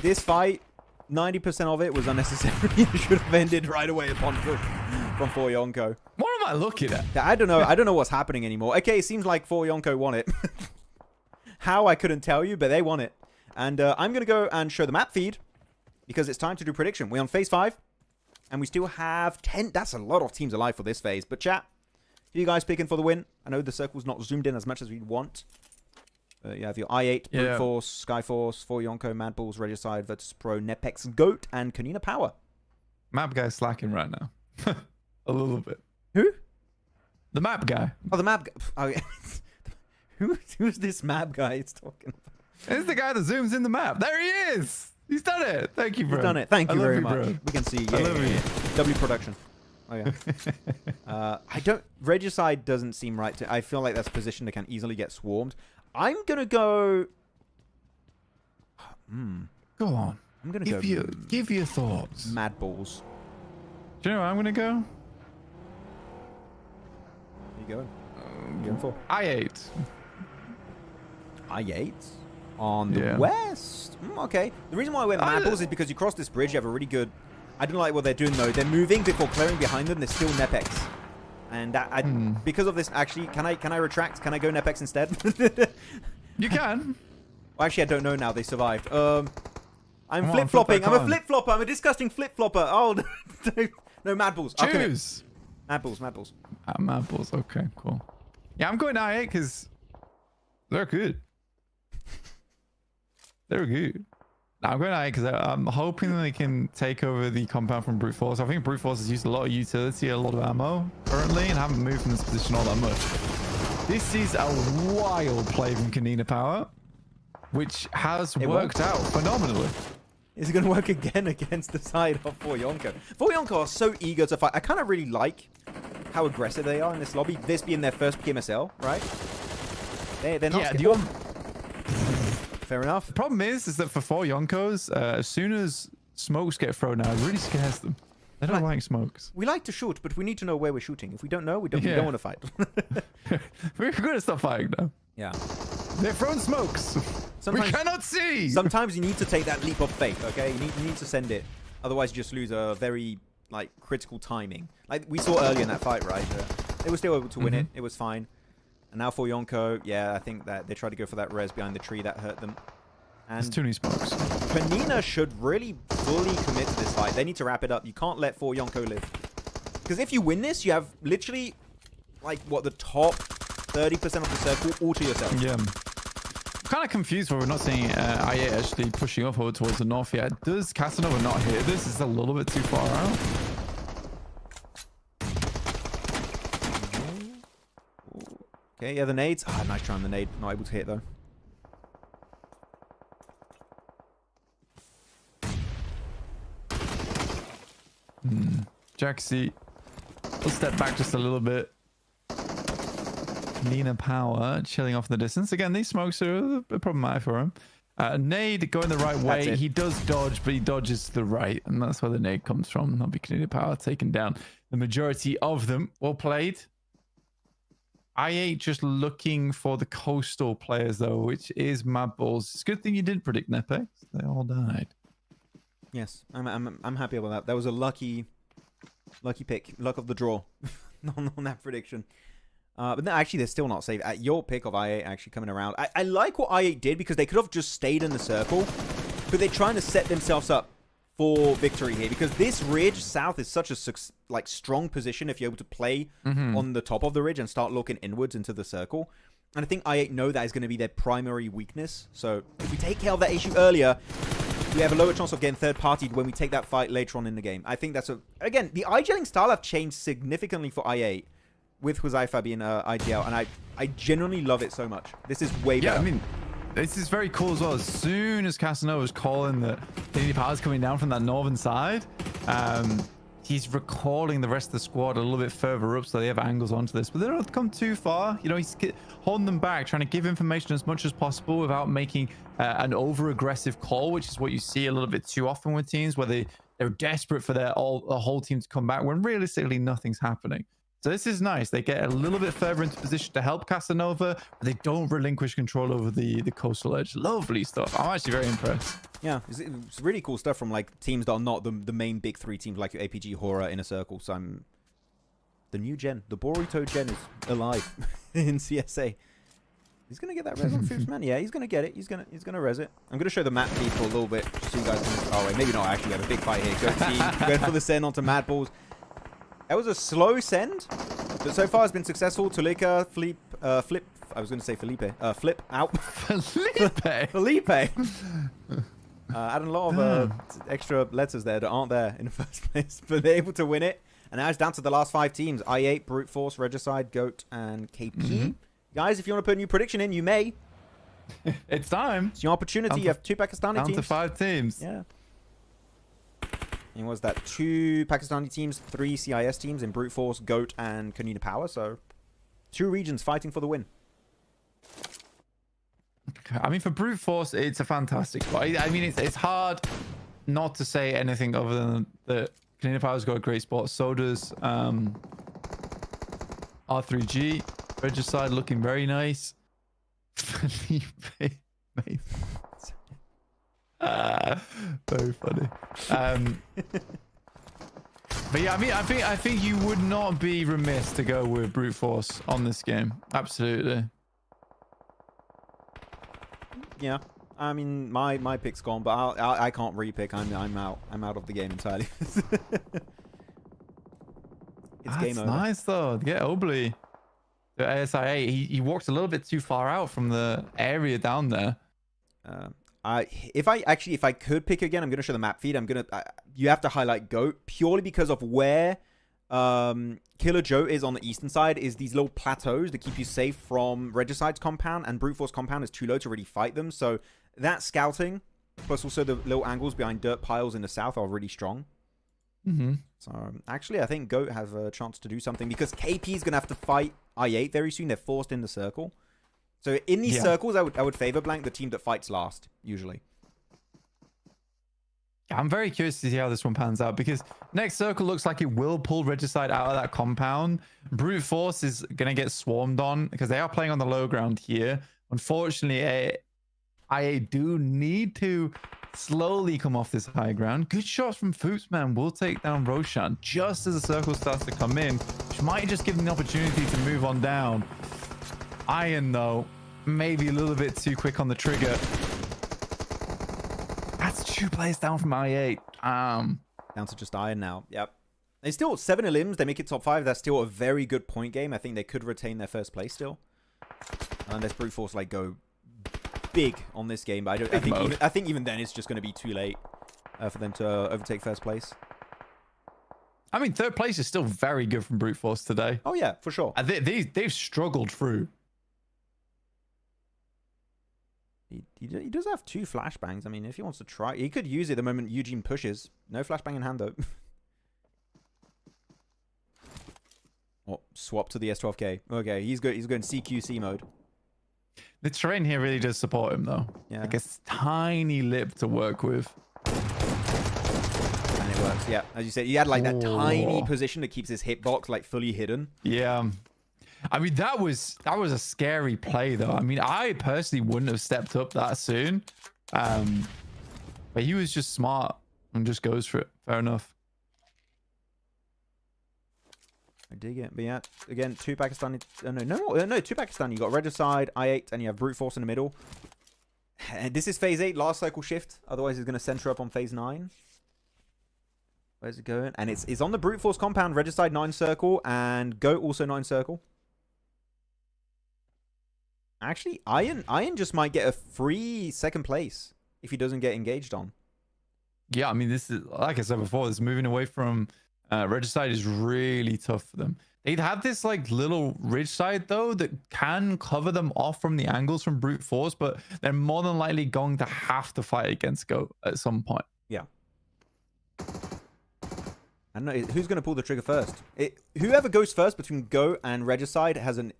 Speaker 2: This fight, 90% of it was unnecessary. It should have ended right away upon push from 4Yonko.
Speaker 3: What am I looking at?
Speaker 2: I don't know. I don't know what's happening anymore. Okay, it seems like 4Yonko won it. How, I couldn't tell you, but they won it. And I'm going to go and show the map feed because it's time to do prediction. We're on phase 5 and we still have 10. That's a lot of teams alive for this phase. But chat, who are you guys picking for the win? I know the circle's not zoomed in as much as we'd want. You have your I8, Brute Force, Skyforce, 4Yonko, MadBulls, Regicide, VIRTUS.PRO, NEPX, GOAT, and Konina Power.
Speaker 3: Map guy's slacking right now. A little bit.
Speaker 2: Who?
Speaker 3: The map guy.
Speaker 2: Oh, the map guy. Oh, yeah. Who's this map guy it's talking about?
Speaker 3: It's the guy that zooms in the map. There he is. He's done it. Thank you, bro.
Speaker 2: He's done it. Thank you very much.
Speaker 3: Bro.
Speaker 2: We can see.
Speaker 3: I love you.
Speaker 2: W production. Oh, yeah. I don't... Regicide doesn't seem right to... I feel like that's a position that can easily get swarmed. I'm going to go...
Speaker 3: Go on.
Speaker 2: I'm going to go...
Speaker 3: Give your thoughts.
Speaker 2: MadBulls.
Speaker 3: Do you know where I'm going to go?
Speaker 2: Where you going? Going for?
Speaker 3: I8.
Speaker 2: I8? On the west? Okay. The reason why I went MadBulls is because you cross this bridge, you have a really good... I don't like what they're doing, though. They're moving before clearing behind them. There's still NEPX. And because of this, actually, can I retract? Can I go NEPX instead?
Speaker 3: You can.
Speaker 2: Well, actually, I don't know now. They survived. I'm flip-flopping. I'm a flip-flopper. I'm a disgusting flip-flopper. Oh, no, MadBulls.
Speaker 3: Choose.
Speaker 2: MadBulls.
Speaker 3: MadBulls. Okay, cool. Yeah, I'm going I8 because they're good. They're good. I'm going I8 because I'm hoping they can take over the compound from Brute Force. I think Brute Force has used a lot of utility, a lot of ammo currently, and haven't moved from this position all that much. This is a wild play from Konina Power, which has worked out phenomenally.
Speaker 2: Is it going to work again against the side of 4Yonko? 4Yonko are so eager to fight. I kind of really like how aggressive they are in this lobby. This being their first PMSL, right? They're not...
Speaker 3: Yeah,
Speaker 2: Fair enough.
Speaker 3: The problem is that for 4Yonkos, as soon as smokes get thrown out, it really scares them. They don't like smokes.
Speaker 2: We like to shoot, but we need to know where we're shooting. If we don't know, we don't want to fight.
Speaker 3: We're going to stop fighting now.
Speaker 2: Yeah.
Speaker 3: They're throwing smokes.
Speaker 2: Sometimes,
Speaker 3: we cannot see.
Speaker 2: Sometimes you need to take that leap of faith, okay? You need to send it. Otherwise, you just lose a very, like, critical timing. Like, we saw earlier in that fight, right? They were still able to win it. It was fine. And now for Yonko, yeah, I think that they tried to go for that res behind the tree. That hurt them. And
Speaker 3: There's too many smokes.
Speaker 2: Konina should really fully commit to this fight. They need to wrap it up. You can't let For Yonko live. Because if you win this, you have literally, like, what, the top 30% of the circle all to yourself.
Speaker 3: Yeah. I'm kind of confused why we're not seeing IA actually pushing up over towards the north yet. Does Casanova not hear this? Is a little bit too far out?
Speaker 2: Okay, yeah, the nades. Ah, nice try on the nade. Not able to hit, though.
Speaker 3: Jaxi will step back just a little bit. Nina Power chilling off in the distance. Again, these smokes are problematic for him. Nade going the right way. He does dodge, but he dodges to the right. And that's where the nade comes from. Not be Nina Power taking down the majority of them. Well played. I8 just looking for the coastal players, though, which is MadBulls. It's a good thing you didn't predict NEPX. They all died.
Speaker 2: Yes, I'm happy about that. That was a lucky pick, luck of the draw on that prediction. But then actually, they're still not safe. Your pick of I8 actually coming around. I like what I8 did because they could have just stayed in the circle, but they're trying to set themselves up for victory here because this ridge south is such a strong position if you're able to play on the top of the ridge and start looking inwards into the circle. And I think I8 know that is going to be their primary weakness. So if we take care of that issue earlier, we have a lower chance of getting third-partied when we take that fight later on in the game. I think that's again, the IGLing style have changed significantly for I8 with Huzaifa being IGL, and I genuinely love it so much. This is way better.
Speaker 3: Yeah, I mean, this is very cool as well. As soon as Casanova was calling that Nina Power's coming down from that northern side, he's recalling the rest of the squad a little bit further up so they have angles onto this, but they don't come too far. You know, he's holding them back, trying to give information as much as possible without making an over-aggressive call, which is what you see a little bit too often with teams where they're desperate for the whole team to come back when realistically nothing's happening. So this is nice. They get a little bit further into position to help Casanova, but they don't relinquish control over the coastal edge. Lovely stuff. I'm actually very impressed.
Speaker 2: Yeah, it's really cool stuff from like teams that are not the main big three teams like APG, HORAA, Inner Circle. So the new gen, the Boruto gen is alive in CSA. He's gonna get that res on Foops, man. Yeah, he's gonna get it. He's gonna res it. I'm gonna show the map feed for a little bit just so you guys can. Oh wait, maybe not. Actually, we have a big fight here. JUTTI going for the send onto MadBulls. That was a slow send, but so far it's been successful. Tulika, Flip. I was going to say Felipe. Flip out.
Speaker 3: Felipe.
Speaker 2: Felipe. Adding a lot of extra letters there that aren't there in the first place, but they're able to win it. And now it's down to the last 5 teams: I8, Brute Force, Regicide, Goat, and KP. Guys, if you want to put a new prediction in, you may.
Speaker 3: It's time.
Speaker 2: It's your opportunity. You have 2 Pakistani teams.
Speaker 3: Down to 5 teams.
Speaker 2: Yeah. And was that 2 Pakistani teams, 3 CIS teams in Brute Force, Goat, and Konina Power. So 2 regions fighting for the win.
Speaker 3: I mean, for Brute Force, it's a fantastic spot. I mean, it's hard not to say anything other than that Konina Power's got a great spot. So does R3G. Regicide looking very nice. Felipe. Very funny. But yeah, I mean, I think you would not be remiss to go with Brute Force on this game. Absolutely.
Speaker 2: Yeah, I mean, my pick's gone, but I can't repick. I'm out. I'm out of the game entirely. It's game over.
Speaker 3: Nice though. Yeah, Obley. The ASI8. He walked a little bit too far out from the area down there.
Speaker 2: If I could pick again, I'm gonna show the map feed. You have to highlight Goat purely because of where Killer Joe is on the eastern side. Is these little plateaus that keep you safe from Regicide's compound, and Brute Force compound is too low to really fight them. So that scouting, plus also the little angles behind dirt piles in the south are really strong. So actually, I think Goat has a chance to do something because KP is gonna have to fight I8 very soon. They're forced in the circle. So in these circles, I would favor blank the team that fights last, usually.
Speaker 3: I'm very curious to see how this one pans out, because next circle looks like it will pull Regicide out of that compound. Brute Force is going to get swarmed on because they are playing on the low ground here. Unfortunately, IA do need to slowly come off this high ground. Good shots from Maxman will take down Roshan just as the circle starts to come in, which might just give them the opportunity to move on down. Iron, though, maybe a little bit too quick on the trigger. That's 2 players down from IA.
Speaker 2: Down to just Iron now. Yep. They still 7 elims. They make it top 5. That's still a very good point game. I think they could retain their first place still. Unless Brute Force like go big on this game, but I think even then it's just going to be too late for them to overtake first place.
Speaker 3: I mean, third place is still very good from Brute Force today.
Speaker 2: Oh yeah, for sure.
Speaker 3: They've struggled through.
Speaker 2: He does have 2 flashbangs. I mean, if he wants to try, he could use it the moment Eugene pushes. No flashbang in hand though. Oh, swap to the S12K. Okay, he's going CQC mode.
Speaker 3: The terrain here really does support him though.
Speaker 2: Yeah.
Speaker 3: Like a tiny lip to work with.
Speaker 2: And it works. Yeah, as you said, he had like that tiny position that keeps his hitbox like fully hidden.
Speaker 3: Yeah. I mean, that was a scary play though. I mean, I personally wouldn't have stepped up that soon. But he was just smart and just goes for it. Fair enough.
Speaker 2: I dig it. But yeah, again, 2 Pakistani. No, 2 Pakistani. You got Regicide, I8, and you have Brute Force in the middle. And this is phase 8, last circle shift. Otherwise, he's going to center up on phase 9. Where's it going? And it's on the Brute Force compound. Regicide 9 circle and Goat also 9 circle. Actually, Iron just might get a free second place if he doesn't get engaged on.
Speaker 3: Yeah, I mean, this is, like I said before, this moving away from Regicide is really tough for them. They have this like little ridge side though that can cover them off from the angles from Brute Force, but they're more than likely going to have to fight against Goat at some point.
Speaker 2: Yeah. I don't know who's going to pull the trigger first. Whoever goes first between Goat and Regicide has an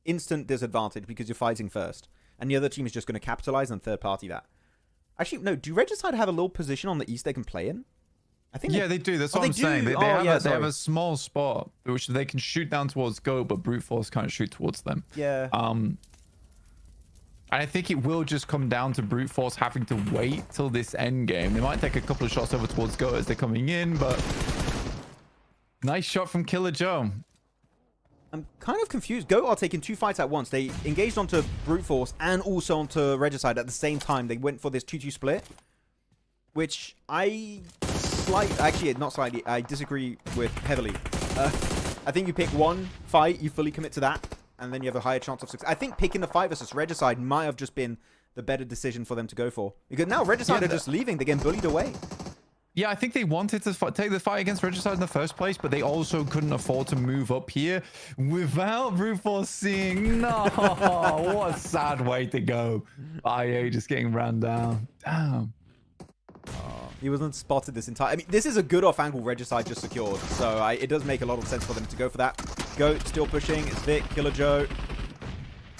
Speaker 2: instant disadvantage because you're fighting first, and the other team is just going to capitalize and third party that. Actually, no. Do Regicide have a little position on the east they can play in? I think.
Speaker 3: Yeah, they do. That's what I'm saying. They have a small spot which they can shoot down towards Goat, but Brute Force can't shoot towards them.
Speaker 2: Yeah.
Speaker 3: And I think it will just come down to Brute Force having to wait till this end game. They might take a couple of shots over towards Goat as they're coming in, but nice shot from Killer Joe.
Speaker 2: I'm kind of confused. Goat are taking 2 fights at once. They engaged onto Brute Force and also onto Regicide at the same time. They went for this 2-2 split, which I disagree with heavily. I think you pick one fight, you fully commit to that, and then you have a higher chance of success. I think picking the fight versus Regicide might have just been the better decision for them to go for. Because now Regicide are just leaving. They're getting bullied away.
Speaker 3: Yeah, I think they wanted to take the fight against Regicide in the first place, but they also couldn't afford to move up here without Brute Force seeing. No, what a sad way to go. IA just getting ran down. Damn.
Speaker 2: He wasn't spotted this entire... I mean, this is a good off-angle Regicide just secured, so it does make a lot of sense for them to go for that. Goat still pushing. It's Vic, Killer Joe.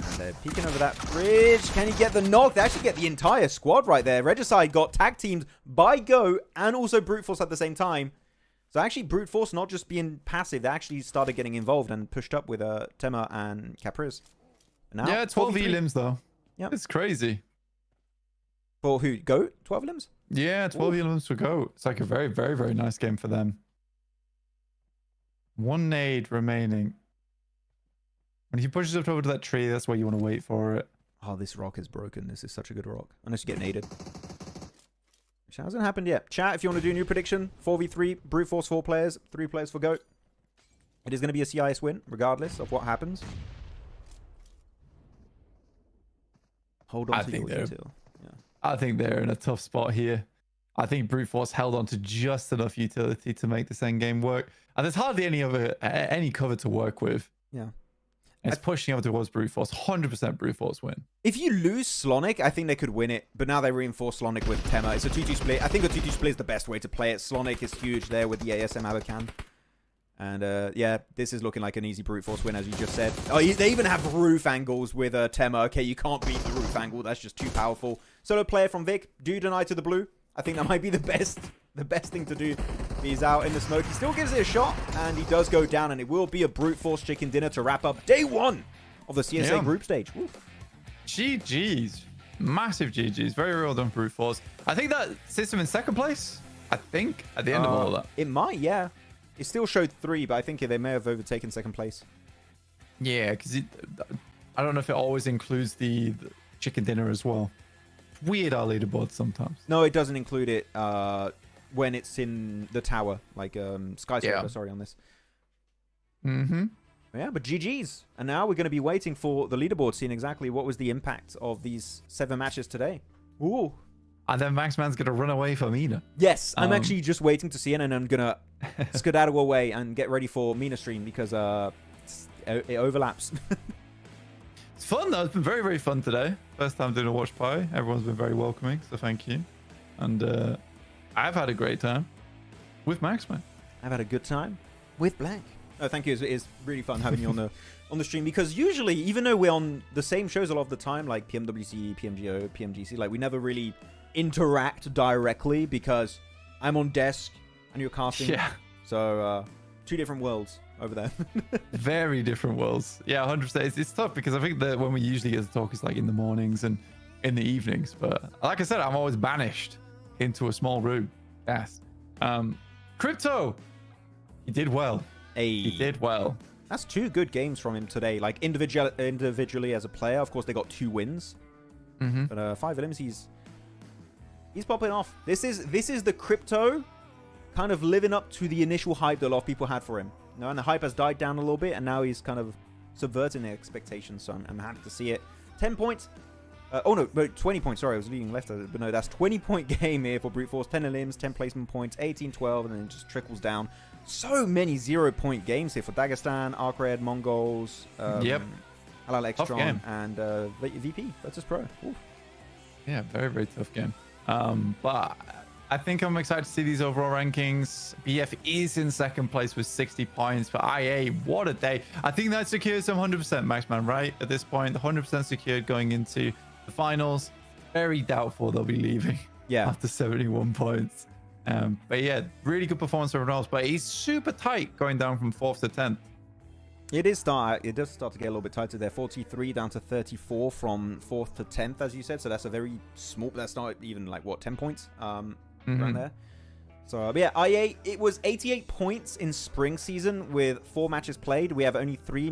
Speaker 2: And they're peeking over that bridge. Can he get the knock? They actually get the entire squad right there. Regicide got tag teamed by Goat and also Brute Force at the same time. So actually, Brute Force not just being passive, they actually started getting involved and pushed up with Tema and Capriz. Now,
Speaker 3: yeah, 12 elims though.
Speaker 2: Yeah,
Speaker 3: it's crazy.
Speaker 2: For who? Goat? 12 elims?
Speaker 3: Yeah, 12 elims for Goat. It's like a very, very, very nice game for them. 1 nade remaining. When he pushes up over to that tree, that's where you want to wait for it.
Speaker 2: Oh, this rock is broken. This is such a good rock. Unless you get naded. Which hasn't happened yet. Chat, if you want to do a new prediction. 4v3, Brute Force 4 players, 3 players for Goat. It is going to be a CIS win, regardless of what happens. Hold on to your detail. Yeah.
Speaker 3: I think they're in a tough spot here. I think Brute Force held on to just enough utility to make this endgame work. And there's hardly any cover to work with.
Speaker 2: Yeah.
Speaker 3: It's pushing over towards Brute Force. 100% Brute Force win.
Speaker 2: If you lose Slonic, I think they could win it. But now they reinforce Slonic with Tema. It's a 2-2 split. I think a 2-2 split is the best way to play it. Slonic is huge there with the ASM Abacan. And yeah, this is looking like an easy Brute Force win, as you just said. Oh, they even have roof angles with Tema. Okay, you can't beat the roof angle. That's just too powerful. Solo player from Vic. Do deny to the blue. I think that might be the best thing to do. He's out in the smoke. He still gives it a shot, and he does go down, and it will be a brute force chicken dinner to wrap up day 1 of the CSA group stage. Oof.
Speaker 3: GG's. Massive GG's. Very well done, brute force. I think that sits him in second place. I think at the end of all of that.
Speaker 2: It might, yeah. It still showed 3, but I think they may have overtaken second place.
Speaker 3: Yeah, because I don't know if it always includes the chicken dinner as well. Weird our leaderboard sometimes.
Speaker 2: No, it doesn't include it when it's in the tower, like skyscraper, sorry, on this.
Speaker 3: Mm-hmm.
Speaker 2: Yeah, but GG's. And now we're going to be waiting for the leaderboard, seeing exactly what was the impact of these 7 matches today. Ooh.
Speaker 3: And then Maxman's going to run away from Mina.
Speaker 2: Yes, I'm actually just waiting to see it, and I'm going to skedaddle away and get ready for Mina stream because it overlaps.
Speaker 3: It's fun, though. It's been very, very fun today. First time doing a watch party. Everyone's been very welcoming, so thank you. And I've had a great time with Maxman.
Speaker 2: I've had a good time with Blank. Oh, thank you. It's really fun having you on the stream, because usually, even though we're on the same shows a lot of the time, like PMWC, PMGO, PMGC, like we never really interact directly because I'm on desk and you're casting.
Speaker 3: Yeah.
Speaker 2: So 2 different worlds over there.
Speaker 3: Very different worlds. Yeah, 100%. It's tough because I think that when we usually get to talk is like in the mornings and in the evenings. But like I said, I'm always banished into a small room. Yes. Crypto, he did well.
Speaker 2: He
Speaker 3: did well.
Speaker 2: That's 2 good games from him today. Like individually as a player, of course they got 2 wins.
Speaker 3: Mm-hmm.
Speaker 2: But 5 of them, he's popping off. This is the Crypto kind of living up to the initial hype that a lot of people had for him. You know, and the hype has died down a little bit, and now he's kind of subverting their expectations. So I'm happy to see it. 10 points. Oh no, 20 points. Sorry, I was leading left. But no, that's 20-point game here for brute force. 10 limbs, 10 placement points, 18, 12, and then it just trickles down. So many 0-point games here for Dagestan, ARCRED, MongolZ, HALAL, AXETRON, and VP, VIRTUS.PRO. Oof.
Speaker 3: Yeah, very, very tough game. But I think I'm excited to see these overall rankings. BF is in second place with 60 points. But IA, what a day. I think that secures some 100% Maxman, right? At this point, 100% secured going into the finals. Very doubtful they'll be leaving after 71 points. But yeah, really good performance for everyone else. But he's super tight going down from 4th to 10th.
Speaker 2: It does start to get a little bit tighter there. 43 down to 34 from 4th to 10th, as you said. So that's a very small. That's not even like what, 10 points around there. So yeah, IA. It was 88 points in spring season with 4 matches played. We have only 3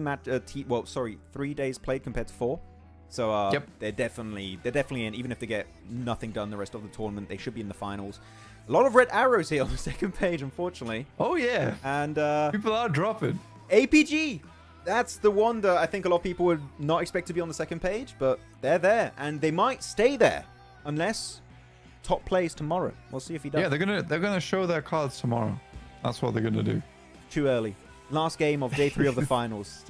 Speaker 2: days played compared to 4. So they're definitely in. Even if they get nothing done the rest of the tournament, they should be in the finals. A lot of red arrows here on the second page, unfortunately.
Speaker 3: Oh yeah,
Speaker 2: and
Speaker 3: people are dropping.
Speaker 2: APG, that's the one that I think a lot of people would not expect to be on the second page, but they're there, and they might stay there unless top plays tomorrow. We'll see if he does.
Speaker 3: Yeah, they're gonna show their cards tomorrow. That's what they're gonna do.
Speaker 2: Too early. Last game of day 3 of the finals.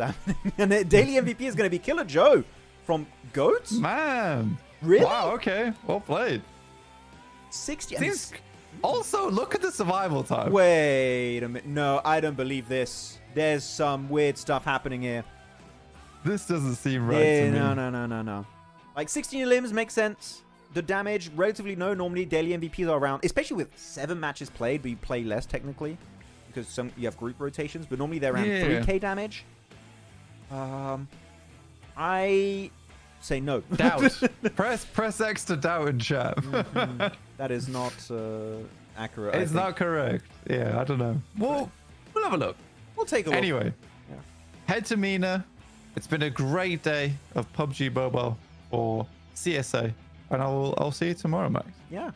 Speaker 2: And the daily MVP is gonna be Killer Joe from Goats.
Speaker 3: Man,
Speaker 2: really?
Speaker 3: Wow. Okay, well played.
Speaker 2: 60.
Speaker 3: Also, look at the survival time.
Speaker 2: Wait a minute. No, I don't believe this. There's some weird stuff happening here.
Speaker 3: This doesn't seem right to me.
Speaker 2: No. Like 16 limbs makes sense. The damage, relatively low. Normally, daily MVPs are around, especially with 7 matches played, but you play less technically because you have group rotations, but normally they're around 3k damage. I say no.
Speaker 3: Doubt. press X to doubt in chat.
Speaker 2: That is not accurate.
Speaker 3: It's not correct. Yeah, I don't know. We'll have a look.
Speaker 2: We'll take a look.
Speaker 3: Anyway, head to Mina. It's been a great day of PUBG Mobile for CSA, and I'll see you tomorrow, Max.
Speaker 2: Yeah.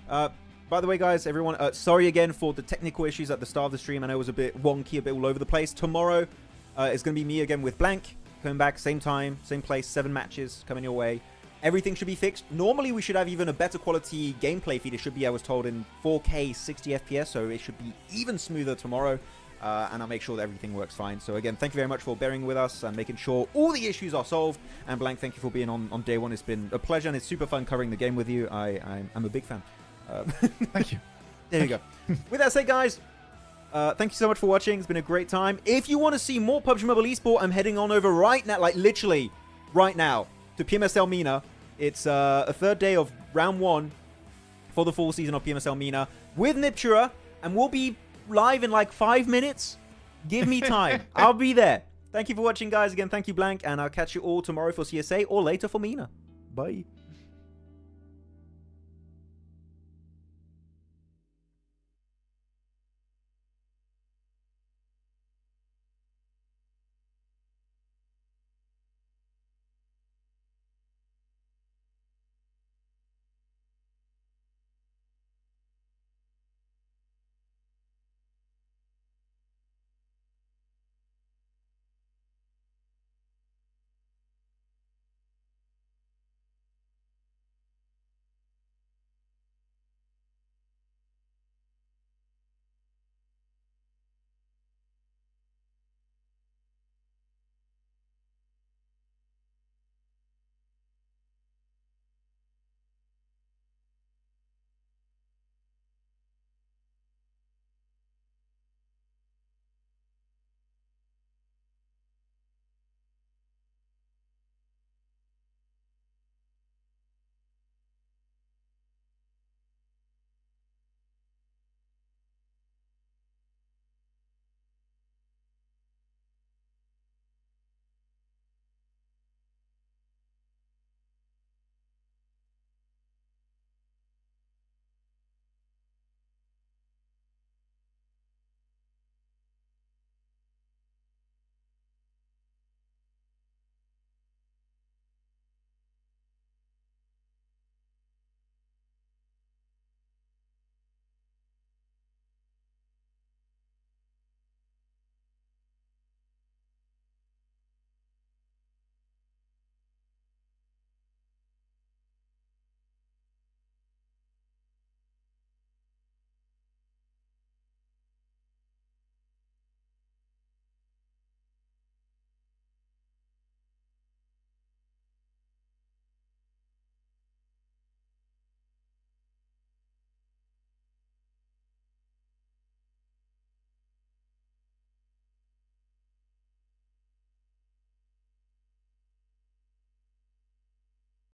Speaker 2: By the way, guys, everyone, sorry again for the technical issues at the start of the stream. I know it was a bit wonky, a bit all over the place. Tomorrow, it's going to be me again with Blank. Coming back, same time, same place, 7 matches coming your way. Everything should be fixed. Normally, we should have even a better quality gameplay feed. It should be, I was told, in 4K 60 FPS, so it should be even smoother tomorrow. And I'll make sure that everything works fine. So again, thank you very much for bearing with us and making sure all the issues are solved. And Blank, thank you for being on day 1. It's been a pleasure, and it's super fun covering the game with you. I'm a big fan.
Speaker 3: Thank you.
Speaker 2: There you go. With that said, guys, thank you so much for watching. It's been a great time. If you want to see more PUBG Mobile Esport, I'm heading on over right now, like literally right now, to PMSL Mina. It's a 3rd day of round 1 for the full season of PMSL MENA with NIPTURA, and we'll be live in like 5 minutes. Give me time. I'll be there. Thank you for watching, guys. Again, thank you, Blank, and I'll catch you all tomorrow for CSA or later for MENA. Bye.